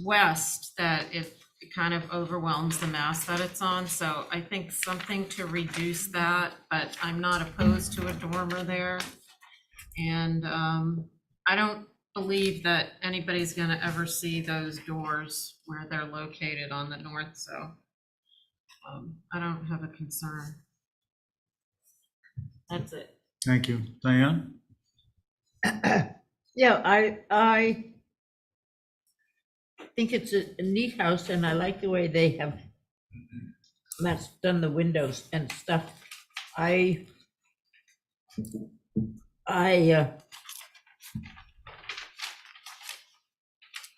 west that it kind of overwhelms the mass that it's on. So I think something to reduce that, but I'm not opposed to a dormer there. And I don't believe that anybody's gonna ever see those doors where they're located on the north, so I don't have a concern. That's it. Thank you. Diane? Yeah, I think it's a neat house, and I like the way they have done the windows and stuff. I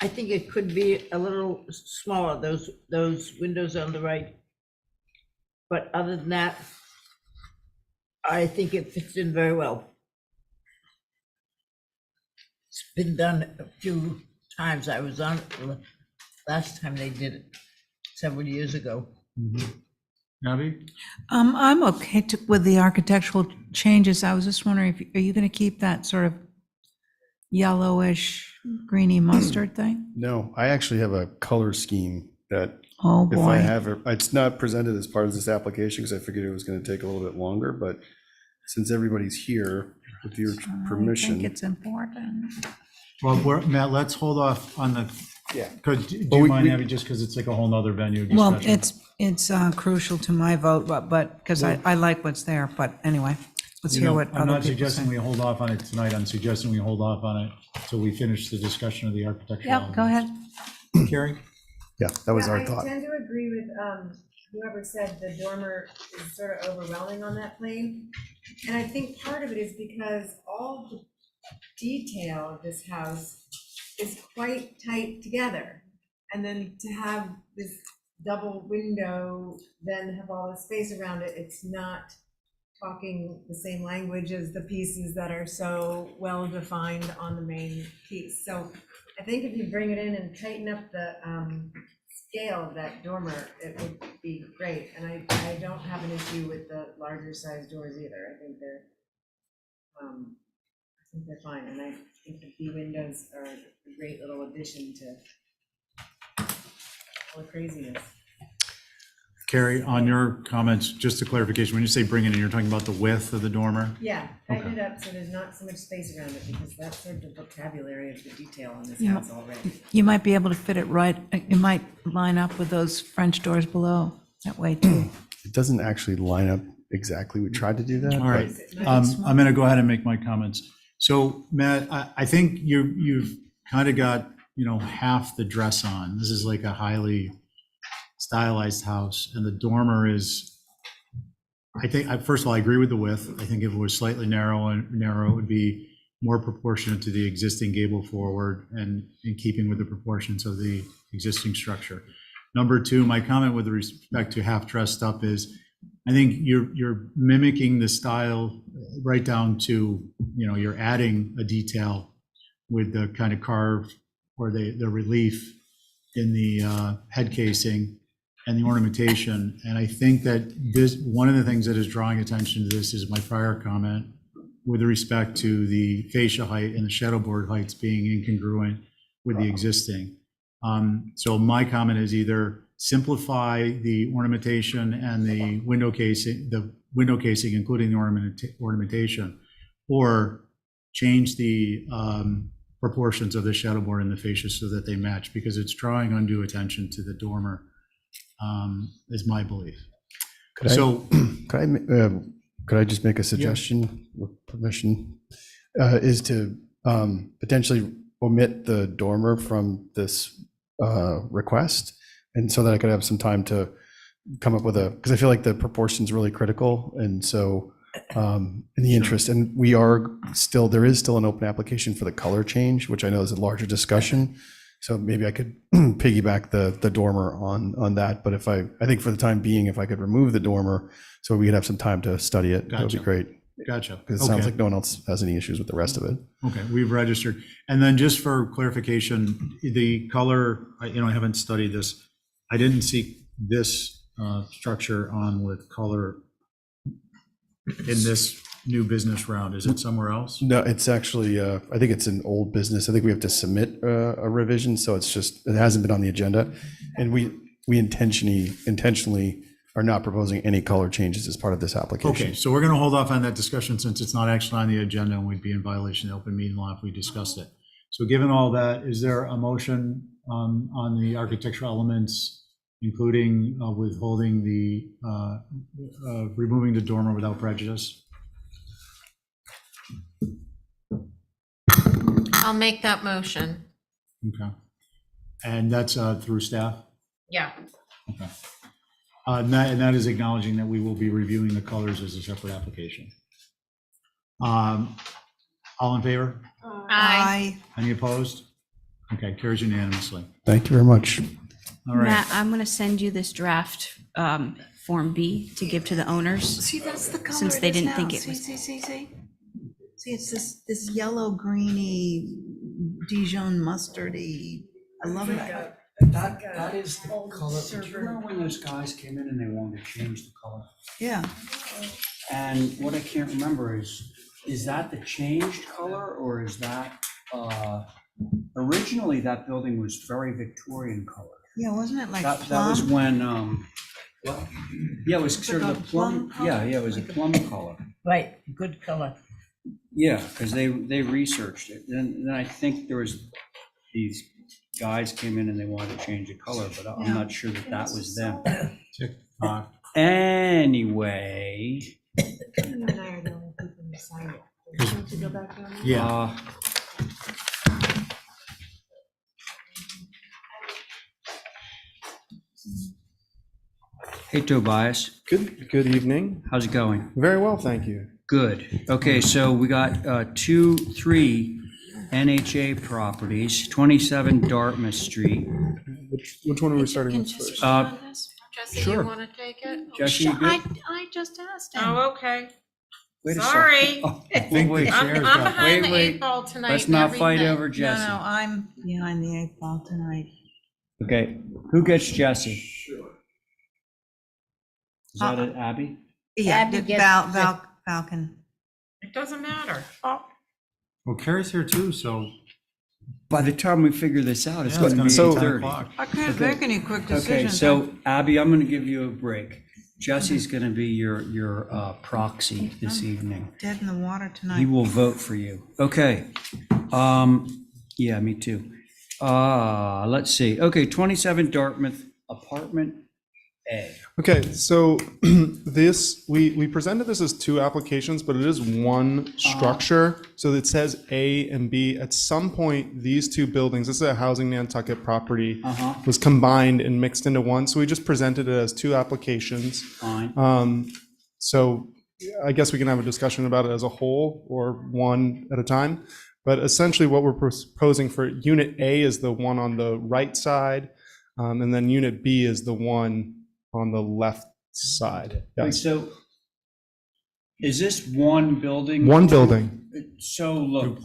think it could be a little smaller, those windows on the right. But other than that, I think it fits in very well. It's been done a few times. I was on it the last time they did it, several years ago. Abby? I'm okay with the architectural changes. I was just wondering, are you going to keep that sort of yellowish, greeny mustard thing? No, I actually have a color scheme that Oh, if I boy. have it, it's not presented as part of this application because I figured it was going to take a little bit longer, but since everybody's here, with your I think permission. it's important. Well, Matt, let's hold off on the, Yeah. do Well, you mind, Abby, just because it's like a whole nother venue Well, discussion? it's crucial to my vote, but, because I like what's there, but anyway, let's You hear know, what I'm other not people suggesting say. we hold off on it tonight. I'm suggesting we hold off on it till we finish the discussion of the architectural. Yep, go ahead. Carrie? Yeah, that was our thought. I tend to agree with whoever said the dormer is sort of overwhelming on that plane. And I think part of it is because all the detail of this house is quite tight together. And then to have this double window, then have all the space around it, it's not talking the same language as the pieces that are so well defined on the main piece. So I think if you bring it in and tighten up the scale of that dormer, it would be great. And I don't have an issue with the larger size doors either. I think they're fine. And I think the B windows are a great little addition to all the craziness. Carrie, on your comments, just a clarification, when you say bring it in, you're talking about the width of the dormer? Yeah, tighten it up so there's not so much space around it, because that's sort of the vocabulary of the detail on this Yeah. house already. You might be able to fit it right, it might line up with those French doors below, that way too. It doesn't actually line up exactly. We tried to do that. All right, but- I'm going to go ahead and make my comments. So Matt, I think you've kind of got, half the dress on. This is like a highly stylized house, and the dormer is, first of all, I agree with the width. I think if it was slightly narrow, it would be more proportionate to the existing gable forward and in keeping with the proportions of the existing structure. Number two, my comment with respect to half dressed up is, I think you're mimicking the style right down to, you're adding a detail with the kind of carved or the relief in the head casing and the ornamentation. And I think that one of the things that is drawing attention to this is my prior comment with respect to the fascia height and the shadow board heights being incongruent with the existing. So my comment is either simplify the ornamentation and the window casing, including the ornamentation, or change the proportions of the shadow board and the fascia so that they match, because it's drawing undue attention to the dormer, is my belief. Could I just make a suggestion with permission? Is to potentially omit the dormer from this request, and so that I could have some time to come up with because I feel like the proportion's really critical, and so in the interest, and there is still an open application for the color change, which I know is a larger discussion. So maybe I could piggyback the dormer on that. But I think for the time being, if I could remove the dormer so we could have some time to study it, that would be Gotcha. great. Gotcha. Because it sounds Okay. like no one else has any issues with the rest of it. Okay, we've registered. And then just for clarification, the color, I haven't studied this. I didn't see this structure on with color in this new business round. Is it somewhere else? No, it's actually, I think it's an old business. I think we have to submit a revision, so it's just, it hasn't been on the agenda. And we intentionally are not proposing any color changes as part of this application. Okay, so we're going to hold off on that discussion since it's not actually on the agenda and we'd be in violation of the open meeting law if we discussed it. So given all that, is there a motion on the architectural elements, including withholding the, removing the dormer without prejudice? I'll make that motion. Okay. And that's through staff? Yeah. Okay. And that is acknowledging that we will be reviewing the colors as a separate application. All in favor? Aye. Any opposed? Okay, carries unanimously. Thank you very much. All right. Matt, I'm gonna send you this draft Form B to give to the owners. See, that's the color Since it they is didn't now. think it See, was- see, it's this yellow greeny Dijon mustardy. I love that. That is the color. Do you remember when those guys came in and they wanted to change the color? Yeah. And what I can't remember is that the changed color, or is that, originally that building was very Victorian color. Yeah, wasn't it like That was plum? when, yeah, it was sort of the plum, yeah, it was a plum color. Right, good color. Yeah, because they researched it. Then I think there was, these guys came in and they wanted to change the color, but I'm not sure that was them. Tick-tock. Anyway. You and I are the only people who sign it. Do you want to go back down there? Yeah. Hey, Tobias. Good evening. How's it going? Very well, thank you. Good. Okay, so we got 3 NHA properties, 27 Dartmouth Street. Which one are we starting with first? Jesse, you Sure. want to take it? Jesse, you good? I just asked him. Oh, okay. Wait a Sorry. second. Oh, wait, I'm behind the wait. 8 ball tonight. Let's and not fight everything. over Jesse. No, I'm behind the 8 ball tonight. Okay, who gets Jesse? Is that it, Abby? Yeah, Abby gets Falcon. It doesn't matter. Well, Carrie's here too, so. By the time we figure this out, it's Yeah, going to be it's gonna be 8:30. 10 o'clock. I can't Okay. make any quick Okay, decisions. so Abby, I'm going to give you a break. Jesse's going to be your proxy this evening. Dead in the water He tonight. will vote for you. Okay. Yeah, me too. Let's see. Okay, 27 Dartmouth, apartment A. Okay, so we presented this as 2 applications, but it is one structure. So it says A and B. At some point, these 2 buildings, this is a housing Nantucket property, was combined and mixed into one. So we just presented it as 2 applications. Fine. So I guess we can have a discussion about it as a whole or one at a time. But essentially what we're proposing for Unit A is the one on the right side, and then Unit B is the one on the left side. Wait, Yes. so is this one building? One building. So look,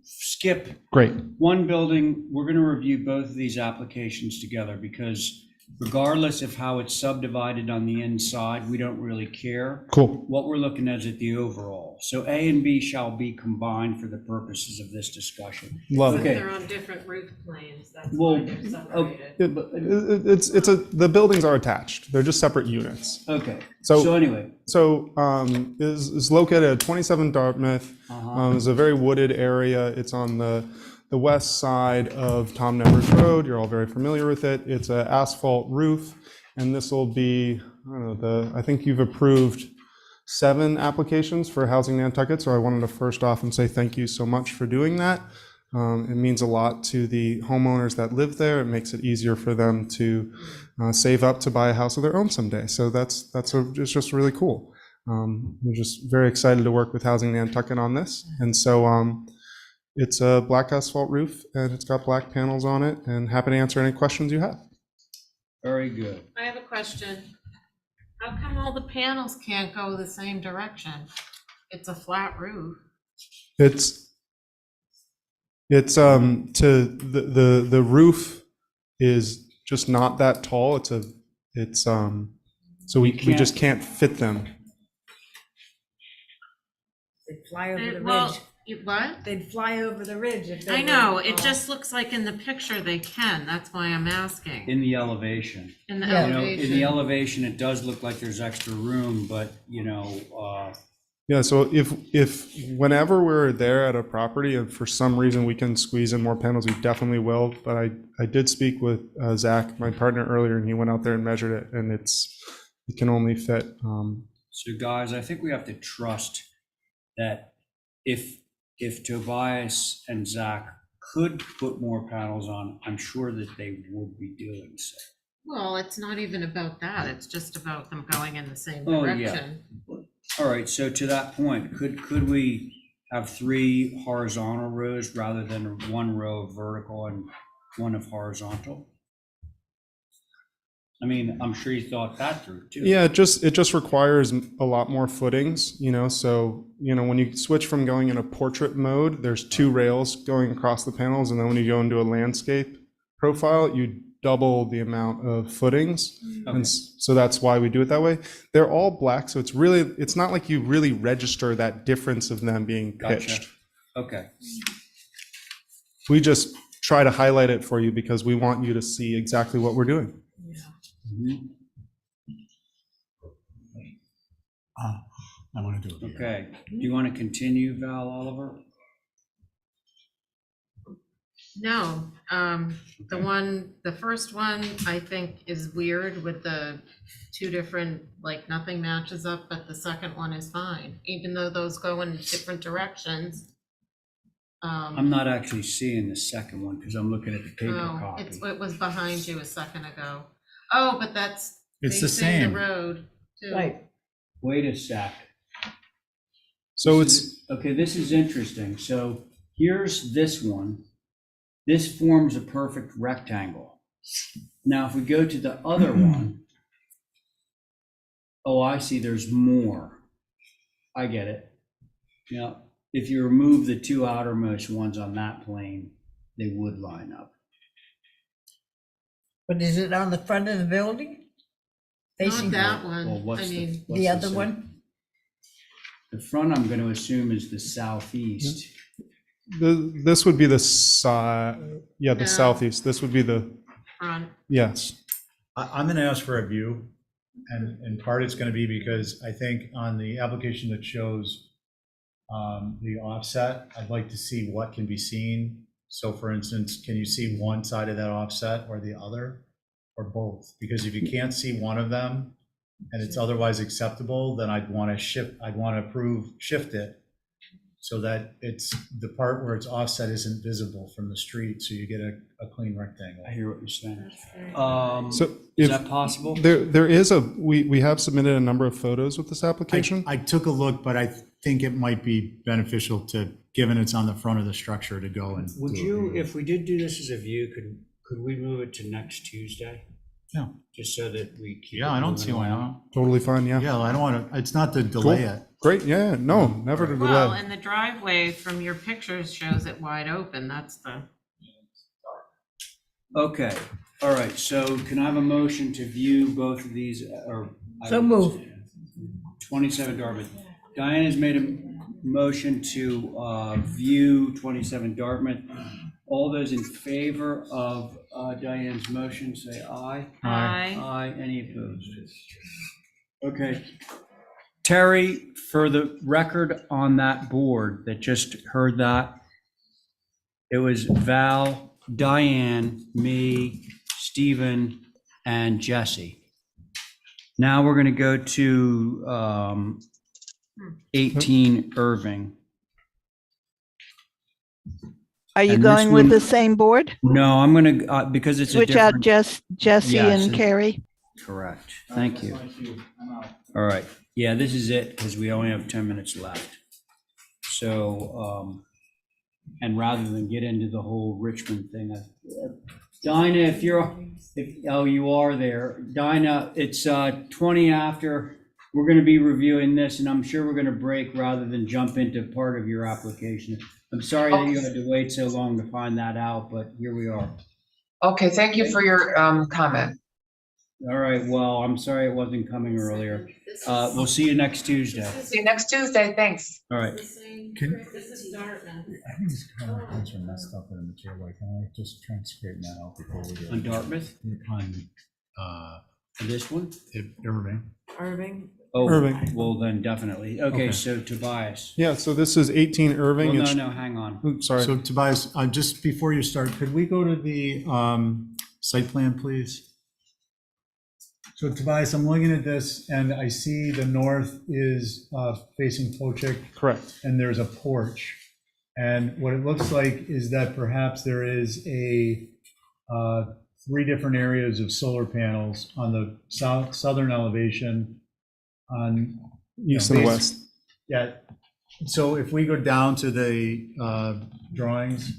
skip Great. one building. We're going to review both of these applications together because regardless of how it's subdivided on the inside, we don't really care. Cool. What we're looking at is the overall. So A and B shall be combined for the purposes of this discussion. Love it. Okay. They're on different roof planes. That's Well, why they're separated. The buildings are attached. They're just separate units. Okay. So anyway. So is located at 27 Dartmouth. It's a very wooded area. It's on the west side of Tom Nevers Road. You're all very familiar with it. It's an asphalt roof, and this will be, I think you've approved 7 applications for Housing Nantucket, so I wanted to first off and say thank you so much for doing that. It means a lot to the homeowners that live there. It makes it easier for them to save up to buy a house of their own someday. So it's just really cool. We're just very excited to work with Housing Nantucket on this. And so it's a black asphalt roof, and it's got black panels on it, and happy to answer any questions you have. Very good. I have a question. How come all the panels can't go the same direction? It's a flat roof. It's the roof is just not that tall. So we just can't fit them. They fly over the Well, ridge. what? They'd fly over the ridge if they I were know, it tall. just looks like in the picture they can, that's why I'm asking. In the elevation. In the Yeah. You know, in the elevation. elevation, it does look like there's extra room, but, Yeah, so if whenever we're there at a property and for some reason we can squeeze in more panels, we definitely will. But I did speak with Zach, my partner, earlier, and he went out there and measured it, and it can only fit. so guys, I think we have to trust that if Tobias and Zach could put more panels on, I'm sure that they would be doing so. Well, it's not even about that, it's just about them going in the same Oh, yeah. direction. All right, so to that point, could we have 3 horizontal rows rather than 1 row of vertical and 1 of horizontal? I mean, I'm sure you thought that through too. Yeah, it just requires a lot more footings, so, when you switch from going in a portrait mode, there's 2 rails going across the panels, and then when you go into a landscape profile, you double the amount of footings. Okay. And so that's why we do it that way. They're all black, so it's not like you really register that difference of them being pitched. Gotcha. Okay. We just try to highlight it for you because we want you to see exactly what we're doing. Mhm. I want to do it. Okay, do you want to continue, Val Oliver? No, the first one, I think is weird with the 2 different, like, nothing matches up, but the second one is fine, even though those go in different directions. I'm not actually seeing the second one because I'm looking at the paper Oh, copy. it was behind you a second ago. Oh, but that's It's the facing the same. road, too. Right. Wait a sec. So Okay, this is interesting. So here's this one. This forms a perfect rectangle. Now, if we go to the other one, oh, I see, there's more. I get it. Now, if you remove the 2 outermost ones on that plane, they would line up. But is it on the front of the building? Not Facing that Well, one, what's I mean, what's the other same? one? The front, I'm going to assume, is the southeast. This would be the side, the No. southeast. This would be the, front. yes. I'm going to ask for a view, and in part it's going to be because I think on the application that shows the offset, I'd like to see what can be seen. So for instance, can you see one side of that offset or the other, or both? Because if you can't see one of them and it's otherwise acceptable, then I'd want to shift it so that it's the part where it's offset isn't visible from the street, so you get a clean rectangle. I hear what you're saying. So Is if that possible? there is we have submitted a number of photos with this application. I took a look, but I think it might be beneficial to, given it's on the front of the structure, to go and. Would do a you, view. if we did do this as a view, could we move it to next Tuesday? Yeah. Just so that we keep. Yeah, it I don't moving see why along? not. Totally fine, yeah. Yeah, I don't want to, it's not to delay Cool. it. Great, yeah, no, never to Well, delay. and the driveway from your pictures shows it wide open, that's the. Okay, all right, so can I have a motion to view both of these, or? So move. 27 Dartmouth. Diane has made a motion to view 27 Dartmouth. All those in favor of Diane's motion, say aye. Aye. Aye, any opposed? Okay. Terry, for the record on that board that just heard that, it was Val, Diane, me, Stephen, and Jesse. Now we're going to go to 18 Irving. Are you And this going with one- the same board? No, I'm going to, because it's a Switch out different. Jesse Yes, and it- Carrie? Correct. Thank you. All right. Yeah, this is it because we only have 10 minutes left. So, and rather than get into the whole Richmond thing, Dinah, if you are there, Dinah, it's 20 after. we're going to be reviewing this, and I'm sure we're going to break rather than jump into part of your application. I'm sorry that you had to wait so long to find that out, but here we are. Okay, thank you for your comment. All right, well, I'm sorry it wasn't coming earlier. We'll see you next Tuesday. See you next Tuesday, thanks. All right. This is Dartmouth. I think it's kind of things are messed up in the material. Can I just try and straighten that out before we do? On Dartmouth? On, This one? Irving. Irving? Oh, Irving. well, then definitely. Okay, Okay. so Tobias. Yeah, so this is 18 Irving. Well, It's- no, hang on. Oops, sorry. So Tobias, just before you start, could we go to the site plan, please? So Tobias, I'm looking at this and I see the north is facing Pochik. Correct. And there's a porch. And what it looks like is that perhaps there is a 3 different areas of solar panels on the southern elevation on East and west. Yeah. So if we go down to the drawings,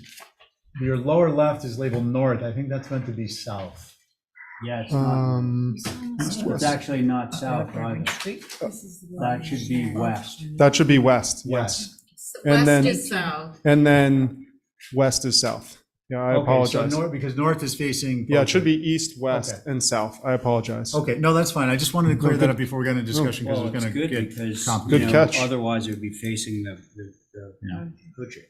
your lower left is labeled north. I think that's meant to be south. Yeah, it's not. East, It's west. actually not south either. That should be west. That should be west, yes. And West then, is south. and then west is south. Yeah, I Okay, apologize. So north, because north is facing. Yeah, it should Pochik. be east, west, Okay. and south. I apologize. Okay, no, that's fine. I just wanted to clear No, that good. up before we got into discussion because Well, it's it's going to good get because, complicated. Good catch. Otherwise it would be facing the Pochik.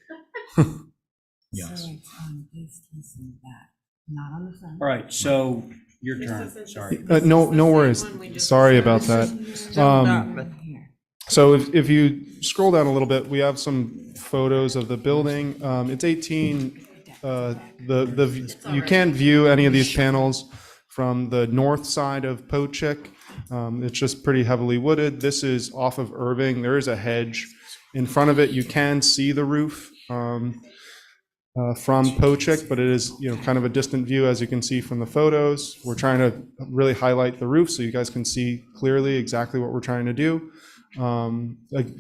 Yes. it's on this, and that, not on the front. All right, so your turn, sorry. No worries. Sorry about that. So if you scroll down a little bit, we have some photos of the building. It's 18, you can't view any of these panels from the north side of Pochik. It's just pretty heavily wooded. This is off of Irving. There is a hedge. In front of it, you can see the roof from Pochik, but it is, kind of a distant view, as you can see from the photos. We're trying to really highlight the roof so you guys can see clearly exactly what we're trying to do.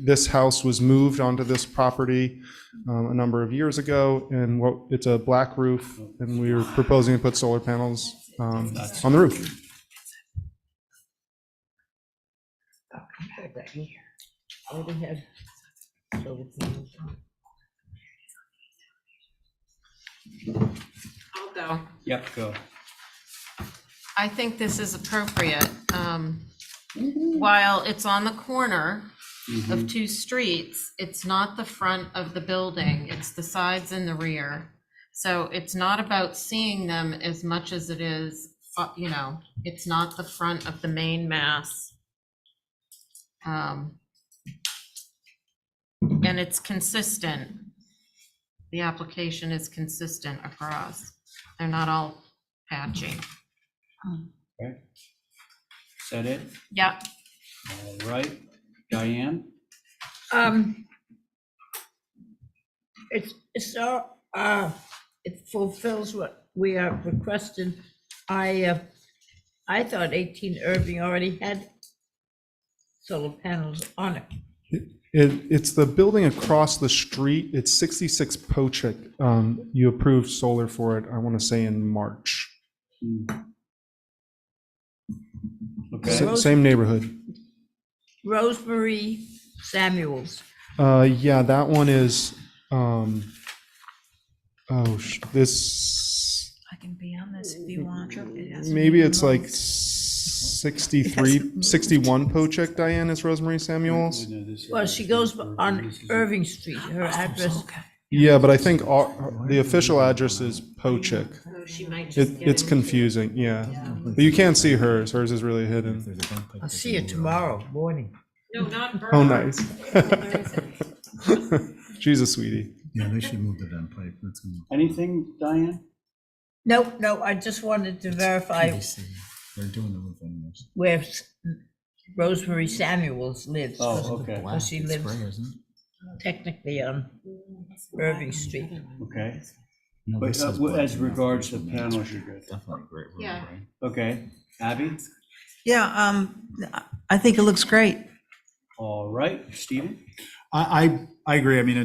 This house was moved onto this property a number of years ago, and it's a black roof, and we are proposing to put solar panels on the roof. I'll go. Yep, go. I think this is appropriate. While it's on the corner of 2 streets, it's not the front of the building, it's the sides and the rear. So it's not about seeing them as much as it is, it's not the front of the main mass. And it's consistent. The application is consistent across. They're not all patchy. Okay. Is that it? Yeah. All right, Diane? It fulfills what we are requesting. I thought 18 Irving already had solar panels on it. It's the building across the street. It's 66 Pochik. You approved solar for it, I want to say in March. Okay. Same neighborhood. Rosemary Samuels. Yeah, that one is, this, I can be on this if you want. It has to be maybe it's like removed. 63, 61 Pochik, Diane, is Rosemary Samuels. Well, she goes on Irving Street, her address. Yeah, but I think the official address is Pochik. So she might just get It's into confusing, yeah. But you can't see hers. Hers is really hidden. I'll see you tomorrow morning. No, not Oh, Bernard. nice. She's a sweetie. Yeah, they should move the vent pipe. That's gonna. Anything, Diane? No, I just wanted to verify They're doing the roof anyways. where Rosemary Samuels lives. Oh, okay. Because she lives technically on Irving Street. Okay. But as regards to panels, you're good. Definitely great roof, Yeah. right? Okay, Abby? Yeah, I think it looks great. All right, Stephen? I agree. I mean,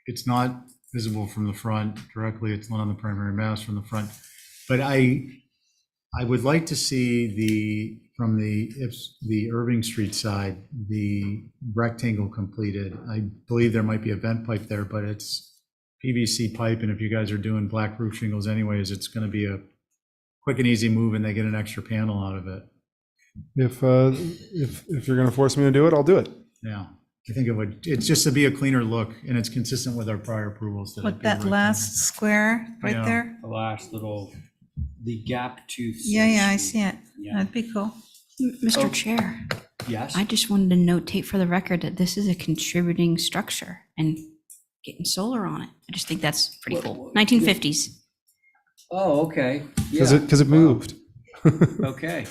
it's not visible from the front directly. It's not on the primary mast from the front. But I would like to see from the Irving Street side, the rectangle completed. I believe there might be a vent pipe there, but it's PVC pipe, and if you guys are doing black roof shingles anyways, it's going to be a quick and easy move, and they get an extra panel out of it. If you're going to force me to do it, I'll do it. Yeah, I think it's just to be a cleaner look, and it's consistent with our prior approvals. What, that last square right Yeah. there? The last little, the gap tooth. so Yeah, to yeah, I speak. see it. Yeah. That'd be cool. Mr. Chair, Yes? I just wanted to notate for the record that this is a contributing structure and getting solar on it. I just think that's pretty cool. 1950s. Oh, okay. Because Yeah. it moved. Okay.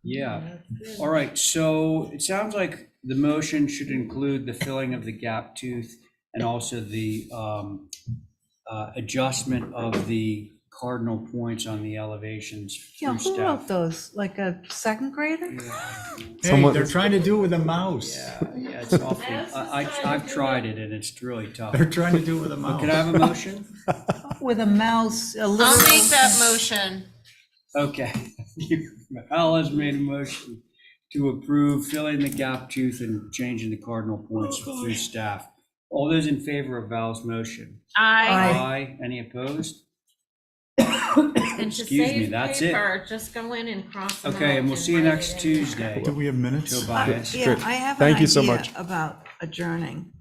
Yeah. All right. So it sounds like the motion should include the filling of the gap tooth and also the adjustment of the cardinal points on the elevations Yeah, through who wrote staff. those? Like a second grader? Hey, they're trying to do it with a mouse. Yeah, it's awfully, I've tried it and it's really tough. They're trying to do it with a But mouse. can I have a motion? With a mouse, a little. I'll make that motion. Okay. Al has made a motion to approve filling the gap tooth and changing the cardinal points through staff. All those in favor of Val's motion? Aye. Any opposed? And to Excuse me, save that's it. paper, just go in and cross them out. Okay, and we'll see you write next it in. Tuesday. Do we have minutes? Tobias, Yeah, I have an Thank you so idea much. about adjourning.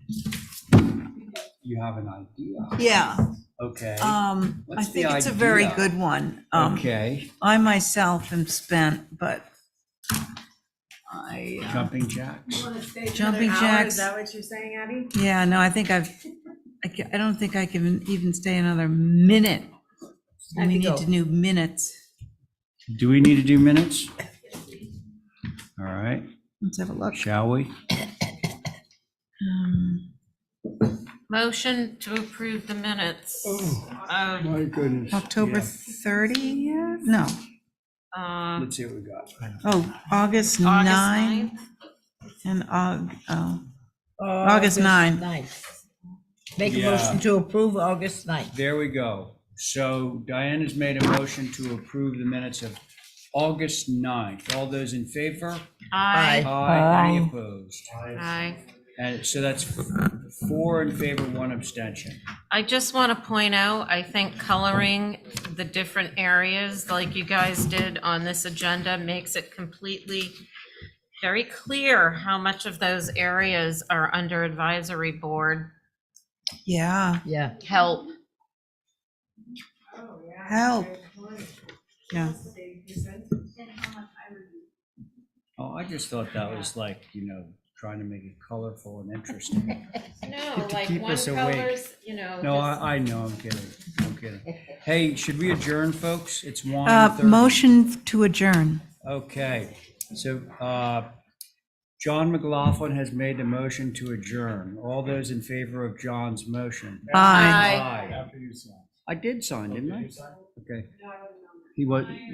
you have an idea. Yeah, Okay. I What's the think it's a very idea? good one. Okay, I myself am spent, but I, jumping jacks. You wanna stay for Jumping another hour? jacks. Is that what you're saying, Abby? yeah, no, I think I don't think I can even stay another minute. We Have you need go. to do minutes. Do we need to do minutes? All right, Let's have a look. shall we? Motion to approve the minutes. My goodness. October 30th? No. Let's see what we got. Oh, August August 9th 9th. and August 9th. 9th. Make a Yeah. motion to approve August 9th. There we go. So Diane has made a motion to approve the minutes of August 9th. All those in favor? Aye. Aye. Any opposed? Aye. And so that's 4 in favor, 1 abstention. I just want to point out, I think coloring the different areas like you guys did on this agenda makes it completely very clear how much of those areas are under advisory board Yeah, Yeah. help. help. Yeah. Oh, I just thought that was like, trying to make it colorful and interesting. No, To like keep one us awake. color's, No, just- I know, I'm kidding. Hey, should we adjourn, folks? It's 1:30. Motion to adjourn. Okay, so John McLaughlin has made a motion to adjourn. All those in favor of John's motion? Aye. Aye. I did sign, didn't I? Okay. He was, yeah.